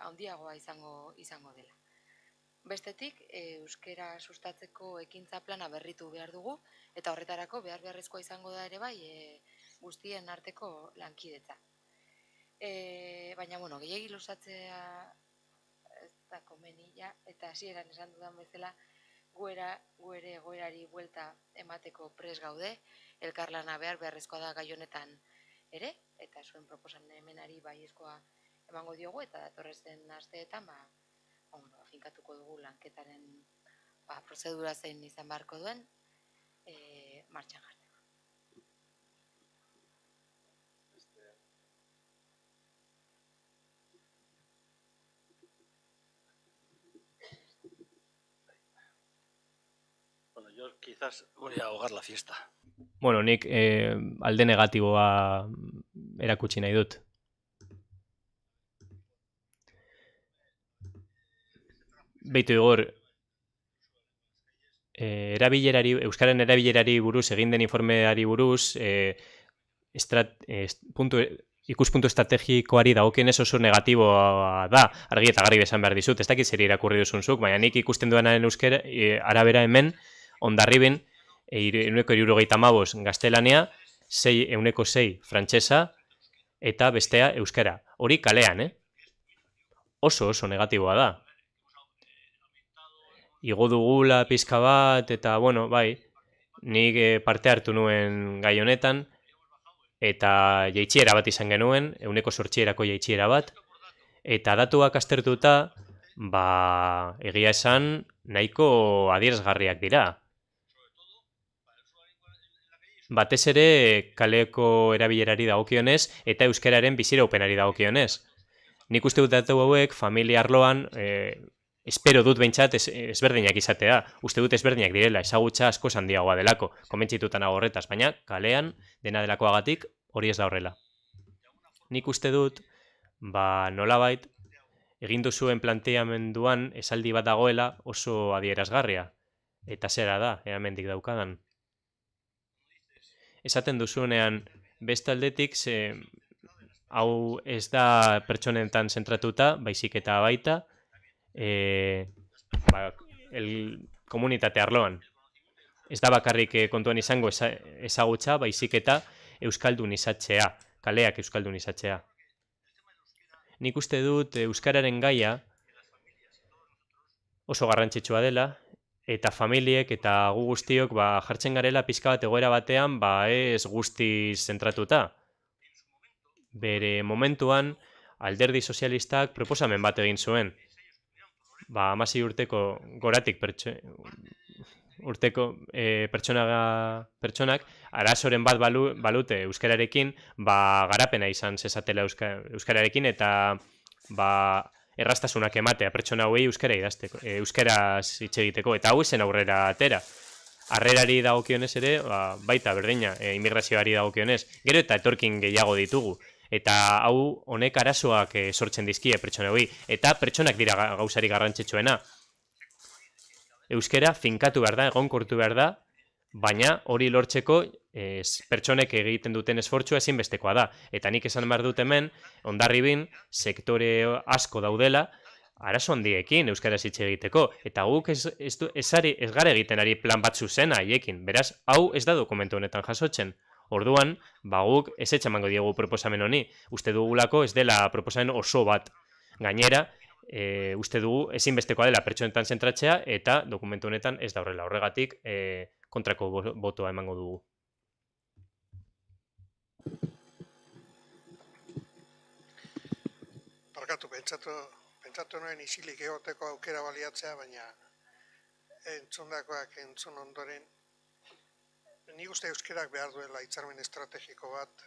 handiagoa izango dela. Bestetik, euskara sustatzeko ekintza plana berritu behar dugu, eta horretarako beharrezkoa izango da ere bai guztien arteko lankidetza. Baina, gehiegi luzatzea ez da komenila, eta hasieran esan dudan bezala, gu ere egoerari buelta emateko pres gaude, elkarlana beharrezkoa da gai honetan ere, eta zuen proposamenari baiezkoa emango diogu, eta datorrezen asteetan, finkatuko dugu lanketaren prozedura zein izan beharko duen martxan jartzeko. Yo quizás voy a ahogar la fiesta. Bueno, nik alde negatiboa erakutsi nahi dut. Beitu Igor, Euskararen erabilerari buruz, egin den informeari buruz, ikuspuntu estrategikoari dagokionez oso negatiboa da, argi eta garbi esan behar dizut, ez dakit zer irakurri duzun zuk, baina nik ikusten duenaren euskera, arabera hemen, Hondarriben, 75% gaztelania, 6% frantsesa, eta bestea euskara. Hori kalean, oso negatiboa da. Igo dugula pizka bat, eta, bueno, bai, nik parte hartu nuen gai honetan, eta jaitsiera bat izan genuen, 8%ko jaitsiera bat, eta datuak aztertuta, egia esan, nahiko adierazgarriak dira. Batez ere, kaleko erabilerari dagokionez, eta euskararen biziraupenari dagokionez. Nik uste dut datu hauek, familia arloan, espero dut behintzat ezberdinak izatea. Uste dut ezberdinak direla, ezagutza asko handiagoa delako, konbentzitutan nago horretaz, baina kalean dena delakoagatik hori ez da horrela. Nik uste dut, nolabait, egin duzuen planteamenduan esaldi bat dagoela oso adierazgarria. Eta zera da, hemendik daukadan. Esaten duzunean beste aldetik, hau ez da pertsonetan zentratuta, baizik eta baita, komunitate arloan. Ez da bakarrik kontuan izango ezagutza, baizik eta euskaldun izatzea, kaleak euskaldun izatzea. Nik uste dut euskararen gaia oso garrantzitsua dela, eta familiek eta gu guztiok jartzen garela pizka bat egoera batean ez guztiz zentratuta. Bere momentuan Alderdi Sozialistak proposamen bat egin zuen. 16 urteko goratik pertsonak arazoren bat balute euskararekin, garapena izan zezatela euskararekin eta errastasunak ematea pertsona hauei euskara idazteko, euskaraz hitz egiteko, eta hau zen aurrera atera. Harrerari dagokionez ere, baita berdina, immigrazioari dagokionez, gero eta etorkin gehiago ditugu. Eta hau honek arazoak sortzen dizkie pertsona hauei, eta pertsonak dira gauzari garrantzitsuena. Euskara finkatu behar da, egonkortu behar da, baina hori lortzeko pertsonek egiten duten esfortzua ezinbestekoa da. Eta nik esan behar dut hemen, Hondarriben sektore asko daudela, arazo handiekin euskaraz hitz egiteko. Eta guk ez gara egiten ari plan bat zuzena haiekin. Beraz, hau ez da dokumentu honetan jasotzen. Orduan, guk ez etxamango diegu proposamen honi. Uste dugulako ez dela proposamen oso bat. Gainera, uste dugu ezinbestekoa dela pertsonetan zentratzea eta dokumentu honetan ez da horrela. Horregatik, kontrako botoa emango dugu. Barkatu, pentsatu nuen isilik egoteko aukera baliatzea, baina entzundakoak entzun ondoren, nik uste euskerak behar duela hitzarmen estrategiko bat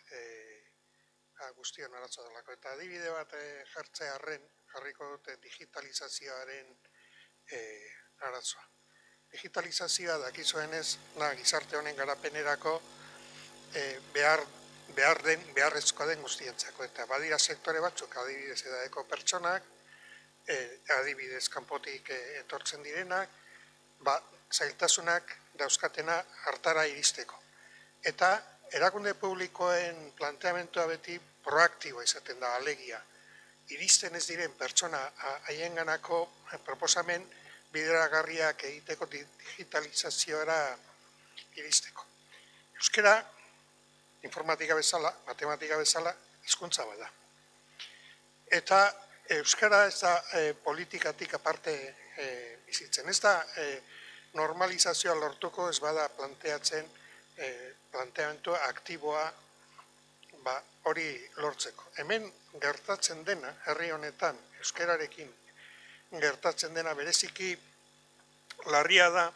guztion arazo delako. Eta adibide bat jartzearren, jarriko dute digitalizazioaren arazoa. Digitalizazioa dakizuenez, gizarte honen garapenerako beharrezkoa den guztientzako. Eta badira sektore batzuk, adibidez edadeko pertsonak, adibidez kanpotik etortzen direnak, zailtasunak dauzkatena hartara iristeko. Eta erakunde publikoen planteamentua beti proaktiboa izaten da, alegia. Iristen ez diren pertsona haienganako proposamen bideragarriak egiteko digitalizazioara iristeko. Euskara, informatika bezala, matematika bezala, hizkuntza bada. Eta euskara ez da politikatik aparte bizitzen. Ez da normalizazioa lortuko ez bada planteatzen planteamentu aktiboa hori lortzeko. Hemen gertatzen dena, herri honetan, euskararekin gertatzen dena bereziki larria da,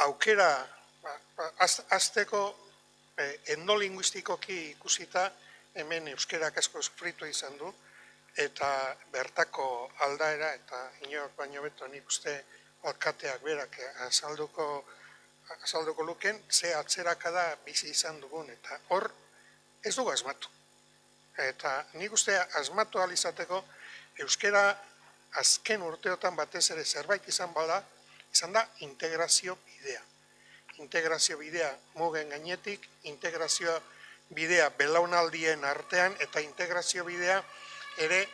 aukera azteko etnolinguistikoki ikusita hemen euskarak asko sufritu izan du, eta bertako aldaera, eta inork baino beto nik uste alkateak berak azalduko azalduko luken, ze atzerakada bizi izan dugun, eta hor ez dugu asmatu. Eta nik uste asmatu alizateko euskera azken urteotan batez ere zerbait izan da integrazio bidea. Integrazio bidea mugen gainetik, integrazio bidea belaunaldien artean, eta integrazio bidea ere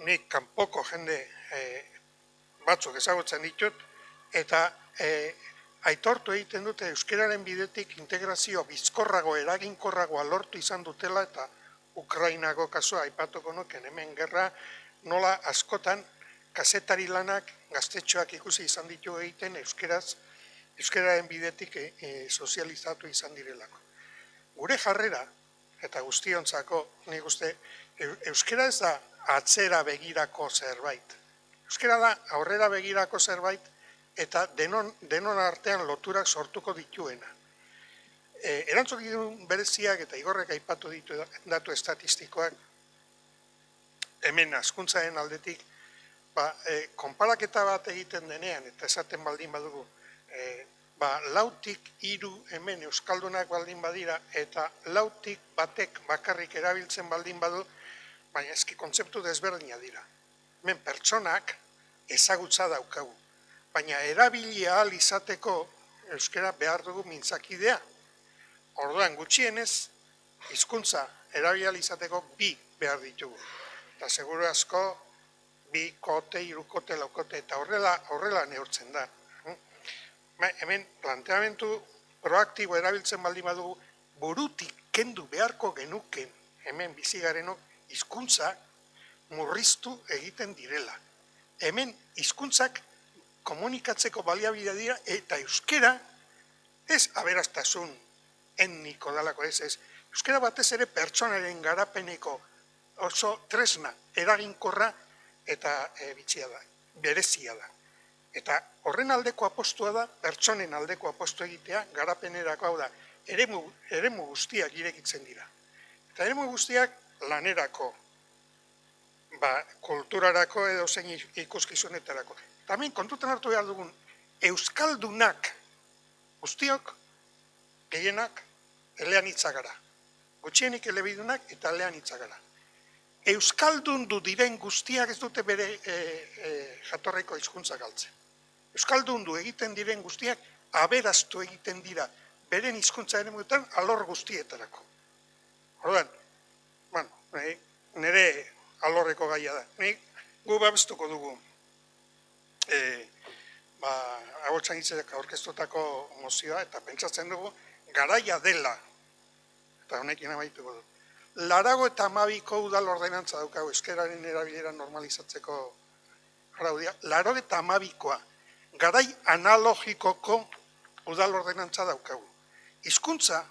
nik kanpoko jende batzuk ezagutzen ditut, eta aitortu egiten dute euskararen bidetik integrazio bizkorrago, eraginkorragoa lortu izan dutela, eta Ukrainako kasua aipatuko nuken hemen gerra, nola askotan kazetari lanak gaztetxoak ikusi izan ditu egiten euskararen bidetik sozializatu izan direlako. Gure jarrera, eta guztiontzako, nik uste, euskara ez da atzera begirako zerbait. Euskara da aurrera begirako zerbait, eta denon artean loturak sortuko dituena. Erantzukidun bereziak eta Igorrek aipatu ditu datu estatistikoak, hemen hazkuntzaren aldetik, konparaketa bat egiten denean, eta esaten baldin badugu, lautik 3 hemen euskaldunak baldin badira, eta lautik batek bakarrik erabiltzen baldin badu, baina eski kontzeptu desberdina dira. Hemen pertsonak ezagutza daukagu, baina erabilia ahal izateko euskara behar dugu mintzakidea. Orduan gutxienez, hizkuntza erabili ahal izateko 2 behar ditugu. Eta seguru asko 2 kote, 3 kote, 4 kote, eta horrela neurtzen da. Hemen planteamentu proaktibo erabiltzen baldin badugu, burutik kendu beharko genuken hemen bizigarenok hizkuntza murriztu egiten direla. Hemen hizkuntzak komunikatzeko baliabidea dira, eta euskera ez aberastasun etniko dalako ez. Euskera batez ere pertsonaren garapeneko oso tresna eraginkorra eta bitxia da, berezia da. Eta horren aldeko apostua da, pertsonen aldeko apostu egitea, garapenerako hau da, eremu guztiak irekitzen dira. Eta eremu guztiak lanerako, kulturarako edo zein ikuskizunetarako. Eta hemen kontutan hartu behar dugun, euskaldunak guztiok, gehienak, eleanitza gara. Gutxienik elebidunak eta eleanitza gara. Euskaldundu diren guztiak ez dute bere jatorriko hizkuntza galtzen. Euskaldundu egiten diren guztiak aberaztu egiten dira beren hizkuntza eremuetan alor guztietarako. Orduan, nire alorreko gaia da. Gu babestuko dugu Ahotsainitzek aurkeztutako mozioa, eta pentsatzen dugu garaia dela, eta honekin amaituko du. 82ko udal ordenantza daukagu euskararen erabilera normalizatzeko araudia. 82koa garai analogikoko udal ordenantza daukagu. Hizkuntza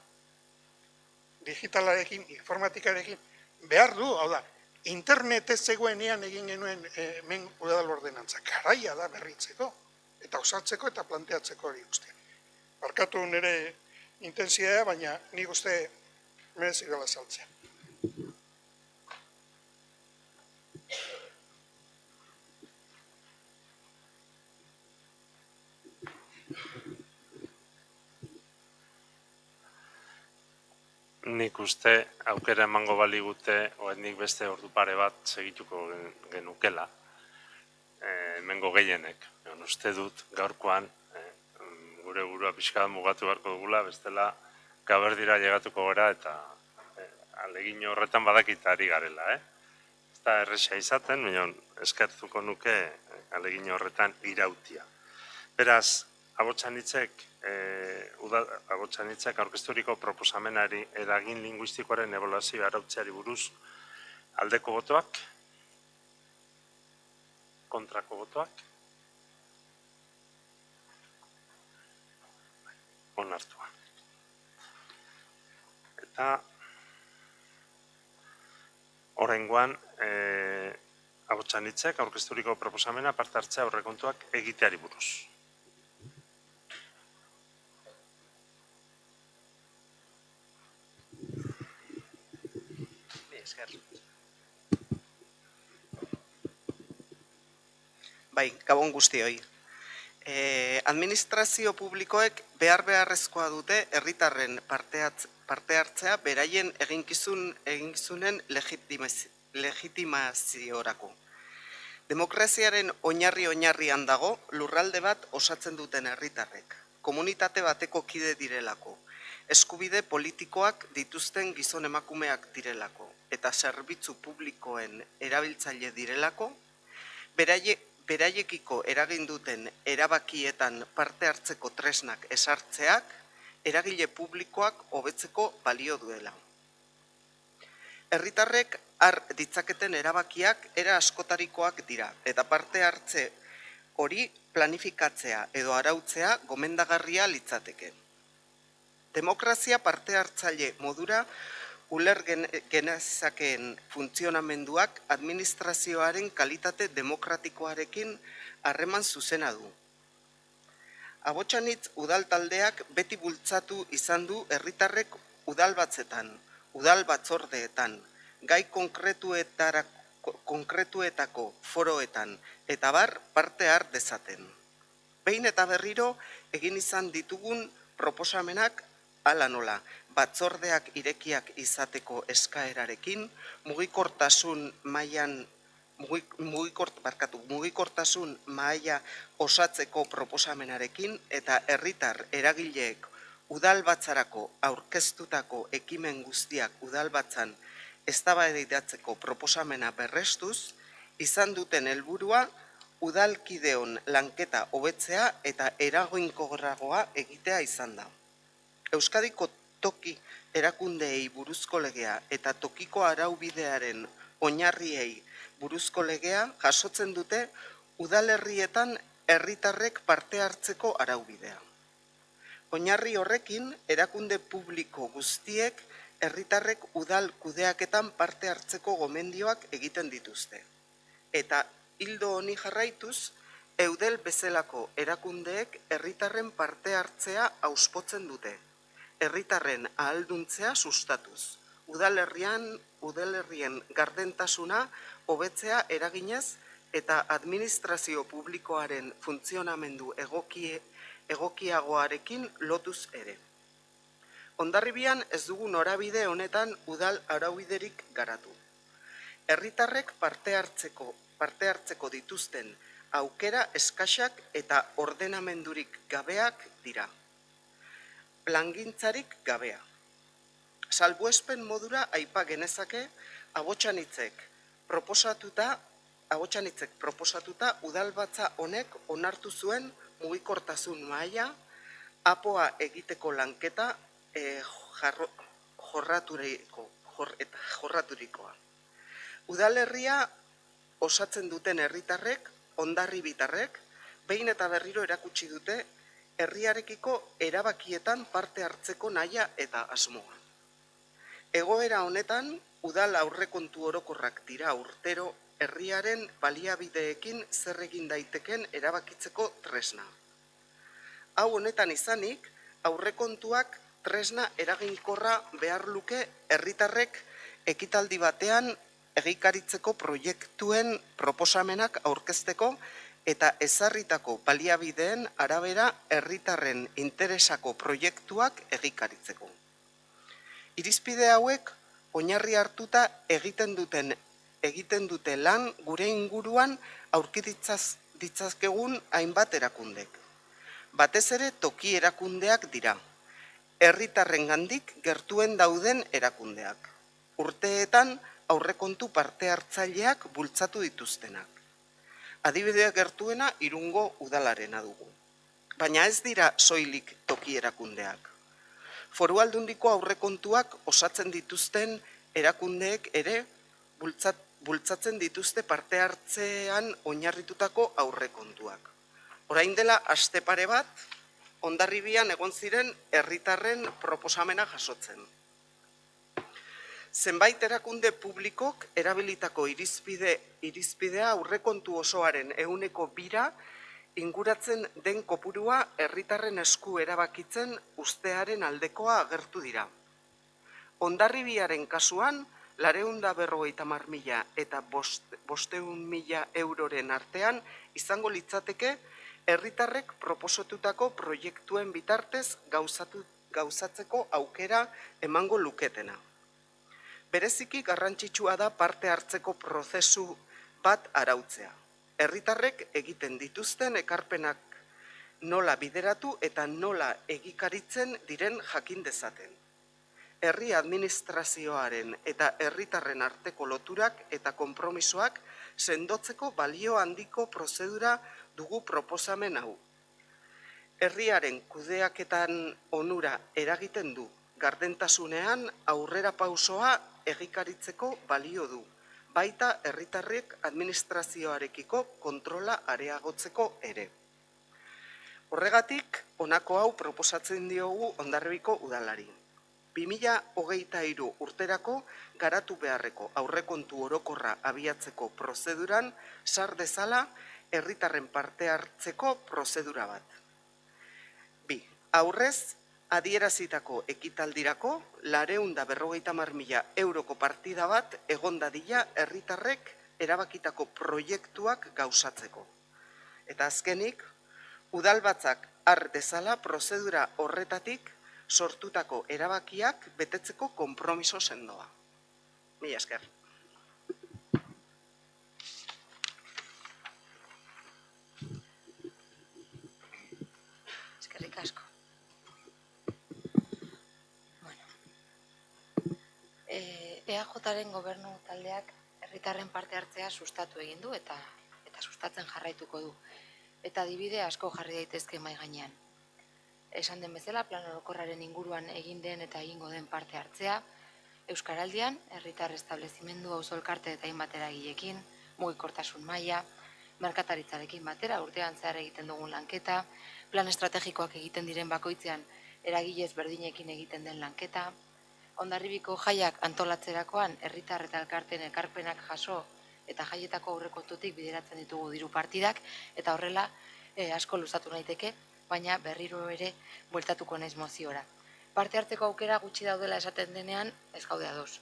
digitalarekin, informatikarekin behar du, hau da, internetez zegoenean egin genuen hemen udal ordenantza. Garaia da berritzeko, eta osatzeko eta planteatzeko hori guztia. Barkatu nire intensidadea, baina nik uste merezi gala saltzea. Nik uste aukera emango baligute, nik beste ordu pare bat segituko genukela, hemengo gehienek. Uste dut gaurkoan gure burua pixka mugatu beharko dugula, bestela gaberdira llegatuko gara eta alegin horretan badakita ari garela. Ez da erresa izaten, baina eskertuko nuke alegin horretan irautia. Beraz, Ahotsainitzek aurkezturiko proposamenari eragin linguistikoaren ebaluazioa arautzeari buruz aldeko botoak, kontrako botoak, onartua. Eta oraingoan Ahotsainitzek aurkezturiko proposamena parte hartzea aurrekontuak egiteari buruz. Bai, gabon guztioi. Administrazio publikoek beharrezkoa dute herritarren parte hartzea beraien eginkizunen legitimaziorako. Demokraziaren oinarrian dago lurralde bat osatzen duten herritarrek, komunitate bateko kide direlako, eskubide politikoak dituzten gizon emakumeak direlako, eta zerbitzu publikoen erabiltzaile direlako, beraiekiko eragin duten erabakietan parte hartzeko tresnak esartzeak, eragile publikoak hobetzeko balio duela. Herritarrek har ditzaketen erabakiak era askotarikoak dira, eta parte hartze hori planifikatzea edo arautzea gomendagarria litzateke. Demokrazia parte hartzaile modura uler genezakeen funtzionamenduak administrazioaren kalitate demokratikoarekin harreman zuzena du. Abotsanitz udal taldeak beti bultzatu izan du herritarrek udalbatzetan, udal batzordeetan, gai konkretuetako foroetan eta bar parte har dezaten. Behin eta berriro egin izan ditugun proposamenak hala nola, batzordeak irekiak izateko eskaerarekin, mugikortasun mahaia osatzeko proposamenarekin eta herritar eragileek udalbatzarako aurkeztutako ekimen guztiak udalbatzan eztabaidatzeko proposamena berrestuz, izan duten helburua udalkideon lanketa hobetzea eta eraginkorragoa egitea izan da. Euskadiko toki erakundeei buruzko legea eta tokiko araubidearen oinarriei buruzko legea jasotzen dute udalerrietan herritarrek parte hartzeko araubidea. Oinarri horrekin, erakunde publiko guztiek herritarrek udal kudeaketan parte hartzeko gomendioak egiten dituzte. Eta hildo honi jarraituz, eudel bezalako erakundeek herritarren parte hartzea auspotzen dute. Herritarren ahalduntzea sustatuz, udalerrien gardentasuna hobetzea eraginez eta administrazio publikoaren funtzionamendu egokiagoarekin lotuz ere. Hondarribian ez dugu norabide honetan udal araubiderik garatu. Herritarrek parte hartzeko dituzten aukera eskasak eta ordenamendurik gabeak dira. Plangintzarik gabea. Salbuespen modura aipa genezake abotsanitzek proposatuta udalbatza honek onartu zuen mugikortasun mahaia, apoa egiteko lanketa jorraturikoa. Udalerria osatzen duten herritarrek, hondarribitarrek, behin eta berriro erakutsi dute herriarekiko erabakietan parte hartzeko nahia eta asmoa. Egoera honetan, udal aurrekontu orokorrak dira urtero herriaren baliabideekin zer egin daiteken erabakitzeko tresna. Hau honetan izanik, aurrekontuak tresna eraginkorra behar luke herritarrek ekitaldi batean egikaritzeko proiektuen proposamenak aurkezteko eta ezarritako baliabideen arabera herritarren interesako proiektuak egikaritzeko. Irizpide hauek oinarri hartuta egiten dute lan gure inguruan aurkititzazkegun hainbat erakundek. Batez ere toki erakundeak dira, herritarrengandik gertuen dauden erakundeak. Urteetan aurrekontu parte hartzaileak bultzatu dituztenak. Adibidea gertuena Irungo udalarena dugu. Baina ez dira soilik toki erakundeak. Foru Aldundiko aurrekontuak osatzen dituzten erakundeek ere bultzatzen dituzte parte hartzean oinarritutako aurrekontuak. Orain dela aste pare bat, Hondarribian egon ziren herritarren proposamena jasotzen. Zenbait erakunde publikok erabilitako irizpidea aurrekontu osoaren 2% inguratzen den kopurua herritarren esku erabakitzen ustearen aldekoa agertu dira. Hondarribiaren kasuan, 250.000 eta 500.000 euroren artean izango litzateke herritarrek proposatutako proiektuen bitartez gauzatzeko aukera emango luketena. Bereziki garrantzitsua da parte hartzeko prozesu bat arautzea. Herritarrek egiten dituzten ekarpenak nola bideratu eta nola egikaritzen diren jakin dezaten. Herri administrazioaren eta herritarren arteko loturak eta konpromisoak sendotzeko balio handiko prozedura dugu proposamen hau. Herriaren kudeaketan onura eragiten du, gardentasunean aurrera pausoa egikaritzeko balio du, baita herritarrek administrazioarekiko kontrola areagotzeko ere. Horregatik, honako hau proposatzen diogu Hondarribiko udalari. 2023 urterako garatu beharreko aurrekontu orokorra abiatzeko prozeduran sar dezala herritarren parte hartzeko prozedura bat. 2. Aurrez, adierazitako ekitaldirako 450.000 euroko partida bat egon dadila herritarrek erabakitako proiektuak gauzatzeko. Eta azkenik, udalbatzak har dezala prozedura horretatik sortutako erabakiak betetzeko konpromiso sendoa. Mila esker. Eskerrik asko. EAJaren gobernu taldeak herritarren parte hartzea sustatu egin du eta sustatzen jarraituko du. Eta adibide asko jarri daitezke mahai gainean. Esan den bezala, plan orokorraren inguruan egin den eta egingo den parte hartzea, Euskaraldian, herritar establezimendu auzo elkarte eta hainbat eragileekin, mugikortasun maila, merkataritzarekin batera urtean zehar egiten dugun lanketa, plan estrategikoak egiten diren bakoitzean eragile ezberdinekin egiten den lanketa, Hondarribiko jaiak antolatzerakoan herritar eta elkarteen ekarpenak jaso eta jaietako aurrekontutik bideratzen ditugu diru partidak, eta horrela asko luzatu naiteke, baina berriro ere bueltatuko naiz moziora. Parte hartzeko aukera gutxi daudela esaten denean, ez gaude ados.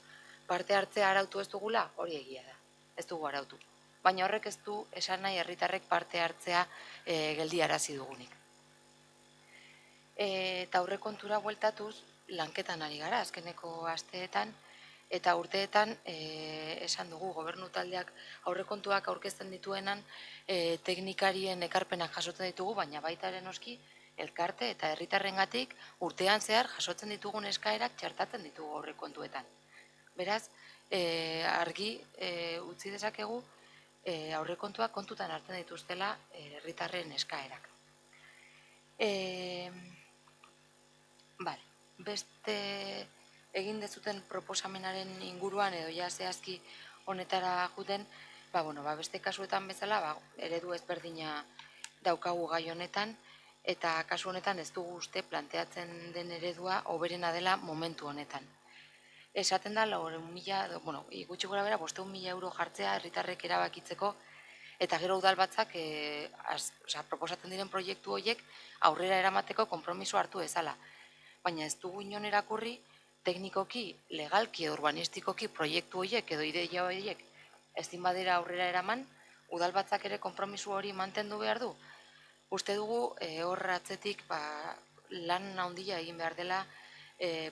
Parte hartzea arautu ez dugula, hori egia da. Ez dugu arautu. Baina horrek ez du esan nahi herritarrek parte hartzea geldiarazi dugunik. Eta aurrekontura bueltatuz, lanketan ari gara, azkeneko asteetan, eta urteetan esan dugu gobernu taldeak aurrekontuak aurkezten dituenan teknikarien ekarpenak jasotzen ditugu, baina baita ere noski elkarte eta herritarrengatik urtean zehar jasotzen ditugun eskaerak txertatzen ditugu aurrekontuetan. Beraz, argi utzi dezakegu aurrekontuak kontutan hartzen dituztela herritarren eskaerak. Beste egin dezuten proposamenaren inguruan edo ja zehazki honetara juten, beste kasuetan bezala eredu ezberdina daukagu gai honetan, eta kasu honetan ez dugu uste planteatzen den eredua hoberena dela momentu honetan. Esaten da, gutxi gora bera, 500.000 euro jartzea herritarrek erabakitzeko, eta gero udalbatzak proposatzen diren proiektu horiek aurrera eramateko konpromiso hartu ezala. Baina ez dugu inon erakurri teknikoki, legalki edo urbanistikoki proiektu horiek edo ideia horiek ezin badira aurrera eraman, udalbatzak ere konpromiso hori mantendu behar du. Uste dugu hor atzetik lan handia egin behar dela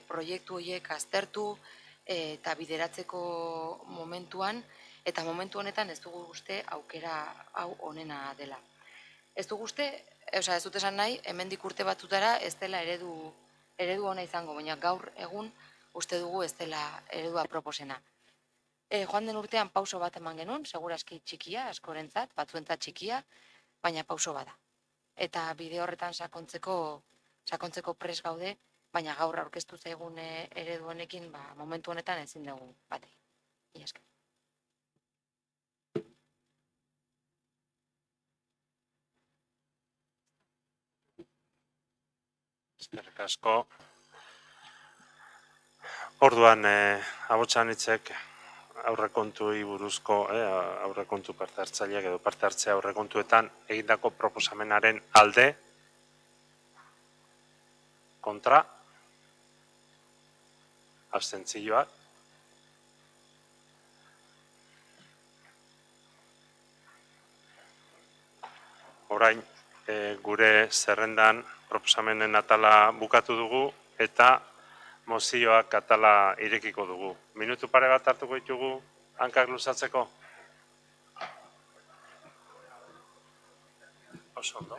proiektu horiek aztertu eta bideratzeko momentuan, eta momentu honetan ez dugu uste aukera hau onena dela. Ez dugu uste, ez dut esan nahi, hemendik urte batzutara ez dela eredu ona izango, baina gaur egun uste dugu ez dela eredua proposena. Joan den urtean pauso bat eman genuen, seguraski txikia, askorentzat, batzuentzat txikia, baina pauso bada. Eta bide horretan sakontzeko pres gaude, baina gaur aurkeztu zaigun eredu honekin, momentu honetan ezin dugu bati. Mila esker. Eskerrik asko. Orduan, Abotsan hitzek aurrekontuei buruzko, aurrekontu parte hartzaileak edo parte hartzea aurrekontuetan egindako proposamenaren alde, kontra, abstentzioak. Orain, gure zerrendan proposamenen atala bukatu dugu eta mozioak atala irekiko dugu. Minutu pare bat hartuko ditugu hankak luzatzeko? Oso ondo.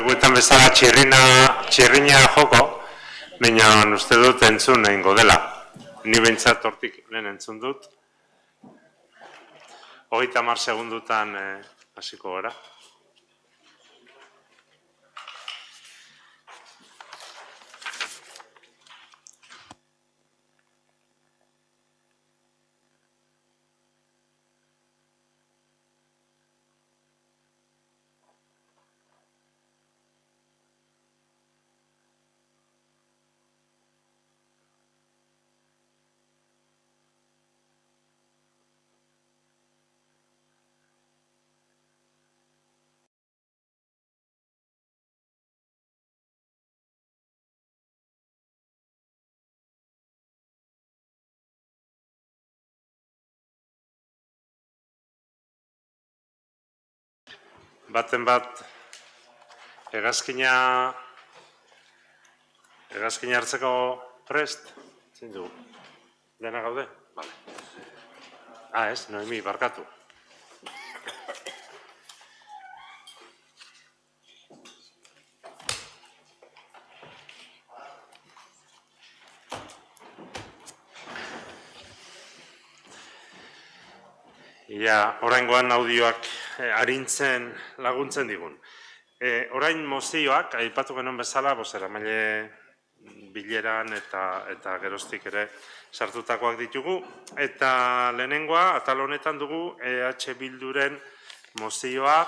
Guetan bezala txirrina joko, baina uste dut entzun egingo dela. Ni behintzat hortik lehen entzun dut. 30 segundutan hasiko gara. Baten bat, hegazkina hartzeko prest? Zein du? Dena gaude? Bale. Ez, Noemi, barkatu. Ia, oraingoan audioak arintzen laguntzen digun. Orain mozioak, aipatu genuen bezala, bozeramaile bileran eta geroztik ere sartutakoak ditugu. Eta lehenengoa, atal honetan dugu EH Bilduren mozioa,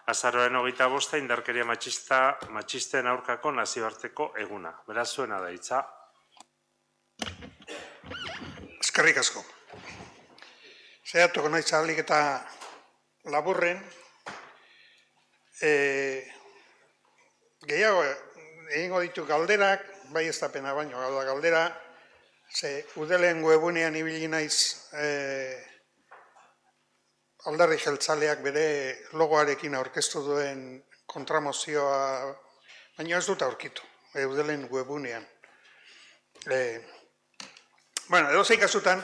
azaroaren 25 indarkeria matxisten aurkako nazioarteko eguna. Beraz zuena da hitza. Eskerrik asko. Zehatuko naiz ahalik eta laburren, gehiago egingo ditu galderak, bai ez da pena baino galdera, ze udelen webunean ibili naiz alderdi jeltzaleak bere logoarekin aurkeztu duen kontramozioa, baina ez dut aurkitu, udelen webunean. Bueno, edozein kasutan,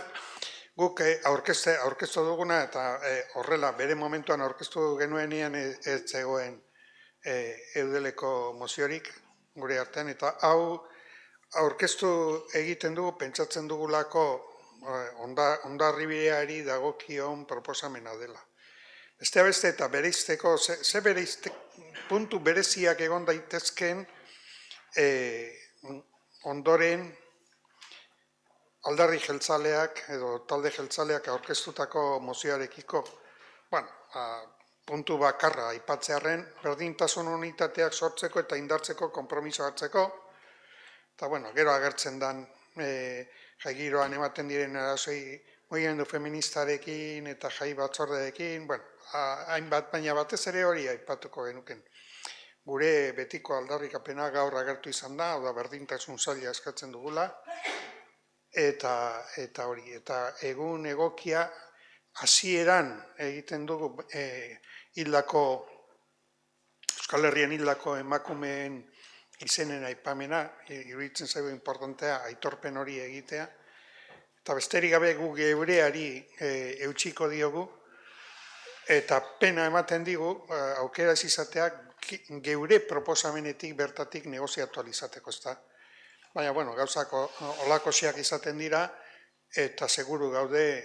guk aurkeztu duguna eta horrela bere momentuan aurkeztu genuenean ez zegoen eudeleko moziorik gure artean, eta hau aurkeztu egiten dugu, pentsatzen dugulako Hondarribiari dagokion proposamena dela. Bestea beste eta bereizteko, ze puntu bereziak egon daitezken ondoren alderdi jeltzaleak edo talde jeltzaleak aurkeztutako mozioarekiko, puntu bakarra aipatzearren, berdintasun unitateak sortzeko eta indartzeko konpromiso hartzeko, eta gero agertzen dan jaigiroan ematen diren arazoi mugimendu feministarekin eta jai batzordeekin, hainbat baina batez ere hori aipatuko genuken. Gure betiko aldarrikapena gaur agertu izan da, hau da berdintasun saila eskatzen dugula, eta hori, eta egun egokia hasieran egiten dugu Euskal Herrian hildako emakumeen izenen aipamena, iruditzen zaigu importantea aitorpen hori egitea, eta besterik gabe gu geureari eutsiko diogu, eta pena ematen digu, aukera ez izateak geure proposamenetik bertatik negoziatu alizateko, ezta? Baina, gauzak olakoziak izaten dira, eta seguru gaude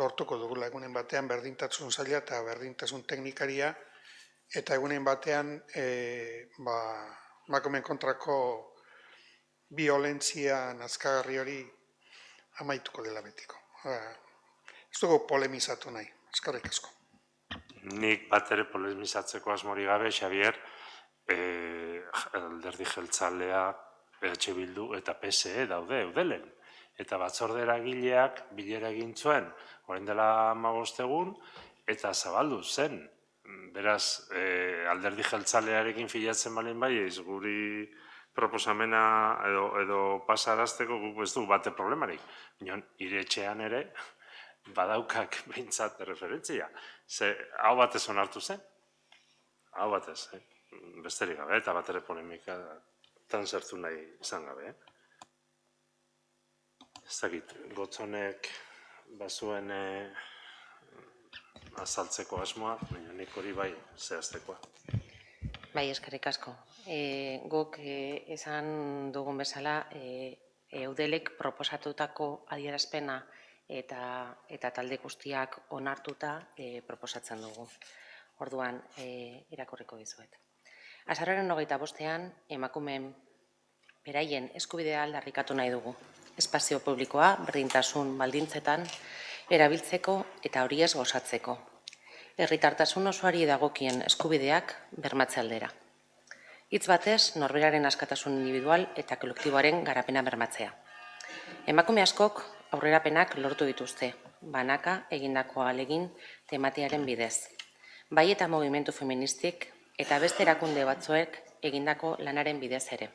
lortuko dugula egunen batean berdintasun saila eta berdintasun teknikaria, eta egunen batean emakumeen kontrako violentzia nazkagarri hori amaituko dela betiko. Ez dugu polemizatu nahi, eskerrik asko. Nik bat ere polemizatzeko asmori gabe, Xabier, alderdi jeltzalea, EH Bildu eta PSE daude eudelen. Eta batzordera gileak bilera egin zuen, orain dela 15 egun, eta zabaldu zen. Beraz, alderdi jeltzalearekin filatzen balen bai, guri proposamena edo pasarazteko guk ez du bate problemarik. Nire etxean ere, badaukak behintzat referentzia. Ze, hau batez onartu zen? Hau batez, besterik gabe, eta bat ere polemika tan zertu nahi izan gabe. Ez dakit, Gotzonek bazuen azaltzeko asmoa, baina nik hori bai zehaztekoa. Bai, eskerrik asko. Guk esan dugun bezala, eudelek proposatutako adierazpena eta talde guztiak onartuta proposatzen dugu. Orduan, irakurriko dizuet. Azaroaren 25ean, emakumeen beraien eskubidea aldarrikatu nahi dugu. Espazio publikoa berdintasun baldintzetan erabiltzeko eta horiez gozatzeko. Herritartasun osoari dagokien eskubideak bermatze aldera. Hitz batez, norberaren askatasun individual eta kolektiboaren garapena bermatzea. Emakume askok aurrerapenak lortu dituzte, banaka egindako ahalegin tematiaren bidez. Bai eta mugimendu feministik eta beste erakunde batzuek egindako lanaren bidez ere.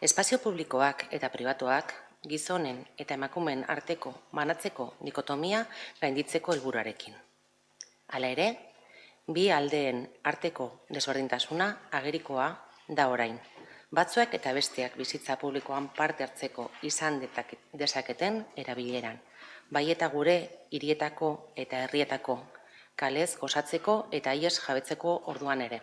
Espazio publikoak eta pribatuak gizonen eta emakumeen arteko banatzeko dikotomia gainditzeko helburuarekin. Hala ere, bi aldeen arteko desberdintasuna agerikoa da orain. Batzuek eta besteak bizitza publikoan parte hartzeko izan dezaketen erabileran. Bai eta gure hirietako eta herrietako kalez gozatzeko eta ies jabetzeko orduan ere.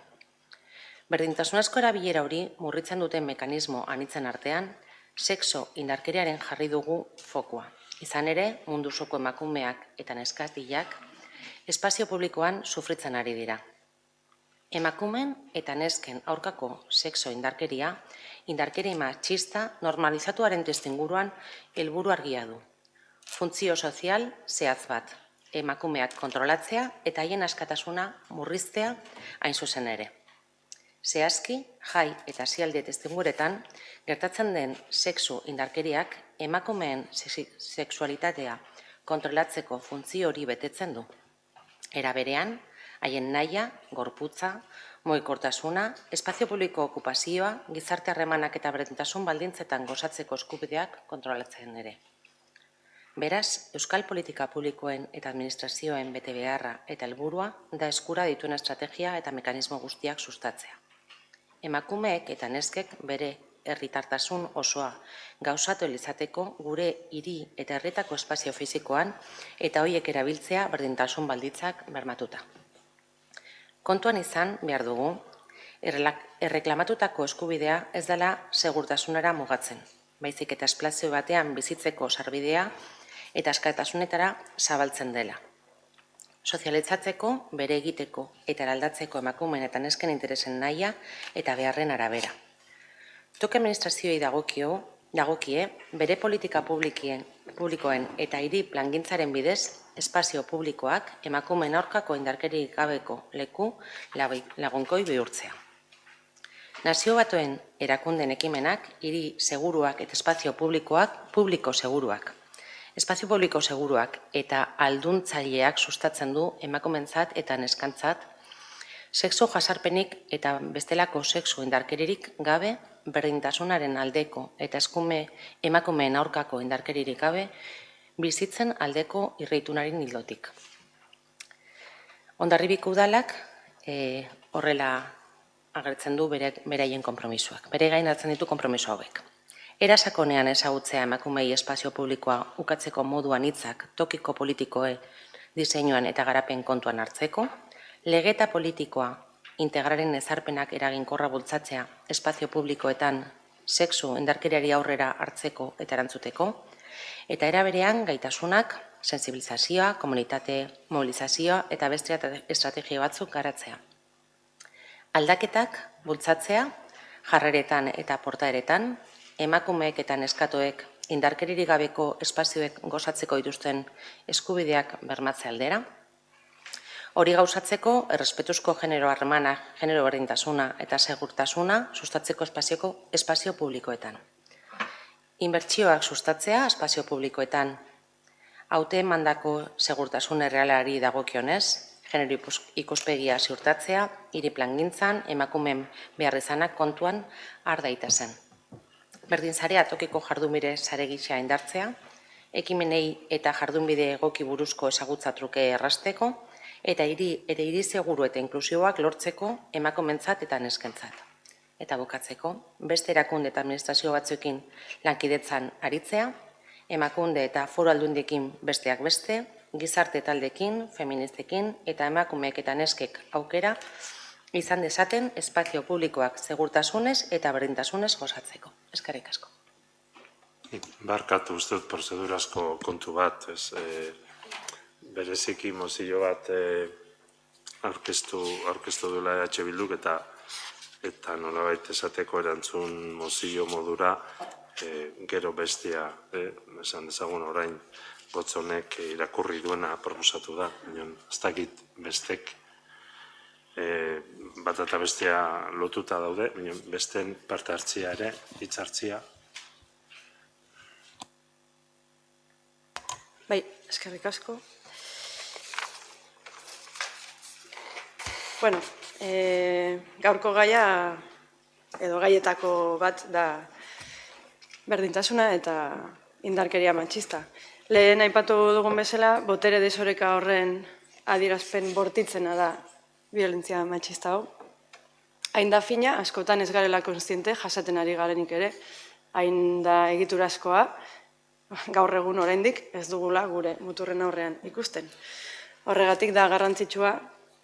Berdintasunezko erabilera hori murritzen duten mekanismo anitzen artean, sexo indarkeriaren jarri dugu fokua. Izan ere, mundu osoko emakumeak eta neskatilak espazio publikoan sufritzen ari dira. Emakumeen eta nesken aurkako sexo indarkeria, indarkeria matxista normalizatuaren testuinguruan helburu argia du. Funtzio sozial zehatz bat, emakumeak kontrolatzea eta haien askatasuna murriztea hain zuzen ere. Zehazki, jai eta zialde testuinguretan gertatzen den sexu indarkeriak emakumeen sexualitatea kontrolatzeko funtzio hori betetzen du. Era berean, haien nahia, gorputza, mugikortasuna, espazio publiko okupazioa, gizarte harremanak eta berdintasun baldintzetan gozatzeko eskubideak kontrolatzen ere. Beraz, euskal politika publikoen eta administrazioen bete beharra eta helburua da eskura dituen estrategia eta mekanismo guztiak sustatzea. Emakumeek eta neskek bere herritartasun osoa gauzatu izateko gure hiri eta herritako espazio fisikoan eta horiek erabiltzea berdintasun baldintzak bermatuta. Kontuan izan behar dugu, erreklamatutako eskubidea ez dela segurtasunera mugatzen, baizik eta espazio batean bizitzeko sarbidea eta askatasunetara zabaltzen dela. Sozializatzeko, bere egiteko eta eraldatzeko emakumeen eta nesken interesen nahia eta beharren arabera. Toki administrazioei dagokie bere politika publikoen eta hiri plangintzaren bidez espazio publikoak emakumeen aurkako indarkerik gabeko leku lagunkoi bihurtzea. Nazio Batuen erakunden ekimenak hiri seguruak eta espazio publiko seguruak. Espazio publiko seguruak eta alduntzaileak sustatzen du emakumeentzat eta neskantzat, sexu jasarpenik eta bestelako sexu indarkeririk gabe, berdintasunaren aldeko eta emakumeen aurkako indarkeririk gabe, bizitzen aldeko irritunaren ildotik. Hondarribiko udalak horrela agertzen du beraien konpromisoak. Bere gain hartzen ditu konpromiso hauek. Erasakonean ezagutzea emakumei espazio publikoa ukatzeko moduan hitzak tokiko politikoe diseinuan eta garapen kontuan hartzeko, lege eta politikoa integraren ezarpenak eraginkorra bultzatzea espazio publikoetan sexu indarkeriari aurrera hartzeko eta erantzuteko, eta era berean gaitasunak, sensibilizazioa, komunitate, mobilizazioa eta beste estrategia batzuk garatzea. Aldaketak bultzatzea, jarreretan eta portaeretan, emakumeek eta neskatoek indarkeririk gabeko espazioek gozatzeko dituzten eskubideak bermatze aldera. Hori gauzatzeko, errespetuzko genero harremana, genero berdintasuna eta segurtasuna sustatzeko espazio publikoetan. Inbertsioak sustatzea espazio publikoetan, haute emandako segurtasun errealari dagokionez, genero ikuspegia ziurtatzea, hiri plangintzan, emakumeen beharrizanak kontuan har daitezen. Berdinzarea tokiko jardunbide sare gisa indartzea, ekimenei eta jardunbide egoki buruzko ezagutza truke errasteko, eta hiri seguru eta inklusioak lortzeko emakumeentzat eta neskentzat. Eta bukatzeko, beste erakunde eta administrazio batzuekin lankidetzan aritzea, emakunde eta foru aldundiekin besteak beste, gizarte taldekin, feministekin eta emakumeek eta neskek aukera izan dezaten espazio publikoak segurtasunez eta berdintasunez gozatzeko. Eskerrik asko. Barkatu uste dut prozedurazko kontu bat, bereziki mozio bat aurkeztu duela EH Bilduk eta nolabait esateko erantzun mozio modura gero bestia, esan dezagun orain gotzonek irakurri duena proposatu da, ez dakit bestek bat eta bestia lotuta daude, besten parte hartzia ere, hitz hartzia. Bai, eskerrik asko. Bueno, gaurko gaia, edo gaietako bat da berdintasuna eta indarkeria matxista. Lehen aipatu dugun bezala, botere desoreka horren adierazpen bortitzena da violentzia matxista hau. Hain da fina, askotan ez garela konstiente, jasaten ari garenik ere, hain da egiturazkoa, gaur egun oraindik ez dugula gure muturren aurrean ikusten. Horregatik da garrantzitsua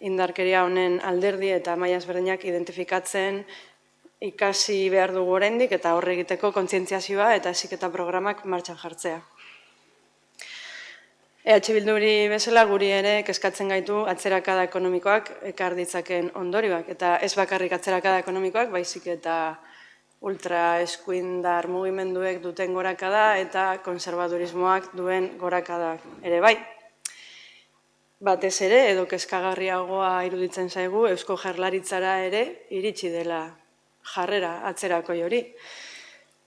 indarkeria honen alderdi eta maila ezberdinak identifikatzen ikasi behar dugu oraindik eta horre egiteko kontzientziazioa eta heziketa programak martxan jartzea. EH Bilduri bezala guri ere kezkatzen gaitu atzerakada ekonomikoak ekar ditzaken ondorioak eta ez bakarrik atzerakada ekonomikoak, baizik eta ultraeskuindar mugimenduek duten gorakada eta konservadurismoak duen gorakada ere bai. Batez ere, edo kezkagarriagoa iruditzen zaigu, Eusko Jaurlaritzara ere iritsi dela jarrera atzerakoi hori.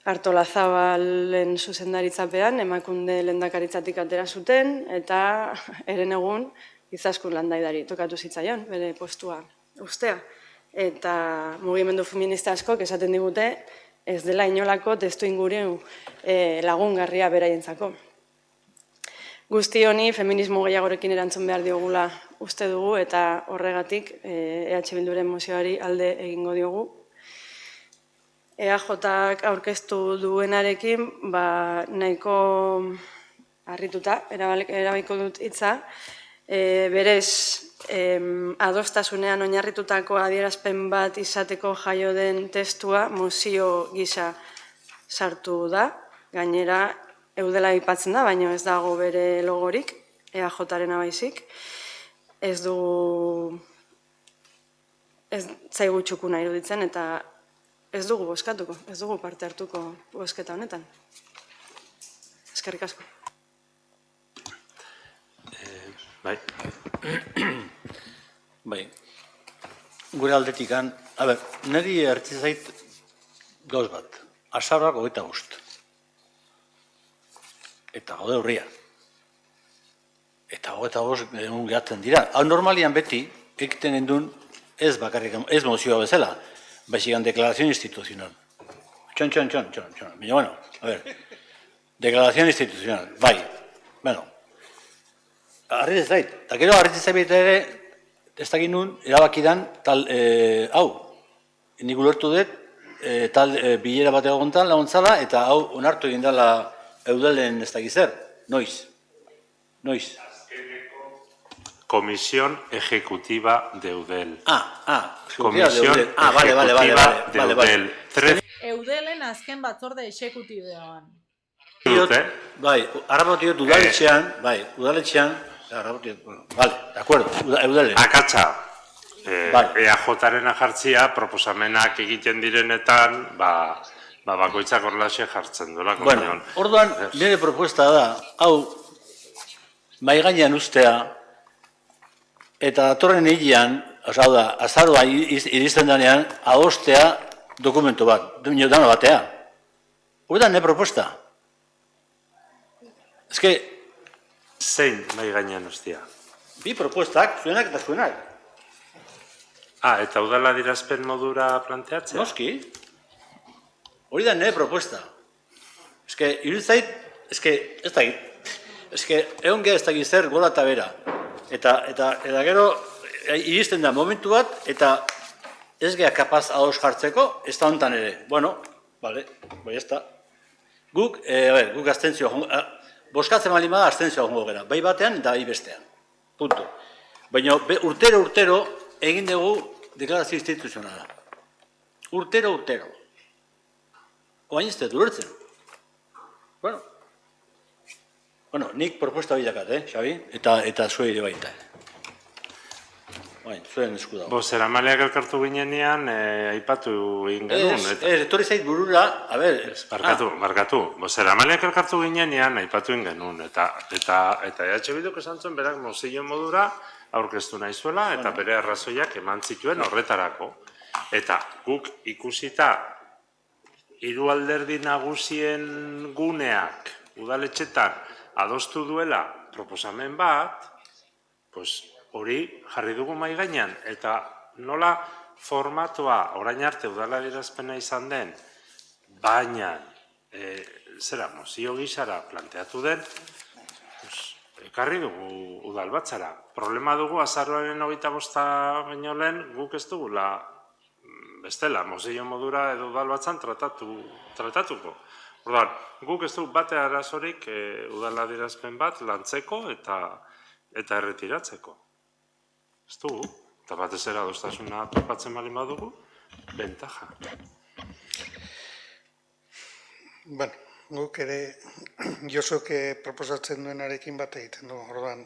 Artolazabalen zuzendaritzapean, Emakunde lehendakaritzatik atera zuten, eta herenegun Izaskun Landaidari tokatu zitzaion, bere postua ustea. Eta mugimendu feminista askok esaten digute ez dela inolako testu inguru lagungarria beraientzako. Guzti honi feminismo gehiagorekin erantzun behar diogula uste dugu eta horregatik EH Bilduren mozioari alde egingo diogu. EAJak aurkeztu duenarekin nahiko harrituta, erabaiko dut hitza, berez adostasunean oinarritutako adierazpen bat izateko jaio den testua mozio gisa sartu da, gainera eudela aipatzen da, baina ez dago bere logorik, EAJaren baizik, ez zaigu txukuna iruditzen eta ez dugu bozkatuko, ez dugu parte hartuko bozketa honetan. Eskerrik asko. Bai. Bai. Gure aldetikan, niri hartzen zait gauz bat. Azaroak 25. Eta gaude urria. Eta 25 egun gehatzen dira. Hau normalian beti, ekiten endun ez bakarrik, ez mozioa bezala, baizik deklarazion instituzional. Txon. Baina, bueno, deklarazion instituzional, bai. Bueno, harriz ez zait. Eta gero harriz ez zait ere, ez dakit nun, erabakidan, hau, nik ulertu dut, bilera bat egontan laguntzala, eta hau onartu egin dela eudelen ez dakit zer. Noiz. Comisión Ejecutiva de Eudel. Comisión Ejecutiva de Eudel. Eudelen azken batzorde exekutiboan. Bai, harrapotiot udaletxean, harrapotiot, vale, de acuerdo, eudelen. Akatsa, EAJaren jartzia proposamenak egiten direnetan, bakoitzak horrelaxe jartzen duela. Bueno, orduan, nire propuesta da, hau, mai gainean ustea, eta datorren hilean, hau da, azaroa iristen danean, adostea dokumento bat, dano batea. Hori da, nire propuesta. Ez que... Zein mai gainean ustea? Bi propuestak, zuenak eta zuenak. Eta udala dirazpen modura planteatzea? Noski. Hori da nire propuesta. Ez que, iruditzait, ez que, egon geha ez dakit zer gola eta bera. Eta gero, iristen da momentu bat, eta ez geha kapaz ados jartzeko, ez da hontan ere. Bueno, bale, bai ez da. Guk abstentzioa, boskatzen malima da abstentzioa jongo gara. Bai batean eta bai bestean. Punto. Baina urtero egin dugu deklarazio instituzionala. Urtero. Oain ez dut ulertzen. Bueno, nik proposta bilakat, Xabi? Eta zue ere baita. Zuen esku dago. Bozeramaleak elkartu ginenean, aipatu egin genuen. Etorri zait burura, a ber... Barkatu. Bozeramaleak elkartu ginenean, aipatu egin genuen. Eta EH Bilduk esan zuen, berak mozio modura aurkeztu nahi zuela, eta bere arrazoiak eman zituen horretarako. Eta guk ikusita hiru alderdi nagusien guneak udaletxetan adostu duela proposamen bat, hori jarri dugu mai gainean, eta nola formatua orain arte udala adierazpena izan den, baina mozio gisara planteatu den, ekarri dugu udalbatzara. Problema dugu azaroaren 25 baino lehen guk ez dugula bestela, mozio modura edo udalbatzan tratatuko. Orduan, guk ez dugu bate arazorik udala adierazpen bat lantzeko eta erretiratzeko. Ez dugu, eta batez ere adostasuna topatzen bali badugu, bentaja. Bueno, guk ere Josuke proposatzen duenarekin bat egiten du, orduan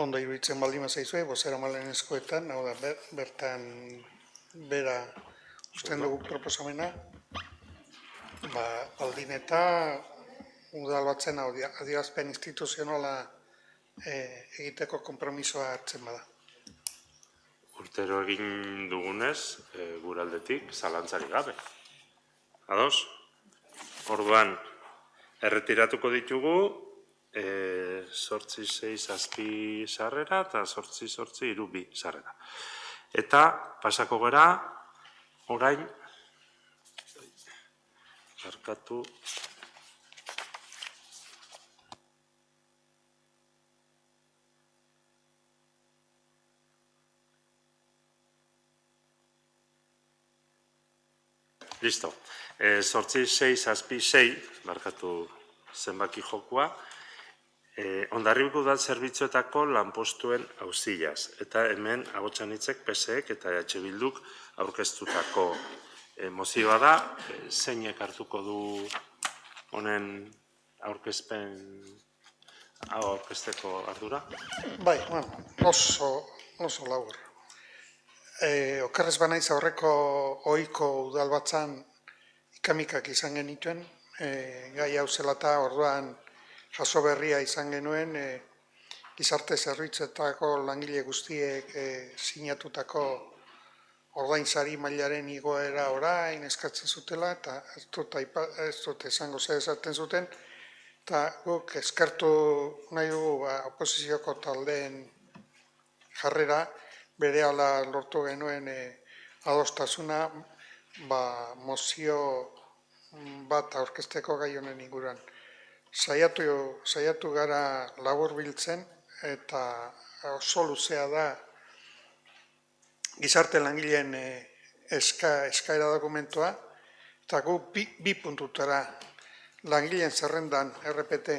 ondo iruditzen baldin zaizue, bozeramalen eskoetan, hau da, bertan bera usten dugu proposamena, baldin eta udalbatzen adierazpen instituzionala egiteko konpromisoa hartzen bada. Urtero egin dugunez, gure aldetik, zalantzarik gabe. Ados? Orduan, erretiratuko ditugu 8-6 zazpi sarrera eta 8-8 2 sarrera. Eta pasako gara, orain, barkatu, listo. 8-6 zazpi 6, barkatu zenbaki jokua, Hondarribiko udal zerbitzuetako lanpostuen auzilaz. Eta hemen Agotxanitzek, PSek eta EH Bilduk aurkeztutako mozioa da, zeinek hartuko du honen aurkezteko ardura? Bai, oso labur. Okerrez banaiz aurreko ohiko udalbatzan ikamikak izan genituen, gai hau zela eta orduan jaso berria izan genuen, gizarte zerbitzuetako langile guztiek sinatutako ordainsari mailaren igoera orain eskatzen zutela, eta ez dut esango zer esaten zuten, eta guk eskertu nahi dugu oposizioko taldeen jarrera, berehala lortu genuen adostasuna mozio bat aurkezteko gai honen inguruan. Saiatu gara labur biltzen eta oso luzea da gizarte langileen eskaera dokumentua, eta gu bi puntutara langileen zerrendan RPT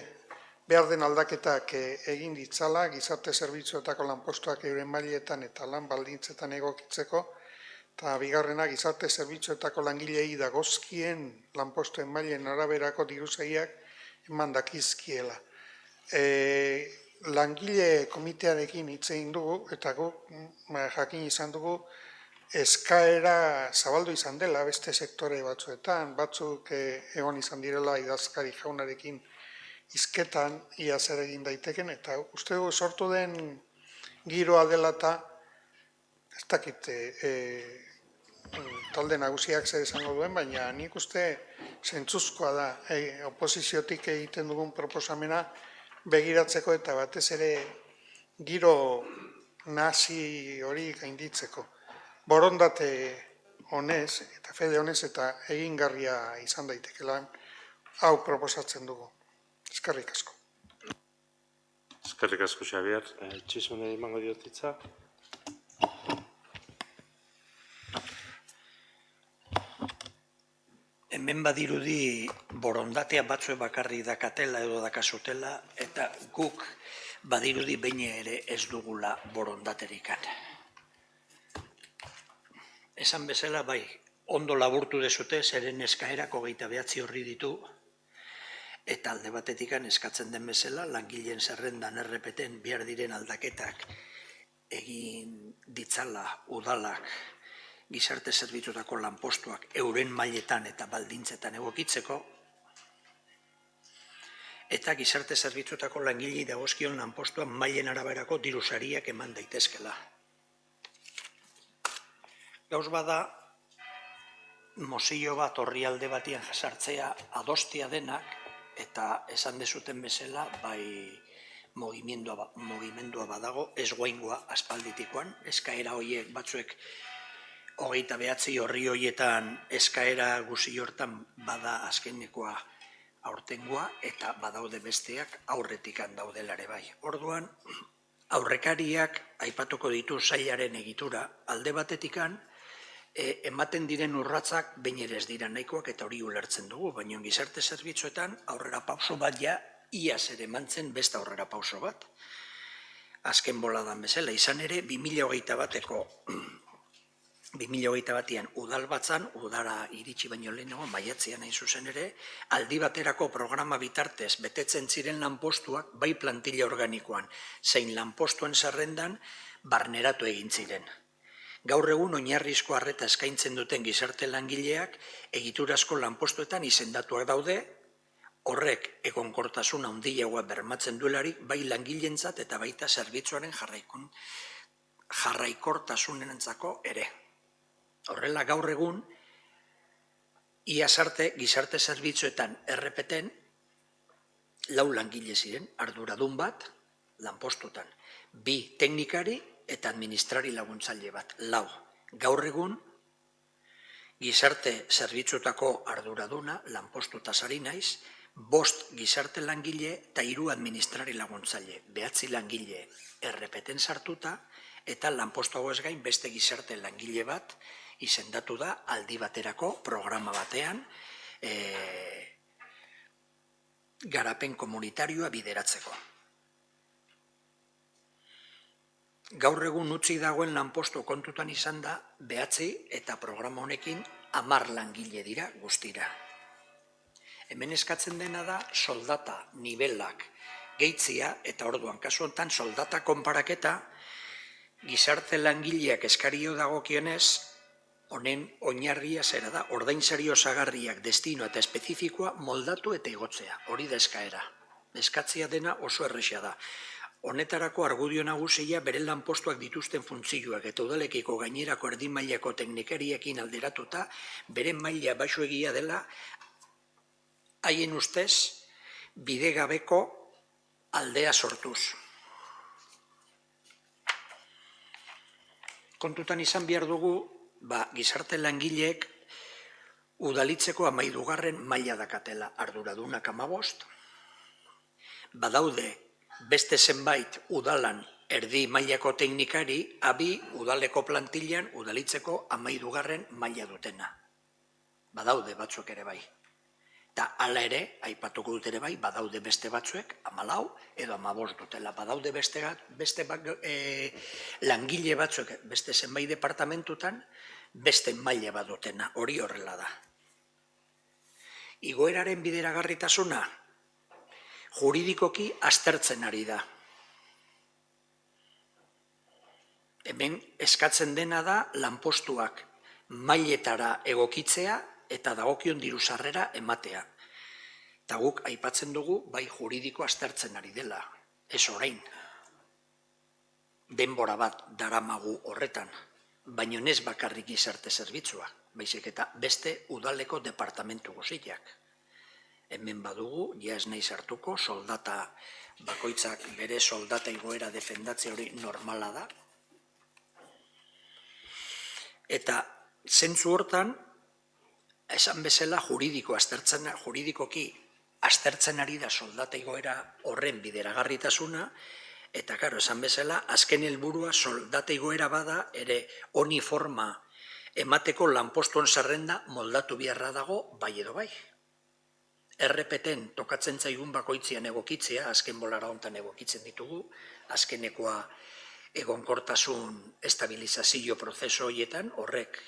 behar den aldaketak egin ditzala, gizarte zerbitzuetako lanpostuak euren mailetan eta lan baldintzetan egokitzeko, eta bigarrena gizarte zerbitzuetako langilei dagozkien lanpostuen mailen araberako diruzaiak eman dakizkiela. Langile komitearekin hitz egin dugu, eta guk jakin izan dugu eskaera zabaldu izan dela beste sektore batzuetan, batzuk egon izan direla idazkari jaunarekin izketan ia zer egin daiteken, eta uste dugu sortu den giroa dela eta ez dakit talde nagusiak zer esango duen, baina nik uste zentzuzkoa da oposiziotik egiten dugun proposamena begiratzeko eta batez ere giro nazi hori gainditzeko. Borondate honez eta fede honez eta egingarria izan daitekela hau proposatzen dugu. Eskerrik asko. Eskerrik asko, Xabier. Txizune emango diotitza. Hemen badirudi borondatea batzue bakarri dakatela edo dakasutela, eta guk badirudi behin ere ez dugula borondaterikan. Esan bezala, bai, ondo laburtu dezute, zeren eskaerak 29 horri ditu, eta alde batetikan eskatzen den bezala, langileen zerrendan errepeten behar diren aldaketak egin ditzala udalak gizarte zerbitzutako lanpostuak euren mailetan eta baldintzetan egokitzeko, eta gizarte zerbitzutako langilei dagozkion lanpostuan mailen araberako dirusariak eman daitezkela. Gauz bada, mozio bat horri alde batian jasartzea adostia denak, eta esan dezuten bezala, bai mugimendua badago, ez guaingoa aspalditikoan, eskaera horiek batzuek 29 horri horietan eskaera guzi hortan bada azkenekoa aurtengoa, eta badaude besteak aurretikan daudelare bai. Orduan, aurrekariak aipatuko ditu sailaren egitura, alde batetikan, ematen diren urratsak behin ere ez dira nahikoak eta hori ulertzen dugu, baina gizarte zerbitzuetan aurrera pauso bat ja iaz ere emantzen beste aurrera pauso bat. Azken boladan bezala, izan ere 2021an udalbatzan, udara iritsi baino lehenago, maiatzean hain zuzen ere, aldi baterako programa bitartez betetzen ziren lanpostuak bai plantilla organikoan, zein lanpostuen zerrendan barneratu egin ziren. Gaur egun oinarrizko arreta eskaintzen duten gizarte langileak egiturazko lanpostuetan izendatuak daude, horrek egonkortasun handiagoa bermatzen duelarik bai langileentzat eta baita zerbitzuaren jarraikortasunentzako ere. Horrela gaur egun, iaz arte gizarte zerbitzuetan errepeten 4 langile ziren, arduradun bat lanpostutan, 2 teknikari eta administrari laguntzaile bat, 4. Gaur egun, gizarte zerbitzutako arduraduna, lanpostu tasari naiz, 5 gizarte langile eta 3 administrari laguntzaile, 9 langile errepeten sartuta, eta lanpostu hau ez gain beste gizarte langile bat izendatu da aldi baterako programa batean garapen komunitarioa bideratzeko. Gaur egun utzi dagoen lanpostu kontutan izan da 9 eta programa honekin 10 langile dira guztira. Hemen eskatzen dena da soldata nivelak gehitzia eta orduan kasu honetan soldata konparaketa gizarte langileak eskario dagokionez honen oinarria zera da, ordainsario osagarriak destino eta espezifikoa moldatu eta igotzea, hori da eskaera. Eskatzea dena oso erresa da. Honetarako argudio nagusia bere lanpostuak dituzten funtzioak eta udalekiko gainerako erdi mailako teknikariekin alderatuta, bere maila baxuegia dela, haien ustez, bidegabeko aldea sortuz. Kontutan izan behar dugu, gizarte langileek udalitzeko 12. maila dakatela, arduradunak 15, badaude beste zenbait udalan erdi mailako teknikari, 2 udaleko plantillan udalitzeko 12. maila dutena. Badaude batzuk ere bai. Eta hala ere, aipatuko dut ere bai, badaude beste batzuek, 14 edo 15 dutela. Badaude beste langile batzuek, beste zenbait departamentutan, beste maila bat dutena, hori horrela da. Igoeraren bideragarritasuna, juridikoki aztertzen ari da. Hemen eskatzen dena da lanpostuak mailetara egokitzea eta dagokion diru sarrera ematea. Eta guk aipatzen dugu bai juridiko aztertzen ari dela, ez orain. Denbora bat daramagu horretan, baino ez bakarrik gizarte zerbitzua, baizik eta beste udaleko departamentu guziak. Hemen badugu, ja ez nahi sartuko, soldata bakoitzak bere soldata igoera defendatze hori normala da. Eta zentzu hortan, esan bezala juridikoki aztertzen ari da soldata igoera horren bideragarritasuna, eta karo, esan bezala, azken helburua soldata igoera bada, ere honi forma emateko lanpostuen zerrenda moldatu beharra dago, bai edo bai. RPT-en tokatzen zaigun bakoitzean egokitzea, azken bolara hontan egokitzen ditugu, azkenekoa egonkortasun estabilizazio prozesu horietan, horrek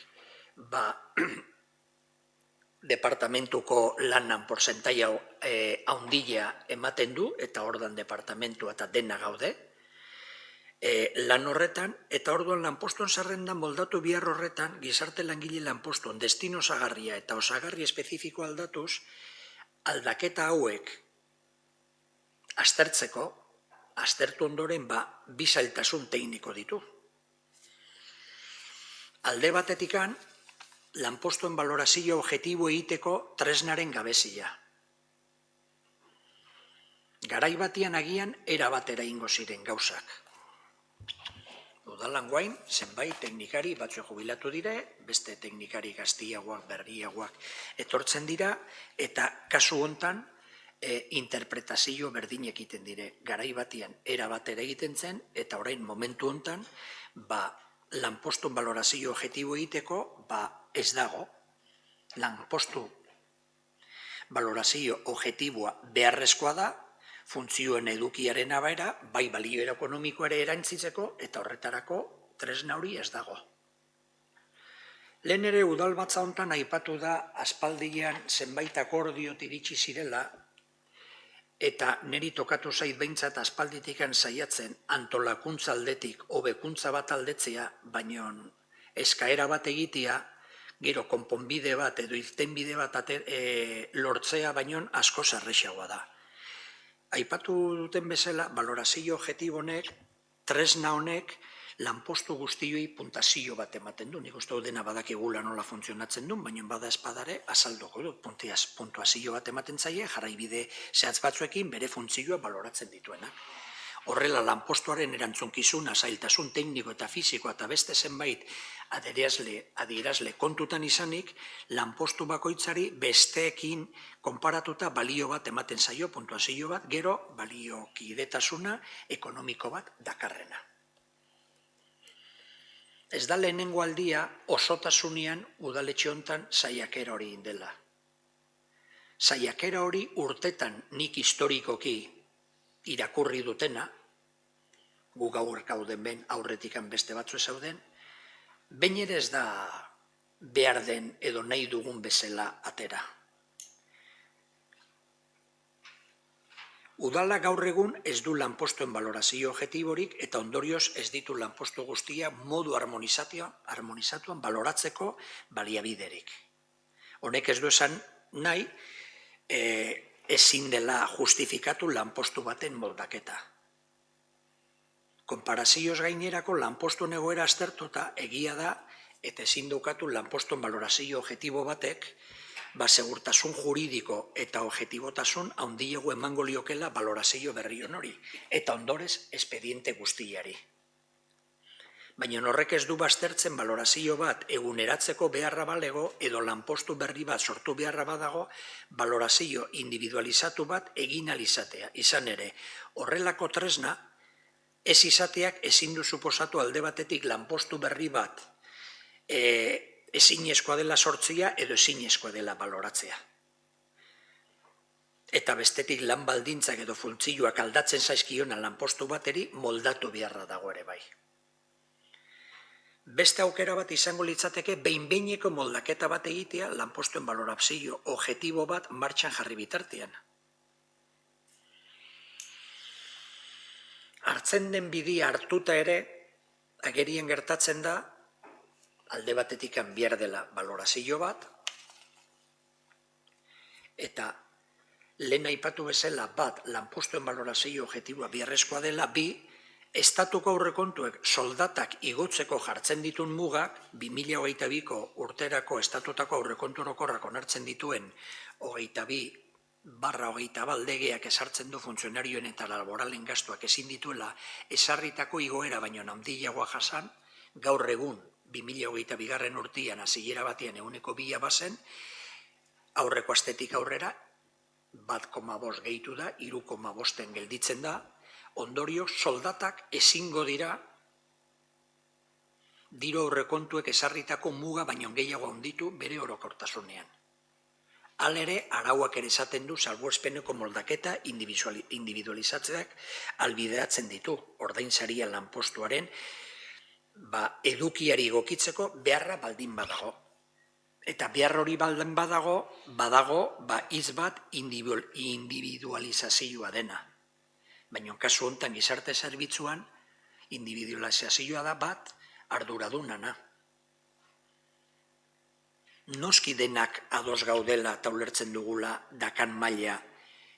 departamentuko lanan porcentaia haundila ematen du, eta ordan departamentua eta dena gaude, lan horretan, eta orduan lanpostuen zerrendan moldatu bihar horretan, gizarte langile lanpostuen destino osagarria eta osagarri espezifiko aldatuz, aldaketa hauek aztertzeko, aztertu ondoren bi zailtasun tekniko ditu. Alde batetikan, lanpostuen balorazio objektibo egiteko tresnaren gabezia. Garai batian agian erabatera ingo ziren gauzak. Udalan guain, zenbait teknikari batzu jubilatu dire, beste teknikari gaztiagoak, berriagoak etortzen dira, eta kasu hontan interpretazio berdinek egiten dire. Garai batian erabatera egiten zen, eta orain momentu hontan, lanpostuen balorazio objektibo egiteko, ez dago. Lanpostu balorazio objektiboa beharrezkoa da, funtzioen edukiaren abera, bai balio ekonomikoa ere erantzitzeko, eta horretarako tresna hori ez dago. Lehen ere udalbatza hontan aipatu da aspaldian zenbait akordiot iritsi zirela, eta niri tokatu zait behintzat aspalditikan saiatzen antolakuntza aldetik hobekuntza bat aldetzea, baino eskaera bat egitea, gero konponbide bat edo irtenbide bat lortzea baino asko errazagoa da. Aipatu duten bezala, balorazio objektibo honek, tresna honek, lanpostu guztioi puntazio bat ematen du. Nik uste dut dena badakigula nola funtzionatzen duen, baina bada espadare azalduko dut. Puntuazio bat ematen zaie, jarraibide zehatz batzuekin bere funtzioa baloratzen dituenak. Horrela, lanpostuaren erantzunkizuna, zailtasun tekniko eta fisiko eta beste zenbait adierazle kontutan izanik, lanpostu bakoitzari besteekin konparatuta balio bat ematen zaio, puntuazio bat, gero balio kidetasuna ekonomiko bat dakarrena. Ez da lehenengo aldia osotasunean udaletxe hontan saiakera hori indela. Saiakera hori urtetan nik historikoki irakurri dutena, gu gaur gauden ben aurretikan beste batzu zauden, behin ere ez da behar den edo nahi dugun bezala atera. Udala gaur egun ez du lanpostuen balorazio objektiborik eta ondorioz ez ditu lanpostu guztia modu harmonizatuan baloratzeko baliabiderik. Honek ez du esan nahi ezin dela justifikatu lanpostu baten moldaketa. Konparazioz gainerako lanpostuen egoera aztertuta egia da eta ezin dukatu lanpostuen balorazio objektibo batek segurtasun juridiko eta objektibotasun handiago emango liokela balorazio berri hori, eta ondorez espediente guztiari. Baina horrek ez du baztertzen balorazio bat eguneratzeko beharra balego edo lanpostu berri bat sortu beharra badago balorazio individualizatu bat egin alizatea. Izan ere, horrelako tresna ez izateak ezin du suposatu alde batetik lanpostu berri bat ezinezkoa dela sortzea edo ezinezkoa dela baloratzea. Eta bestetik lan baldintzak edo funtzioak aldatzen zaizkiona lanpostu bateri moldatu beharra dago ere bai. Beste aukera bat izango litzateke behin-behineko moldaketa bat egitea lanpostuen balorazio objektibo bat martxan jarri bitartean. Hartzen den bidea hartuta ere, agerian gertatzen da, alde batetik behar dela balorazio bat, eta lehen aipatu bezala bat lanpostuen balorazio objektiboa beharrezkoa dela, bi, estatuko aurrekontuek soldatak igotzeko jartzen dituen mugak, 2022ko urterako estatutako aurrekontu orokorrak onartzen dituen 22/24 legeak esartzen du funtzionarioen eta laboralen gastuak ezin dituela esarritako igoera baino handiagoa jasan, gaur egun 2022 urtean hasiera batean 2% bazen, aurreko astetik aurrera 1,5 gehitu da, 3,5 gelditzen da, ondorio soldatak ezingo dira diru aurrekontuek esarritako muga baino gehiago handitu bere orokortasunean. Halere, arauak ere esaten du salbuespeneko moldaketa individualizatzeak albideatzen ditu, ordainsaria lanpostuaren edukiari egokitzeko beharra baldin badago. Eta behar hori baldin badago hitz bat individualizazioa dena. Baina kasu honetan gizarte zerbitzuan, individualizazioa da bat arduradunana. Noski denak ados gaudela eta ulertzen dugula dakan maila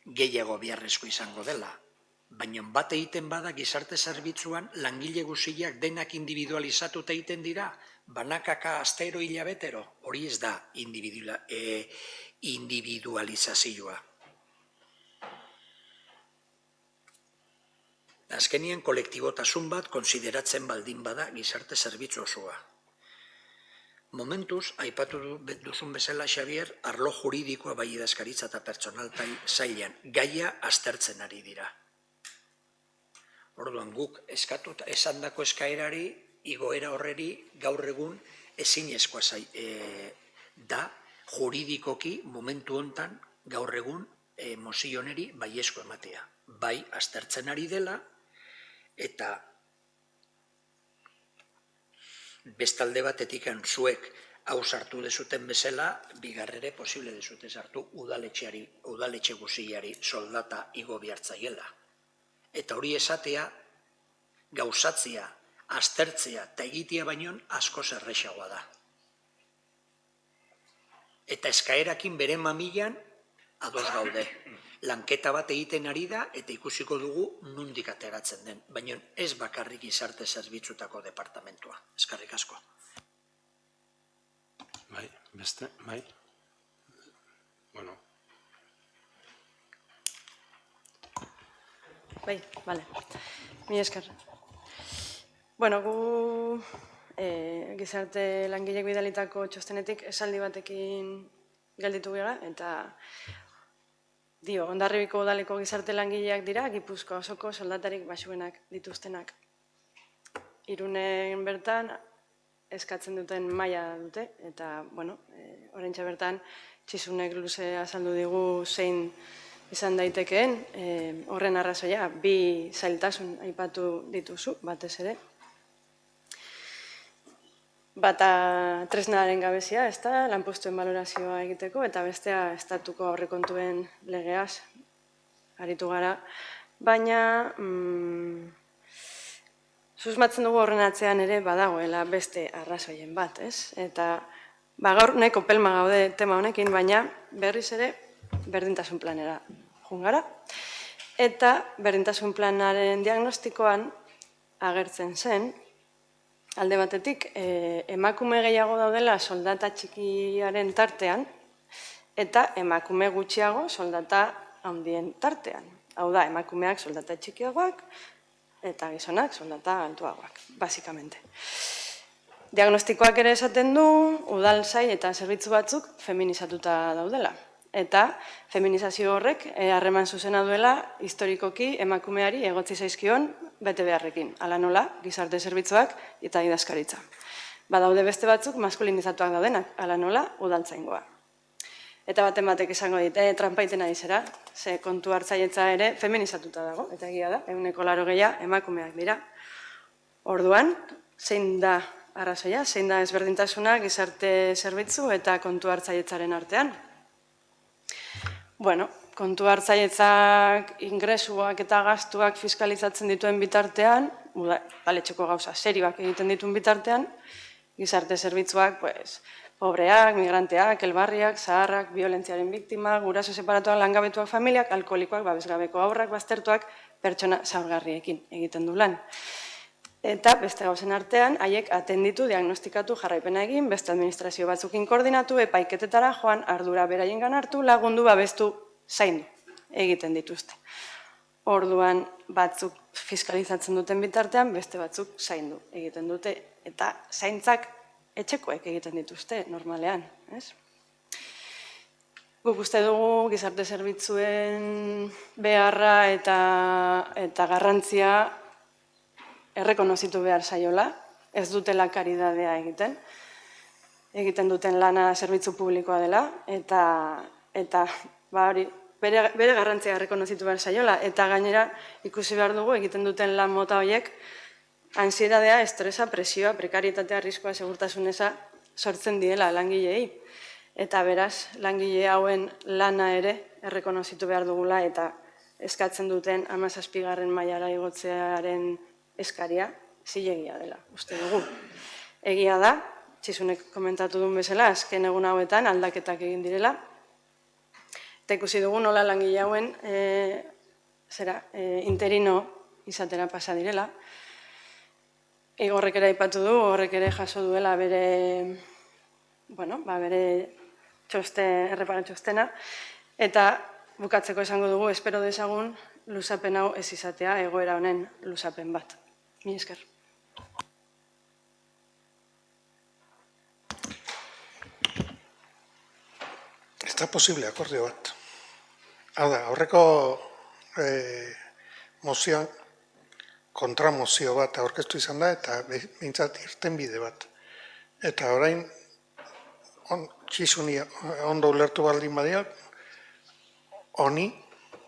gehiago beharrezko izango dela. Baina bat egiten bada gizarte zerbitzuan langile guztiak denak individualizatuta egiten dira, banakaka astero hilabetero, hori ez da individualizazioa. Azkenien kolektibotasun bat konsideratzen baldin bada gizarte zerbitzu osoa. Momentuz, aipatu duzun bezala, Xavier, arlo juridikoa bai idazkaritza eta pertsonal sailean gaia aztertzen ari dira. Orduan guk esandako eskaerari, igoera horreri gaur egun ezinezkoa da juridikoki momentu hontan gaur egun mozio honeri baiezko ematea. Bai aztertzen ari dela eta bestalde batetik zuek hau sartu dezuten bezala, bigarrere posible dezute sartu udaletxe guziari soldata igo bihartzaiela. Eta hori esatea, gauzatzea, aztertzea eta egitea baino asko errazagoa da. Eta eskaerakin bere mamilan ados gaude. Lanketa bat egiten ari da eta ikusiko dugu nondik ateratzen den. Baina ez bakarrik gizarte zerbitzutako departamentua. Eskerrik asko. Bai, beste, bai. Bueno. Bai, bale. Mi esker. Bueno, gu gizarte langilek bidalitako txostenetik esaldi batekin gelditu gara, eta Hondarribiko udaleko gizarte langileak dira, Gipuzkoa osoko soldatarik baxuenak dituztenak. Irunen bertan eskatzen duten maila dute, eta, oraintxe bertan, Txisunek luze azaldu digu zein izan daitekeen, horren arrazoia, bi zailtasun aipatu dituzu, batez ere. Bata tresnaren gabezia, lanpostuen balorazioa egiteko, eta bestea estatuko aurrekontuen legeaz aritu gara. Baina, susmatzen dugu horren atzean ere badagoela beste arrazoien bat, ez? Eta gaur nahiko pelma gaude tema honekin, baina berriz ere berdintasun planera jungara. Eta berdintasun planaren diagnostikoan agertzen zen, alde batetik, emakume gehiago daudela soldata txikiaren tartean, eta emakume gutxiago soldata handien tartean. Hau da, emakumeak soldata txikiagoak, eta gizonak soldata altuagoak, basikamente. Diagnostikoak ere esaten du, udaltzai eta zerbitzu batzuk feminizatuta daudela. Eta feminizazio horrek harreman zuzena duela historikoki emakumeari egotzi zaizkion bete beharrekin. Hala nola, gizarte zerbitzuak eta idazkaritza. Badaude beste batzuk maskulinizatuak daudenak, hala nola, udaltzaingoa. Eta batek esango dit, tranpaiten ari zera, ze kontu hartzaietza ere feminizatuta dago, eta egia da, 80% emakumeak dira. Orduan, zein da arrazoia, zein da ezberdintasuna gizarte zerbitzu eta kontu hartzaietzaren artean? Bueno, kontu hartzaietzak ingresuak eta gastuak fiskalizatzen dituen bitartean, udaletxeko gauza serioak egiten dituen bitartean, gizarte zerbitzuak, pobreak, migranteak, elbarriak, zaharrak, violentziaren biktimak, guraso separatuak, langabetuak familiak, alkoholikoak, babesgabeko haurrak, baztertuak, pertsona zaurgarriekin egiten du lan. Eta beste gauzen artean, haiek atenditu, diagnostikatu, jarraipena egin, beste administrazio batzukin koordinatu, epaiketetara joan, ardura beraiengan hartu, lagundu, babestu, zaindu egiten dituzte. Orduan batzuk fiskalizatzen duten bitartean, beste batzuk zaindu egiten dute, eta zaintzak etxekoek egiten dituzte, normalean. Guk uste dugu gizarte zerbitzuen beharra eta garrantzia errekonozitu behar zaiola, ez dutela karidadea egiten duten lana zerbitzu publikoa dela, eta hori bere garrantzia errekonozitu behar zaiola, eta gainera ikusi behar dugu egiten duten lan mota horiek ansiedadea, estresa, presioa, prekarietatea, arriskoa, segurtasuneza sortzen diela langilei. Eta beraz, langile hauen lana ere errekonozitu behar dugula eta eskatzen duten 17. mailara igotzearen eskaria zilegia dela, uste dugu. Egia da, Txisunek komentatu duen bezala, azken egun hauetan aldaketak egin direla, eta ikusi dugu nola langile hauen interino izatera pasa direla. Horrek ere aipatu du, horrek ere jaso duela bere erreparan txostena, eta bukatzeko esango dugu, espero dezagun luzapen hau ez izatea egoera honen luzapen bat. Mila esker. Ez da posible akordio bat. Hau da, aurreko mozioan kontramozio bat aurkeztu izan da, eta bintzat irtenbide bat. Eta orain, Txisuni ondo ulertu baldin badia, honi,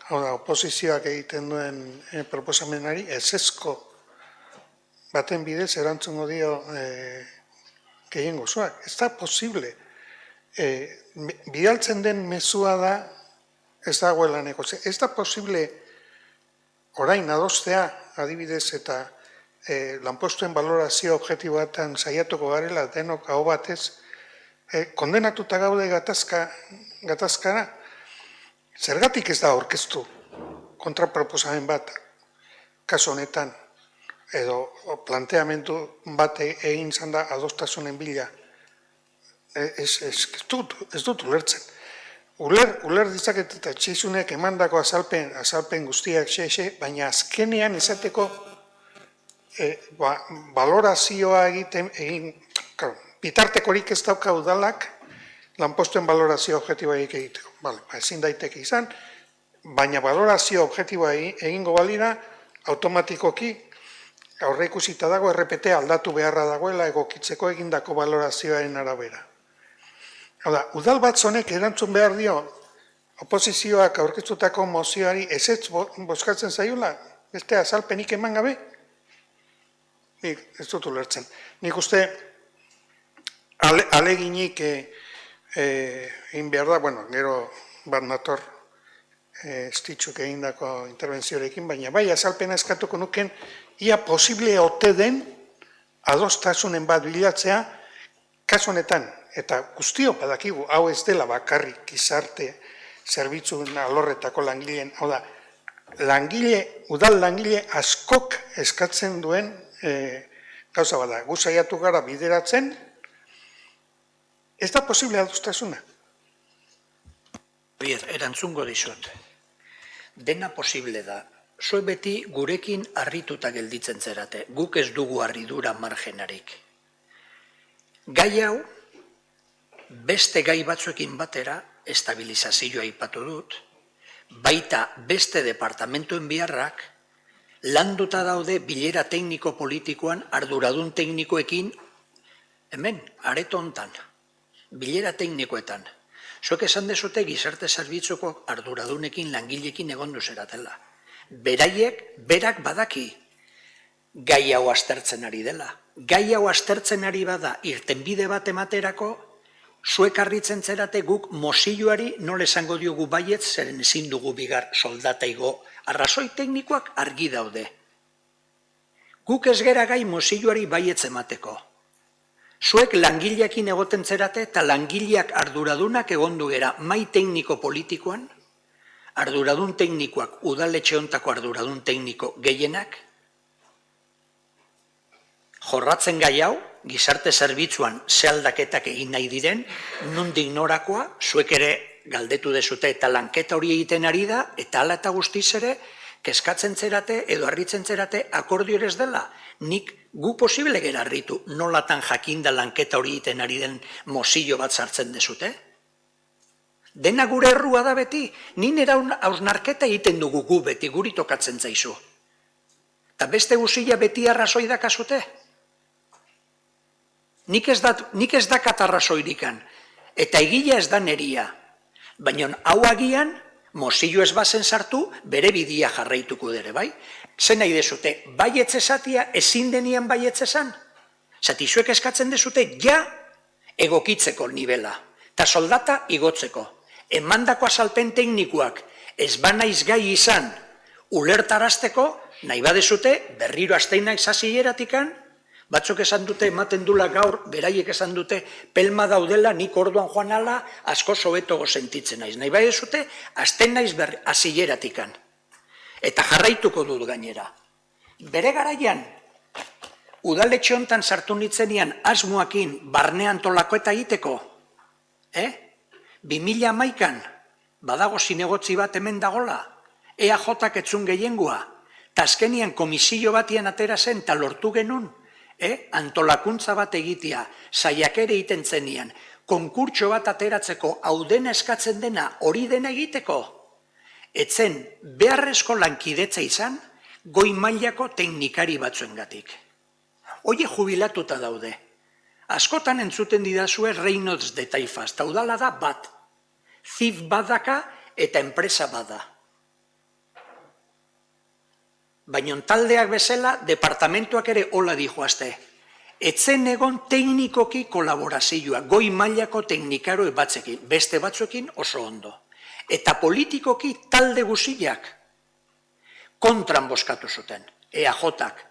hau da, oposizioak egiten duen proposamenari, ezezko baten bidez erantzungo dio gehiengo osoak. Ez da posible. Bidaltzen den mezua da, ez dagoela negozio. Ez da posible orain adostea, adibidez, eta lanpostuen balorazio objektiboetan saiatuko garela, denok hau batez, kondenatuta gaude gatazkara, zergatik ez da aurkeztu kontraproposamen bat, kasu honetan, edo planteamendu bat egin zan da adostasunen bila. Ez dut ulertzen. Uler ditzaket eta Txisunek emandako azalpen guztiak baina azkenean esateko balorazioa egin, bitartekorik ez dauka udalak lanpostuen balorazio objektiboa egiteko. Ezin daiteke izan, baina balorazio objektiboa egingo balira, automatikoki aurre ikusita dago errepetea aldatu beharra dagoela egokitzeko egindako balorazioaren arabera. Udal bat zonek erantzun behar dio oposizioak aurkeztutako mozioari ezetz bozkatzen zaiola, beste azalpenik eman gabe? Nik ez dut ulertzen. Nik uste aleginik egin behar da, gero bat nator Stitxuk egindako intervenzioarekin, baina bai azalpena eskatuko nuken ia posible ote den adostasunen bat bilatzea kasu honetan. Eta guztio badakigu, hau ez dela bakarrik gizarte zerbitzuen alorretako langileen, hau da, udal langile askok eskatzen duen gauza bada. Gu saiatu gara bideratzen, ez da posible adostasuna. Erantzungo dizut. Dena posible da. Zue beti gurekin harrituta gelditzen zerate. Guk ez dugu harridura margenarik. Gai hau, beste gai batzuekin batera, estabilizazioa aipatu dut, baita beste departamentuen biharrak, landuta daude bilera tekniko-politikoan arduradun teknikoekin, hemen, areto hontan, bilera teknikoetan. Zuek esan dezute gizarte zerbitzuko arduradunekin langilekin egondu zeratela. Berak badaki gai hau aztertzen ari dela. Gai hau aztertzen ari bada irtenbide bat ematerako, zuek harritzen zerate guk mozioari nola esango diogu baietz, zeren ezin dugu bigar soldata igo. Arrazoi teknikoak argi daude. Guk ez gera gai mozioari baietz emateko. Zuek langileakin egoten zerate eta langileak arduradunak egondu gera mai tekniko politikoan, arduradun teknikoak udaletxe hontako arduradun tekniko gehienak, jorratzen gai hau, gizarte zerbitzuan ze aldaketak egin nahi diren, nondik norakoa, zuek ere galdetu dezute eta lanketa hori egiten ari da, eta hala eta guztiz ere, keskatzen zerate edo harritzen zerate akordio ere ez dela. Nik gu posible gera harritu nolatan jakinda lanketa hori egiten ari den mozio bat sartzen dezute? Dena gure errua da beti, nire hausnarketa egiten dugu gu beti, guri tokatzen zaizu. Eta beste guzila beti arrazoi dakazute? Nik ez dakat arrazoirikan, eta egila ez da neria. Baina hau agian, mozio ez bazen sartu, bere bidia jarraituko dere, bai? Zer nahi dezute, baietz esatia ezin denian baietz esan? Zati zuek eskatzen dezute, ja egokitzeko nivela, eta soldata igotzeko. Emandako azalpen teknikoak ez banaiz gai izan ulertarazteko, nahi badezute, berriro asteina izazieratikan, batzuk esan dute, ematen dula gaur, beraiek esan dute, pelma daudela, nik orduan joan ala, asko sobetogo sentitzen naiz. Nahi badezute, asten naiz azieratikan. Eta jarraituko dut gainera. Bere garaian, udaletxe hontan sartu nitzenian asmoakin barne antolako eta egiteko, 2011an, badago zinegotzi bat hemen dagola, EAJak etzun gehiengoa, eta azkenian komisio batian atera zen, eta lortu genuen, antolakuntza bat egitea, saiakere egiten zenian, konkurtso bat ateratzeko, hau dena eskatzen dena, hori dena egiteko, etzen beharrezko lankidetza izan, goi mailako teknikari batzuengatik. Hoie jubilatuta daude. Askotan entzuten didazue Reynolds de Taifas, eta udala da bat. ZIF badaka eta enpresa bada. Baina taldeak bezala, departamentuak ere hola dijoazte. Etzen egon teknikoki kolaborazioa, goi mailako teknikaro batzekin, beste batzuekin oso ondo. Eta politikoki talde guziak kontran boskatu zuten, EAJak.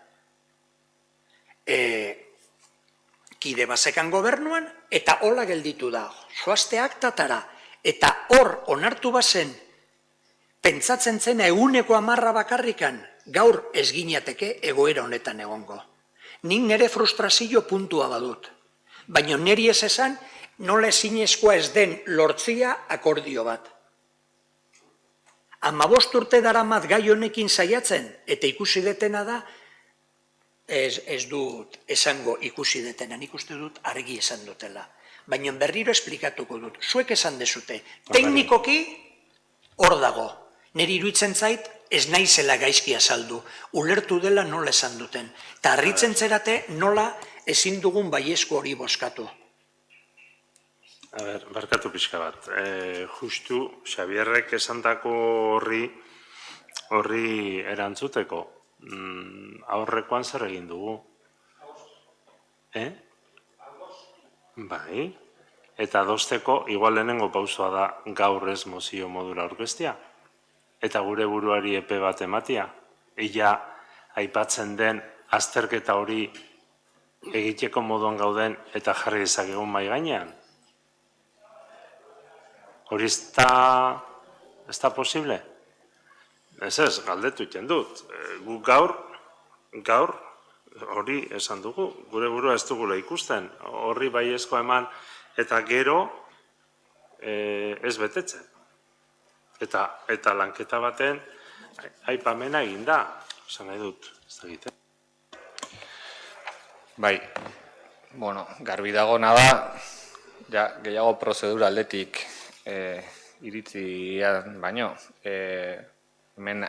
Kide bazekan gobernuan, eta hola gelditu da, zoazteak tatara, eta hor onartu bazen, pentsatzen zena eguneko 10 bakarrikan, gaur ez ginateke egoera honetan egongo. Nik nire frustrazio puntua badut, baina niri ez esan, nola ezinezkoa ez den lortzia akordio bat. 15 urte daramat gai honekin saiatzen, eta ikusi detena da, ez dut esango ikusi detena, nik uste dut argi esan dutela. Baina berriro esplikatuko dut, zuek esan dezute, teknikoki hor dago. Niri iruditzen zait, ez naizela gaizki azaldu, ulertu dela nola esan duten. Eta harritzen zerate nola ezin dugun baiezko hori boskatu. Barkatu pixka bat. Justu, Xabierrek esandako horri erantzuteko. Aurrekoan zer egin dugu? Bai. Eta adosteko, igual lehenengo pausoa da gaur ez mozio modura aurkeztea. Eta gure buruari epe bat ematia. Ia aipatzen den azterketa hori egiteko moduan gauden eta jarri dezakegun mai gainean. Hori ez da posible? Ez, galdetu iten dut. Gu gaur, hori esan dugu, gure burua ez dugula ikusten. Horri baiezko eman eta gero ez betetzen. Eta lanketa baten aipamena egin da. Esan nahi dut, ez da egiten. Bai, garbi dagona da, gehiago prozedura aldetik iritzian baino. Hemen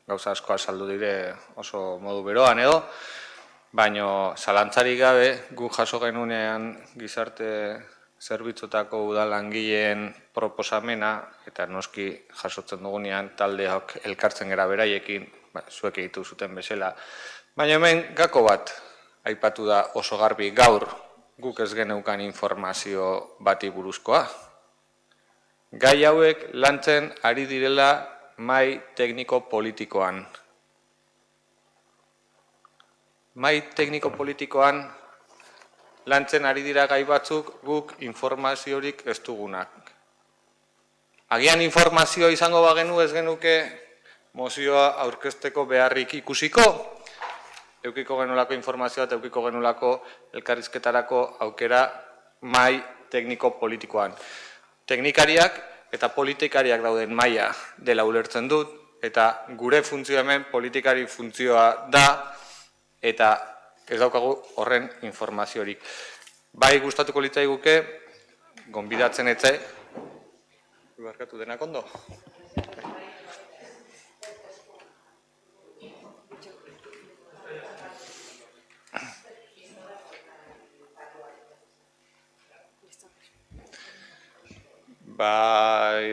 gauza asko azaldu dire oso modu beroan edo, baino zalantzarik gabe guk jaso genunean gizarte zerbitzutako udal langileen proposamena, eta noski jasotzen dugunean taldeok elkartzen gara beraiekin, zuek egitu zuten bezala. Baina hemen gako bat aipatu da oso garbi gaur guk ez geneukan informazio bati buruzkoa. Gai hauek lantzen ari direla mai tekniko politikoan. Mai tekniko politikoan lantzen ari dira gai batzuk guk informaziorik ez dugunak. Agian informazioa izango bagenu ez genuke mozioa aurkezteko beharrik ikusiko, eukiko genulako informazioa eta eukiko genulako elkarrizketarako aukera mai tekniko politikoan. Teknikariak eta politikariak dauden maila dela ulertzen dut, eta gure funtzioa hemen politikari funtzioa da, eta ez daukagu horren informaziorik. Bai gustatuko litzaiguke, gonbidatzen etze, barkatu denak ondo?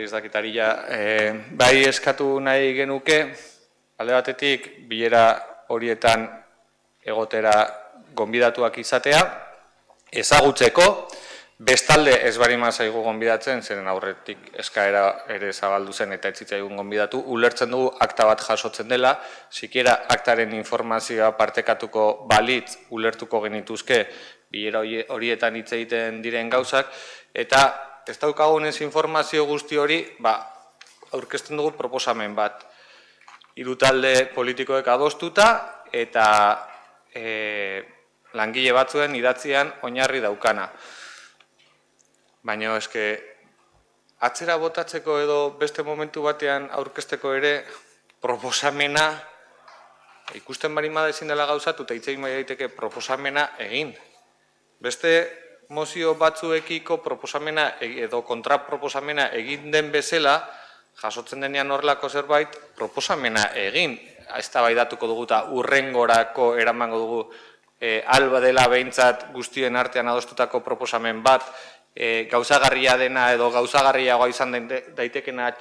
ez dakitaria, bai eskatu nahi genuke, alde batetik, bilera horietan egotera gonbidatuak izatea, ezagutzeko, bestalde ez barima zaigu gonbidatzen, zeren aurretik eskaera ere zabaldu zen eta ez zitzaigun gonbidatu, ulertzen dugu akta bat jasotzen dela, sikiera aktaren informazioa partekatuko balitz ulertuko genituzke bilera horietan hitz egiten diren gauzak, eta ez daukagunez informazio guzti hori, aurkezten dugu proposamen bat. Hiru talde politikoek adostuta eta langile batzuen idatzian oinarri daukana. Baina eske atzera botatzeko edo beste momentu batean aurkezteko ere proposamena ikusten barimada ezin dela gauzatu eta hitz egin daiteke proposamena egin. Beste mozio batzuekiko proposamena edo kontraproposamena egin den bezala, jasotzen denean horrelako zerbait, proposamena egin. Eztabaidatuko dugu eta hurrengorako eramango dugu alba dela behintzat guztien artean adostutako proposamen bat, gauzagarria dena edo gauzagarriagoa izan daitekena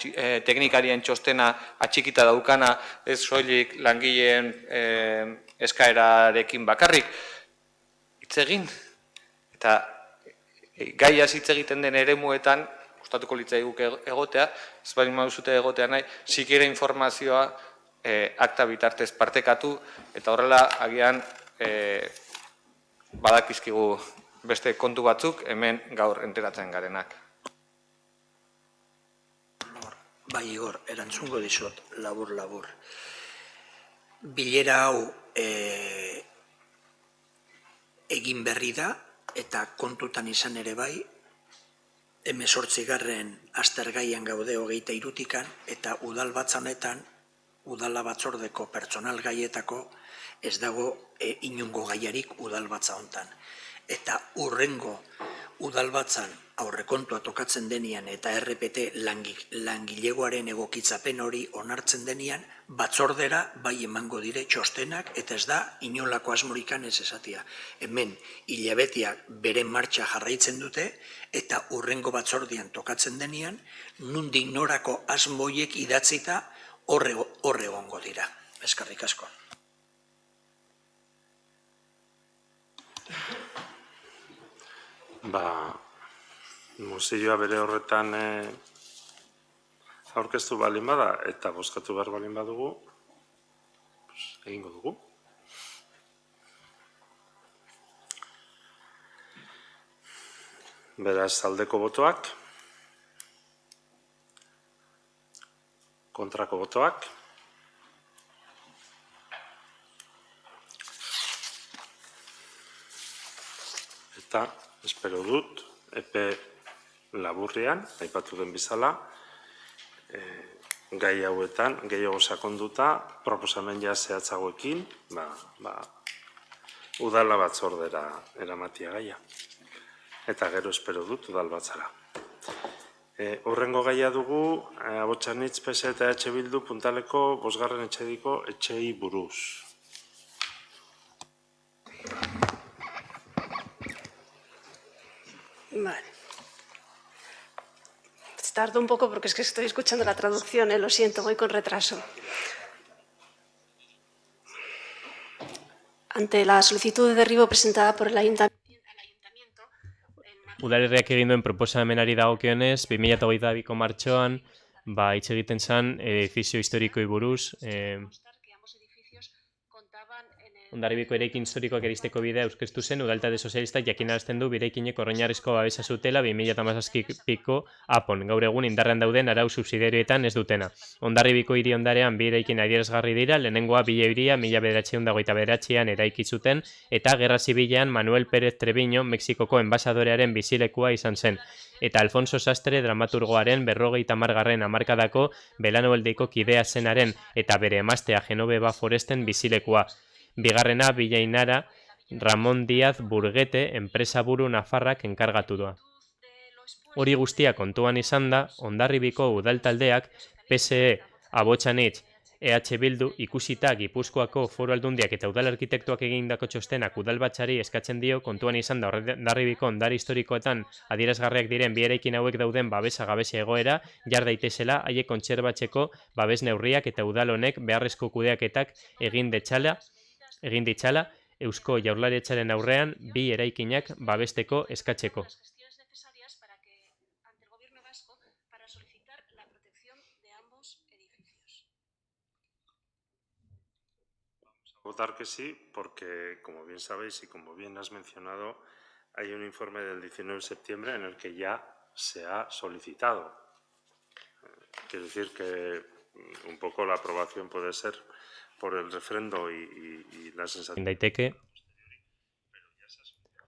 teknikarien txostena atxikita daukana, ez soilik langileen eskaerarekin bakarrik. Hitz egin. Eta gaiaz hitz egiten den eremuetan, gustatuko litzaiguk egotea, ez bali mauzute egotea nahi, sikiera informazioa akta bitartez partekatu, eta horrela agian badakizkigu beste kontu batzuk hemen gaur enteratzen garenak. Bai, Igor, erantzungo dizut, labur. Bilera hau egin berri da, eta kontutan izan ere bai, 18. aztergaian gaude 23-tikan, eta udal batza honetan, udala batzordeko pertsonal gaietako ez dago inongo gaiarik udal batza honetan. Eta hurrengo udalbatzan aurrekontua tokatzen denean eta RPT langilegoaren egokitzapen hori onartzen denean, batzordera bai emango dire txostenak eta ez da inolako asmorikan ez esatia. Hemen hilabeteak bere martxa jarraitzen dute eta hurrengo batzordean tokatzen denean, nundik norako asmoiek idatzita horre egongo dira. Eskerrik asko. Mozioa bere horretan aurkeztu balin bada eta bozkatu behar balin badugu, egingo dugu. Beraz, aldeko botoak, kontrako botoak, eta espero dut, epe laburrean, aipatu den bezala, gai hauetan, gehiago sakonduta, proposamen zehatzagoekin, udala batzordera eramatia gaia. Eta gero espero dut udal batzara. Horrengo gaia dugu, Abotxanitz, PS eta EH Bildu puntaleko 5. etxediko etxei buruz. Vale. Tardo un poco porque es que estoy escuchando la traducción, lo siento, voy con retraso. Ante la solicitud de derribo presentada por el Ayuntamiento... Udalerriak egin duen proposamenari dagokionez, 2022ko martxoan, hitz egiten zen edifizio historikoi buruz, Hondarribiko eraikin historikoak eristeko bidea aurkeztu zen, Udaltalde Sozialistak jakinarazten du biraikinek orroinarrizko babesa zutela 2017ko apon, gaur egun indarrean dauden arau subsidiarioetan ez dutena. Hondarribiko hiri ondarean bi eraikin adierazgarri dira, lehenengoa Villa Iria 1929an eraiki zuten eta Gerra Zibilean Manuel Pérez Treviño Mexikoko enbasadorearen bizilekua izan zen. Eta Alfonso Sastre dramaturgoaren 50. hamarkadako Belanueldeiko kidea zenaren eta bere emaztea Genoveva Foresten bizilekua. Bigarrena Billainara Ramon Díaz Burgete enpresaburu nafarrak enkargatu doa. Hori guztia kontuan izan da, Hondarribiko udaltaldeak PSE, Abotxanitz EH Bildu ikusita Gipuzkoako Foru Aldundiak eta udal arkitektuak egindako txostenak udalbatzari eskatzen dio kontuan izan da Hondarribiko ondare historikoetan adierazgarriak diren bi eraikin hauek dauden babesa gabezia egoera jar daitezela haiek kontserbatzeko babes neurriak eta udal honek beharrezko kudeaketak egin ditzala Eusko Jaurlaritzaren aurrean bi eraikinak babesteko eskatzeko. Votar que sí, porque, como bien sabéis y como bien has mencionado, hay un informe del 19 de septiembre en el que ya se ha solicitado. Quiero decir que un poco la aprobación puede ser por el refrendo y la sensación. Daiteke,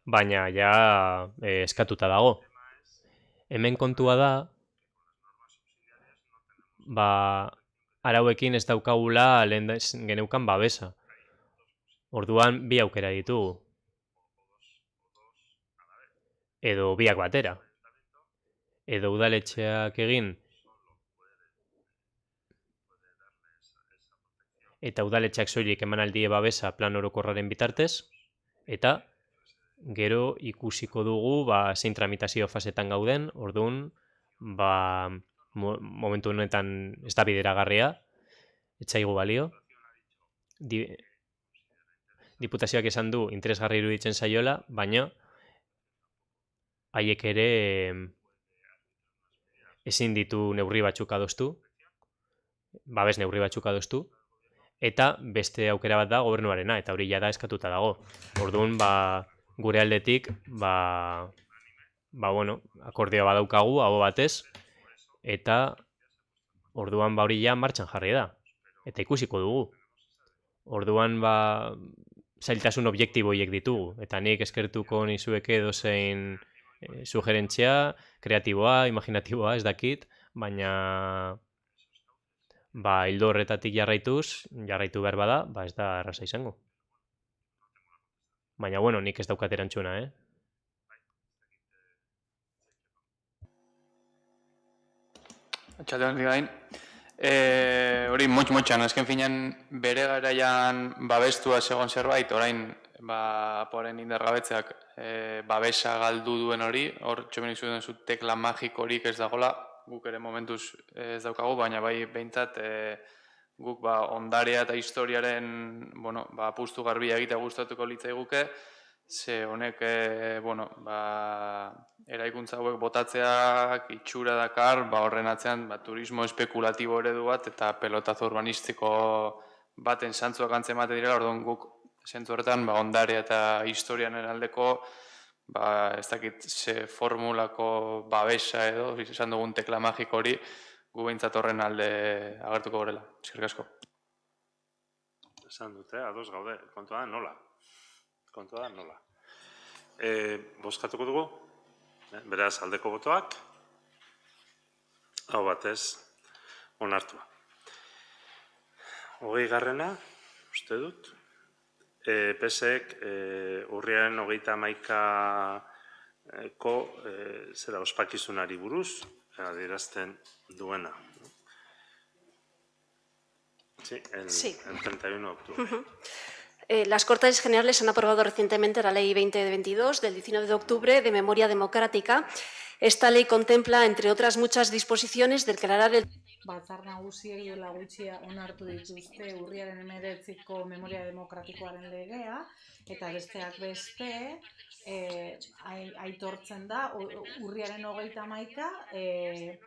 baina ja eskatuta dago. Hemen kontua da, arauekin ez daukagula lehen geneukan babesa. Orduan bi aukera ditugu. Edo biak batera. Edo udaletxeak egin eta udaletxeak soilik emanaldie babesa plan orokorraren bitartez, eta gero ikusiko dugu zein tramitazio fasetan gauden, orduan momentu honetan ez da bideragarria, etzaigu balio. Diputazioak esan du interesgarri iruditzen zaiola, baina haiek ere ezin ditu neurri batzuk adostu, babes neurri batzuk adostu, eta beste aukera bat da gobernuarena, eta hori jada eskatuta dago. Orduan, gure aldetik, akordioa badaukagu, hau batez, eta orduan hori ja martxan jarri da, eta ikusiko dugu. Orduan, zailtasun objektibo horiek ditugu, eta nik eskertuko nizueke edozein sugerentzia, kreatiboa, imaginatiboa, ez dakit, baina hildo horretatik jarraitu behar bada, ez da erraza izango. Baina, nik ez daukat erantzuna, Atxaldean gain. Hori motx-motxan, azken finean bere garaian babestua segon zerbait, orain apoaren indargabetzeak babesa galdu duen hori, hor txomenik zuen zu tekla magikorik ez dagoela, guk ere momentuz ez daukagu, baina bai behintzat guk ondarea eta historiaren apustu garbia egitea gustatuko litzaiguke, ze honek eraikuntza hauek botatzeak itxura dakar, horren atzean turismo espekulatibo eredu bat eta pelotazo urbanistiko baten zantzuak antzemate direla, orduan guk zentzu horretan ondarea eta historianen aldeko ez dakit ze formulako babesa edo, izan dugun tekla magiko hori, gu behintzat horren alde agertuko gorela. Eskerrik asko. Esan dute, ados gaude, kontua da nola. Bozkatuko dugu, beraz aldeko botoak, hau batez, onartua. 20. uste dut, PSek urriaren 31ko ospakizunari buruz adierazten duena. Sí, el 31 de octubre. Las Cortes Generales han aprobado recientemente la Ley 2022 del 19 de octubre de Memoria Democrática. Esta ley contempla, entre otras muchas disposiciones, declarar el... Batzar nagusiek duela gutxia onartu dituzte urriaren 19ko Memoria Demokratikoaren legea, eta besteak beste aitortzen da urriaren 31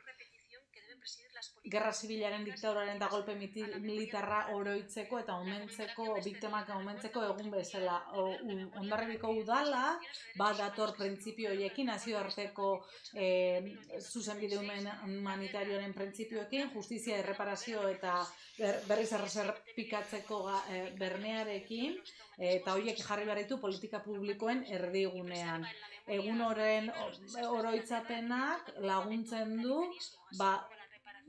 Gerra Zibilaren diktaduraren eta golpe militarra oroitzeko eta omentzeko, biktimak omentzeko egun bezala. Hondarribiko udala dator printzipio horiekin, nazioarteko zuzenbide humanitarioaren printzipioekin, justizia, erreparazio eta berriz errepikatzeko bermearekin, eta horiek jarri behar ditu politika publikoen erdigunean. Egun horren oroitzapenak laguntzen du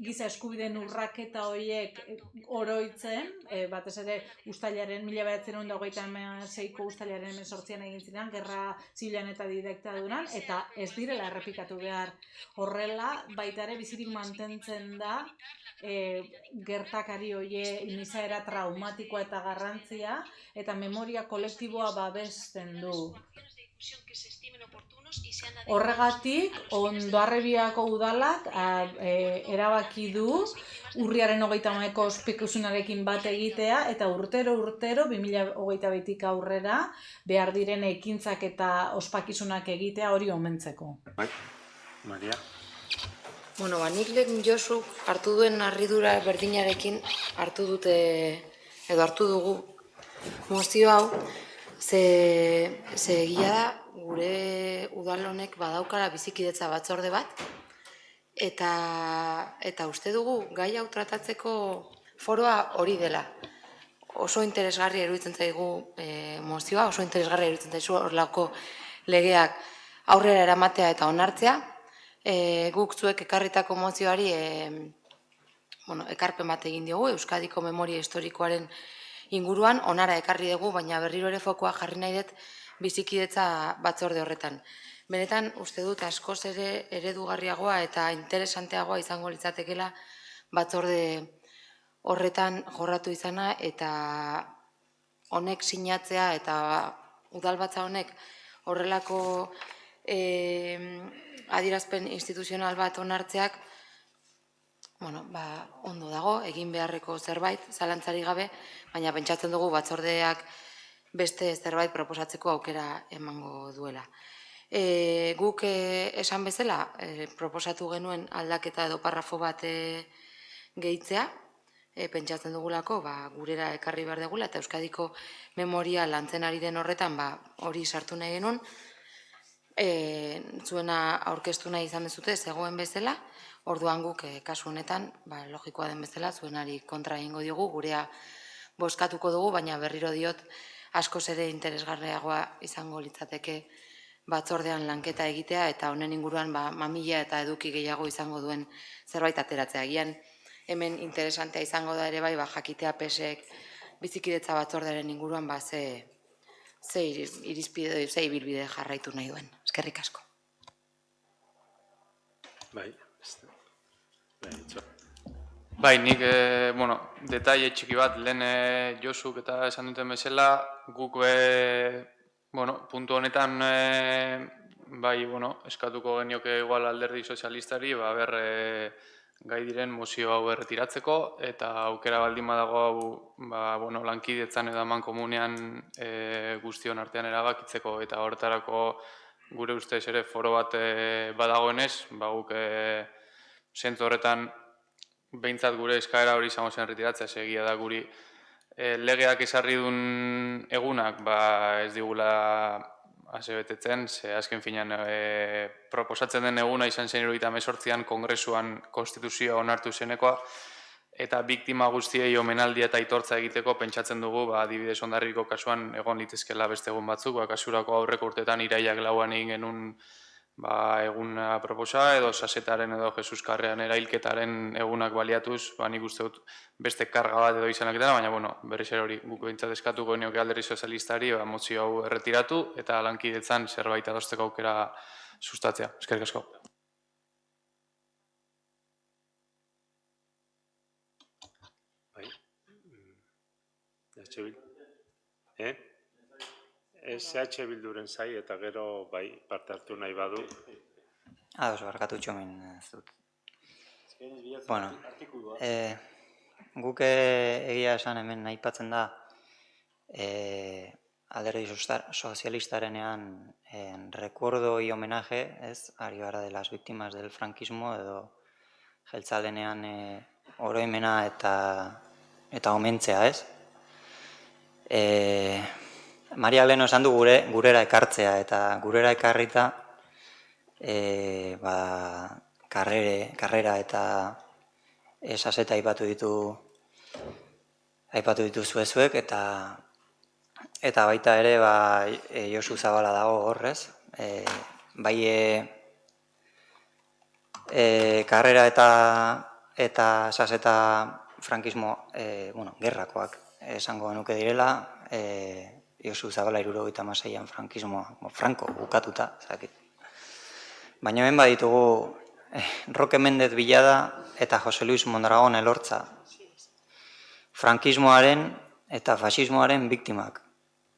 giza eskubideen urraketa horiek oroitzen, batez ere uztailaren 1926ko uztailaren 18an egin ziren, gerra zibilan eta diktaduran, eta ez direla errepikatu behar. Horrela, baita ere bizirik mantentzen da gertakari horiek izaera traumatikoa eta garrantzia, eta memoria kolektiboa babesten du. Horregatik, Hondarribiako udalak erabaki du urriaren 31ko ospakizunaren bat egitea eta urtero 2022tik aurrera behar diren ekintzak eta ospakizunak egitea hori omentzeko. Bai, Maria. Bueno, nik lehen Josuk hartu duen harridura berdinarekin hartu dugu mozio hau, ze egia da gure udal honek badaukala bizikidetza batzorde bat, eta uste dugu gai hau tratatzeko foroa hori dela. Oso interesgarria iruditzen zaigu mozioa, oso interesgarria iruditzen zaizu horrelako legeak aurrera eramatea eta onartzea. Guk zuek ekarritako mozioari ekarpen bat egin diogu, Euskadiko memoria historikoaren inguruan, onara ekarri dugu, baina berriro ere fokoa jarri nahi dut bizikidetza batzorde horretan. Benetan, uste dut askoz ere eredugarriagoa eta interesanteagoa izango litzatekela batzorde horretan jorratu izana eta honek sinatzea eta udalbatza honek horrelako adierazpen instituzional bat onartzeak ondo dago, egin beharreko zerbait, zalantzari gabe, baina pentsatzen dugu batzordeak beste zerbait proposatzeko aukera emango duela. Guk esan bezala, proposatu genuen aldaketa edo parrafo bat gehitzea, pentsatzen dugulako gurera ekarri behar dugula, eta Euskadiko memoria lantzen ari den horretan hori sartu nahi genuen, zuena aurkeztu nahi izan bezute, zegoen bezala, orduan guk kasu honetan, logikoa den bezala, zuenari kontra egingo diogu, gurea bozkatuko dugu, baina berriro diot, askoz ere interesgarriagoa izango litzateke batzordean lanketa egitea, eta honen inguruan mamila eta eduki gehiago izango duen zerbait ateratzea. Agian hemen interesantea izango da ere bai, jakitea pesek bizikidetza batzordearen inguruan ze ibilbide jarraitu nahi duen. Eskerrik asko. Bai, nik, detaile txiki bat, lehen Josuk eta esan duten bezala, guk, puntu honetan, eskatuko genioke igual alderdi sozialistari, gai diren mozio hau erretiratzeko, eta aukera baldin badago hau, lankidetzan edo eman komunean guztion artean erabakitzeko, eta horretarako gure ustez ere foro bat badagoenez, guk zentzu horretan behintzat gure eskaera hori izango zen erretiratzea, egia da guri legeak esarri duen egunak ez digula asebetetzen, ze azken finean proposatzen den eguna izan zen 1978an Kongresuan konstituzioa onartu zenekoa, eta biktima guztiei omenaldia eta aitortza egiteko pentsatzen dugu, adibidez Hondarribiko kasuan egon litezkela beste egun batzuk, kasurako aurreko urteetan iraiak lauan egin genuen egun proposa, edo Sasetaren edo Jesus Karrean erailketaren egunak baliatuz, nik uste dut beste karga bat edo izanak dela, baina berriz ere hori guk behintzat eskatuko genioke alderdi sozialistari mozio hau erretiratu eta lankidetzan zerbait adosteko aukera sustatzea. Eskerrik asko. SH Bilduren zai eta gero parte hartu nahi badu. Barkatu txomin ez dut. Guk egia esan hemen aipatzen da alderdi sozialistarenean recuerdo y homenaje, ari gara de las víctimas del frankismo edo jeltzalenean oroimena eta omentzea, ez? Maria Leno esan du gurera ekartzea, eta gurera ekarrita karrera eta Saseta aipatu dituzuek, eta baita ere Josu Zabala dago horrez. Karrera eta eta saseta frankismo, gerrakoak esango genuke direla, Josu Zabala 76an frankismoa, Franco bukatuta, zakit. Baina hemen baditugu Roque Mendez Villada eta Jose Luis Mondragon Elortza, frankismoaren eta fasismoaren biktimak.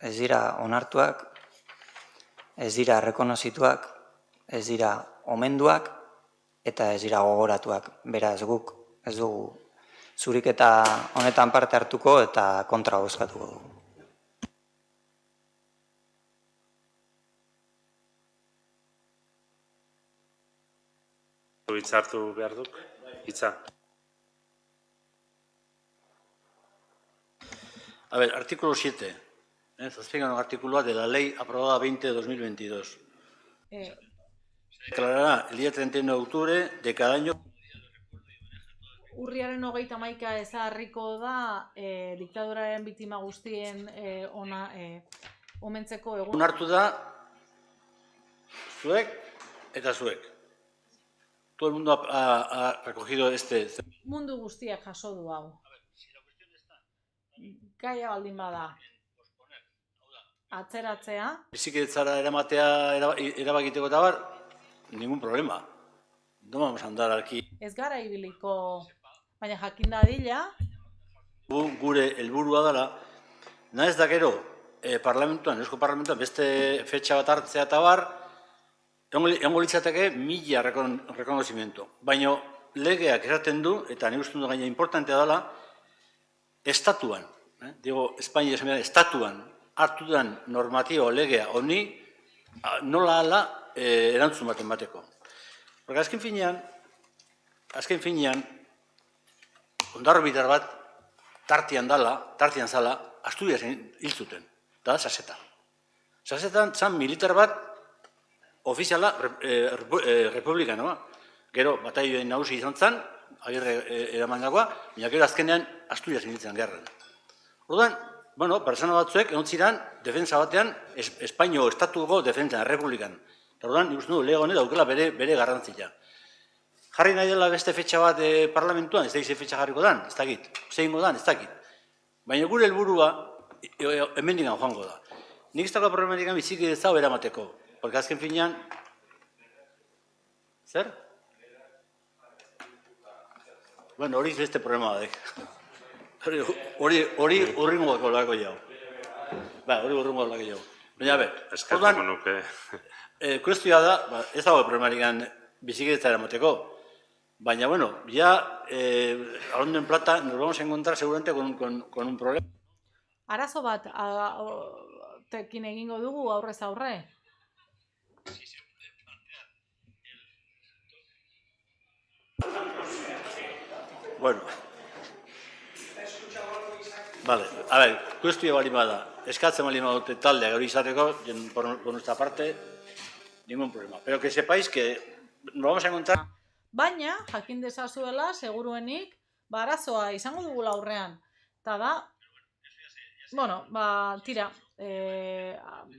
Ez dira onartuak, ez dira rekonozituak, ez dira omenduak, eta ez dira gogoratuak. Beraz guk ez dugu zuriketa honetan parte hartuko eta kontra bozkatuko dugu. Hitza hartu behar duk? Hitza. A ver, artículo 7. Zazpigarren artikulua de la ley aprobada 20 de 2022. Declarará el día 31 de octubre de cada año. Urriaren 31 ezarriko da diktaduraren biktima guztien omentzeko egun. Onartu da zuek eta zuek. Todo el mundo ha recogido este. Mundu guztiak jaso du hau. Gaia baldin bada. Atzeratzea. Bizikidetzara eramatea erabakiteko eta bar, ningún problema. No vamos a andar aquí. Ez gara ibiliko, baina jakin dadila. Gure helburua dela, nahez da gero, Eusko Parlamentuan beste fetxa bat hartzea eta bar, egongo litzateke 1000 rekonozimiento. Baina legeak esaten du, eta nik uste du gaina importantea dela, estatuan, digo, Espainia estatuan, hartu den normatibo legea honi, nola ala erantzun baten bateko. Porque azken finean, ondarro bitar bat, tartian zala, Asturiasen hil zuten, da, saseta. Sasetan zan militar bat, ofiziala republikanoa. Gero, bataioen nagusi izan zan, agirre eramandakoa, baina gero azkenean Asturiasen hiltzen gerran. Orduan, persona batzuek egon ziren defensa batean, Espainio estatuko defensa, republikan. Orduan, nik uste du, lege honet daukela bere garrantzia. Jarri nahi dela beste fetxa bat parlamentuan, ez da ize fetxa jarriko dan, ez dakit. Zeingo dan, ez dakit. Baina gure helburua hemendikan joango da. Nik ez dago problematik bizikidetza eramateko. Porque azken finean... Zer? Bueno, hori beste problema da. Hori urringoako lako jau. Hori urringoako lako jau. Baina, eskertuko nuke. Kuestioa da, ez dago problemarikan bizikidetza eramateko. Baina, ya hablando en plata, nos vamos a encontrar seguramente con un problema. Arazo bat tekin egingo dugu aurrez aurre? Bueno. Vale, a ver, kuestioa bali bada. Eskatzen bali badute taldeak hori izateko, por nuestra parte, ningún problema. Pero que sepáis que nos vamos a encontrar... Baina, jakin dezazuela, seguruenik, arazoa izango dugula aurrean. Eta da, tira,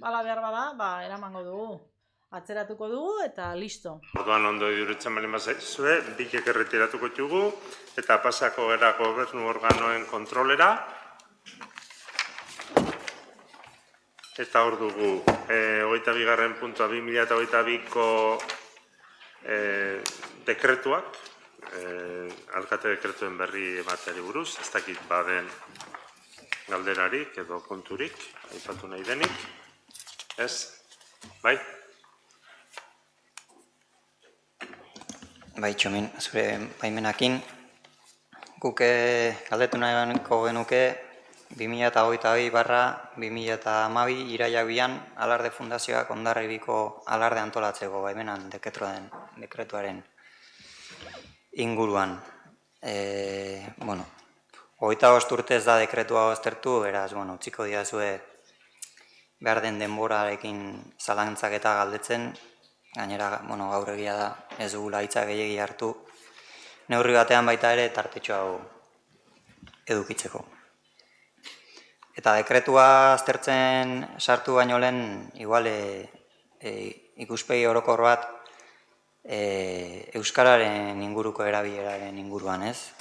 ala behar bada, eramango dugu. Atzeratuko dugu eta listo. Orduan ondo iduritzen bali mazaizue, bikek erretiratuko dugu, eta pasako era gobernu organoen kontrolera. Eta hor dugu, 22. puntua 2022ko dekretuak, alkate dekretuen berri emateari buruz, ez dakit baden galderarik edo konturik, aipatu nahi denik. Ez? Bai? Bai, Txomin, zure baimenakin, guk galdetu nahi genuke 2022/2012 irailak 2an Alarde Fundazioak Hondarribiko alarde antolatzeko baimenan dekretuaren inguruan. 25 urte ez da dekretua aztertu, beraz, utziko diazue behar den denborarekin zalantzak eta galdetzen, gainera, gaur egia da, ez dugula hitza gehiegi hartu, neurri batean baita ere tartetxo hau edukitzeko. Eta dekretua aztertzen sartu baino lehen, igual ikuspegi orokor bat euskararen inguruko erabileraren inguruan, ez?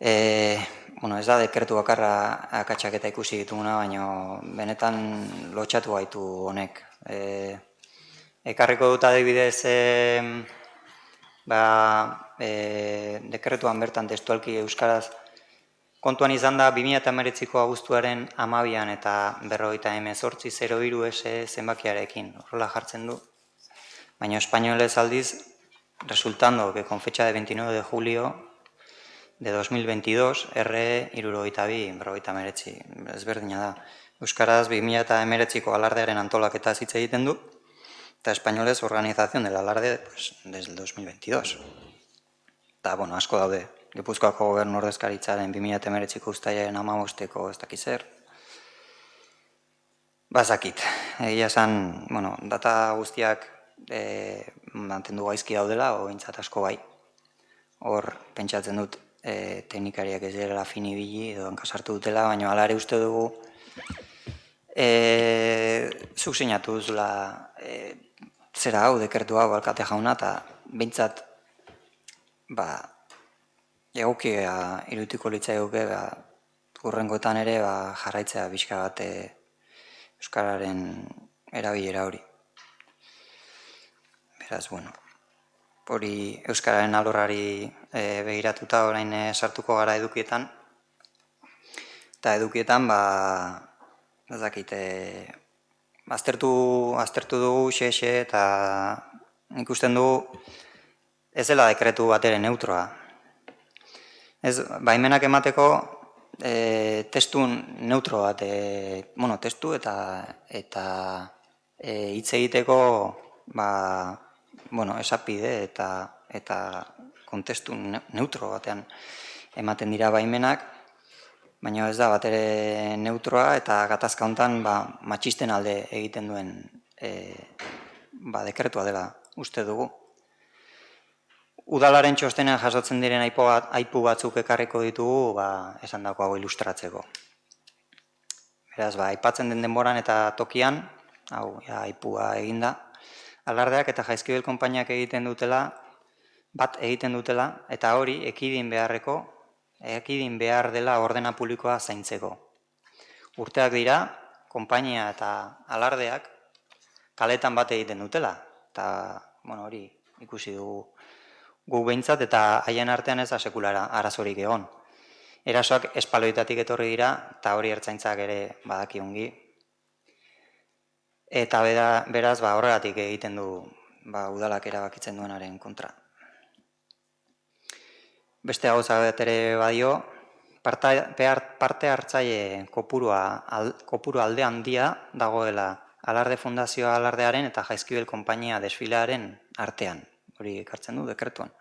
Ez da dekretu bakarra akatsak eta ikusi dituguna, baina benetan lotxatu gaitu honek. Ekarriko dut adibidez, dekretuan bertan testualki euskaraz kontuan izan da 2019ko abuztuaren 12an eta 58.08.03 zenbakiarekin, horrela jartzen du. Baina espainolez aldiz, resultando que con fecha de 29 de julio de 2022, R. 62.59, ezberdina da. Euskaraz 2019ko alardearen antolaketa hitz egiten du, eta espainolez organización del alarde desde el 2022. Eta, asko daude. Gipuzkoako gobernu ordezkaritzaren 2019ko uztailaren 15ko ez dakiz zer. Bazakit. Egia esan, data guztiak mantendu gaizki daudela, o behintzat asko bai. Hor, pentsatzen dut, teknikariak ez direla finibili edo hankasartu dutela, baina hala ere uste dugu zuk sinatu duzula zera hau, dekretu hau, alkate jauna, eta behintzat egokia irutiko litzaioke hurrengoetan ere jarraitzea pixka bat euskararen erabilera hori. Beraz, hori euskararen alorrari begiratuta orain sartuko gara edukietan. Eta edukietan, aztertu dugu xe eta ikusten dugu ez dela dekretu batere neutroa. Baimenak emateko testu neutro bat, testu eta hitz egiteko esapide eta kontestu neutro batean ematen dira baimenak, baina ez da batere neutroa eta gatazka hontan matxisten alde egiten duen dekretua dela uste dugu. Udalaren txostenean jasotzen diren aipu batzuk ekarriko ditugu esan dako hau ilustratzeko. Beraz, aipatzen den denboran eta tokian, aipua eginda, alardeak eta Jaizkibel konpainiak egiten dutela, eta hori ekidin behar dela ordena publikoa zaintzeko. Urteak dira, konpainia eta alardeak kaletan bat egiten dutela, eta hori ikusi dugu gu behintzat eta haien artean ez da sekulara arazorik egon. Erasoak espaloitatik etorri dira, eta hori ertzaintzak ere badaki ongi. Eta beraz, horregatik egiten du udalak erabakitzen duenaren kontra. Beste gauza bat ere badio, parte hartzaile kopuru alde handia dagoela Alarde Fundazioa alardearen eta Jaizkibel konpainia desfilearen artean. Hori ekartzen du dekretuan.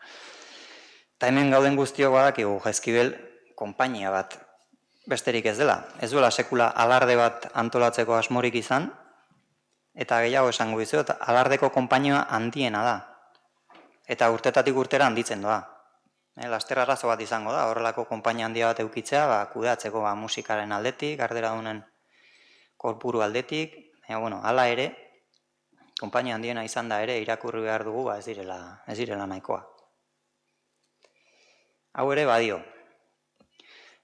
Eta hemen gauden guztiok badakigu Jaizkibel konpainia bat besterik ez dela. Ez duela sekula alarde bat antolatzeko asmorik izan, eta gehiago esango dizuet, alardeko konpainioa handiena da. Eta urtetatik urtera handitzen doa. Laster arazo bat izango da, horrelako konpainia handia bat eukitzea, kudeatzeko musikaren aldetik, arduradunen korpuru aldetik, hala ere, konpainia handiena izan da ere, irakurri behar dugu, ez direla nahikoa. Hau ere badio.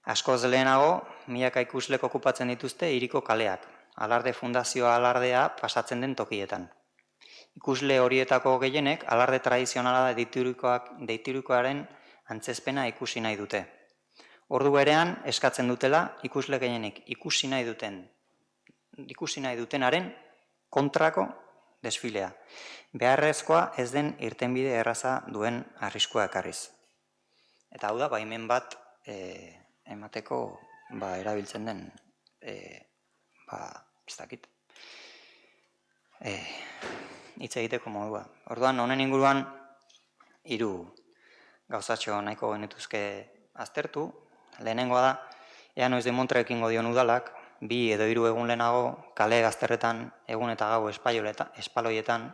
Askoz lehenago, milaka ikuslek okupatzen dituzte hiriko kaleak, Alarde Fundazioa alardea pasatzen den tokietan. Ikusle horietako gehienek, alarde tradizionala deiturikoaren antzezpena ikusi nahi dute. Ordu berean, eskatzen dutela, ikusle gehienek ikusi nahi dutenaren kontrako desfilea. Beharrezkoa ez den irtenbide erraza duen arriskua ekarriz. Eta hau da, baimen bat emateko erabiltzen den, ez dakit, hitz egiteko modua. Orduan, honen inguruan, 3 gauzatxo nahiko genituzke aztertu. Lehenengoa da, ea noiz demontre ekingo dion udalak, 2 edo 3 egun lehenago, kale gazterretan, egun eta gau espaloietan,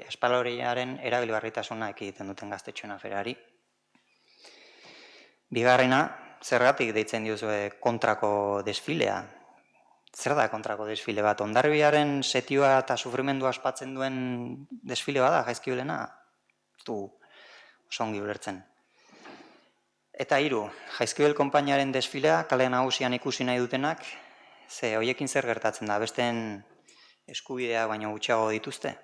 espaloiaren erabilgarritasuna ekiditen duten gaztetxoen aferari. Bigarrena, zergatik deitzen diozue kontrako desfilea. zer da kontrako desfile bat? Hondarribiaren setioa eta sufrimendua aspatzen duen desfile bada, Jaizkibelena? Du, oso ongi ulertzen. Eta 3, Jaizkibel konpainiaren desfilea, kale nagusian ikusi nahi dutenak, ze hoiekin zer gertatzen da, besteen eskubidea baino gutxiago dituzte?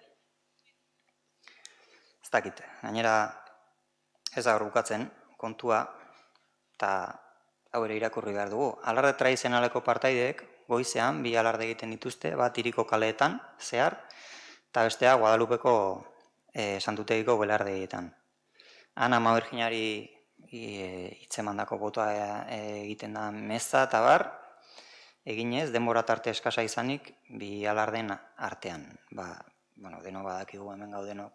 Ez dakit, gainera ez da hor bukatzen, kontua, eta hau ere irakurri behar dugu. Alarde tradizionaleko partaideek goizean 2 alarde egiten dituzte, bat Hiriko kaleetan, zehar, eta bestea Guadalupeko santutegiko belardegietan. Han Ama Birjinari hitzemandako botoa egiten da meza eta bar, eginez, denbora tarte eskasa izanik 2 alarden artean. Deno badakigu hemen gaudenok,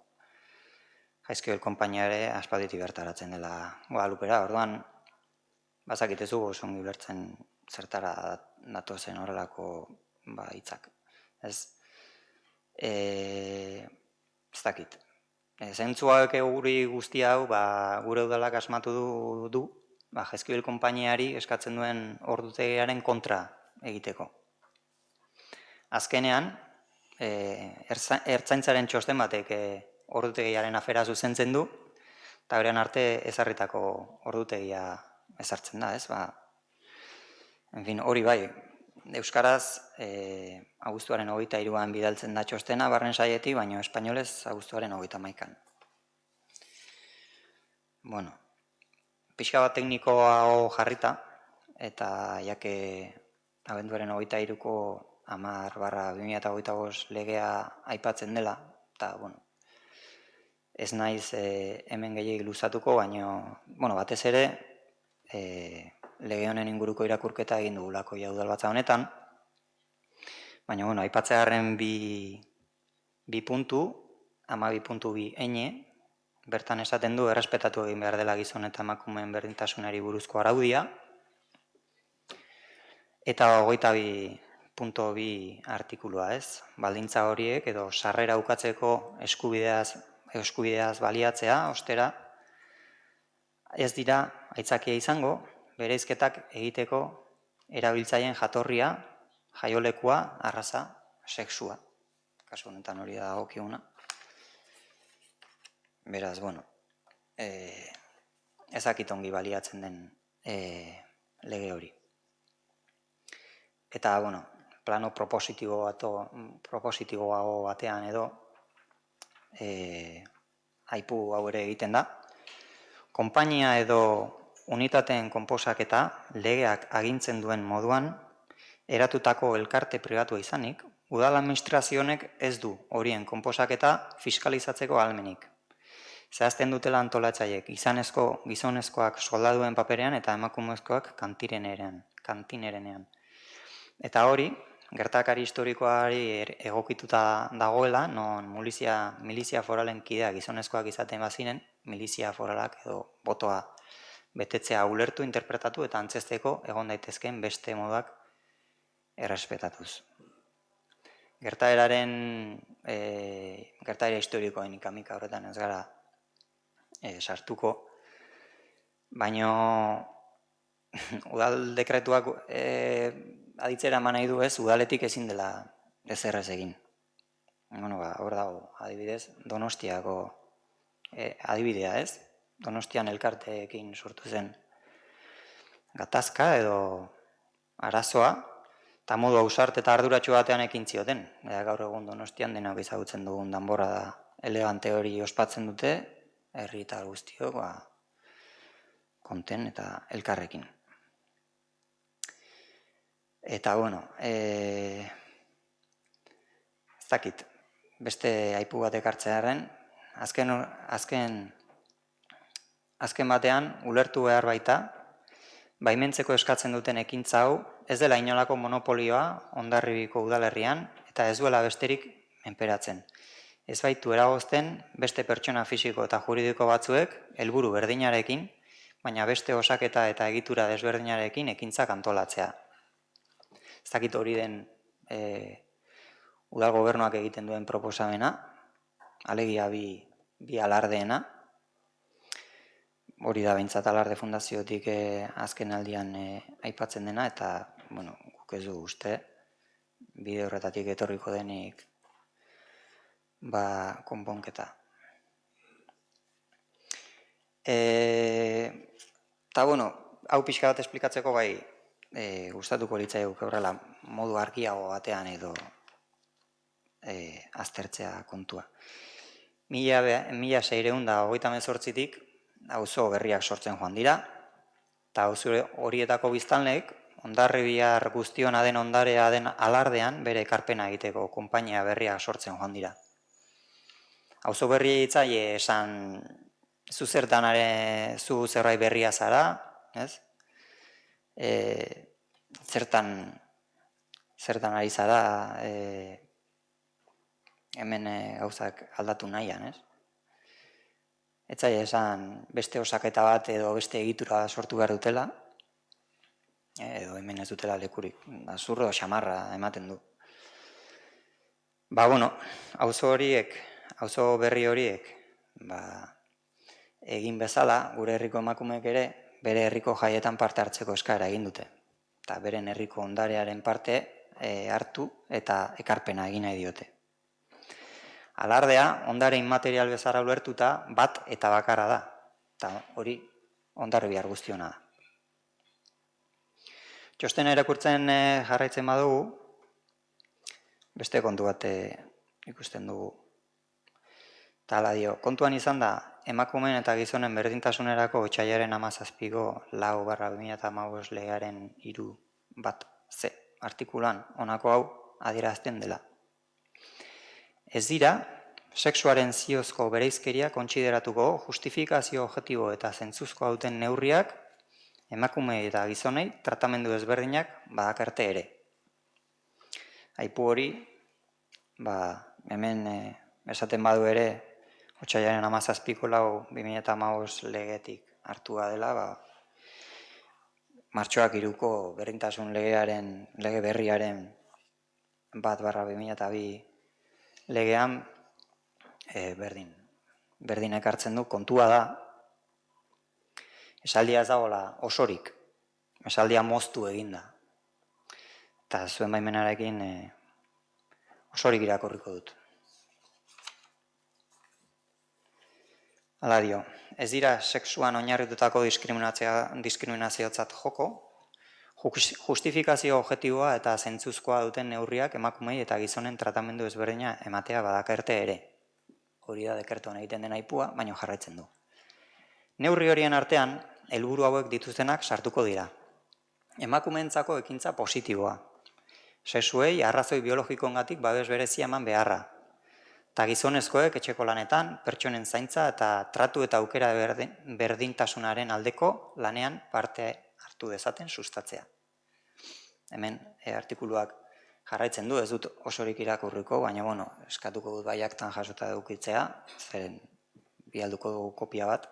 Jaizkibel konpainia ere aspalditik bertaratzen dela Guadalupera, orduan, bazakitezu oso ongi ulertzen zertara datozen horrelako hitzak. Ez dakit. Zentzuak guri guzti hau, gure udalak asmatu du, Jaizkibel konpainiari eskatzen duen ordutegiaren kontra egiteko. Azkenean, ertzaintzaren txosten batek ordutegiaren afera zuzentzen du, eta berean arte ezarritako ordutegia ezartzen da, ez? Hori bai, euskaraz abuztuaren 23an bidaltzen da txostena barren saietik, baina espainolez abuztuaren 31an. Pixka bat teknikoa jarrita, eta jake abenduaren 23ko 10/2025 legea aipatzen dela, eta ez naiz hemen gehiagik luzatuko, baina batez ere lege honen inguruko irakurketa egin dugulako udalbatza honetan, baina aipatzearren 2 puntu, 12.2 eine, bertan esaten du errespetatu egin behar dela gizon eta emakumeen berdintasunari buruzko araudia, eta 22.2 artikulua, ez? Baldintza horiek edo sarrera ukatzeko eskubideaz baliatzea, ostera, ez dira aitzakia izango, bereizketak egiteko erabiltzaileen jatorria, jaiolekua, arraza, sexua. Kasu honetan hori da dagokiguna. Beraz, ezakit ongi baliatzen den lege hori. Eta, plano propositiboago batean edo aipu hau ere egiten da. Konpainia edo unitateen konposaketa legeak agintzen duen moduan eratutako elkarte pribatua izanik, udal administrazionek ez du horien konposaketa fiskalizatzeko ahalmenik. Zehazten dutela antolatzaiek gizonezkoak soldaduen paperean eta emakumezkoak kantinerenean. Eta hori, gertakari historikoari egokituta dagoela, non milizia foralen kidea gizonezkoak izaten baziren, milizia foralak edo botoa betetzea ulertu, interpretatu eta antzesteko egon daitezkeen beste moduak errespetatuz. Gertaera historikoen ikamika horretan ez gara sartuko, baina udal dekretuak aditzera eman nahi du ez, udaletik ezin dela ezer ez egin. Hor dago, adibidez, Donostiako adibidea ez, Donostian elkarteekin sortu zen gatazka edo arazoa, eta modu ausart eta arduratxo batean ekin zioten. Gaur egun Donostian denak ezagutzen dugun danborra da elegante hori ospatzen dute, herritar guztiok konten eta elkarrekin. Eta, ez dakit, beste aipu batek hartzearen, azken batean ulertu behar baita, baimentzeko eskatzen duten ekintza hau, ez dela inolako monopolioa Hondarribiko udalerrian, eta ez duela besterik menperatzen. Ez baitu eragozten beste pertsona fisiko eta juridiko batzuek helburu berdinarekin, baina beste osaketa eta egitura desberdinarekin ekintzak antolatzea. Ez dakit hori den udal gobernuak egiten duen proposamena, alegia bi alardeena, hori da behintzat alarde fundaziotik azken aldian aipatzen dena, eta guk ez du uste, bide horretatik etorriko denik konponketa. Eta, hau pixka bat esplikatzeko bai, gustatuko litzaigu horrela modu argiago batean edo aztertzea kontua. 1638tik auzo berriak sortzen joan dira, eta auzo horietako biztanleek Hondarribiar guztiona den ondarea den alardean bere ekarpena egiteko konpainia berriak sortzen joan dira. Auzo berri hitzaile esan zu zerbait berria zara, ez? Zertan ari zara hemen gauzak aldatu nahian, ez? Etzaile esan beste osaketa bat edo beste egitura sortu behar dutela, edo hemen ez dutela lekurik, azurro xamarra ematen du. Auzo berri horiek, egin bezala, gure herriko emakumeek ere, bere herriko jaietan parte hartzeko eskaera egin dute. Eta beren herriko ondarearen parte hartu eta ekarpena egin nahi diote. Alardea, ondare inmaterial bezala ulertuta, bat eta bakarra da. Eta hori Hondarribiar guztiona da. Txostena irakurtzen jarraitzen badugu, beste kontu bat ikusten dugu. Eta hala dio, kontuan izan da, emakumeen eta gizonen berdintasunerako otsailaren 17/4/2015 legearen 3.1c artikulan honako hau adierazten dela. Ez dira, sexuaren ziozko bereizkeria kontsideratuko justifikazio objektibo eta zentzuzkoa duten neurriak emakumei eta gizonei tratamendu ezberdinak badakarte ere. Aipu hori, hemen esaten badu ere, otsailaren 17/4/2015 legetik hartua dela, martxoak 3ko berdintasun lege berriaren 1/2002 legean berdin ekartzen du. Kontua da, esaldia ez dagoela osorik, esaldia moztu eginda. Eta zuen baimenarekin osorik irakurriko dut. Hala dio, ez dira sexuan oinarritutako diskriminaziotzat joko, justifikazio objektiboa eta zentzuzkoa duten neurriak emakumei eta gizonen tratamendu ezberdina ematea badakarte ere. Hori da dekertuan egiten den aipua, baina jarraitzen du. Neurri horien artean, helburu hauek dituztenak sartuko dira. Emakumeentzako ekintza positiboa. Sexuei arrazoi biologikoengatik babes berezia eman beharra. Eta gizonezkoek etxeko lanetan, pertsonen zaintza eta tratu eta aukera berdintasunaren aldeko lanean parte hartu dezaten sustatzea. Hemen artikuluak jarraitzen du, ez dut osorik irakurriko, baina eskatuko dut baiaktan jasota edukitzea, zeren bialduko dugu kopia bat.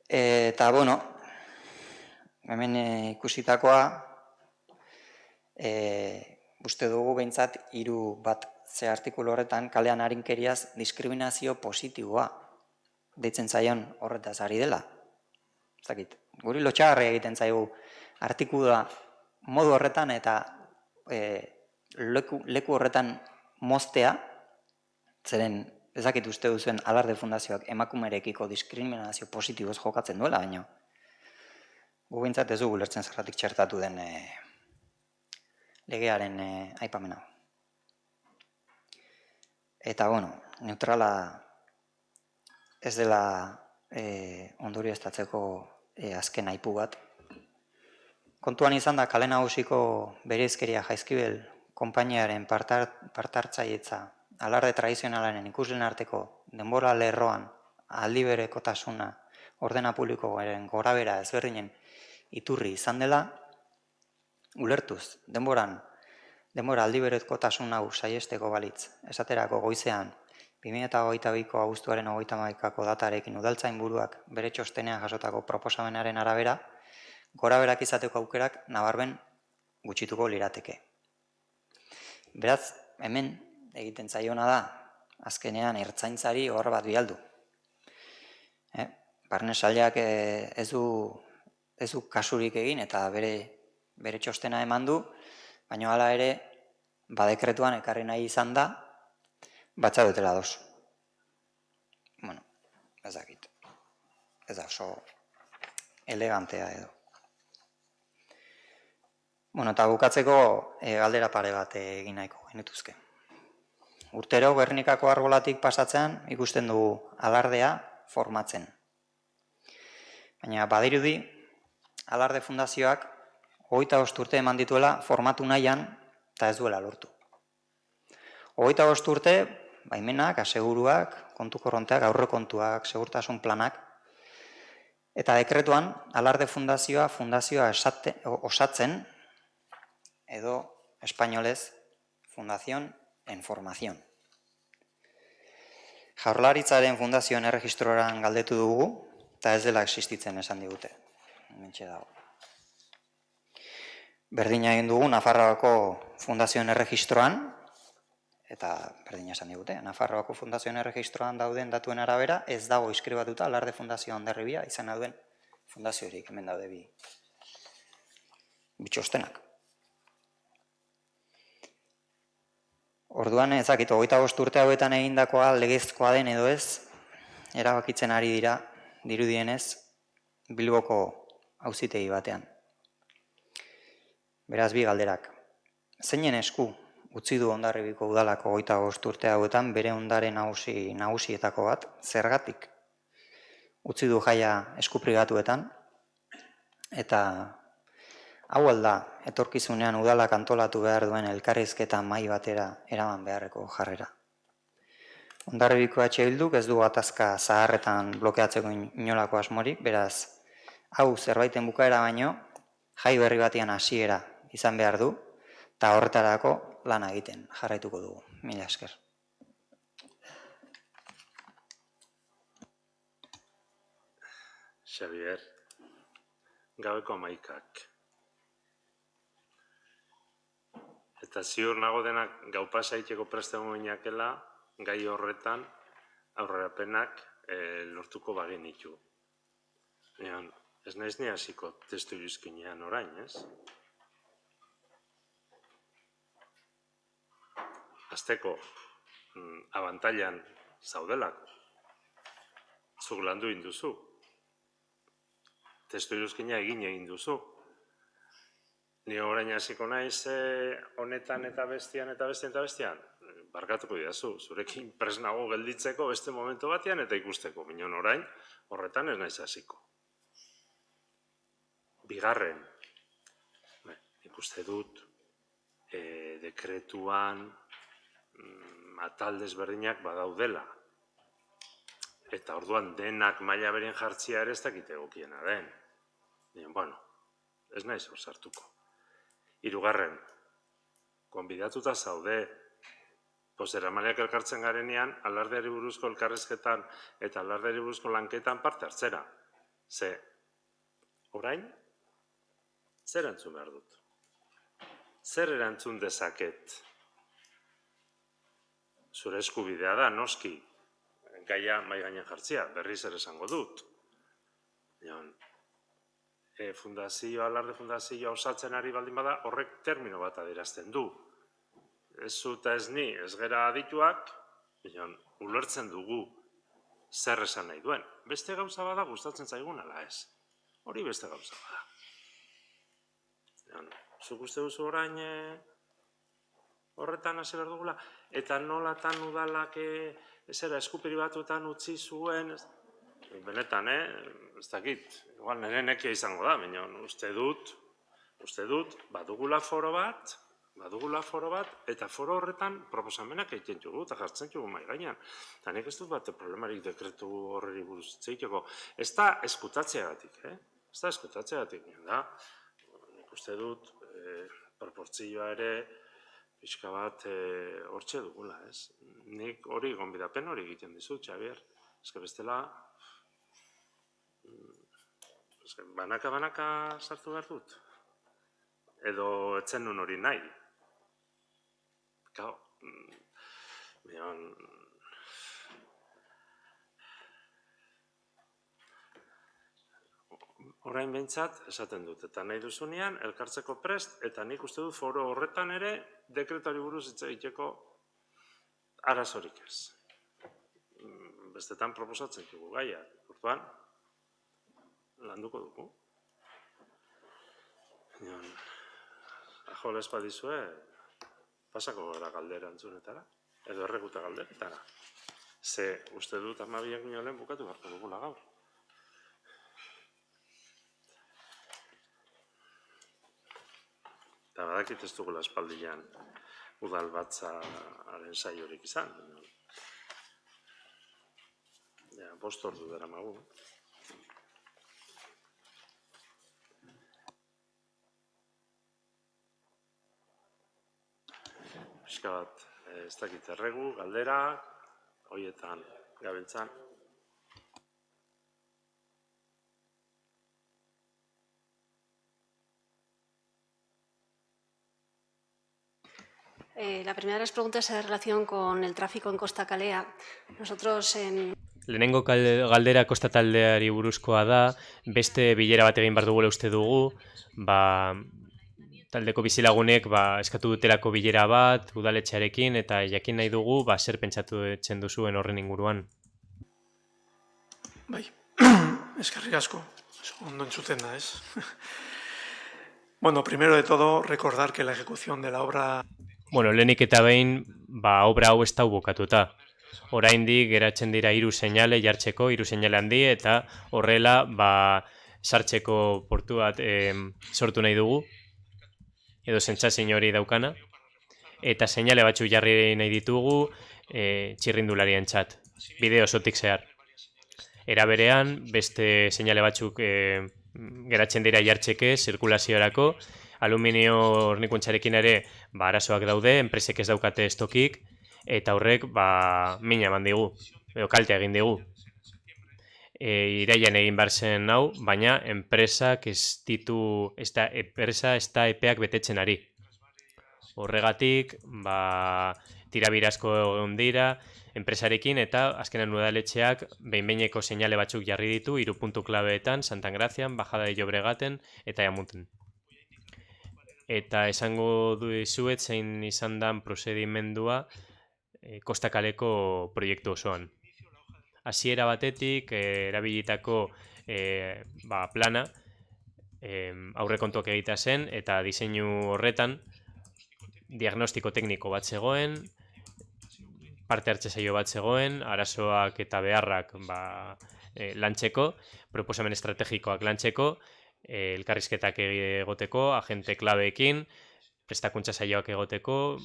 Eta, hemen ikusitakoa, uste dugu behintzat 3.1c artikulu horretan kalean arinkeriaz diskriminazio positiboa deitzen zaion horretaz ari dela. Guri lotxagarria egiten zaigu artikulua modu horretan eta leku horretan moztea, zeren ezakit uste duzuen Alarde Fundazioak emakumerekiko diskriminazio positiboz jokatzen duela, baina gu behintzat ez dugu lertzen zerratik txertatu den legearen aipamena. Eta, neutrala ez dela ondorioztatzeko azken aipu bat. Kontuan izan da kale nagusiko bereizkeria Jaizkibel konpainiaren partartzailetza alarde tradizionalaren ikusleen arteko denbora lerroan aldiberekotasuna ordena publikoaren gorabera ezberdinen iturri izan dela, ulertuz, denbora aldiberekotasun hau saiesteko balitz, esaterako goizean 2022ko abuztuaren 31ko datarekin udaltzain buruak bere txostenean jasotako proposamenaren arabera, goraberak izateko aukerak nabarmen gutxituko lirateke. Beraz, hemen egiten zaiona da, azkenean ertzaintzari hor bat bialdu. Barne sailak ez du kasurik egin eta bere bere txostena eman du, baina hala ere, badekretuan ekarri nahi izan da, batza dutela dos. Bueno, ez dakit. Ez da oso elegantea edo. Bueno, eta bukatzeko galdera pare bat egin nahiko genituzke. Urtero Gernikako arbolatik pasatzean ikusten dugu alardea formatzen. Baina badirudi, alarde fundazioak 25 urte eman dituela formatu nahian eta ez duela lortu. 25 urte, baimenak, aseguruak, kontu korronteak, aurrekontuak, segurtasun planak, eta dekretuan alarde fundazioa osatzen, edo espainolez, Fundación en Formación. Jaurlaritzaren fundazioen erregistroran galdetu dugu, eta ez dela existitzen esan digute. Hementxe dago. Berdina egin dugu Nafarroako fundazioen erregistroan, eta berdina esan digute, Nafarroako fundazioen erregistroan dauden datuen arabera, ez dago inskribatuta alarde fundazio Hondarribia izena duen fundaziorik, hemen daude bi txostenak. Orduan ezakit, 25 urte hauetan egindakoa legezkoa den edo ez, erabakitzen ari dira, dirudienez, Bilboko auzitegi batean. Beraz, bi galderak. Zeinen esku utzi du Hondarribiko udalako 25 urte hauetan bere ondare nagusietako bat, zergatik utzi du jaia esku pribatuetan, eta hau alda, etorkizunean udalak antolatu behar duen elkarrizketa mahai batera eraman beharreko jarrera. Hondarribiko Bilduk ez du gatazka zaharretan blokeatzeko inolako asmorik, beraz, hau zerbaiten bukaera baino, jai berri batian hasiera izan behar du, eta horretarako lan egiten jarraituko dugu. Mila esker. Xavier, gaueko 11. Eta ziur nago denak gau pasaiteko prestego inakela, gai horretan aurrerapenak lortuko bagenitu. Ez naiz ni hasiko testu iruzkinean orain, ez? Azteko, abantailan zaudelako. Zuk landu induzu. Testu iruzkina egin duzu. Ni orain hasiko naiz honetan eta bestian. Barkatuko didazu, zurekin presnago gelditzeko beste momentu batean eta ikusteko. Minon orain, horretan ez naiz hasiko. Bigarren, ikuste dut, dekretuan atal desberdinak badaudela. Eta orduan denak maila beren jartzia ere ez dakit egokiena den. Bueno, ez naiz hor sartuko. Hirugarren, konbidatuta zaude, bozeramaileak elkartzen garenean, alardeari buruzko elkarrizketan eta alardeari buruzko lanketan parte hartzera. Ze, orain, zer entzun behar dut? Zer erantzun dezaket? Zure eskubidea da, noski, gaia mai gainen jartzia, berriz ere esango dut. Alarde fundazioa osatzen ari baldin bada, horrek termino bat adierazten du. Ez zu eta ez ni, ez gera adituak, ulertzen dugu zer esan nahi duen. Beste gauza bada gustatzen zaigun ala ez. Hori beste gauza bada. Zuk uste duzu orain horretan hasi behar dugula, eta nolatan udalak eskupiri batuetan utzi zuen, benetan, ez dakit, igual nire nekia izango da, baina uste dut, badugula foro bat, eta foro horretan proposamenak egiten dugu, eta jartzen dugu mai gainean. Eta nik ez dut bat problemarik dekretu horreri buruz zeiteko. Ez da eskutatzeagatik, da, nik uste dut, proportzioa ere, pixka bat hortxe dugula, ez? Nik hori gonbidapen hori egiten dizut, Xavier. Ez que bestela, banaka sartu behar dut. Edo etzen nun hori nahi. Kao, orain behintzat esaten dut, eta nahi duzunean elkartzeko prest, eta nik uste dut foro horretan ere dekretuari buruz hitz egiteko arazorik ez. Bestetan proposatzen dugu gaia, orduan landuko dugu. Ajola espadizue, pasako gara galdera entzunetara, edo erreguta galderetara. Ze uste dut 12 lehen bukatu beharko dugula gaur. Eta badakit ez dugula espaldian udalbatzaren saiorik izan. 5 ordu daramagu. Pixka bat, ez dakit erregu, galdera, horietan gabiltzan. La primera de las preguntas es en relación con el tráfico en Costa Calea. Nosotros en... Lehenengo galdera Kosta taldeari buruzkoa da, beste bilera bat egin behar dugula uste dugu, taldeko bizilagunek eskatu dutelako bilera bat, udaletxearekin, eta jakin nahi dugu zer pentsatu etxen duzuen horren inguruan. Bai, eskerrik asko, ondo entzuten da, ez? Bueno, primero de todo, recordar que la ejecución de la obra... Bueno, lehenik eta behin, obra hau ez da bukatuta. Oraindik geratzen dira 3 seinale jartzeko, 3 seinale handi, eta horrela sartzeko portu bat sortu nahi dugu, edo sentsazio hori daukana, eta seinale batzuk jarri nahi ditugu txirrindularientzat, bide osotik zehar. Era berean, beste seinale batzuk geratzen dira jartzeke, zirkulaziorako, aluminio hornikuntzarekin ere arazoak daude, enpresek ez daukate estokik, eta horrek mina eman digu, edo kaltea egin digu. Irailean egin behar zen hau, baina enpresak ez da epeak betetzen ari. Horregatik, tirabirazko egon dira enpresarekin, eta azkenan udaletxeak behin-behineko seinale batzuk jarri ditu, 3 puntu klabeetan, Santangrazian, Bajada de Llobregaten eta Yamunten. Eta esango dizuet zein izan dan prosedimendua Kosta Kaleko proiektu osoan. Hasiera batetik erabilitako plana aurrekontuak egitea zen, eta diseinu horretan diagnostiko tekniko bat zegoen, parte hartze saio bat zegoen, arazoak eta beharrak lantzeko, proposamen estrategikoak lantzeko, elkarrizketak egoteko, agente klabeekin, prestakuntza saioak egoteko,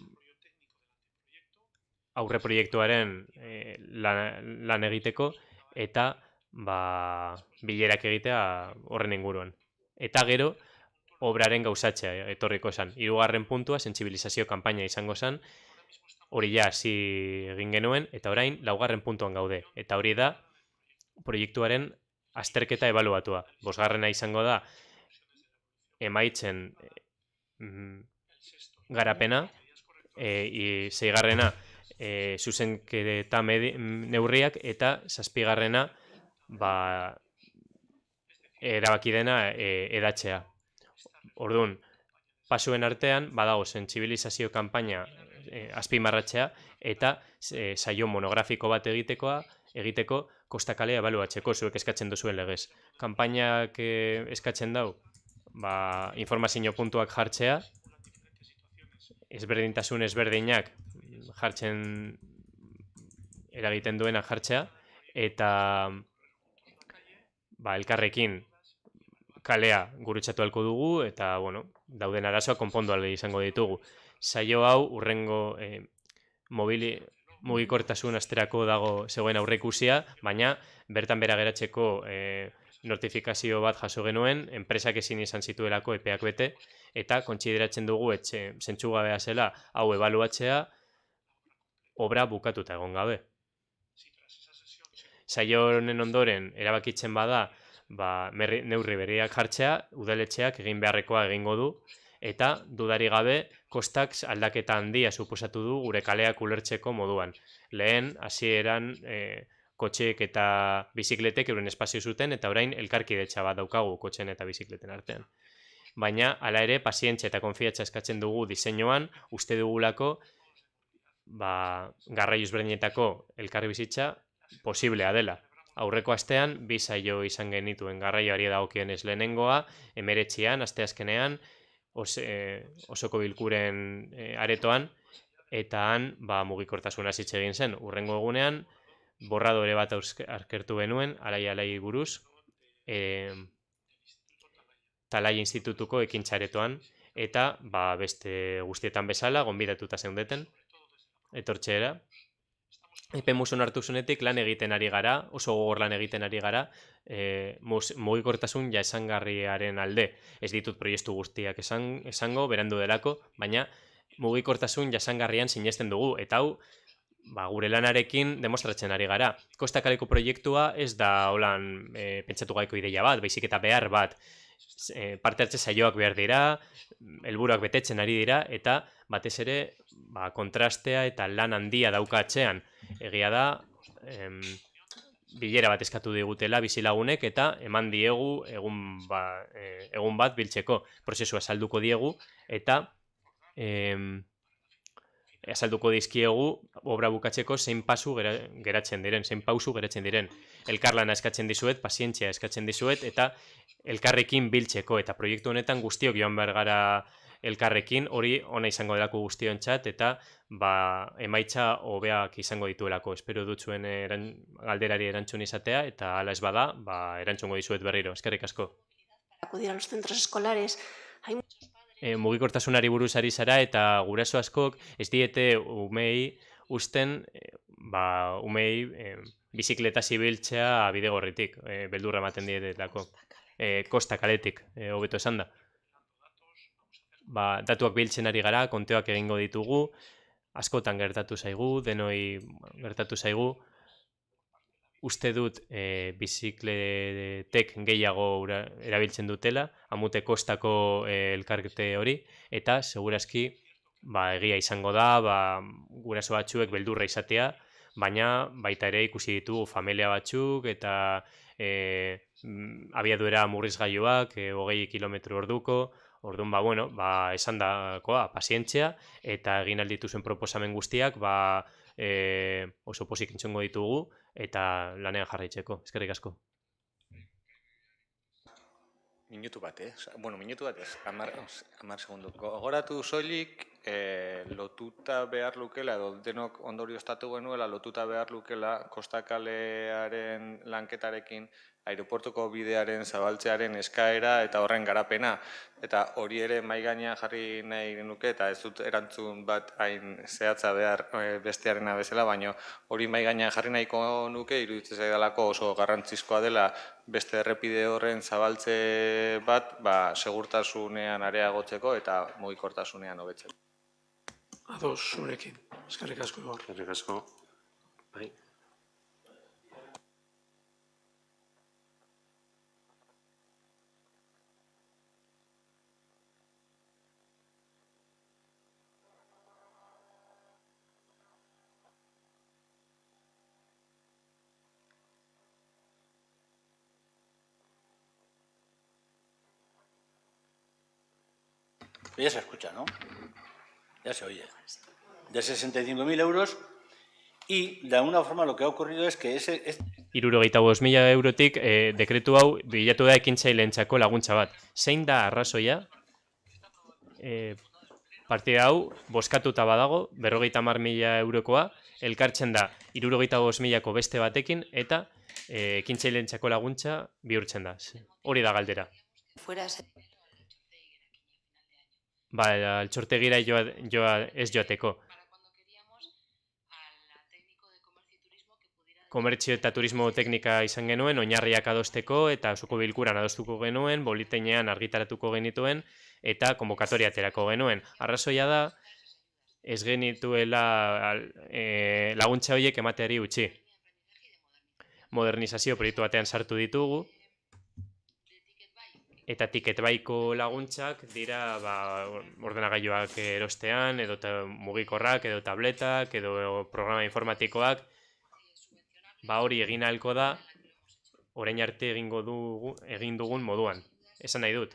aurre proiektuaren lan egiteko, eta bilerak egitea horren inguruan. Eta gero, obraren gauzatzea etorriko zen. 3. puntua, sentsibilizazio kanpaina izango zen, hori hasi egin genuen, eta orain 4. puntuan gaude. Eta hori da, proiektuaren azterketa ebaluatua. 5. izango da, emaitzen garapena, 6. zuzenketa neurriak, eta 7. erabaki dena edatzea. Orduan, pasuen artean, badago sentsibilizazio kanpaina azpimarratzea, eta saio monografiko bat egiteko Kosta Kalea ebaluatzeko zuek eskatzen duzuen legez. Kanpainak eskatzen dau, informazio puntuak jartzea, ezberdintasun ezberdinak jartzen eragiten duena jartzea, eta elkarrekin kalea gurutzatu halko dugu, eta dauden arazoa konpondu ahal izango ditugu. Saio hau urrengo mugikortasun asterako dago zegoen aurreikusia, baina bertan bera geratzeko notifikazio bat jaso genuen, enpresak ezin izan zituelako epeak bete, eta kontsideratzen dugu zentzugabea zela hau ebaluatzea obra bukatuta egon gabe. Saio honen ondoren erabakitzen bada neurri berriak jartzea, udaletxeak egin beharrekoa egingo du, eta dudari gabe kostak aldaketa handia suposatu du gure kaleak ulertzeko moduan. Lehen, hasieran kotxeek eta bizikletek euren espazio zuten, eta orain elkarkidetza bat daukagu kotxeen eta bizikleten artean. Baina, hala ere, pazientzia eta konfiatza eskatzen dugu diseinuan, uste dugulako garraio ezberdinetako elkarri bizitza posiblea dela. Aurreko astean, 2 saio izan genituen garraioari dagokionez lehenengoa, 19an, asteazkenean, osoko bilkuren aretoan, eta han mugikortasuna hitz egin zen. Hurrengo egunean, borradore bat aurkeztu genuen, alai buruz, Talai Institutuko ekintza-aretoan, eta beste guztietan bezala, gonbidatuta zeundeten, etortxeera. Epe musun hartu zunetik lan egiten ari gara, oso gogor lan egiten ari gara, mugikortasun jasangarriaren alde. Ez ditut proiektu guztiak esango, berandu delako, baina mugikortasun jasangarrian sinesten dugu, eta hau gure lanarekin demostratzen ari gara. Kosta Kaleko proiektua ez da holan pentsatu gaiko ideia bat, baizik eta behar bat. Parte hartze saioak behar dira, helburuak betetzen ari dira, eta batez ere kontrastea eta lan handia dauka atzean. Egia da, bilera bat eskatu digutela bizilagunek, eta eman diegu egun bat biltzeko prozesua salduko diegu, eta azalduko dizkiegu obra bukatzeko zein pausu geratzen diren. Elkarlana eskatzen dizuet, pazientzia eskatzen dizuet, eta elkarrekin biltzeko, eta proiektu honetan guztiok joan behar gara elkarrekin, hori ona izango delako guztiontzat, eta emaitza hobeak izango dituelako. Espero dut zuen galderari erantzun izatea, eta hala ez bada, erantzungo dizuet berriro. Eskerrik asko. Acudir a los centros escolares. Mugikortasunari buruz ari zara, eta guraso askok ez diete umei usten bizikleta zibiltzea bidegorritik, beldurra ematen dietelako. Kosta Kaletik, hobeto esan da. Datuak biltzen ari gara, konteoak egingo ditugu, askotan gertatu zaigu, denoi gertatu zaigu. Uste dut bizikletek gehiago erabiltzen dutela, amute kostako elkarte hori, eta segurazki egia izango da, guraso batzuek beldurra izatea, baina baita ere ikusi ditugu familia batzuk eta abiadura murrizgailuak 20 km/h, orduan esan dakoa, pazientzia, eta egin aldituzuen proposamen guztiak oso pozik entzungo ditugu, eta lanean jarraitzeko. Eskerrik asko. Minutu bat, minutu bat ez, 10 segundu. Gogoratu soilik, lotuta behar lukela, edo denok ondorioztatu genuela, lotuta behar lukela Kosta Kalearen lanketarekin aireportuko bidearen zabaltzearen eskaera eta horren garapena. Eta hori ere mahai gainean jarri nahi genuke, eta ez dut erantzun bat hain zehatza behar bestearena bezala, baina hori mahai gainean jarri nahiko nuke, iruditzen zaidalako oso garrantzizkoa dela beste errepide horren zabaltze bat, segurtasunean areagotzeko eta mugikortasunean hobetzeko. Ados, zurekin. Eskerrik asko, Igor. Eskerrik asko. Bai. Ya se escucha, ¿no? Ya se oye. De 65.000 euros, y de alguna forma lo que ha ocurrido es que ese... 65.000 eurotik dekretu hau bilatu da ekintzaileentzako laguntza bat. Zein da arrazoia? Partida hau bozkatuta badago, 50.000 eurokoa, elkartzen da 65.000ko beste batekin, eta ekintzaileentzako laguntza bihurtzen da. Hori da galdera. Altxortegira ez joateko. Komertzio eta turismo teknika izan genuen, oinarriak adosteko, eta osoko bilkuran adostuko genuen, boliteinean argitaratuko genituen, eta konbokatoria aterako genuen. Arrazoia da, ez genituela laguntza horiek emateari utzi. Modernizazio proiektu batean sartu ditugu, eta Ticketbaiko laguntzak dira ordenagailuak erostean, edo mugikorrak, edo tabletak, edo programa informatikoak. hori egin ahalko da, orain arte egin dugun moduan. Esan nahi dut.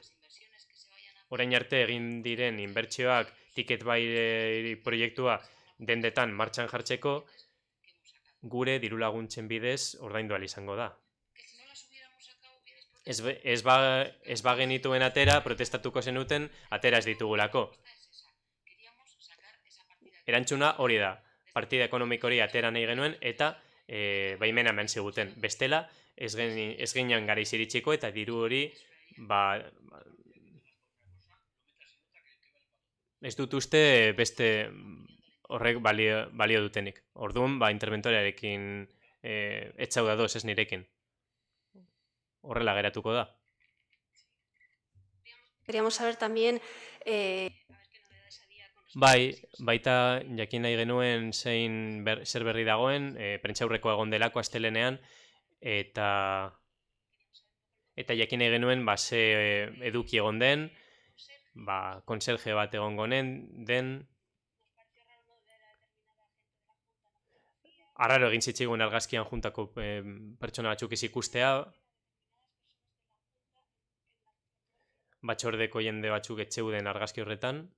Orain arte egin diren inbertsioak Ticket Buy proiektua dendetan martxan jartzeko, gure dirulaguntzen bidez ordaindu ahal izango da. Ez bagenituen atera, protestatuko zenuten, atera ez ditugulako. Erantzuna hori da. Partida ekonomiko hori atera nahi genuen eta baimena eman ziguten. Bestela, ez ginen garaiz iritsiko eta diru hori ez dut uste beste horrek balio dutenik. Orduan, interventorearekin etxau da doz, ez nirekin. Horrela geratuko da. Queríamos saber también... Baita jakin nahi genuen zer berri dagoen, prentsaurrekoa egon delako astelenean, eta jakin nahi genuen ze eduki egon den, konserje bat egongo den, arraro egin zitzigun argazkian juntako pertsona batzuk ez ikustea, batzordeko jende batzuk etxeuden argazki horretan.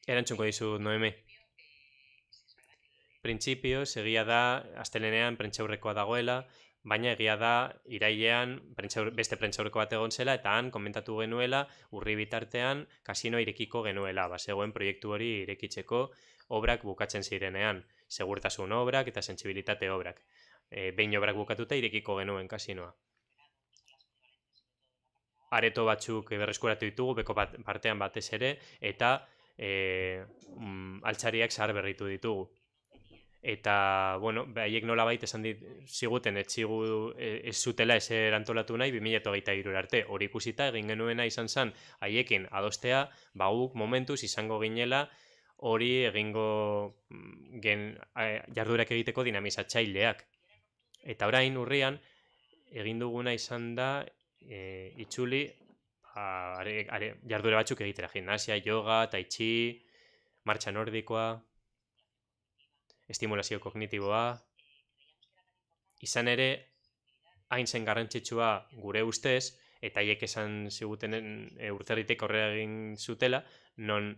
Erantzungo dizut, Noemi. Printzipioz, egia da, astelenean prentsaurrekoa dagoela, baina egia da, irailean beste prentsaurreko bat egon zela, eta han komentatu genuela, urri bitartean, kasino irekiko genuela, zegoen proiektu hori irekitzeko obrak bukatzen zirenean, segurtasun obrak eta sentsibilitate obrak. Behin obrak bukatuta irekiko genuen kasinoa. Areto batzuk berreskuratu ditugu, beko partean batez ere, eta altzariak zahar berritu ditugu. Eta, haiek nolabait esan ziguten ez zutela ezer antolatu nahi 2023 arte. Hori ikusita egin genuena izan zen haiekin adostea, guk momentuz izango ginela hori egingo jarduerak egiteko dinamizatzaileak. Eta orain urrian egin duguna izan da itzuli jarduera batzuk egitera, gimnasia, yoga, tai chi, martxa nordikoa, estimulazio kognitiboa. Izan ere, hain zen garrantzitsua gure ustez, eta haiek esan zigutenen urterritek aurrera egin zutela, non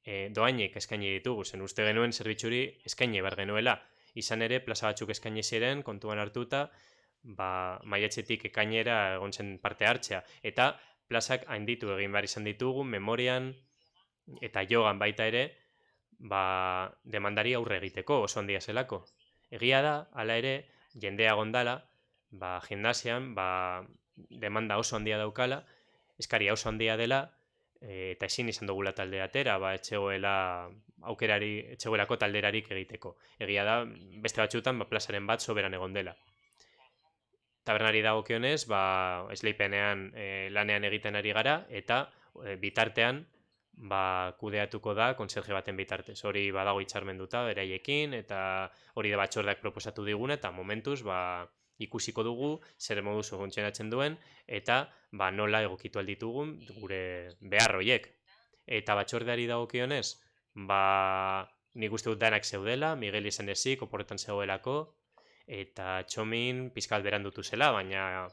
doainek eskaini ditugu, zen uste genuen zerbitzuri eskaini behar genuela. Izan ere, plaza batzuk eskaini ziren, kontuan hartuta, maiatzetik ekainera egon zen parte hartzea. Eta plazak hainditu egin behar izan ditugu, memorian eta yogan baita ere, demandari aurre egiteko oso handia zelako. Egia da, hala ere, jendea gondala, gimnasian, demanda oso handia daukala, eskaria oso handia dela, eta ezin izan dugula talde atera, etxegoelako talderarik egiteko. Egia da, beste batzutan, plazaren bat soberan egon dela. Tabernari dagokionez, esleipenean lanean egiten ari gara, eta bitartean, kudeatuko da konserje baten bitartez. Hori badago hitzarmenduta beraiekin, eta hori da batzordeak proposatu diguna, eta momentuz ikusiko dugu zer moduz funtzionatzen duen, eta nola egokitu alditugun gure behar horiek. Eta batzordeari dagokionez, nik uste dut danak zeudela, Miguel izan ezik, oporretan zegoelako, eta Txomin pizkat berandutu zela, baina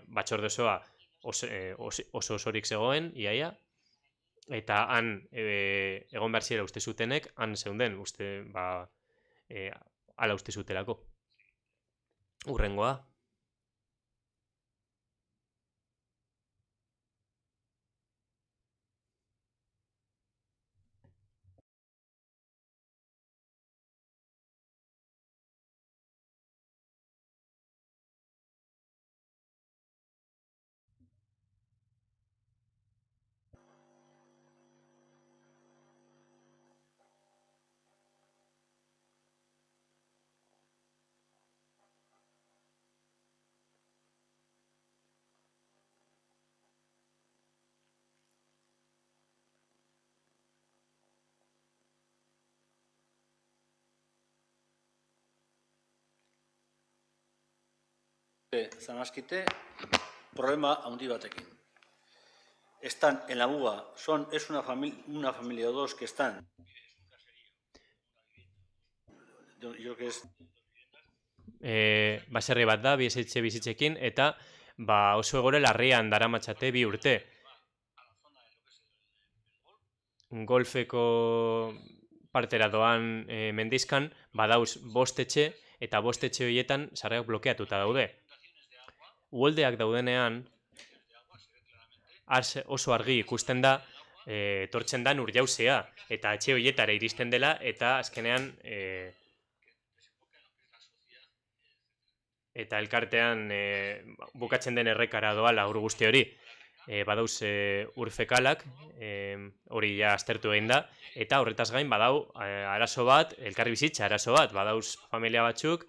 batzorde osoa oso osorik zegoen, iaia, eta han egon behar zirela uste zutenek, han zeunden, ala uste zutelako. Urrengoa. Zanaskite problema handi batekin. Están en la muga, es una familia o dos que están. Yo que es... Baserri bat da, bi etxe bizitzekin, eta oso egoera larrian daramatzate 2 urte. Golfeko partera doan mendizkan, badauz 5 etxe, eta 5 etxe horietan sarrerak blokeatuta daude. Uholdeak daudenean, oso argi ikusten da, etortzen da ur jauzea, eta etxe horietara iristen dela, eta azkenean eta elkartean bukatzen den errekara doala ur guzti hori. Badauz ur fekalak, hori ja aztertu egin da, eta horretaz gain badau arazo bat, elkarri bizitza arazo bat, badauz familia batzuk,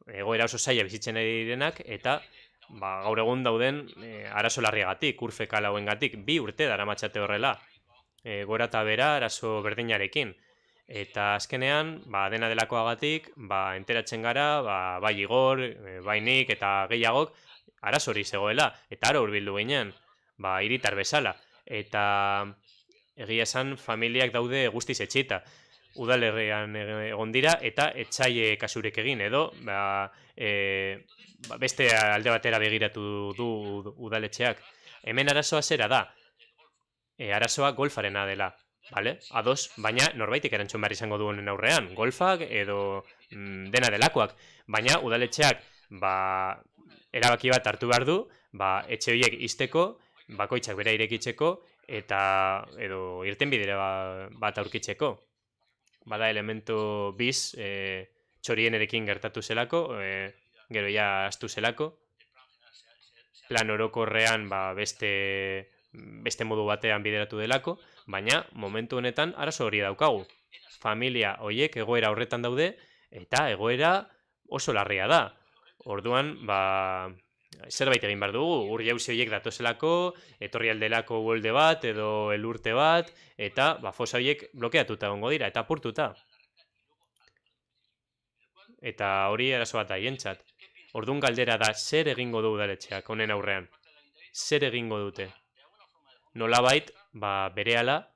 egoera oso zaila bizitzen ari direnak, eta gaur egun dauden arazo larriagatik, ur fekal hauengatik, 2 urte daramatzate horrela, gora eta bera arazo berdinarekin. Eta azkenean, dena delakoagatik, enteratzen gara, bai Igor, bai nik eta gehiagok, arazo hori zegoela, eta ara hurbildu ginen, hiritar bezala. Eta egia esan, familiak daude guztiz etxita. Udalerrian egon dira, eta etxaile kasurek egin, edo beste alde batera begiratu du udaletxeak. Hemen arazoa zera da, arazoa golfarena dela. Vale? Ados, baina norbaitik erantzun behar izango duen aurrean, golfak edo dena delakoak. Baina udaletxeak erabaki bat hartu behar du, etxe horiek izteko, bakoitzak bera irekitzeko, edo irtenbidera bat aurkitzeko. Bada elemento biz, txorienerekin gertatu zelako, gero ja astu zelako. Plan orokorrean beste modu batean bideratu delako, baina momentu honetan arazo hori daukagu. Familia horiek egoera horretan daude, eta egoera oso larria da. Orduan, zerbait egin behar dugu, ur jauzi horiek datozelako, etorri aldelako uholde bat, edo elurte bat, eta fosa horiek blokeatuta egongo dira, eta apurtuta. Eta hori arazo bat haientzat. Orduan galdera da, zer egingo du udaletxeak honen aurrean? Zer egingo dute? Nolabait, berehala,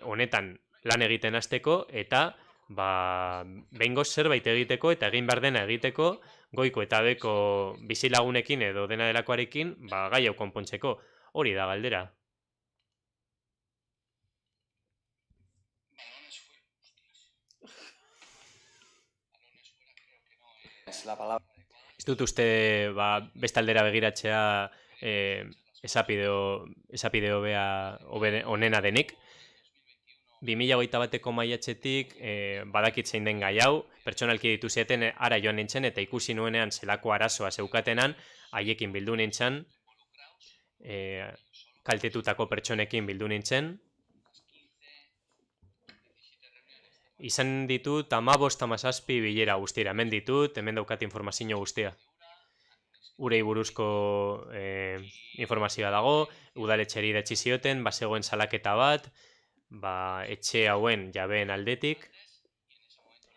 honetan lan egiten hasteko, eta behingoz zerbait egiteko, eta egin behar dena egiteko, goiko eta beko bizilagunekin edo dena delakoarekin, gai hau konpontzeko. Hori da galdera. Ez dut uste beste aldera begiratzea esapideo onena denik. 2021ko maiatzetik badakit zein den gai hau, pertsonalki ditu zieten ara joan nintzen eta ikusi nuenean zelako arazoa zeukatenan, haiekin bildu nintzen, kaltetutako pertsonekin bildu nintzen. Izan ditut 15-17 bilera guztira, hemen ditut, hemen daukat informazio guztia. Urei buruzko informazioa dago, udaletxeri idatzi zioten, bazegoen salaketa bat, etxe hauen jabeen aldetik,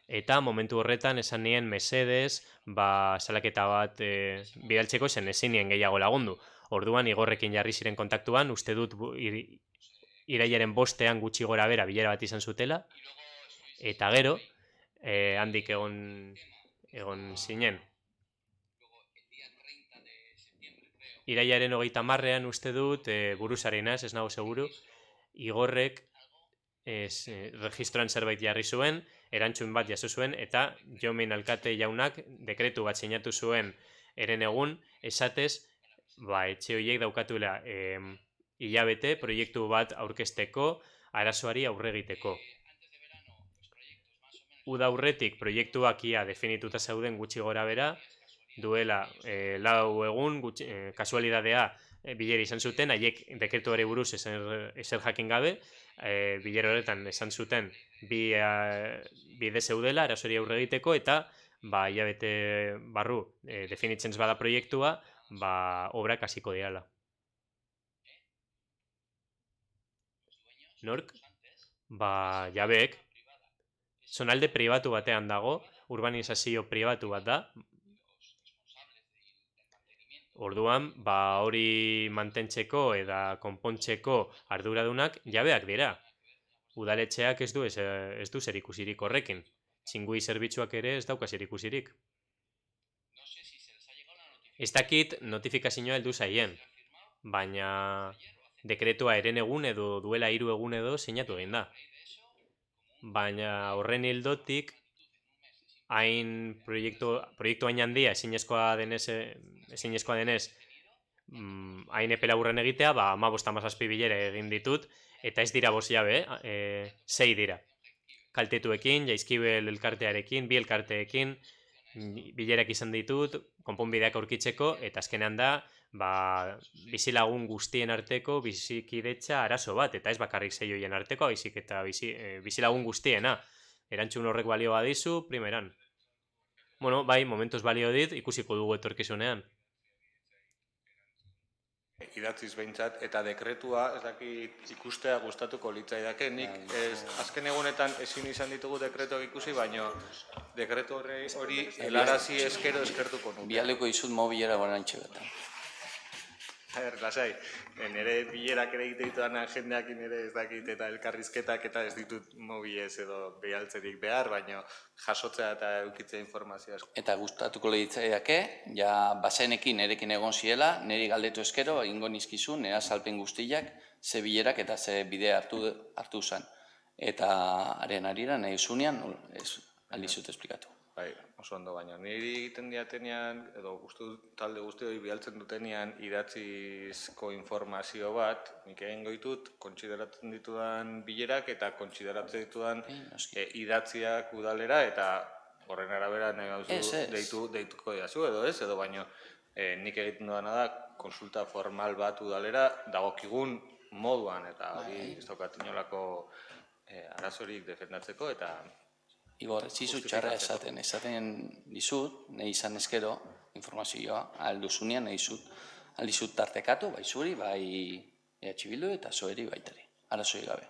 eta momentu horretan esan nien mesedez, salaketa bat bidaltzeko zen ezin nien gehiago lagundu. Orduan Igorrekin jarri ziren kontaktuan, uste dut irailaren 5ean gutxi gora bera bilera bat izan zutela, eta gero, handik egon zinen. Irailaren 30ean uste dut, buruzarena ez nago seguru, Igorrek registroan zerbait jarri zuen, erantzun bat jaso zuen, eta Jomin alkate jaunak dekretu bat sinatu zuen eren egun, esatez, etxe horiek daukatula hilabete proiektu bat aurkezteko, arazoari aurre egiteko. Uda aurretik proiektuak ia definituta zauden gutxi gora bera, duela 4 egun, kasualidadea bilera izan zuten, haiek dekretuari buruz ezer jakin gabe, bilera horretan esan zuten bide zeudela, arazoari aurre egiteko, eta hilabete barru definitzen bada proiektua, obrak hasiko direla. Nork? Jabeek, zonalde pribatu batean dago, urbanizazio pribatu bat da. Orduan, hori mantentzeko eta konpontzeko arduradunak jabeak dira. Udaletxeak ez du zerikusirik horrekin. Txingui zerbitzuak ere ez dauka zerikusirik. Ez dakit notifikazioa heldu zaien, baina dekretua herenegun edo duela 3 egun edo sinatu egin da. Baina horren ildotik, hain proiektu hain handia ezinezkoa denez, hain epe laburren egitea, 15-17 bilera egin ditut, eta ez dira 5 jabe, 6 dira. Kaltetuekin, Jaizkibel elkartearekin, 2 elkarteekin, bilerak izan ditut, konponbideak aurkitzeko, eta azkenean da, bizilagun guztien arteko bizikidetza arazo bat, eta ez bakarrik zeioien arteko, baizik eta bizilagun guztiena. Erantzun horrek balio badizu, primeran. Bueno, bai, momentuz balio dit, ikusiko dugu etorkizunean. Idatziz behintzat, eta dekretua, ez dakit ikustea gustatuko litzaidake, nik azken egunetan ezin izan ditugu dekretuak ikusi, baino dekretu hori helarazi eskertuko nuke. Bialdeko izut mobilera barantxe betan. Lasai, nire bilerak ere egite ditudan jendeakin ere ez dakit eta elkarrizketak eta ez ditut mobilez edo behaltzerik behar, baino jasotzea eta eukitzea informazioa asko. Eta gustatuko lehitzaideake, ja basenekin erekin egon ziela, niri galdetu eskero, egingo nizkizu, nera salpen guztiak, ze bilerak eta ze bide hartu zen. Eta haren arira, nahi zunean, aldizut esplikatu. Bai, oso ondo, baina niri egiten diatenean, edo talde guzti hori bialtzen dutenean idatzizko informazio bat, nik egingo ditut, kontsideratzen ditudan bilerak eta kontsideratzen ditudan idatziak udalera, eta horren arabera nahi gauzu deituko diazu, edo ez, edo baino nik egiten dudana da konsulta formal bat udalera dagokigun moduan, eta hori ez daukat inolako arazorik defendatzeko, eta Igor, ez zizu txarra esaten dizut, nahi izan ezkero, informazioa, alduzunean nahi aldizut tartekatu, bai zuri, bai EH Bildu eta zoeri baitari, arazoi gabe.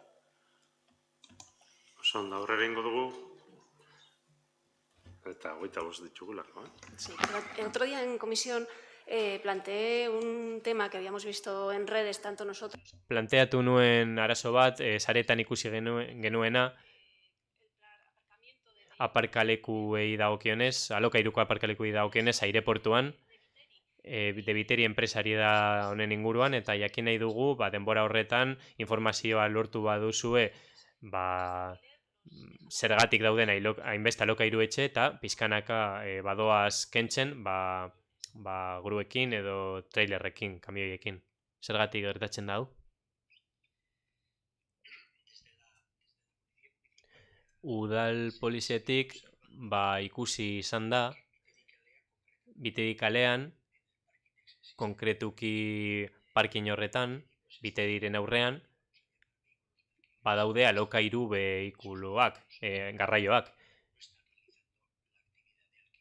Oso ondo, aurrera ingo dugu, eta 25 ditugulako, Sí, el otro día en comisión planteé un tema que habíamos visto en redes, tanto nosotros... Planteatu nuen arazo bat, saretan ikusi genuena, aparkalekuei dagokionez, alokairuko aparkalekuei dagokionez, aireportuan, debiteri enpresari da honen inguruan, eta jakin nahi dugu, denbora horretan, informazioa lortu baduzue, zergatik dauden hainbeste alokairu etxe, eta pizkanaka badoaz kentzen, gruekin edo trailerrekin, kamioiekin. Zergatik gertatzen da hau? Udal poliziatik ikusi izan da, Bitedi kalean, konkretuki parkin horretan, Bitediren aurrean, badaude alokairu behikuloak, garraioak.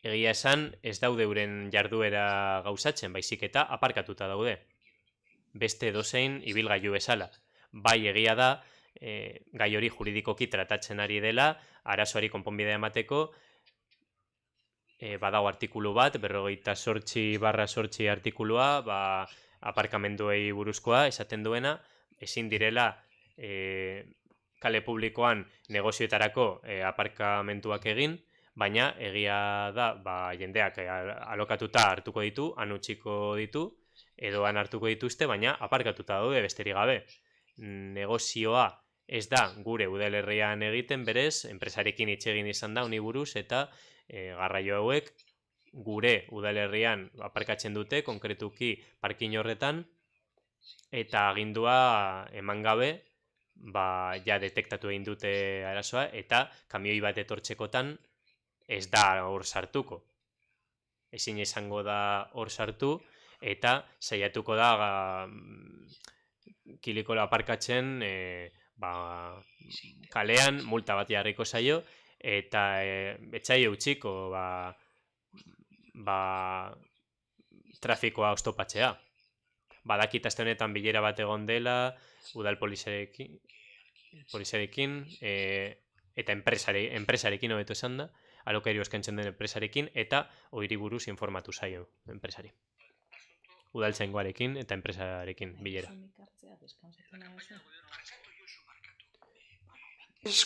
Egia esan, ez daude euren jarduera gauzatzen, baizik eta aparkatuta daude. Beste edozein ibilgailu bezala. Bai egia da, gai hori juridikoki tratatzen ari dela, arazoari konponbidea emateko, badago artikulu bat, 58/8 artikulua, aparkamenduei buruzkoa, esaten duena, ezin direla kale publikoan negozioetarako aparkamentuak egin, baina egia da, jendeak alokatuta hartuko ditu, han utziko ditu, edo han hartuko dituzte, baina aparkatuta daude besterik gabe. Negozioa ez da gure udalerrian egiten, berez, enpresarekin hitz egin izan da honi buruz, eta garraio hauek gure udalerrian aparkatzen dute, konkretuki parkin horretan, eta agindua eman gabe, ja detektatu egin dute arazoa, eta kamioi bat etortzekotan ez da hor sartuko. Ezin izango da hor sartu, eta saiatuko da kilikola aparkatzen kalean multa bat jarriko zaio, eta etxaio utziko trafikoa oztopatzea. Badakit aste honetan bilera bat egon dela, udal poliziarekin, eta enpresarekin hobeto esan da, alokairu eskaintzen den enpresarekin, eta hori buruz informatu zaio enpresari. Udaltzaingoarekin eta enpresarekin bilera.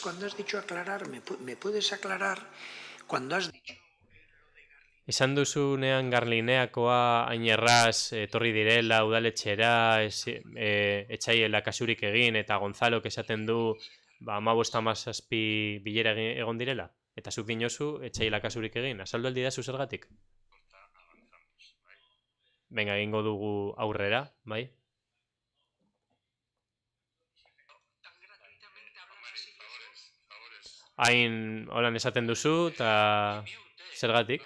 Cuando has dicho aclarar, ¿me puedes aclarar cuando has dicho? Esan duzunean Garlineakoa hain erraz etorri direla udaletxera, etxaiela kasurik egin, eta Gonzalok esaten du 15-17 bilera egon direla? Eta zuk dinozu etxaiela kasurik egin, azaldu aldi da zergatik? Venga, egingo dugu aurrera, bai? Hain holan esaten duzu, eta zergatik?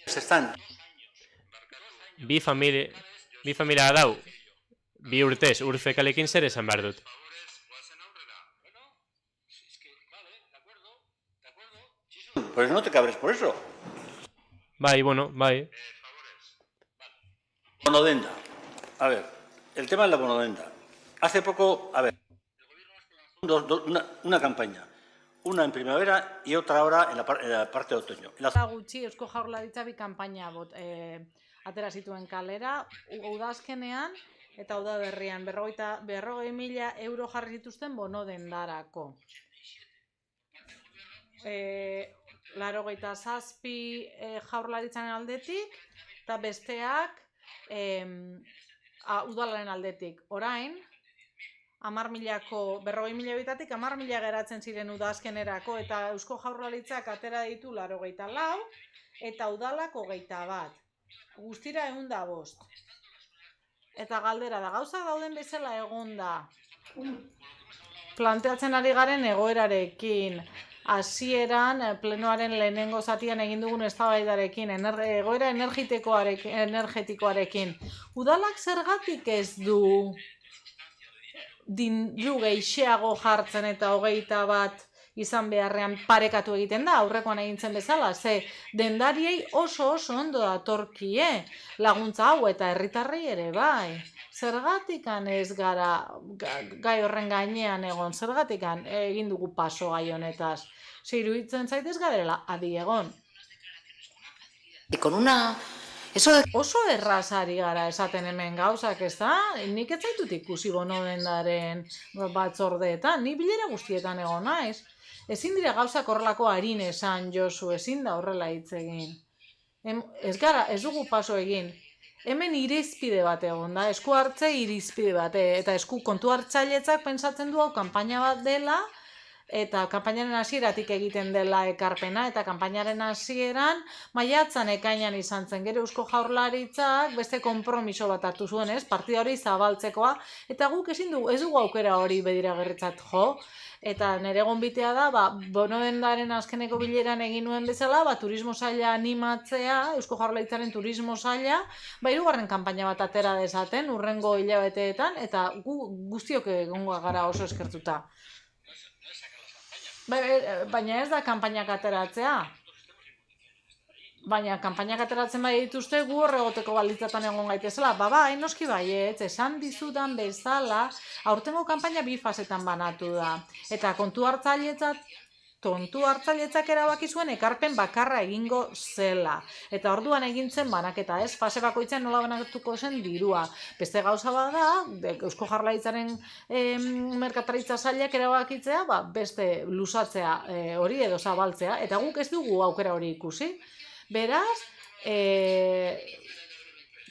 Están. Bi familia dau, 2 urtez, urfekalekin zer esan behar dut? Pues no te cabres por eso. Bai, bueno, bai. Bonodenda. A ver, el tema de la bonodenda. Hace poco, a ver, una campaña. Una en primavera y otra ahora en la parte de otoño. Gutxi, Eusko Jaurlaritza bi kanpaina atera zituen kalera, udazkenean eta udaberrian 40.000 euro jarri zituzten bonodendarako. 87 Jaurlaritzaren aldetik eta besteak udalaren aldetik. Orain, 40.000 bitatik 10.000 geratzen ziren udazkenerako eta Eusko Jaurlaritzak atera ditu 84 eta udalak 21. Guztira 105. Eta galdera da, gauza dauden bezala egonda. Planteatzen ari garen egoerarekin, hasieran plenoaren lehenengo zatian egin dugun eztabaidarekin, egoera energetikoarekin. Udalak zergatik ez du diru gehixeago jartzen eta 21 izan beharrean parekatu egiten da, aurrekoan egintzen bezala, ze dendariei oso ondo datorkie laguntza hau eta herritarrei ere bai. Zergatikan ez gara gai horren gainean egon, zergatikan egin dugu paso gai honetaz. Ze iruditzen zaitez garela adi egon. Oso errazari gara esaten hemen gauzak, ez da? Nik ez zaitut ikusi bonodendaren batzordeetan, ni bilera guztietan egon naiz. Ezin dira gauzak horrelako harin esan, Josu, ezin da horrela hitz egin. Ez dugu paso egin. Hemen irizpide bat egon da, esku hartze irizpide bat, eta esku kontu hartzailetzak pentsatzen du hau kanpaina bat dela, eta kanpainaren hasieratik egiten dela ekarpena, eta kanpainaren hasieran maiatzan ekainan izan zen, gero Eusko Jaurlaritzak beste konpromiso bat hartu zuen, ez? Partida hori zabaltzekoa, eta guk ez dugu aukera hori bediragarritzat jo, eta nire gonbitea da, bonodendaren azkeneko bileran egin nuen bezala, turismo saila animatzea, Eusko Jaurlaritzaren turismo saila, 3. kanpaina bat atera dezaten, urrengo hilabeteetan, eta gu guztiok egongo gara oso eskertuta. Baina ez da kanpainak ateratzea. Baina kanpainak ateratzen bai dituzte gu horregoteko balitzatan egon gaitezela. Bai, noski baietz, esan dizudan bezala, aurtengo kanpaina 2 fasetan banatu da. Eta kontu hartzailetzak erabaki zuen ekarpen bakarra egingo zela. Eta orduan egintzen banaketa, ez? Fase bakoitzen nola banatuko zen dirua. Beste gauza bada, Eusko Jaurlaritzaren merkataritza sailak erabakitzea, beste luzatzea hori edo zabaltzea, eta guk ez dugu aukera hori ikusi. Beraz,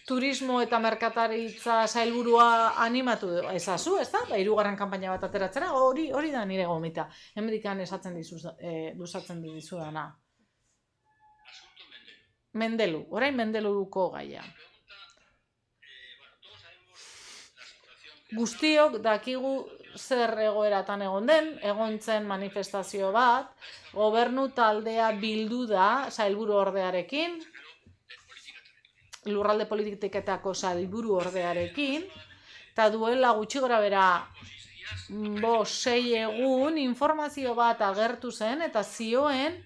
turismo eta merkataritza sailburua animatu ezazu, ez da? 3. kanpaina bat ateratzera, hori da nire gomita. Hemendikan luzatzen dizudana. Mendelu, orain Mendeluko gaia. Guztiok dakigu zer egoeratan egon zen manifestazio bat, gobernu taldea bildu da sailburu ordearekin, lurralde politiketako sailburu ordearekin, eta duela gutxi gora bera 6 egun informazio bat agertu zen, eta zioen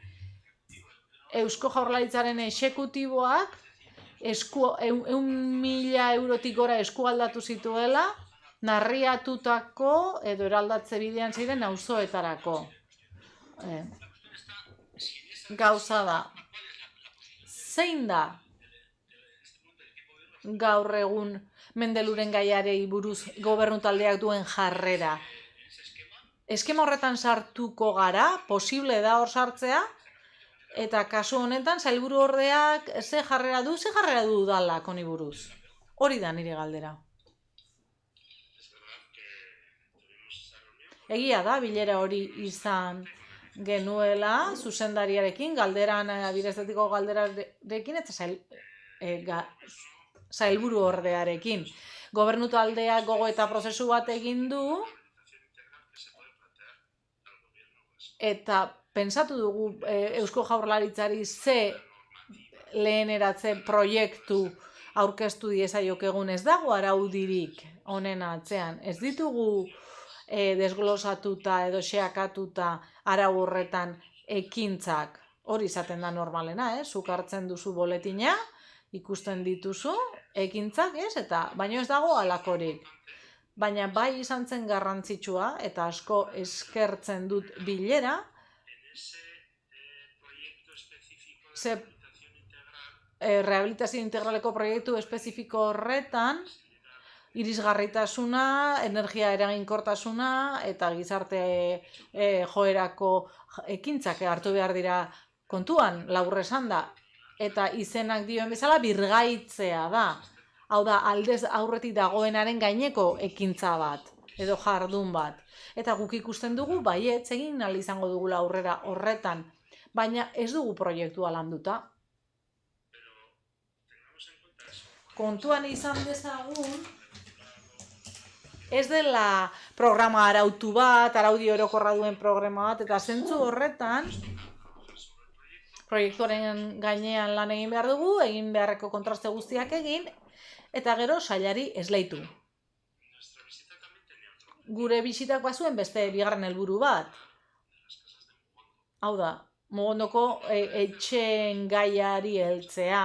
Eusko Jaurlaritzaren exekutiboak 100.000 eurotik gora eskualdatu zituela, narriatutako edo eraldatze bidean ziren auzoetarako. Gauza da, zein da gaur egun Mendeluren gaiarei buruz gobernu taldeak duen jarrera? eskema horretan sartuko gara, posible da hor sartzea, eta kasu honetan sailburu ordeak ze jarrera du udalak honi buruz. Hori da nire galdera. Egia da, bilera hori izan genuela, zuzendariarekin, galderan, adieraztetiko galderarekin, eta sailburu ordearekin. Gobernu taldeak gogo eta prozesu bat egin du, eta pentsatu dugu Eusko Jaurlaritzari ze leheneratze proiektu aurkeztu diezaiokegun, ez dago araudirik honen atzean. Ez ditugu desglosatuta edo xeakatuta arau horretan ekintzak. Hori izaten da normalena, zuk hartzen duzu boletina, ikusten dituzu, ekintzak, eta baino ez dago halakorik. Baina bai izan zen garrantzitsua, eta asko eskertzen dut bilera, rehabilitazio integraleko proiektu espezifiko horretan, irisgarritasuna, energia eraginkortasuna eta gizarte joerako ekintzak hartu behar dira kontuan, labur esan da. Eta izenak dioen bezala birgaitzea da. Hau da, aldez aurretik dagoenaren gaineko ekintza bat, edo jardun bat. Eta guk ikusten dugu, baietz egin ahal izango dugula aurrera horretan, baina ez dugu proiektua landuta. Kontuan izan dezagun, ez dela programa arautu bat, araudi orokorra duen programa bat, eta zentzu horretan, proiektuaren gainean lan egin behar dugu, egin beharreko kontraste guztiak egin, eta gero sailari esleitu. Gure bisitak bazuen beste bigarren helburu bat. Hau da, Mogondoko etxeen gaiari heltzea.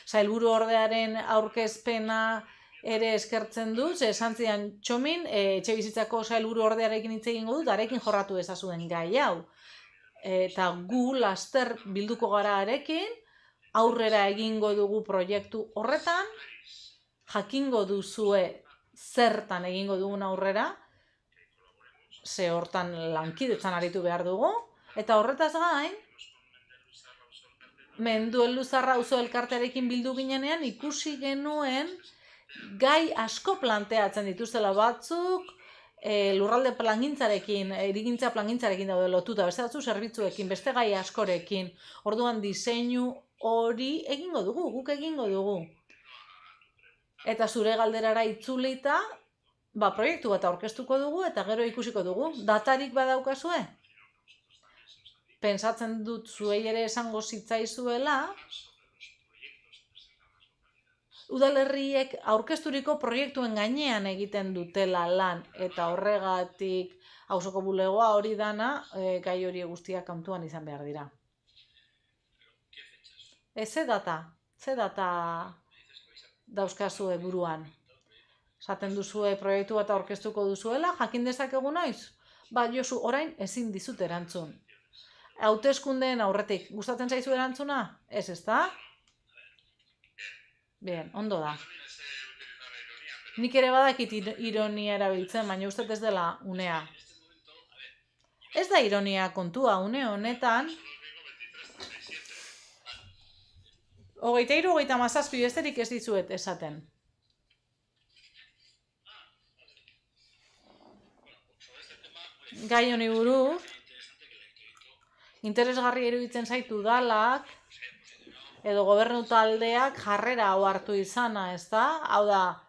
Sailburu ordearen aurkezpena ere eskertzen dut, esan zidan txomin, etxe bizitzako sailburu ordearekin hitz egingo dut, arekin jorratu ezazuen gai hau. Eta gu laster bilduko gara arekin, aurrera egingo dugu proiektu horretan, jakingo duzue zertan egingo dugun aurrera, ze hortan lankidetzan aritu behar dugu, eta horretaz gain, Menduen Luzarra auzo elkartearekin bildu ginenean ikusi genuen gai asko planteatzen dituztela batzuk, lurralde plangintzarekin, hirigintza plangintzarekin daude lotuta, beste batzu zerbitzuekin, beste gai askorekin. Orduan diseinu hori egingo dugu, guk egingo dugu. Eta zure galderara itzulita, proiektu bat aurkeztuko dugu eta gero ikusiko dugu. Datarik badaukazue? Pentsatzen dut zuei ere esango zitzaizuela, udalerriek aurkezturiko proiektuen gainean egiten dutela lan, eta horregatik auzoko bulegoa hori dana, gai hori guztiak kantuan izan behar dira. Ze data dauzkazue buruan? Esaten duzue proiektu bat aurkeztuko duzuela, jakin dezakegu naiz? Josu, orain ezin dizut erantzun. Hauteskundeen aurretik, gustatzen zaizu erantzuna? Ez da? Bien, ondo da. Nik ere badakit ironia erabiltzen, baina uste ez dela unea. Ez da ironia kontua, une honetan. 23-27 besterik ez dizuet esaten. Gai honi buruz, interesgarri iruditzen zaitu udalak, edo gobernu taldeak jarrera hau hartu izana, ez da? Hau da,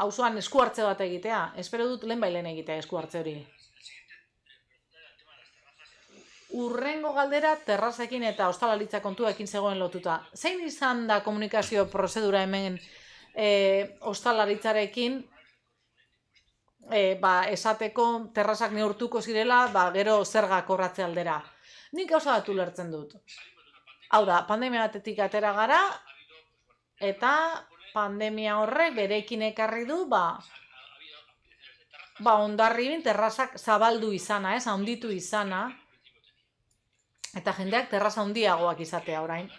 auzoan esku hartze bat egitea. Espero dut lehen egitea esku hartze hori. Urrengo galdera terrazekin eta ostalalitza kontuekin zegoen lotuta. Zein izan da komunikazio prozedura hemen ostalaritzarekin, esateko terrazak neurtuko zirela, gero zergak orratze aldera. Nik gauza bat ulertzen dut. Hau da, pandemia batetik atera gara, eta pandemia horrek berekin ekarri du, hondarribin terrazak zabaldu izana, handitu izana, eta jendeak terraza handiagoak izatea orain.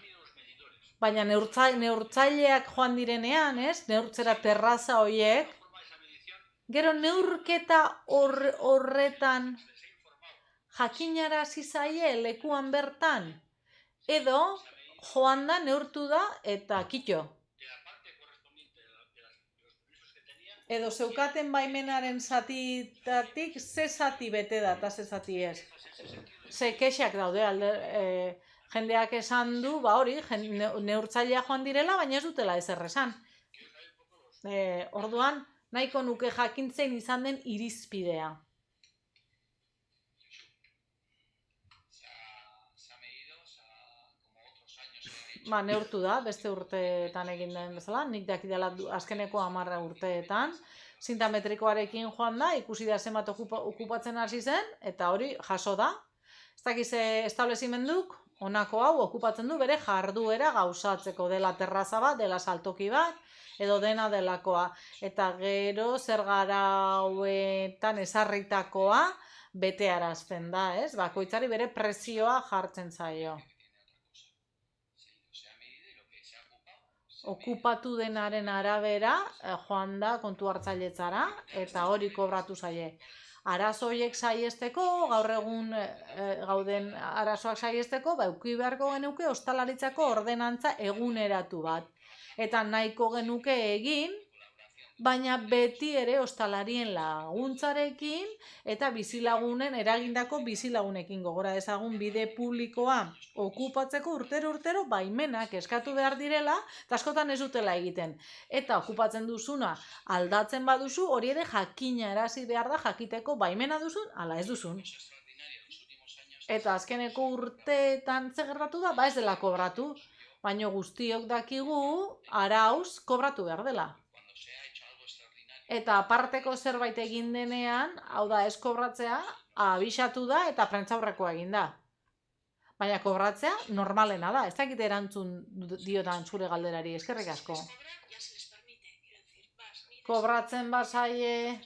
Baina neurtzaileak joan direnean, neurtzera terraza horiek, Gero neurketa horretan jakinarazi zaie lekuan bertan, edo joan da, neurtu da, eta kitxo. Edo zeukaten baimenaren zatitatik, ze zati bete da, eta ze zati ez. Ze kexak daude, jendeak esan du, hori, neurtzailea joan direla, baina ez dutela ezer esan. Orduan, nahiko nuke jakintzen izan den irizpidea. Neurtu da, beste urteetan egin den bezala, nik dakidela azkeneko 10 urteetan, zinta metrikoarekin joan da, ikusi da zenbat okupatzen hasi zen, eta hori jaso da. Ez dakiz establezimenduk, honako hau okupatzen du bere jarduera gauzatzeko, dela terraza bat, dela saltoki bat, edo dena delakoa. Eta gero zer gara hauetan ezarritakoa betearazten da, ez? Bakoitzari bere prezioa jartzen zaio. Okupatu denaren arabera joan da kontu hartzailetzara eta hori kobratu zaie. Arazo horiek saiesteko, gaur egun gauden arazoak saiesteko, eduki beharko genuke ostalaritzako ordenantza eguneratu bat. Eta nahiko genuke egin, baina beti ere ostalarien laguntzarekin eta bizilagunen eragindako bizilagunekin gogora dezagun bide publikoa okupatzeko urtero baimenak eskatu behar direla, eta askotan ez dutela egiten. Eta okupatzen duzuna aldatzen baduzu, hori ere jakinarazi behar da jakiteko baimena duzun, ala ez duzun. Eta azkeneko urteetan ze gertatu da, ez dela kobratu, baina guztiok dakigu arauz kobratu behar dela. Eta aparteko zerbait egin denean, hau da ez kobratzea, abisatu da eta prentzaurrekoa egin da. Baina kobratzea normalena da, ez dakit erantzun diotan zure galderari, eskerrik asko. Kobratzen bazaie...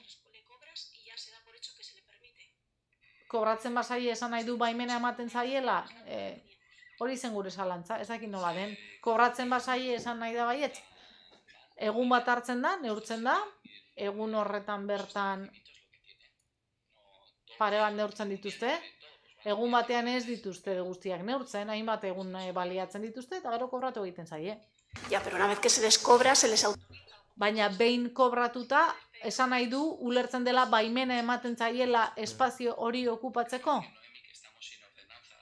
Kobratzen bazaie esan nahi du baimena ematen zaiela, hori zen gure zalantza, ez dakit nola den. Kobratzen bazaie esan nahi da baiet, egun bat hartzen da, neurtzen da, egun horretan bertan pare bat neurtzen dituzte, egun batean ez dituzte guztiak neurtzen, hainbat egun baliatzen dituzte, eta gero kobratu egiten zaie. Ja, pero una vez que se les cobra, se les... Baina behin kobratuta, esan nahi du, ulertzen dela baimena ematen zaiela espazio hori okupatzeko?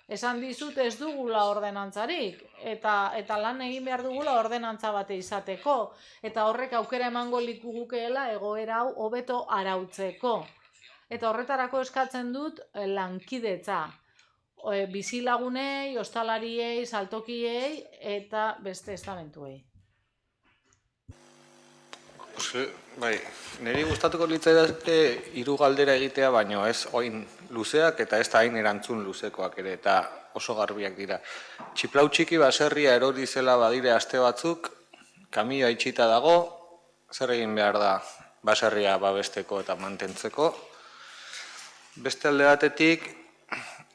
Esan dizut ez dugula ordenantzarik, eta lan egin behar dugula ordenantza bate izateko, eta horrek aukera emango likugukeela egoera hau hobeto arautzeko. Eta horretarako eskatzen dut lankidetza, bizilagunei, ostalariei, saltokiei eta beste estamentuei. Bai, niri gustatuko litzaidake 3 galdera egitea, baino ez oin luzeak eta ez da hain erantzun luzekoak ere, eta oso garbiak dira. Txiplau txiki baserria erori zela badire aste batzuk, kamioa itxita dago, zer egin behar da baserria babesteko eta mantentzeko. Beste alde batetik,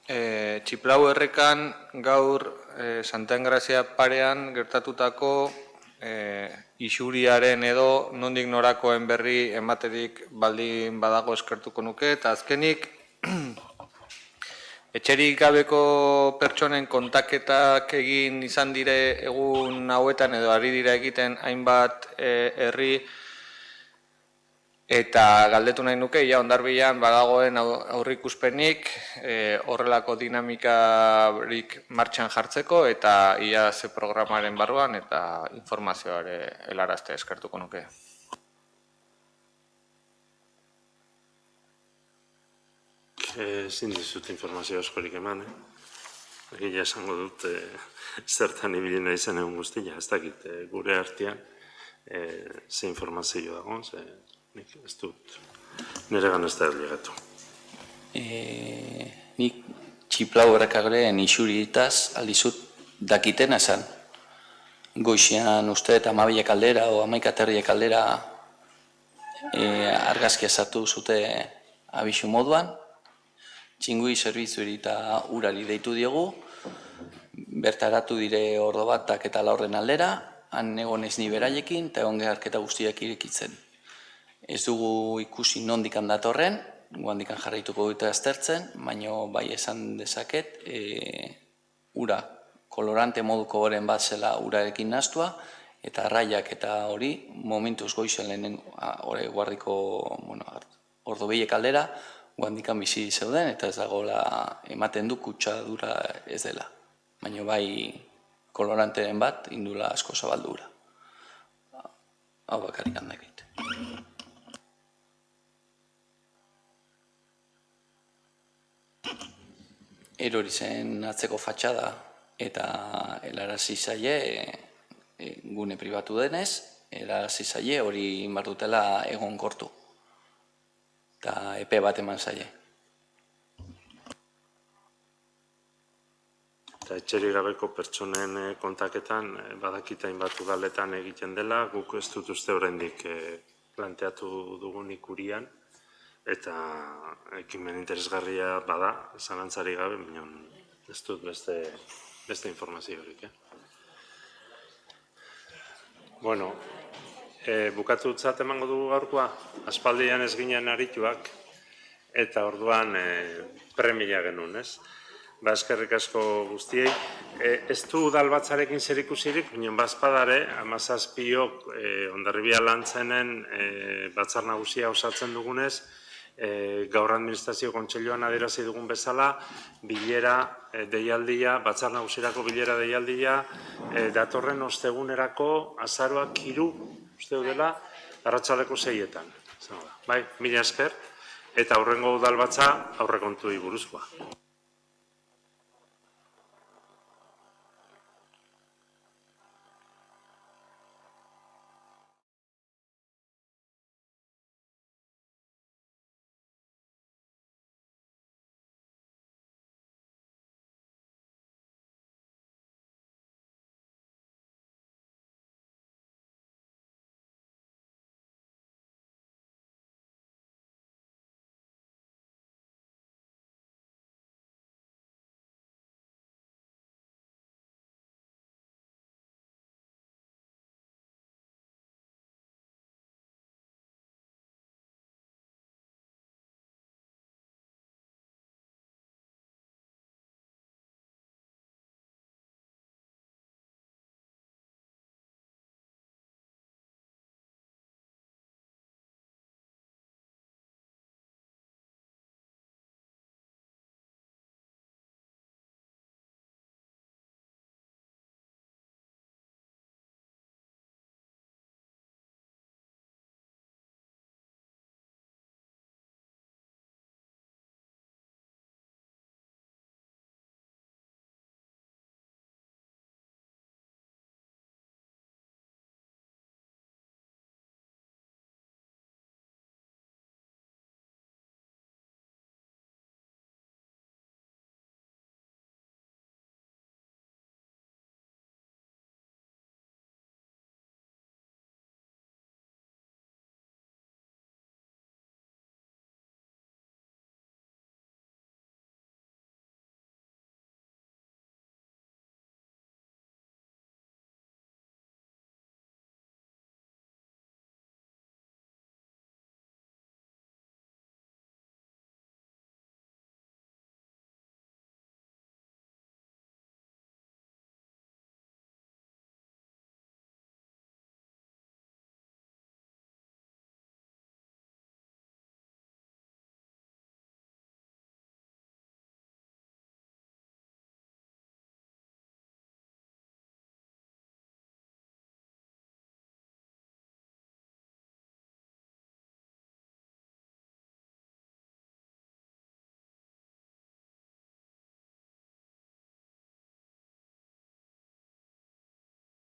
Txiplau errekan gaur Santa Engrazia parean gertatutako isuriaren edo nondik norakoen berri ematerik baldin badago eskertuko nuke, eta azkenik etxerik gabeko pertsonen kontaketak egin izan dire egun hauetan edo ari dira egiten hainbat herri, eta galdetu nahi nuke, ja Hondarbilan badagoen aurrikuspenik horrelako dinamikarik martxan jartzeko eta ia ze programaren barruan eta informazioare helarazte eskertuko nuke. Ezin dizut informazio askorik eman, Egia esango dut zertan ibili nahi zen egun guztia, ez dakit gure artean ze informazio dago, nik ez dut nire ganez da erligatu. Nik Txiplau errekagoren isuritaz aldizut dakitena esan. Goizean uste eta 12 aldera o 11 aldera argazkia sartu zute abisu moduan. Txingui zerbitzuari eta urari deitu diogu. Bertaratu dire ordo batak eta 4 aldera, han egon ez ni beraiekin eta egon geharketa guztiak irekitzen. Ez dugu ikusi nondikan datorren, guandikan jarraituko dute aztertzen, baina bai esan dezaket, ura, kolorante moduko goren bat zela urarekin nahastua, eta arraiak eta hori momentuz goizen lehenen guardiko ordu behiek aldera, guandikan bizi zeuden, eta ez dagoela ematen du kutsadura ez dela. Baina bai koloranteren bat indula asko zabaldura. Hau bakarrik handakit. Erori zen atzeko fatxada eta helarazi zaie gune pribatu denez, helarazi zaie hori inbardutela egon kortu. Eta epe bat eman zaie. Eta etxerik gabeko pertsonen kontaketan badakita hainbat udaletan egiten dela, guk ez dut uste oraindik planteatu dugun ikurian, eta ekimen interesgarria bada, zalantzari gabe, baina ez dut beste informaziorik. Bueno, bukatu utzat emango dugu gaurkoa, aspaldian ez ginen arituak, eta orduan premia genuen, ez? Eskerrik asko guztiei. Ez du udalbatzarekin zerikusirik, baina bazpadare, 17 Hondarribia Lantzenen batzar nagusia osatzen dugunez, gaur administrazio kontseiluan adierazi dugun bezala, bilera deialdia, batzar nagusirako bilera deialdia, datorren ostegunerako azaroak 3, uste dela, arratsaldeko 6etan. Bai, mila esker, eta aurrengo udalbatza aurrekontuei buruzkoa.